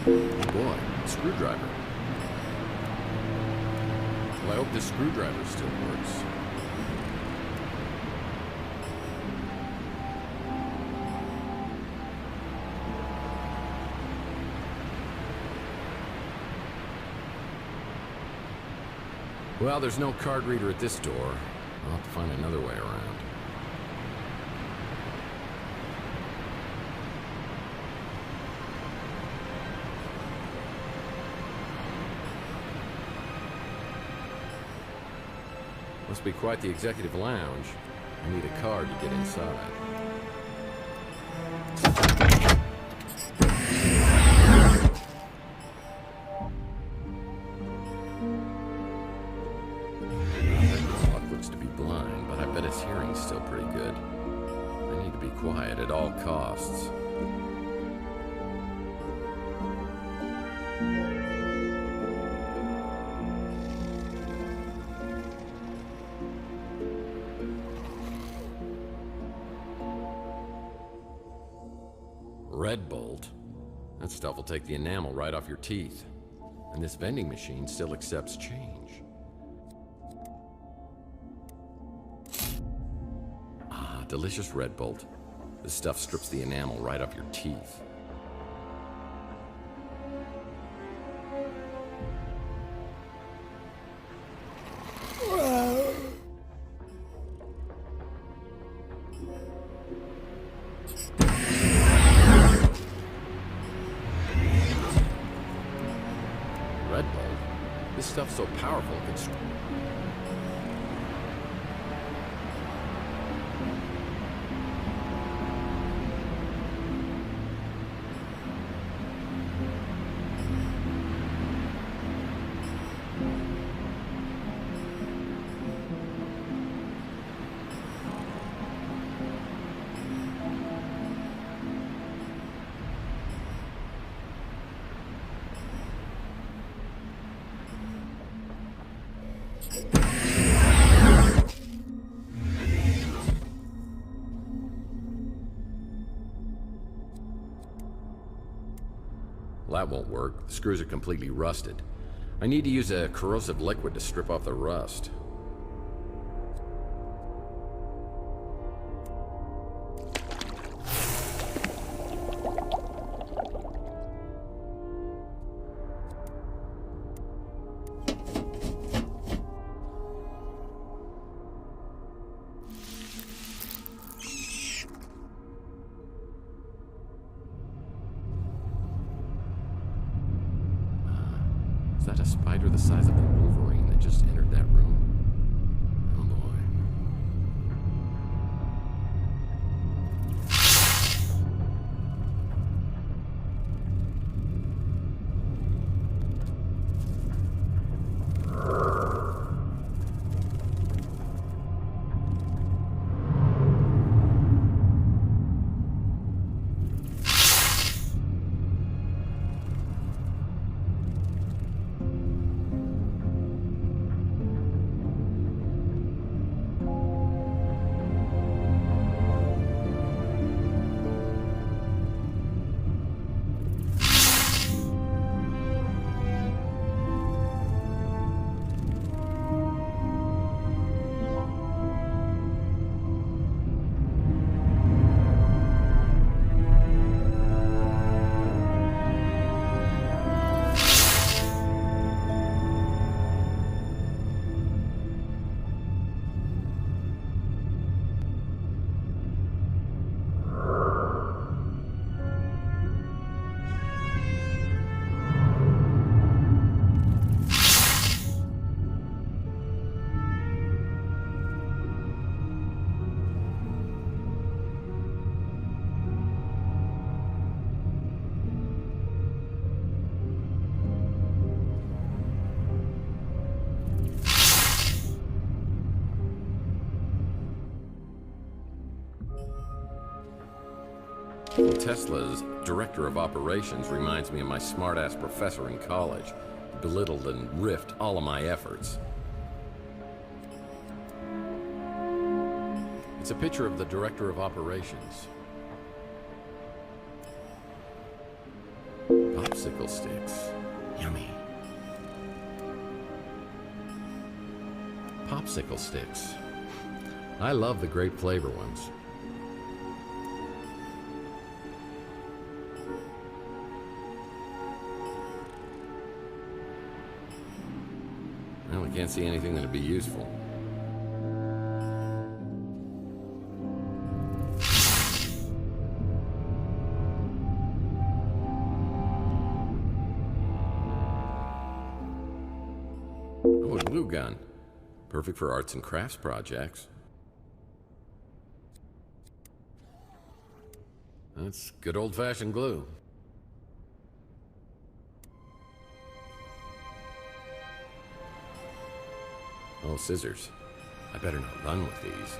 Oh boy, screwdriver. Well, I hope this screwdriver still works. Well, there's no card reader at this door. I'll have to find another way around. Must be quite the executive lounge. I need a card to get inside. The clock looks to be blind, but I bet its hearing's still pretty good. I need to be quiet at all costs. Red bolt. That stuff will take the enamel right off your teeth. And this vending machine still accepts change. Ah, delicious red bolt. This stuff strips the enamel right off your teeth. This stuff's so powerful it can... That won't work. The screws are completely rusted. I need to use a corrosive liquid to strip off the rust. Is that a spider the size of a Wolverine that just entered that room? Oh boy. Well, Tesla's director of operations reminds me of my smart-ass professor in college. He belittled and riffed all of my efforts. It's a picture of the director of operations. Popsicle sticks. Yummy. Popsicle sticks. I love the grape flavor ones. Well, I can't see anything that'd be useful. Oh, a glue gun. Perfect for arts and crafts projects. That's good old-fashioned glue. Oh, scissors. I better not run with these.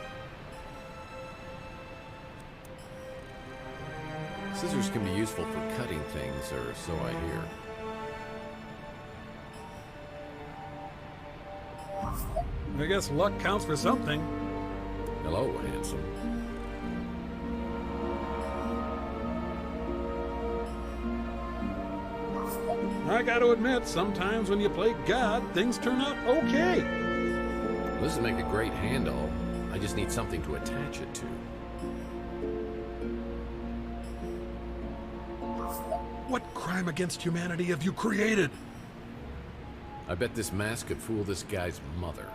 Scissors can be useful for cutting things, or so I hear. I guess luck counts for something. Hello, handsome. I gotta admit, sometimes when you play God, things turn out okay. This would make a great handle. I just need something to attach it to. What crime against humanity have you created? I bet this mask could fool this guy's mother.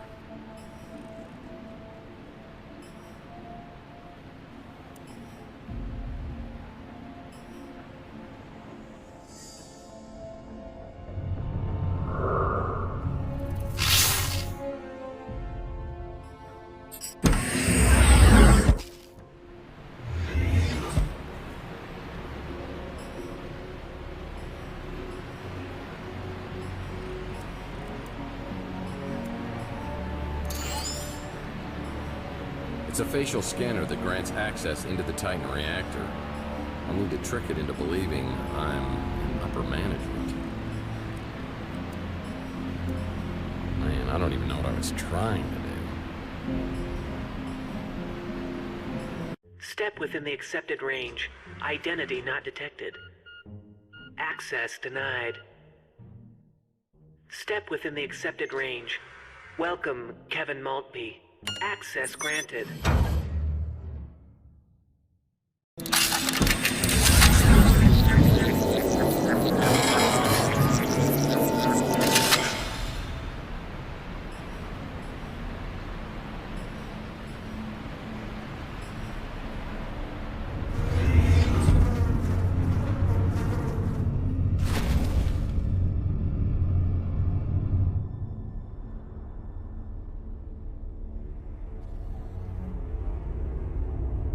It's a facial scanner that grants access into the Titan reactor. I'll need to trick it into believing I'm in upper management. Man, I don't even know what I was trying to do. Step within the accepted range. Identity not detected. Access denied. Step within the accepted range. Welcome, Kevin Maltby. Access granted.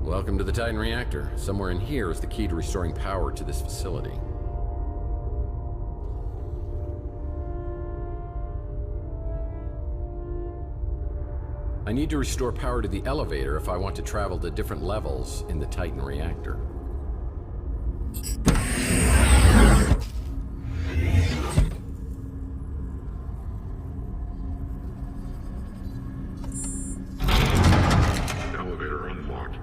Welcome to the Titan reactor. Somewhere in here is the key to restoring power to this facility. I need to restore power to the elevator if I want to travel to different levels in the Titan reactor. Elevator unlocked.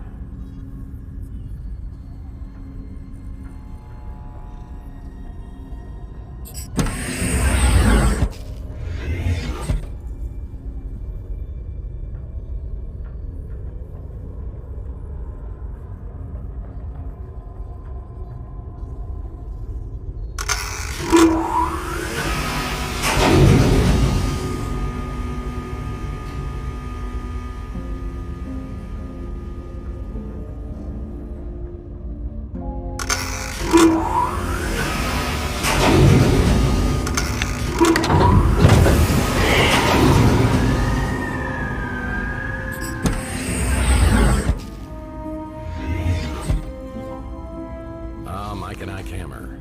Mike and Ike Hammer.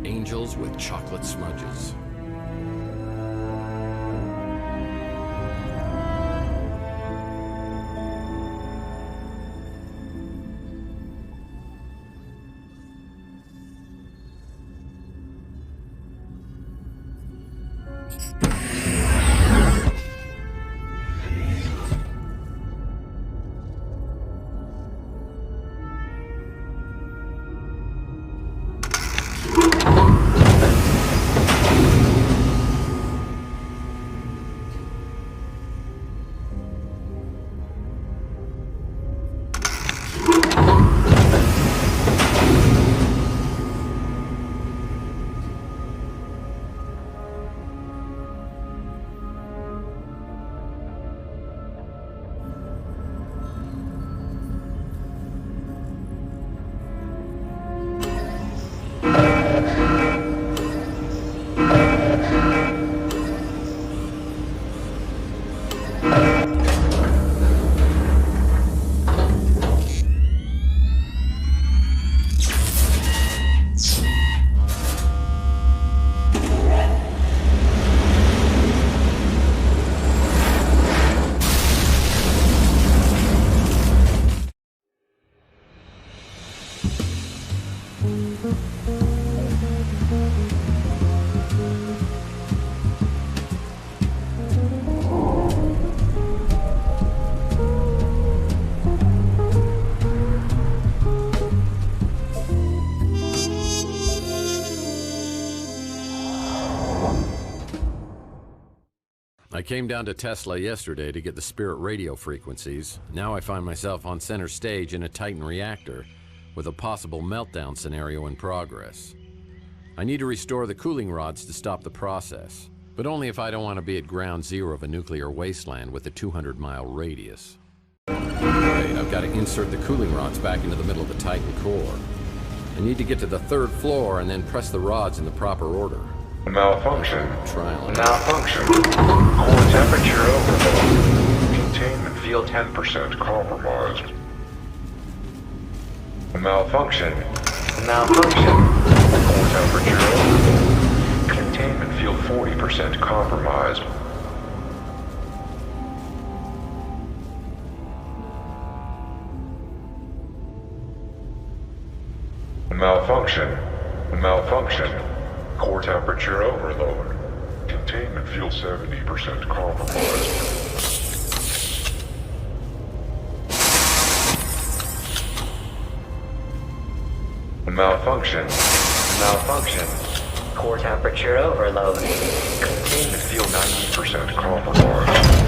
Angels with chocolate smudges. came down to Tesla yesterday to get the Spirit radio frequencies. Now I find myself on center stage in a Titan reactor with a possible meltdown scenario in progress. I need to restore the cooling rods to stop the process, but only if I don't want to be at ground zero of a nuclear wasteland with a 200-mile radius. Right, I've got to insert the cooling rods back into the middle of the Titan core. I need to get to the 3rd floor and then press the rods in the proper order. Malfunction. Trial. Malfunction. Core temperature overload. Containment field 10% compromised. Malfunction. Malfunction. Core temperature overload. Containment field 40% compromised. Malfunction. Malfunction. Core temperature overload. Containment field 70% compromised. Malfunction. Malfunction. Core temperature overload. Containment field 90% compromised.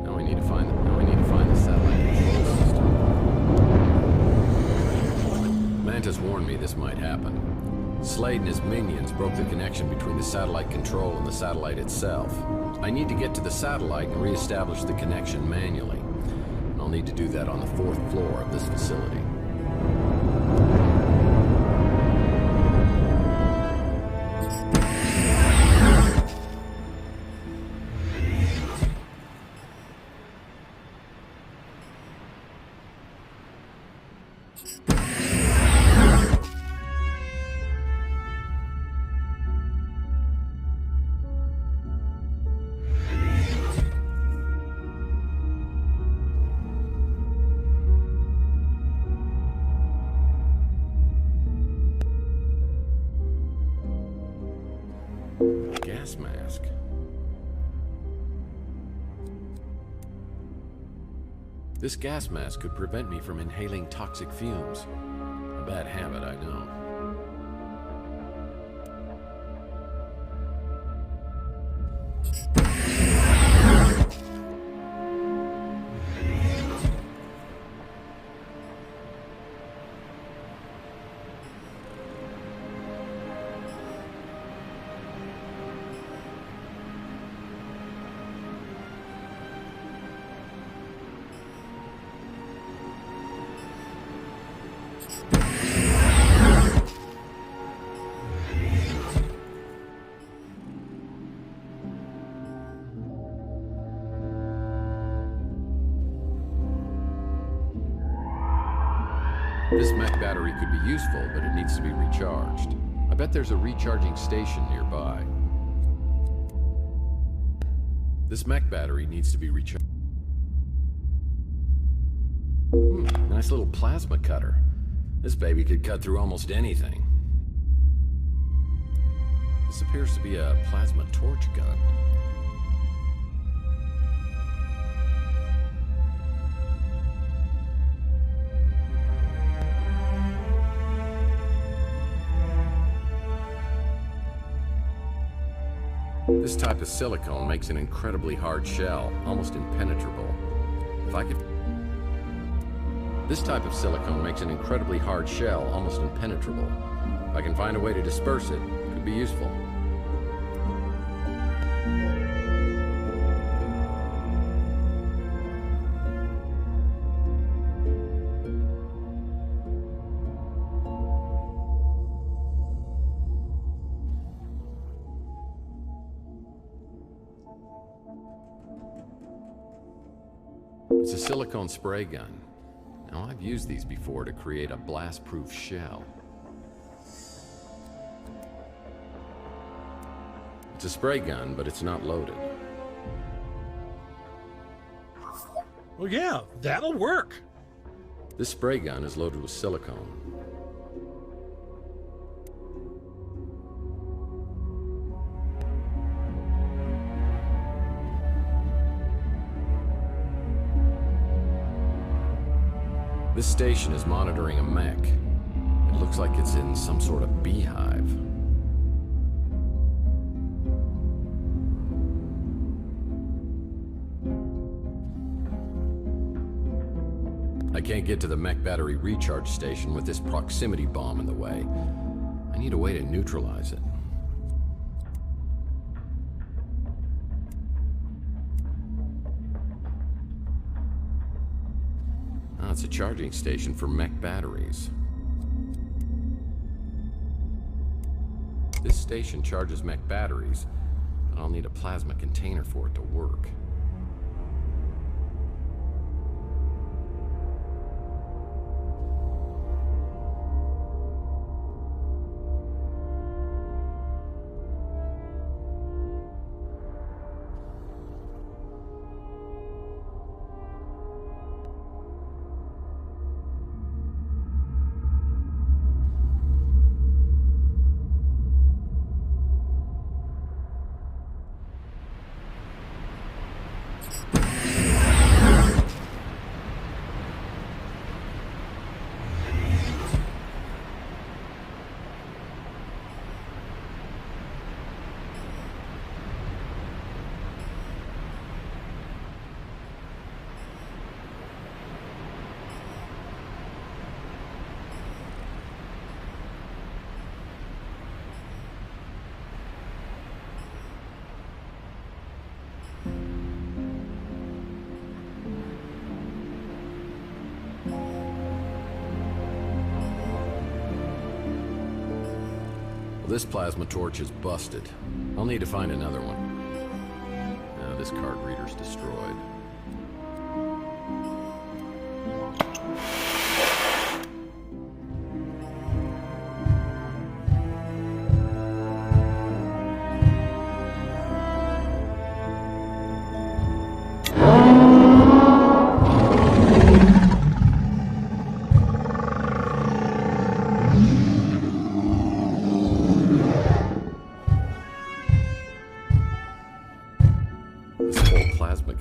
Now we need to find the satellite control system. Mantis warned me this might happen. Slade and his minions broke the connection between the satellite control and the satellite itself. I need to get to the satellite and re-establish the connection manually. And I'll need to do that on the 4th floor of this facility. gas mask. This gas mask could prevent me from inhaling toxic fumes. A bad habit, I know. This mech battery could be useful, but it needs to be recharged. I bet there's a recharging station nearby. This mech battery needs to be recharged. Nice little plasma cutter. This baby could cut through almost anything. This appears to be a plasma torch gun. This type of silicone makes an incredibly hard shell, almost impenetrable. This type of silicone makes an incredibly hard shell, almost impenetrable. If I can find a way to disperse it, it could be useful. It's a silicone spray gun. Now, I've used these before to create a blast-proof shell. It's a spray gun, but it's not loaded. Well, yeah, that'll work. This spray gun is loaded with silicone. This station is monitoring a mech. It looks like it's in some sort of beehive. I can't get to the mech battery recharge station with this proximity bomb in the way. I need a way to neutralize it. It's a charging station for mech batteries. This station charges mech batteries, but I'll need a plasma container for it to work. Well, this plasma torch is busted. I'll need to find another one. Now, this card reader's destroyed.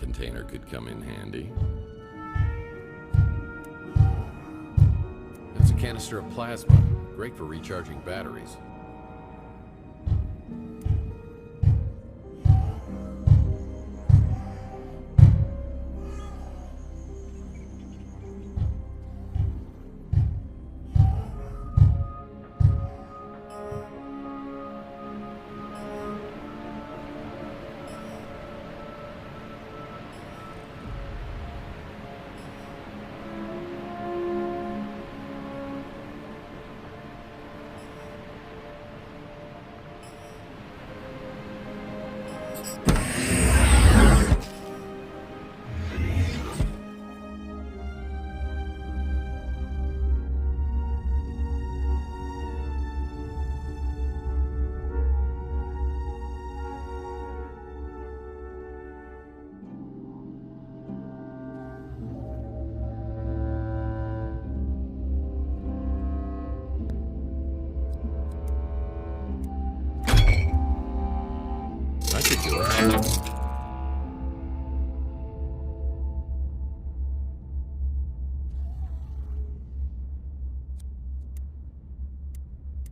container could come in handy. That's a canister of plasma. Great for recharging batteries.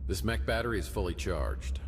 This mech battery is fully charged.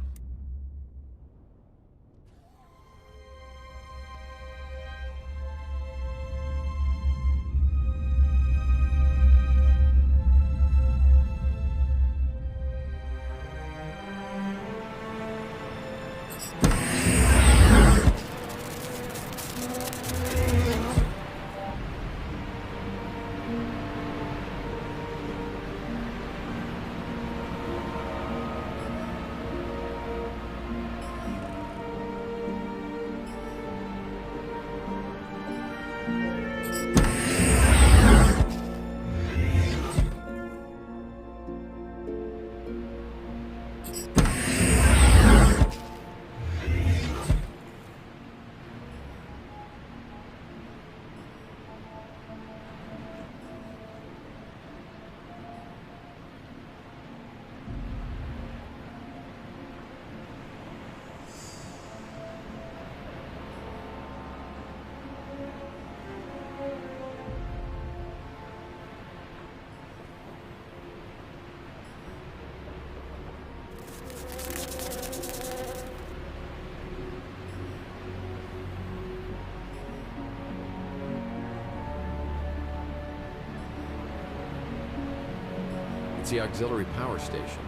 It's the auxiliary power station.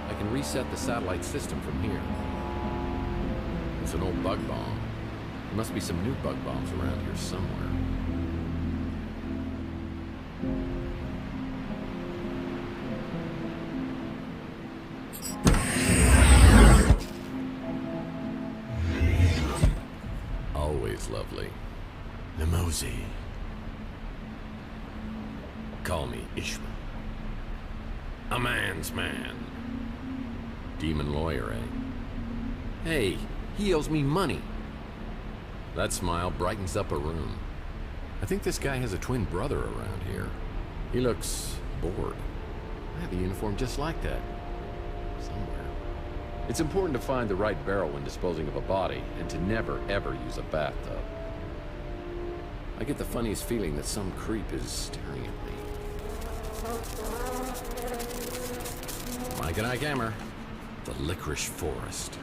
I can reset the satellite system from here. It's an old bug bomb. There must be some new bug bombs around here somewhere. Always lovely. Nemosi. Call me Ishmael. A man's man. Demon lawyer, eh? Hey, he owes me money. That smile brightens up a room. I think this guy has a twin brother around here. He looks bored. I have a uniform just like that. Somewhere. It's important to find the right barrel when disposing of a body, and to never, ever use a bathtub. I get the funniest feeling that some creep is staring at me. Mike and Ike Hammer, the Licorice Forest.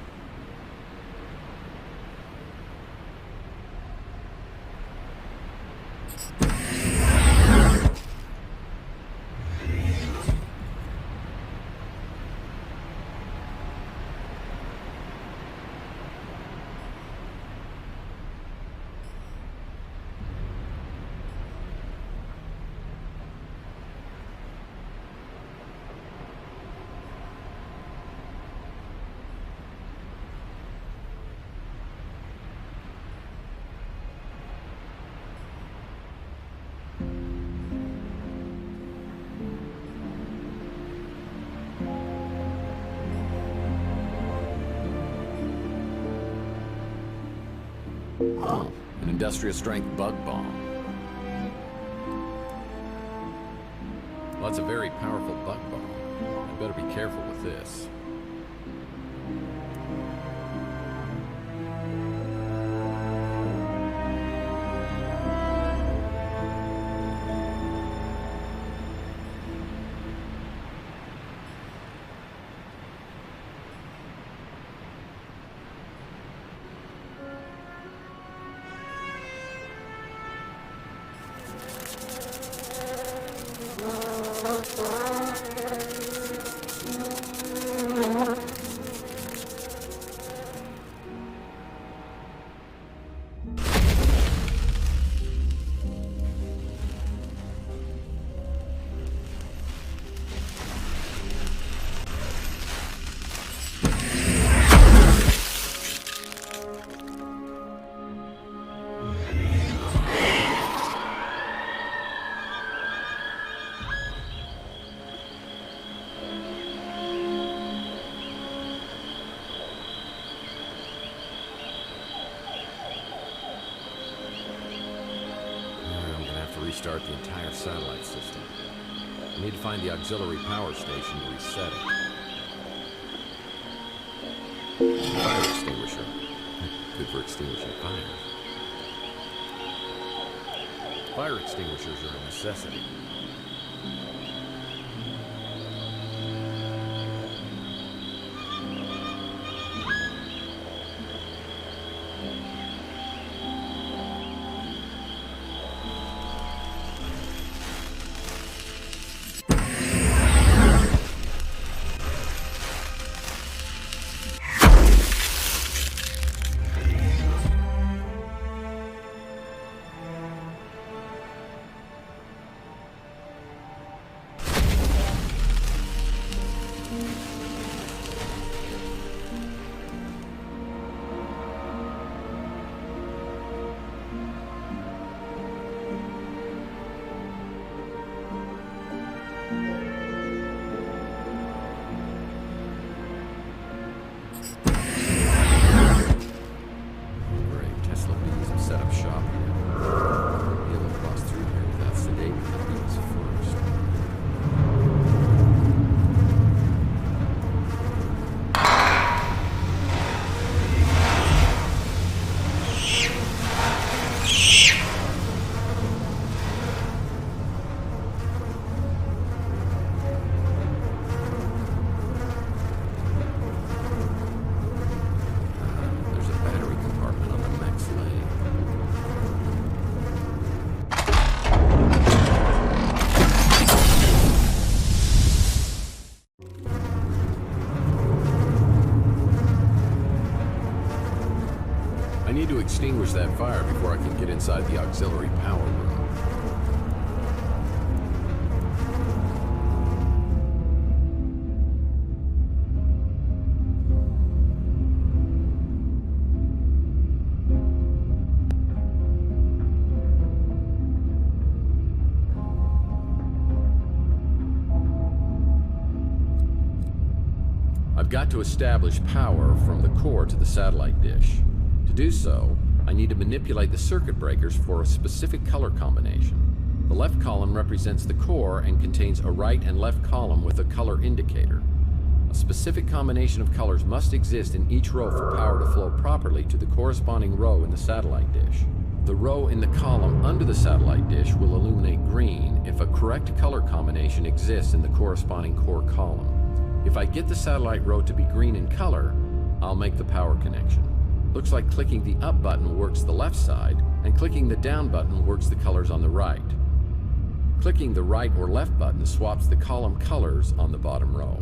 Oh, an industrial-strength bug bomb. Well, that's a very powerful bug bomb. I better be careful with this. restart the entire satellite system. I need to find the auxiliary power station to reset it. Fire extinguisher. Good for extinguishing fires. Fire extinguishers are a necessity. Extinguish that fire before I can get inside the auxiliary power room. I've got to establish power from the core to the satellite dish. To do so, I need to manipulate the circuit breakers for a specific color combination. The left column represents the core and contains a right and left column with a color indicator. A specific combination of colors must exist in each row for power to flow properly to the corresponding row in the satellite dish. The row in the column under the satellite dish will illuminate green if a correct color combination exists in the corresponding core column. If I get the satellite row to be green in color, I'll make the power connection. Looks like clicking the up button works the left side, and clicking the down button works the colors on the right. Clicking the right or left button swaps the column colors on the bottom row.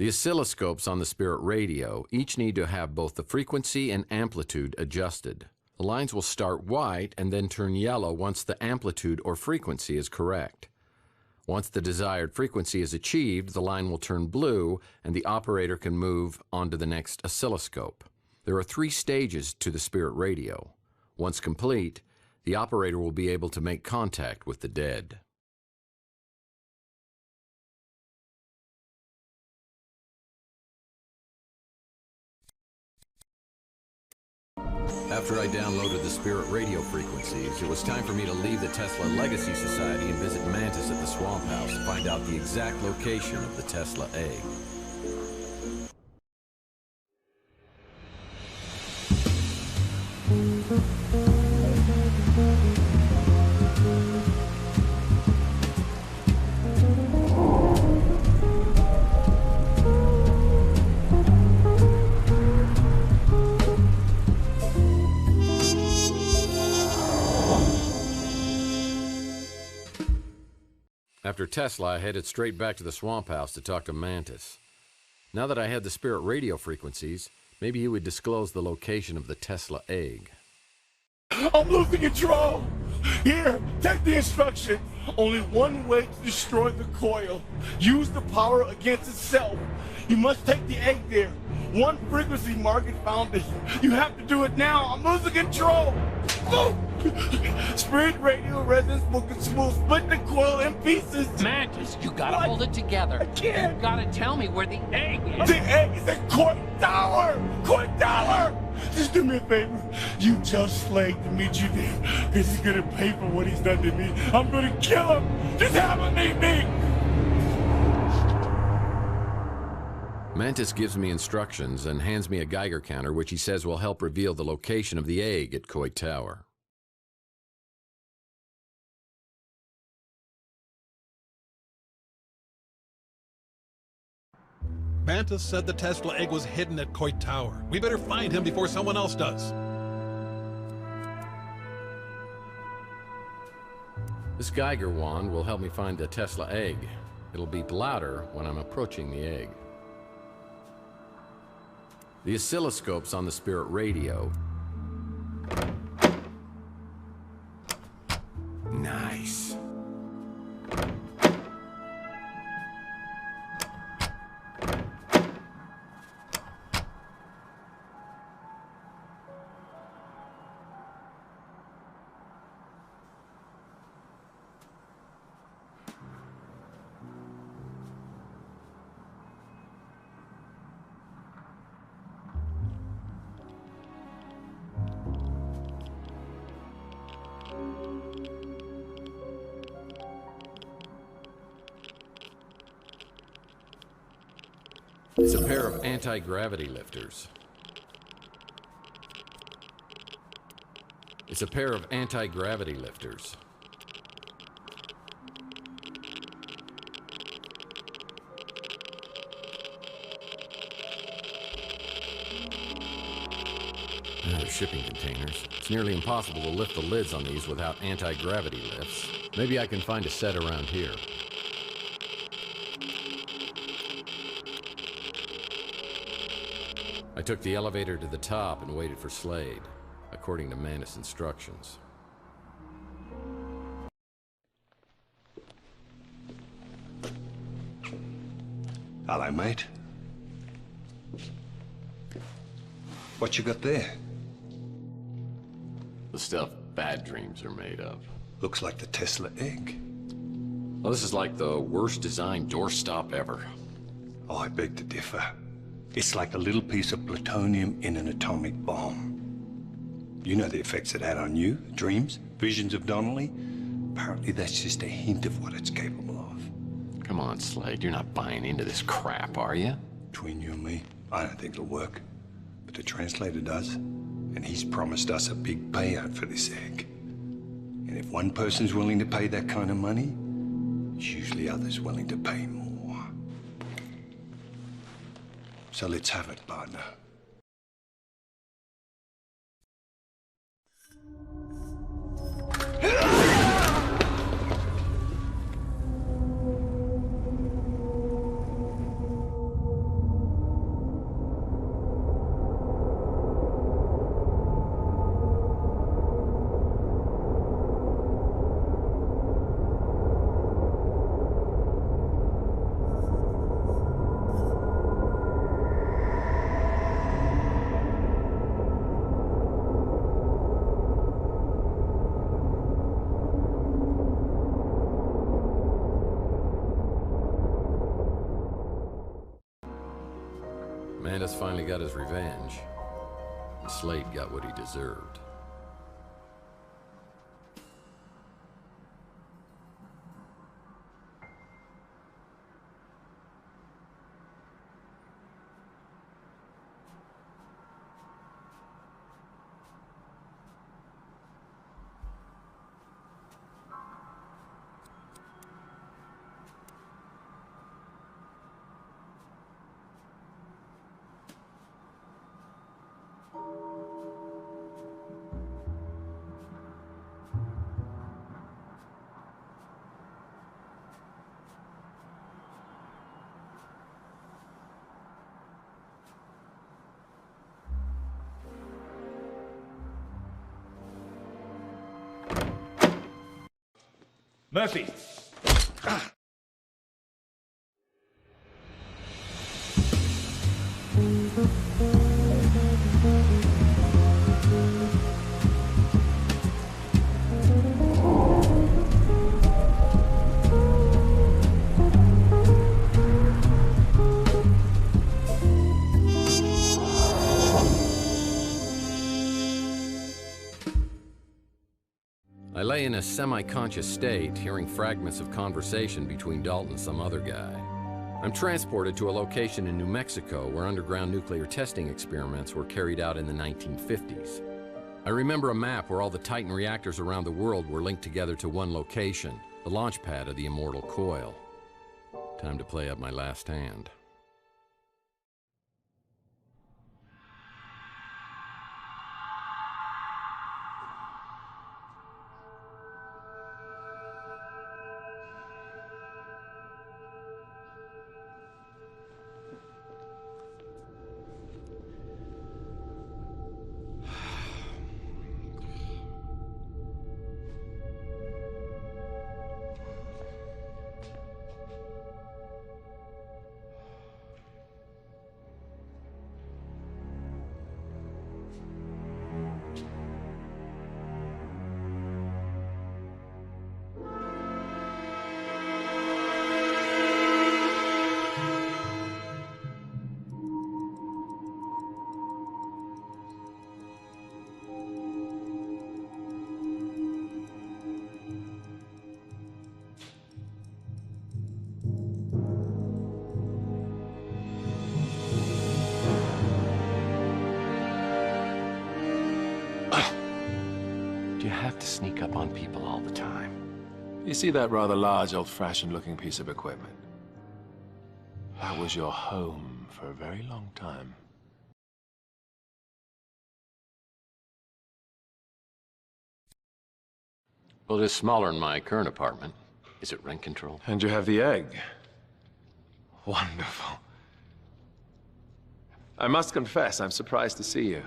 The oscilloscopes on the spirit radio each need to have both the frequency and amplitude adjusted. The lines will start white and then turn yellow once the amplitude or frequency is correct. Once the desired frequency is achieved, the line will turn blue and the operator can move on to the next oscilloscope. There are 3 stages to the spirit radio. Once complete, the operator will be able to make contact with the dead. After I downloaded the spirit radio frequencies, it was time for me to leave the Tesla Legacy Society and visit Mantis at the Swamp House to find out the exact location of the Tesla egg. After Tesla, I headed straight back to the Swamp House to talk to Mantis. Now that I had the spirit radio frequencies, maybe he would disclose the location of the Tesla egg. I'm losing control! Here, take the instruction. Only one way to destroy the coil. Use the power against itself. You must take the egg there. One frequency market found it. You have to do it now. I'm losing control. Oh! Spirit radio resonance will split the coil in pieces. Mantis, you gotta hold it together. I can't. You gotta tell me where the egg is. The egg is at Court Tower. Court Tower. Just do me a favor. You tell Slate to meet you there, because he's gonna pay for what he's done to me. I'm gonna kill him. Just have him meet me. Mantis gives me instructions and hands me a Geiger counter, which he says will help reveal the location of the egg at Coit Tower. Mantis said the Tesla egg was hidden at Coit Tower. We better find him before someone else does. This Geiger wand will help me find the Tesla egg. It'll beep louder when I'm approaching the egg. The oscilloscopes on the spirit radio. Nice. It's a pair of anti-gravity lifters. It's a pair of anti-gravity lifters. They're shipping containers. It's nearly impossible to lift the lids on these without anti-gravity lifts. Maybe I can find a set around here. I took the elevator to the top and waited for Slade, according to Mantis' instructions. Hello, mate. What you got there? The stuff bad dreams are made of. Looks like the Tesla egg. Well, this is like the worst designed doorstop ever. Oh, I beg to differ. It's like a little piece of plutonium in an atomic bomb. You know the effects it had on you, dreams, visions of Donnelly? Apparently that's just a hint of what it's capable of. Come on, Slade, you're not buying into this crap, are you? Between you and me, I don't think it'll work. But the translator does, and he's promised us a big payout for this egg. And if one person's willing to pay that kind of money, there's usually others willing to pay more. So let's have it, partner. finally got his revenge. And Slate got what he deserved. Murphy! I lay in a semi-conscious state, hearing fragments of conversation between Dalton and some other guy. I'm transported to a location in New Mexico where underground nuclear testing experiments were carried out in the 1950s. I remember a map where all the Titan reactors around the world were linked together to one location, the launch pad of the immortal coil. Time to play up my last hand. Do you have to sneak up on people all the time? You see that rather large, old-fashioned looking piece of equipment? That was your home for a very long time. Well, it is smaller than my current apartment. Is it rent controlled? And you have the egg. Wonderful. I must confess, I'm surprised to see you.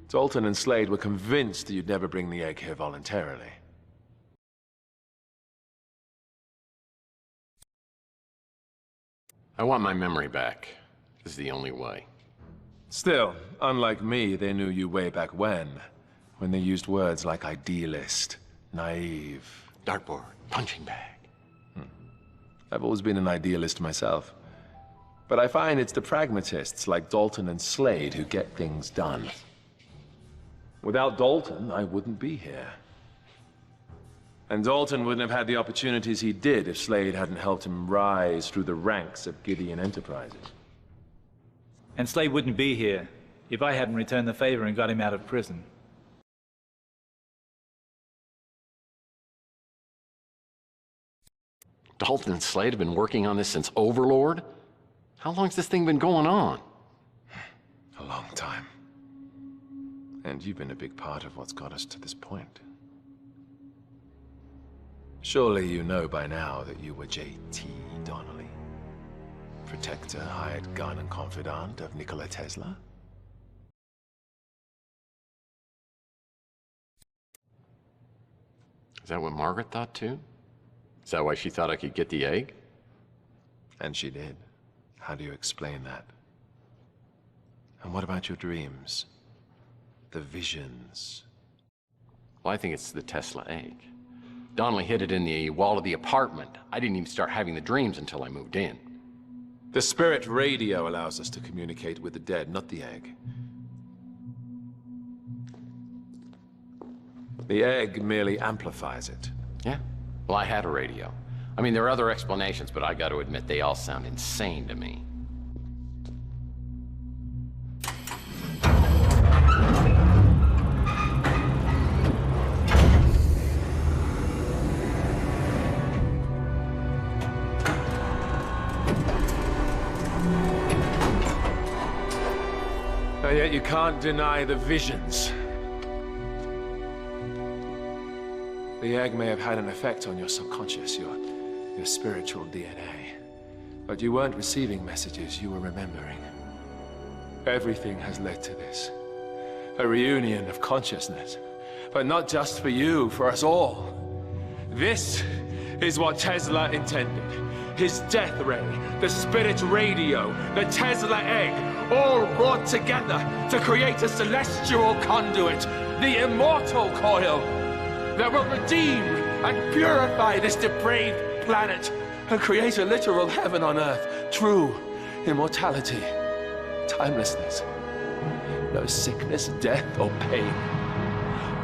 Dalton and Slade were convinced that you'd never bring the egg here voluntarily. I want my memory back. This is the only way. Still, unlike me, they knew you way back when they used words like idealist, naive. Dartboard, punching bag. I've always been an idealist myself. But I find it's the pragmatists like Dalton and Slade who get things done. Without Dalton, I wouldn't be here. And Dalton wouldn't have had the opportunities he did if Slade hadn't helped him rise through the ranks of Gideon Enterprises. And Slade wouldn't be here if I hadn't returned the favor and got him out of prison. Dalton and Slade have been working on this since Overlord? How long's this thing been going on? A long time. And you've been a big part of what's got us to this point. Surely you know by now that you were J.T. Donnelly, protector, hired gun, and confidant of Nikola Tesla? Is that what Margaret thought too? Is that why she thought I could get the egg? And she did. How do you explain that? And what about your dreams? The visions? Well, I think it's the Tesla egg. Donnelly hid it in the wall of the apartment. I didn't even start having the dreams until I moved in. The spirit radio allows us to communicate with the dead, not the egg. The egg merely amplifies it. Yeah. Well, I had a radio. I mean, there are other explanations, but I got to admit, they all sound insane to me. And yet you can't deny the visions. The egg may have had an effect on your subconscious, your spiritual DNA. But you weren't receiving messages, you were remembering. Everything has led to this. A reunion of consciousness. But not just for you, for us all. This is what Tesla intended. His death ray, the spirit radio, the Tesla egg, all brought together to create a celestial conduit, the immortal coil, that will redeem and purify this depraved planet and create a literal heaven on earth, true immortality, timelessness, no sickness, death, or pain.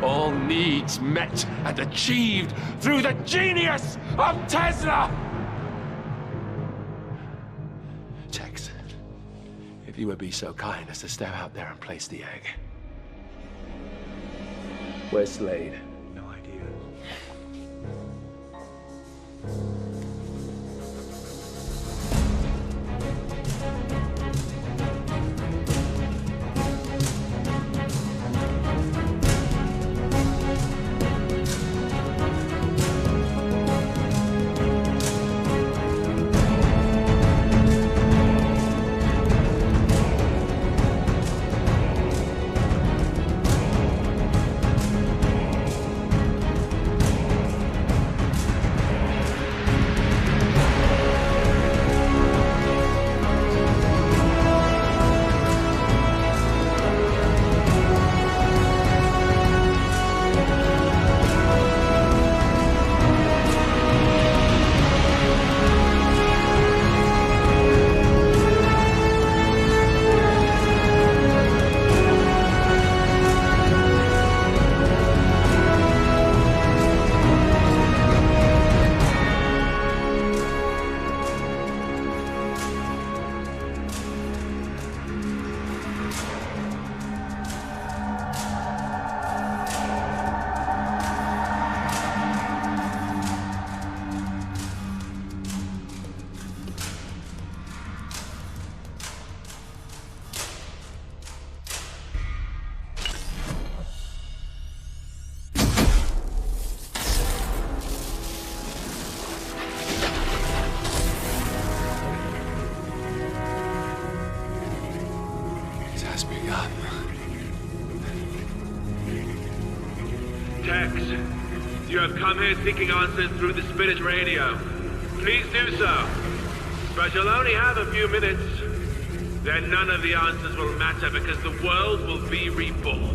All needs met and achieved through the genius of Tesla! Tex, if you would be so kind as to step out there and place the egg. Where's Slade? No idea. Tex, you have come here seeking answers through the spirit radio. Please do so. But you'll only have a few minutes. Then none of the answers will matter because the world will be reborn.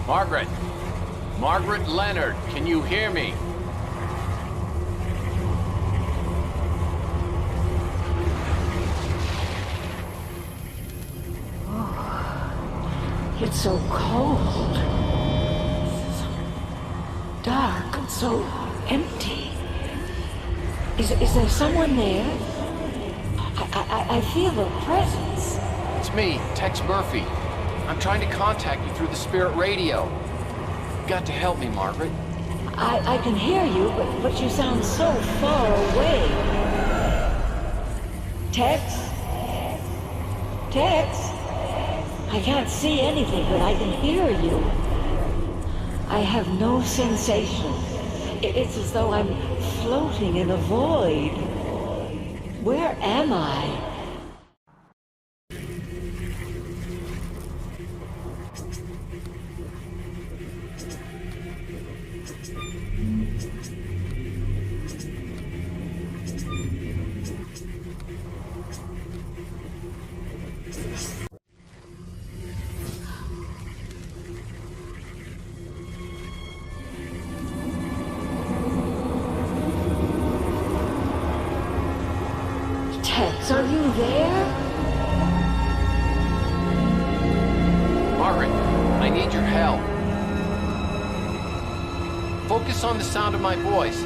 Margaret! Margaret Leonard, can you hear me? It's so cold. Dark and so empty. Is there someone there? I feel a presence. It's me, Tex Murphy. I'm trying to contact you through the spirit radio. You've got to help me, Margaret. I can hear you, but you sound so far away. Tex? Tex? I can't see anything, but I can hear you. I have no sensation. It's as though I'm floating in a void. Where am I? Tex, are you there? Margaret, I need your help. Focus on the sound of my voice.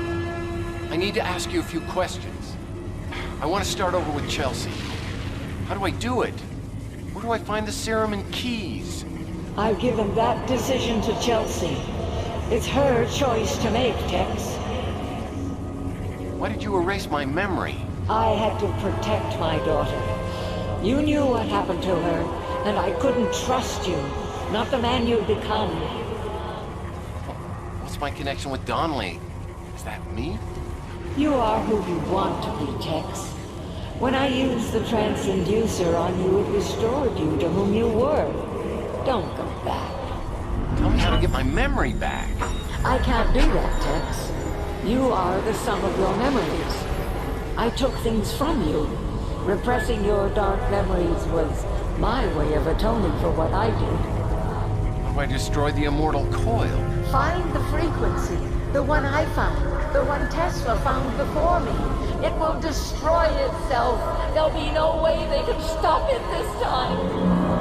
I need to ask you a few questions. I want to start over with Chelsea. How do I do it? Where do I find the serum and keys? I've given that decision to Chelsea. It's her choice to make, Tex. Why did you erase my memory? I had to protect my daughter. You knew what happened to her, and I couldn't trust you. Not the man you'd become. What's my connection with Donnelly? Is that me? You are who you want to be, Tex. When I used the transducer on you, it restored you to whom you were. Don't go back. Tell me how to get my memory back. I can't do that, Tex. You are the sum of your memories. I took things from you. Repressing your dark memories was my way of atoning for what I did. How do I destroy the immortal coil? Find the frequency. The one I found. The one Tesla found before me. It will destroy itself. There'll be no way they can stop it this time.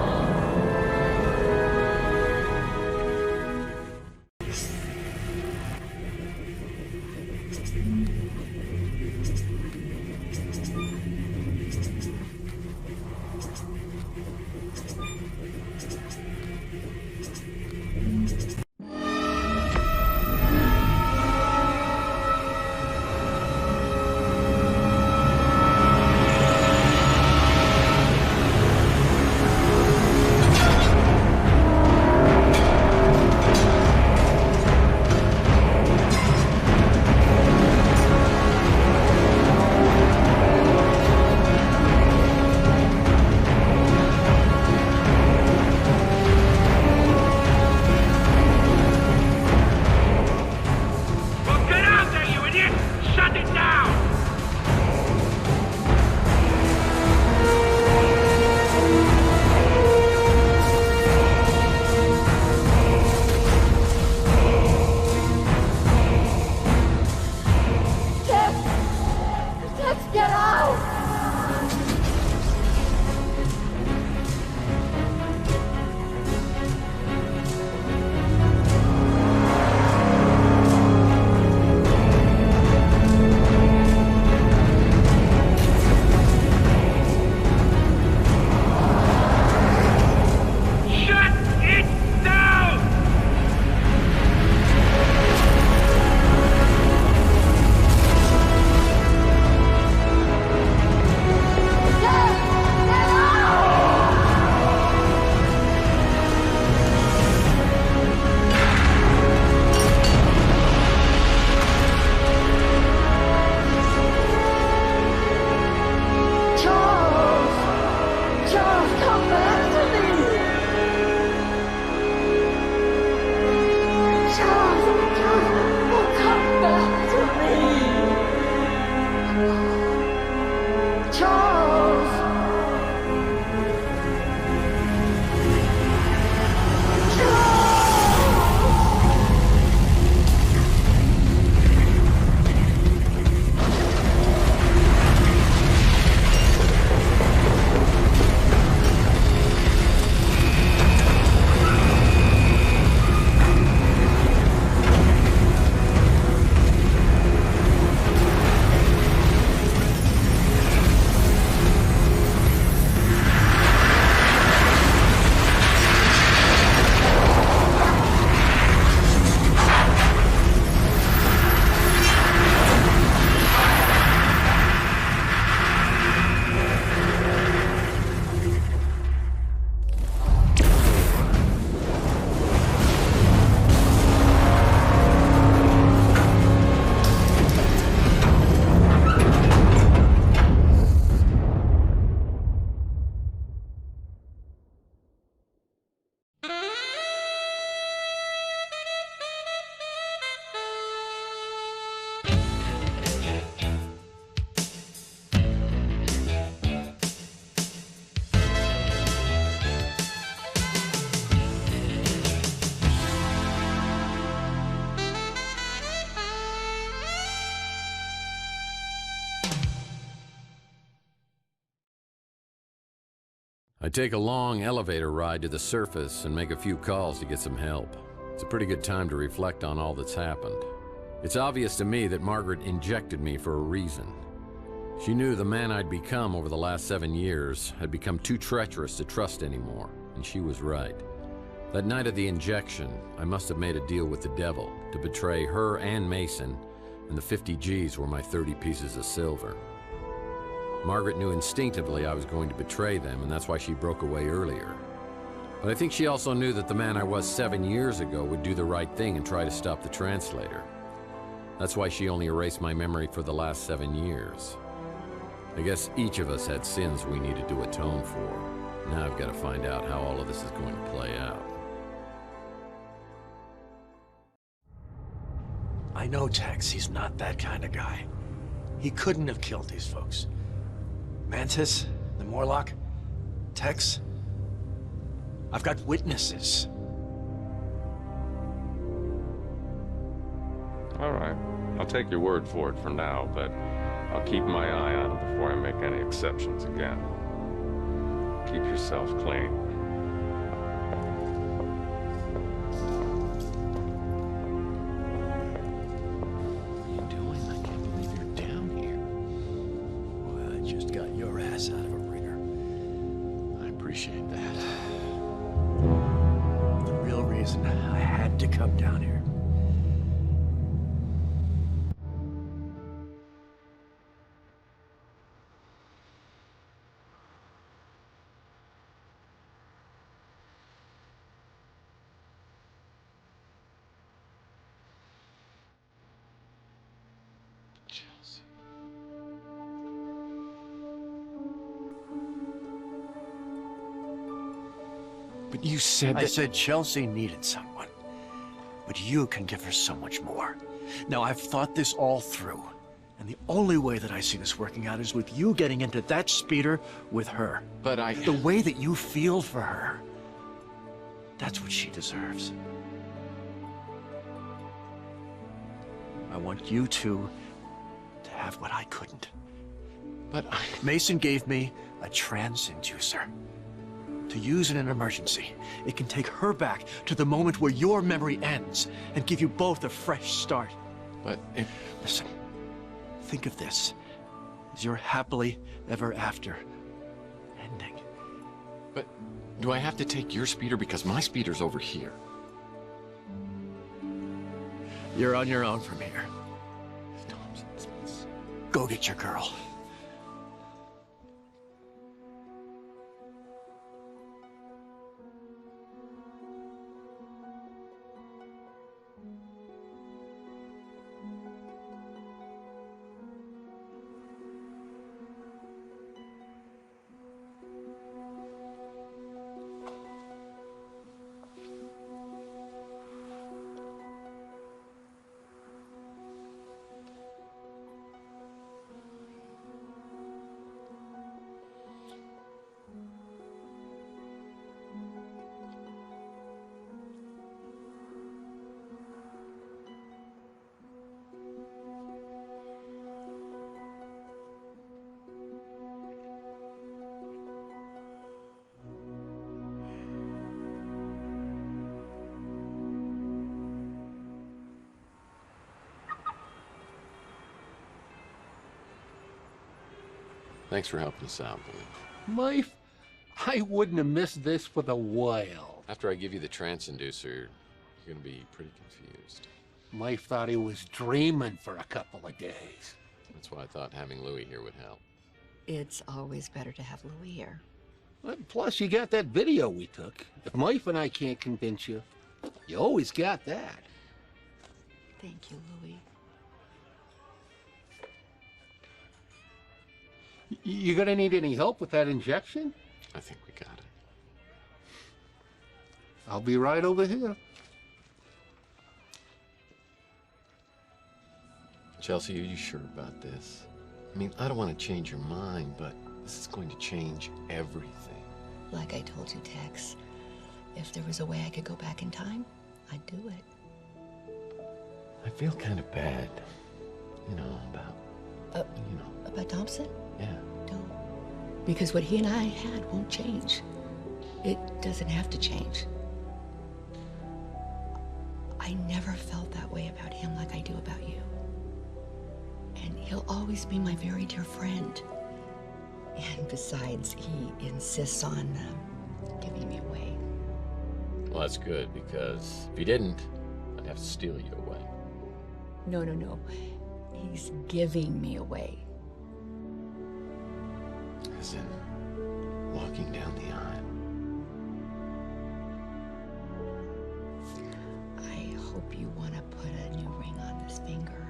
I take a long elevator ride to the surface and make a few calls to get some help. It's a pretty good time to reflect on all that's happened. It's obvious to me that Margaret injected me for a reason. She knew the man I'd become over the last 7 years had become too treacherous to trust anymore, and she was right. That night of the injection, I must have made a deal with the devil to betray her and Mason, and the 50 G's were my 30 pieces of silver. Margaret knew instinctively I was going to betray them, and that's why she broke away earlier. But I think she also knew that the man I was 7 years ago would do the right thing and try to stop the translator. That's why she only erased my memory for the last 7 years. I guess each of us had sins we needed to atone for. Now I've got to find out how all of this is going to play out. I know Tex, he's not that kind of guy. He couldn't have killed these folks. Mantis, the Morlock, Tex. I've got witnesses. All right. I'll take your word for it for now, but I'll keep my eye on it before I make any exceptions again. Keep yourself clean. What are you doing? I can't believe you're down here. Well, I just got your ass out of a ringer. I appreciate that. The real reason I had to come down here. But you said that— I said Chelsea needed someone. But you can give her so much more. Now, I've thought this all through. And the only way that I see this working out is with you getting into that speeder with her. But The way that you feel for her. That's what she deserves. I want you two to have what I couldn't. But Mason gave me a trans-inducer. To use in an emergency. It can take her back to the moment where your memory ends and give you both a fresh start. But if... Listen, think of this as your happily ever after ending. But do I have to take your speeder because my speeder's over here? You're on your own from here. Go get your girl. Thanks for helping us out, Louie. Life, I wouldn't have missed this for the while. After I give you the trans-inducer, you're gonna be pretty confused. Life thought he was dreaming for a couple of days. That's why I thought having Louie here would help. It's always better to have Louie here. Plus, you got that video we took. If Life and I can't convince you, you always got that. Thank you, Louie. You gonna need any help with that injection? I think we got it. I'll be right over here. Chelsea, are you sure about this? I mean, I don't want to change your mind, but this is going to change everything. Like I told you, Tex, if there was a way I could go back in time, I'd do it. I feel kind of bad, you know, about, About Thompson? Yeah. Don't. Because what he and I had won't change. It doesn't have to change. I never felt that way about him like I do about you. And he'll always be my very dear friend. And besides, he insists on giving me away. Well, that's good, because if he didn't, I'd have to steal you away. No. He's giving me away. As in, walking down the aisle. I hope you want to put a new ring on this finger.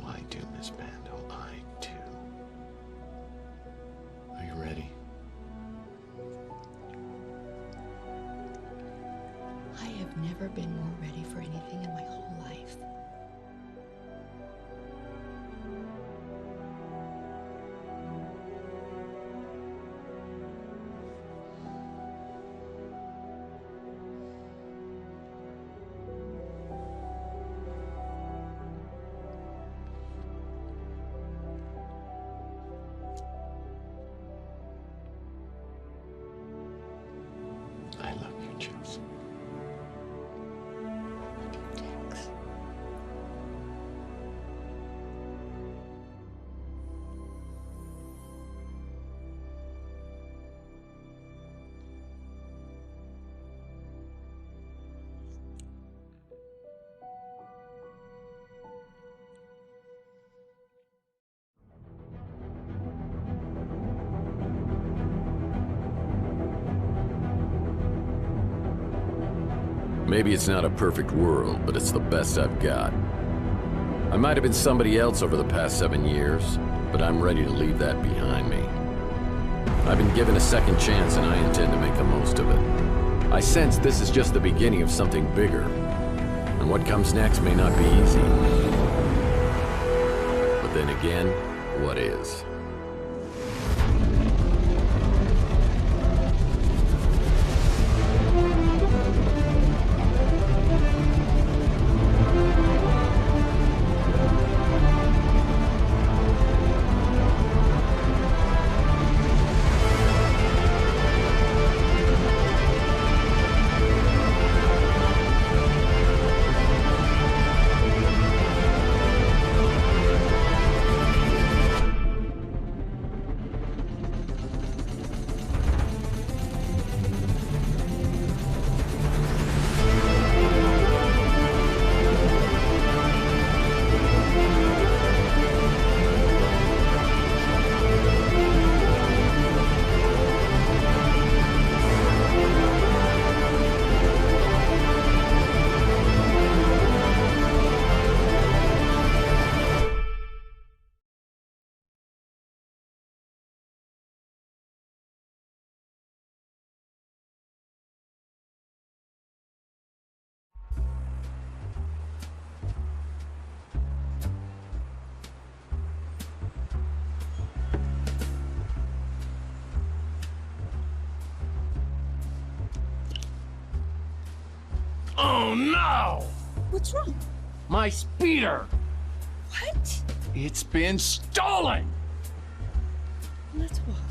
Oh, I do, Miss Bando, I do. Are you ready? I have never been more ready for anything in my whole life. I love you, Chelsea. Tex. Maybe it's not a perfect world, but it's the best I've got. I might have been somebody else over the past 7 years, but I'm ready to leave that behind me. I've been given a second chance and I intend to make the most of it. I sense this is just the beginning of something bigger, and what comes next may not be easy. But then again, what is? Oh no! What's wrong? My speeder! What? It's been stolen! Let's walk.